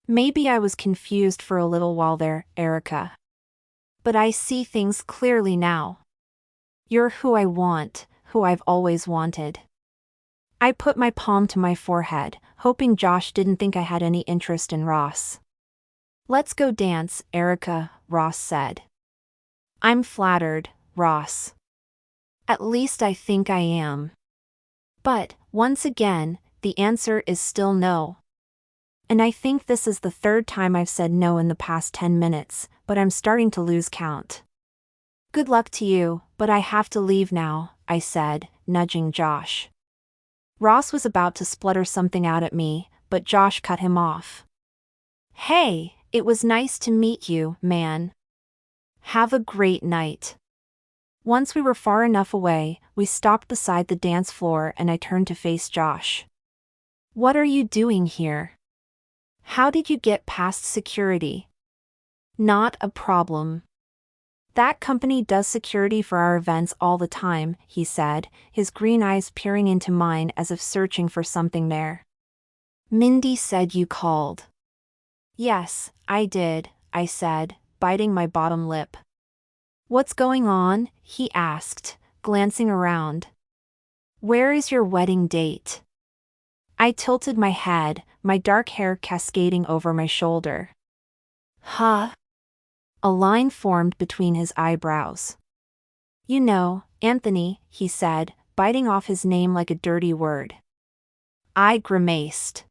Maybe I was confused for a little while there, Erica. But I see things clearly now. You're who I want, who I've always wanted. I put my palm to my forehead, hoping Josh didn't think I had any interest in Ross. Let's go dance, Erica, Ross said. I'm flattered, Ross. At least I think I am. But, once again, the answer is still no. And I think this is the third time I've said no in the past 10 minutes, but I'm starting to lose count. Good luck to you, but I have to leave now, I said, nudging Josh. Ross was about to splutter something out at me, but Josh cut him off. Hey, it was nice to meet you, man. Have a great night. Once we were far enough away, we stopped beside the dance floor and I turned to face Josh. What are you doing here? How did you get past security? Not a problem. That company does security for our events all the time, he said, his green eyes peering into mine as if searching for something there. Mindy said you called. Yes, I did, I said, biting my bottom lip. What's going on? He asked, glancing around. Where is your wedding date? I tilted my head, my dark hair cascading over my shoulder. Huh? A line formed between his eyebrows. You know, Anthony, he said, biting off his name like a dirty word. I grimaced.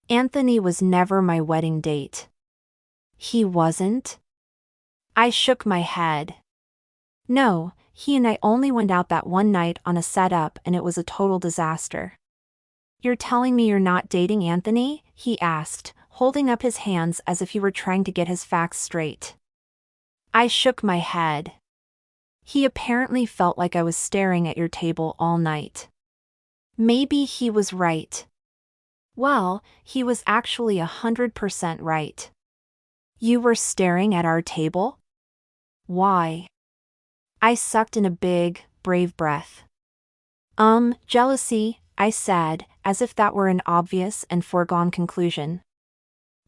Anthony was never my wedding date. He wasn't? I shook my head. No, he and I only went out that one night on a setup and it was a total disaster. You're telling me you're not dating Anthony? He asked, holding up his hands as if he were trying to get his facts straight. I shook my head. He apparently felt like I was staring at your table all night. Maybe he was right. Well, he was actually 100% right. You were staring at our table? Why? I sucked in a big, brave breath. Jealousy, I said, as if that were an obvious and foregone conclusion.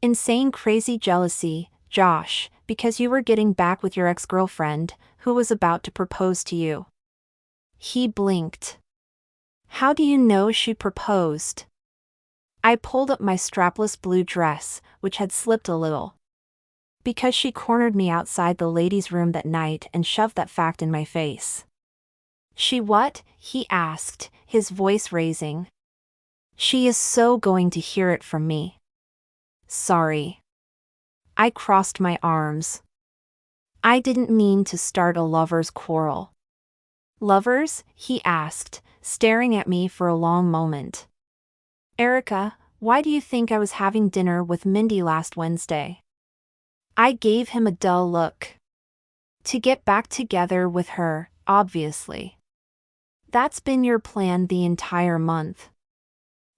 Insane crazy jealousy, Josh, because you were getting back with your ex-girlfriend, who was about to propose to you. He blinked. How do you know she proposed? I pulled up my strapless blue dress, which had slipped a little. Because she cornered me outside the ladies' room that night and shoved that fact in my face. She what? He asked, his voice raising. She is so going to hear it from me. Sorry. I crossed my arms. I didn't mean to start a lover's quarrel. Lovers? He asked, staring at me for a long moment. Erica, why do you think I was having dinner with Mindy last Wednesday? I gave him a dull look. To get back together with her, obviously. That's been your plan the entire month.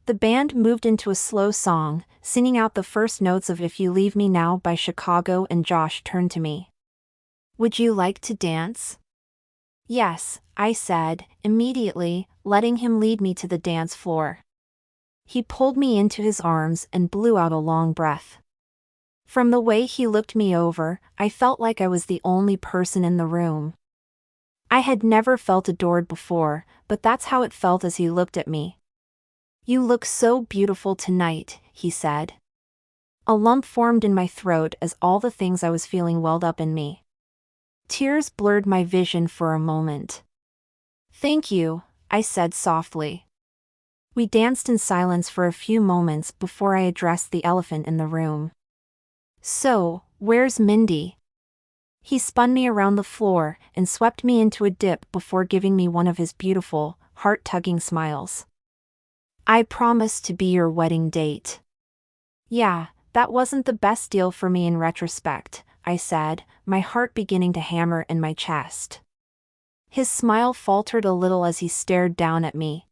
The band moved into a slow song, singing out the first notes of If You Leave Me Now by Chicago, and Josh turned to me. Would you like to dance? Yes, I said, immediately, letting him lead me to the dance floor. He pulled me into his arms and blew out a long breath. From the way he looked me over, I felt like I was the only person in the room. I had never felt adored before, but that's how it felt as he looked at me. You look so beautiful tonight, he said. A lump formed in my throat as all the things I was feeling welled up in me. Tears blurred my vision for a moment. Thank you, I said softly. We danced in silence for a few moments before I addressed the elephant in the room. So, where's Mindy? He spun me around the floor and swept me into a dip before giving me one of his beautiful, heart-tugging smiles. I promised to be your wedding date. Yeah, that wasn't the best deal for me in retrospect, I said, my heart beginning to hammer in my chest. His smile faltered a little as he stared down at me.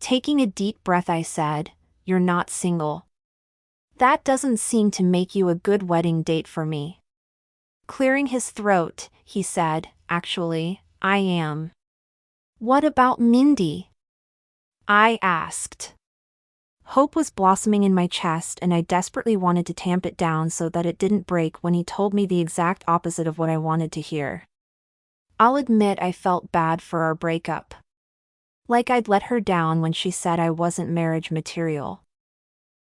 Taking a deep breath, I said, You're not single. That doesn't seem to make you a good wedding date for me. Clearing his throat, he said, Actually, I am. What about Mindy? I asked. Hope was blossoming in my chest and I desperately wanted to tamp it down so that it didn't break when he told me the exact opposite of what I wanted to hear. I'll admit I felt bad for our breakup. Like I'd let her down when she said I wasn't marriage material.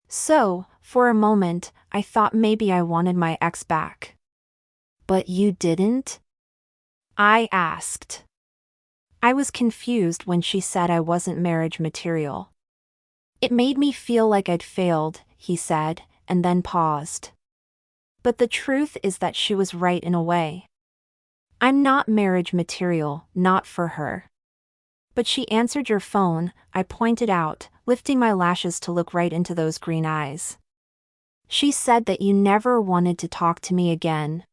So, for a moment, I thought maybe I wanted my ex back. But you didn't? I asked. I was confused when she said I wasn't marriage material. It made me feel like I'd failed, he said, and then paused. But the truth is that she was right in a way. I'm not marriage material, not for her. But she answered your phone, I pointed out, lifting my lashes to look right into those green eyes. She said that you never wanted to talk to me again.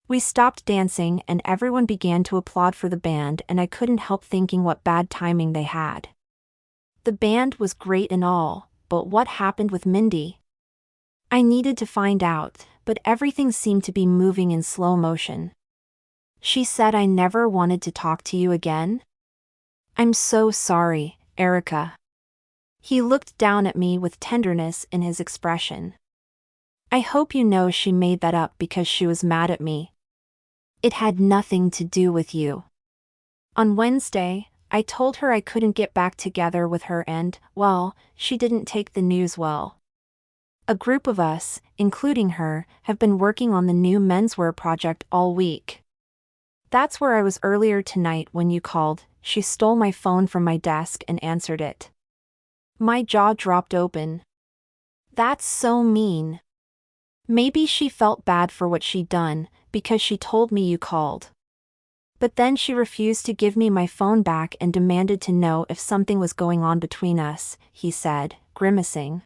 We stopped dancing and everyone began to applaud for the band, and I couldn't help thinking what bad timing they had. The band was great and all, but what happened with Mindy? I needed to find out, but everything seemed to be moving in slow motion. She said I never wanted to talk to you again? I'm so sorry, Erica. He looked down at me with tenderness in his expression. I hope you know she made that up because she was mad at me. It had nothing to do with you. On Wednesday, I told her I couldn't get back together with her and, well, she didn't take the news well. A group of us, including her, have been working on the new menswear project all week. That's where I was earlier tonight when you called. She stole my phone from my desk and answered it. My jaw dropped open. That's so mean. Maybe she felt bad for what she'd done, because she told me you called. But then she refused to give me my phone back and demanded to know if something was going on between us, he said, grimacing.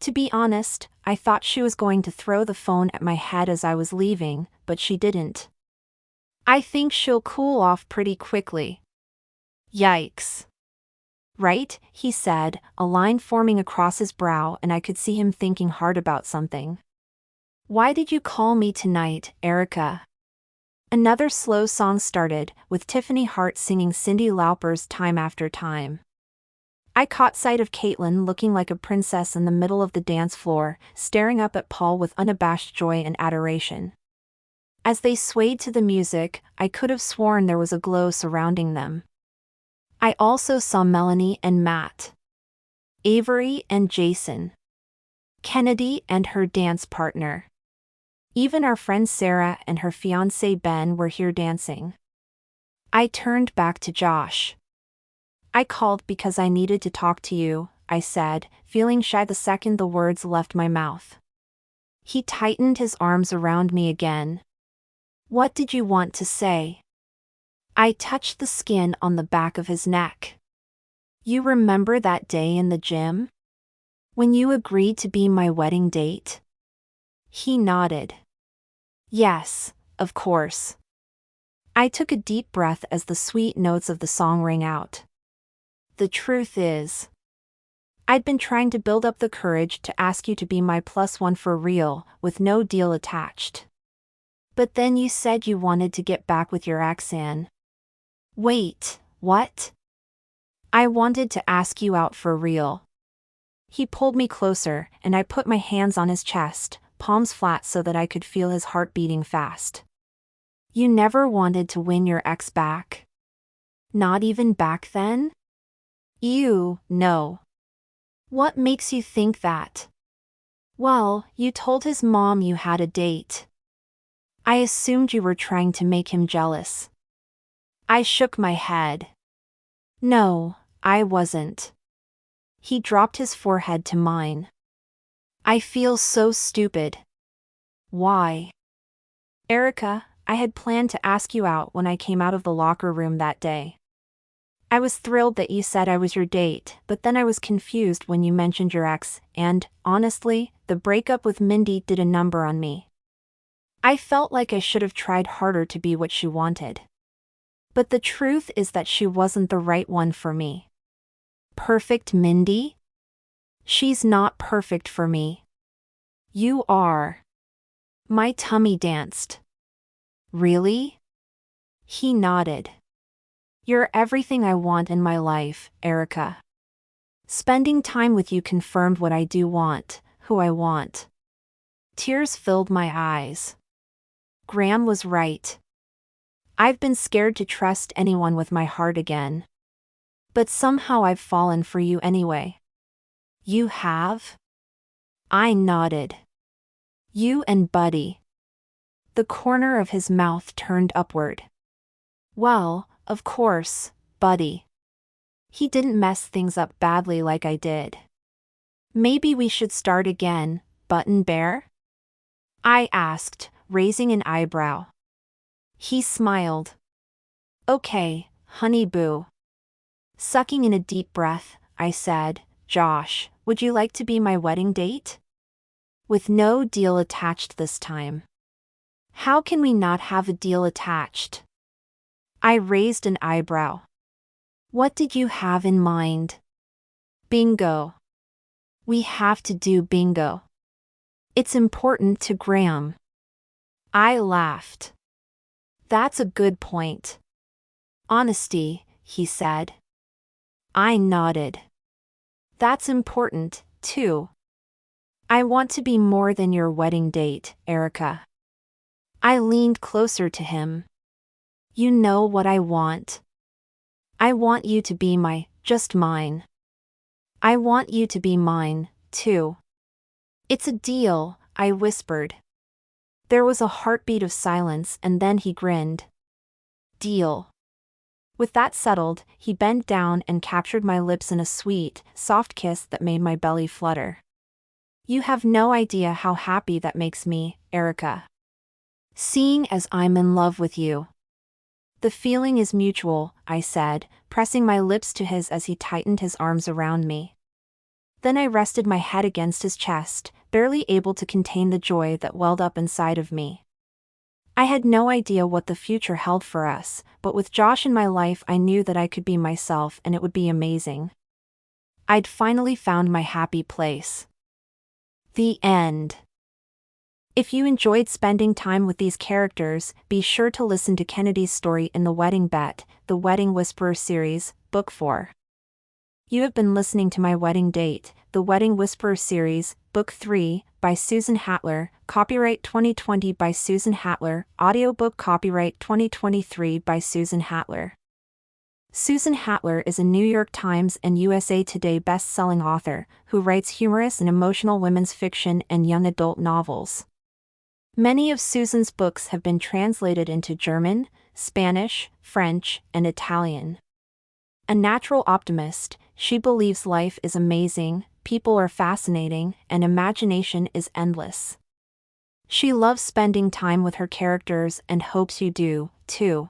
To be honest, I thought she was going to throw the phone at my head as I was leaving, but she didn't. I think she'll cool off pretty quickly. Yikes. Right, he said, a line forming across his brow, and I could see him thinking hard about something. Why did you call me tonight, Erica? Another slow song started, with Tiffany Hart singing Cyndi Lauper's Time After Time. I caught sight of Kaitlin looking like a princess in the middle of the dance floor, staring up at Paul with unabashed joy and adoration. As they swayed to the music, I could have sworn there was a glow surrounding them. I also saw Melanie and Matt, Avery and Jason, Kennedy and her dance partner. Even our friend Sarah and her fiancé Ben were here dancing. I turned back to Josh. I called because I needed to talk to you, I said, feeling shy the second the words left my mouth. He tightened his arms around me again. What did you want to say? I touched the skin on the back of his neck. You remember that day in the gym? When you agreed to be my wedding date? He nodded. Yes, of course. I took a deep breath as the sweet notes of the song rang out. The truth is, I'd been trying to build up the courage to ask you to be my +1 for real, with no deal attached. But then you said you wanted to get back with your ex and... Wait, what? I wanted to ask you out for real. He pulled me closer, and I put my hands on his chest, palms flat so that I could feel his heart beating fast. You never wanted to win your ex back? Not even back then? No. What makes you think that? Well, you told his mom you had a date. I assumed you were trying to make him jealous. I shook my head. No, I wasn't. He dropped his forehead to mine. I feel so stupid. Why? Erica, I had planned to ask you out when I came out of the locker room that day. I was thrilled that you said I was your date, but then I was confused when you mentioned your ex, and, honestly, the breakup with Mindy did a number on me. I felt like I should have tried harder to be what she wanted. But the truth is that she wasn't the right one for me. Perfect Mindy? She's not perfect for me. You are. My tummy danced. Really? He nodded. You're everything I want in my life, Erica. Spending time with you confirmed what I do want, who I want. Tears filled my eyes. Graham was right. I've been scared to trust anyone with my heart again. But somehow I've fallen for you anyway. You have? I nodded. You and Buddy. The corner of his mouth turned upward. Well, of course, Buddy. He didn't mess things up badly like I did. Maybe we should start again, Button Bear? I asked, raising an eyebrow. He smiled. Okay, honey boo. Sucking in a deep breath, I said, Josh, would you like to be my wedding date? With no deal attached this time. How can we not have a deal attached? I raised an eyebrow. What did you have in mind? Bingo. We have to do bingo. It's important to Graham. I laughed. That's a good point. Honesty, he said. I nodded. That's important, too. I want to be more than your wedding date, Erica. I leaned closer to him. You know what I want. I want you to be just mine. I want you to be mine, too. It's a deal, I whispered. There was a heartbeat of silence and then he grinned. Deal. With that settled, he bent down and captured my lips in a sweet, soft kiss that made my belly flutter. You have no idea how happy that makes me, Erica. Seeing as I'm in love with you. The feeling is mutual, I said, pressing my lips to his as he tightened his arms around me. Then I rested my head against his chest, barely able to contain the joy that welled up inside of me. I had no idea what the future held for us, but with Josh in my life I knew that I could be myself and it would be amazing. I'd finally found my happy place. The end. If you enjoyed spending time with these characters, be sure to listen to Kennedy's story in The Wedding Bet, The Wedding Whisperer series, Book 4. You have been listening to My Wedding Date, The Wedding Whisperer series, Book 3, by Susan Hatler, copyright 2020 by Susan Hatler, audiobook copyright 2023 by Susan Hatler. Susan Hatler is a New York Times and USA Today best-selling author who writes humorous and emotional women's fiction and young adult novels. Many of Susan's books have been translated into German, Spanish, French, and Italian. A natural optimist, she believes life is amazing, people are fascinating, and imagination is endless. She loves spending time with her characters and hopes you do, too.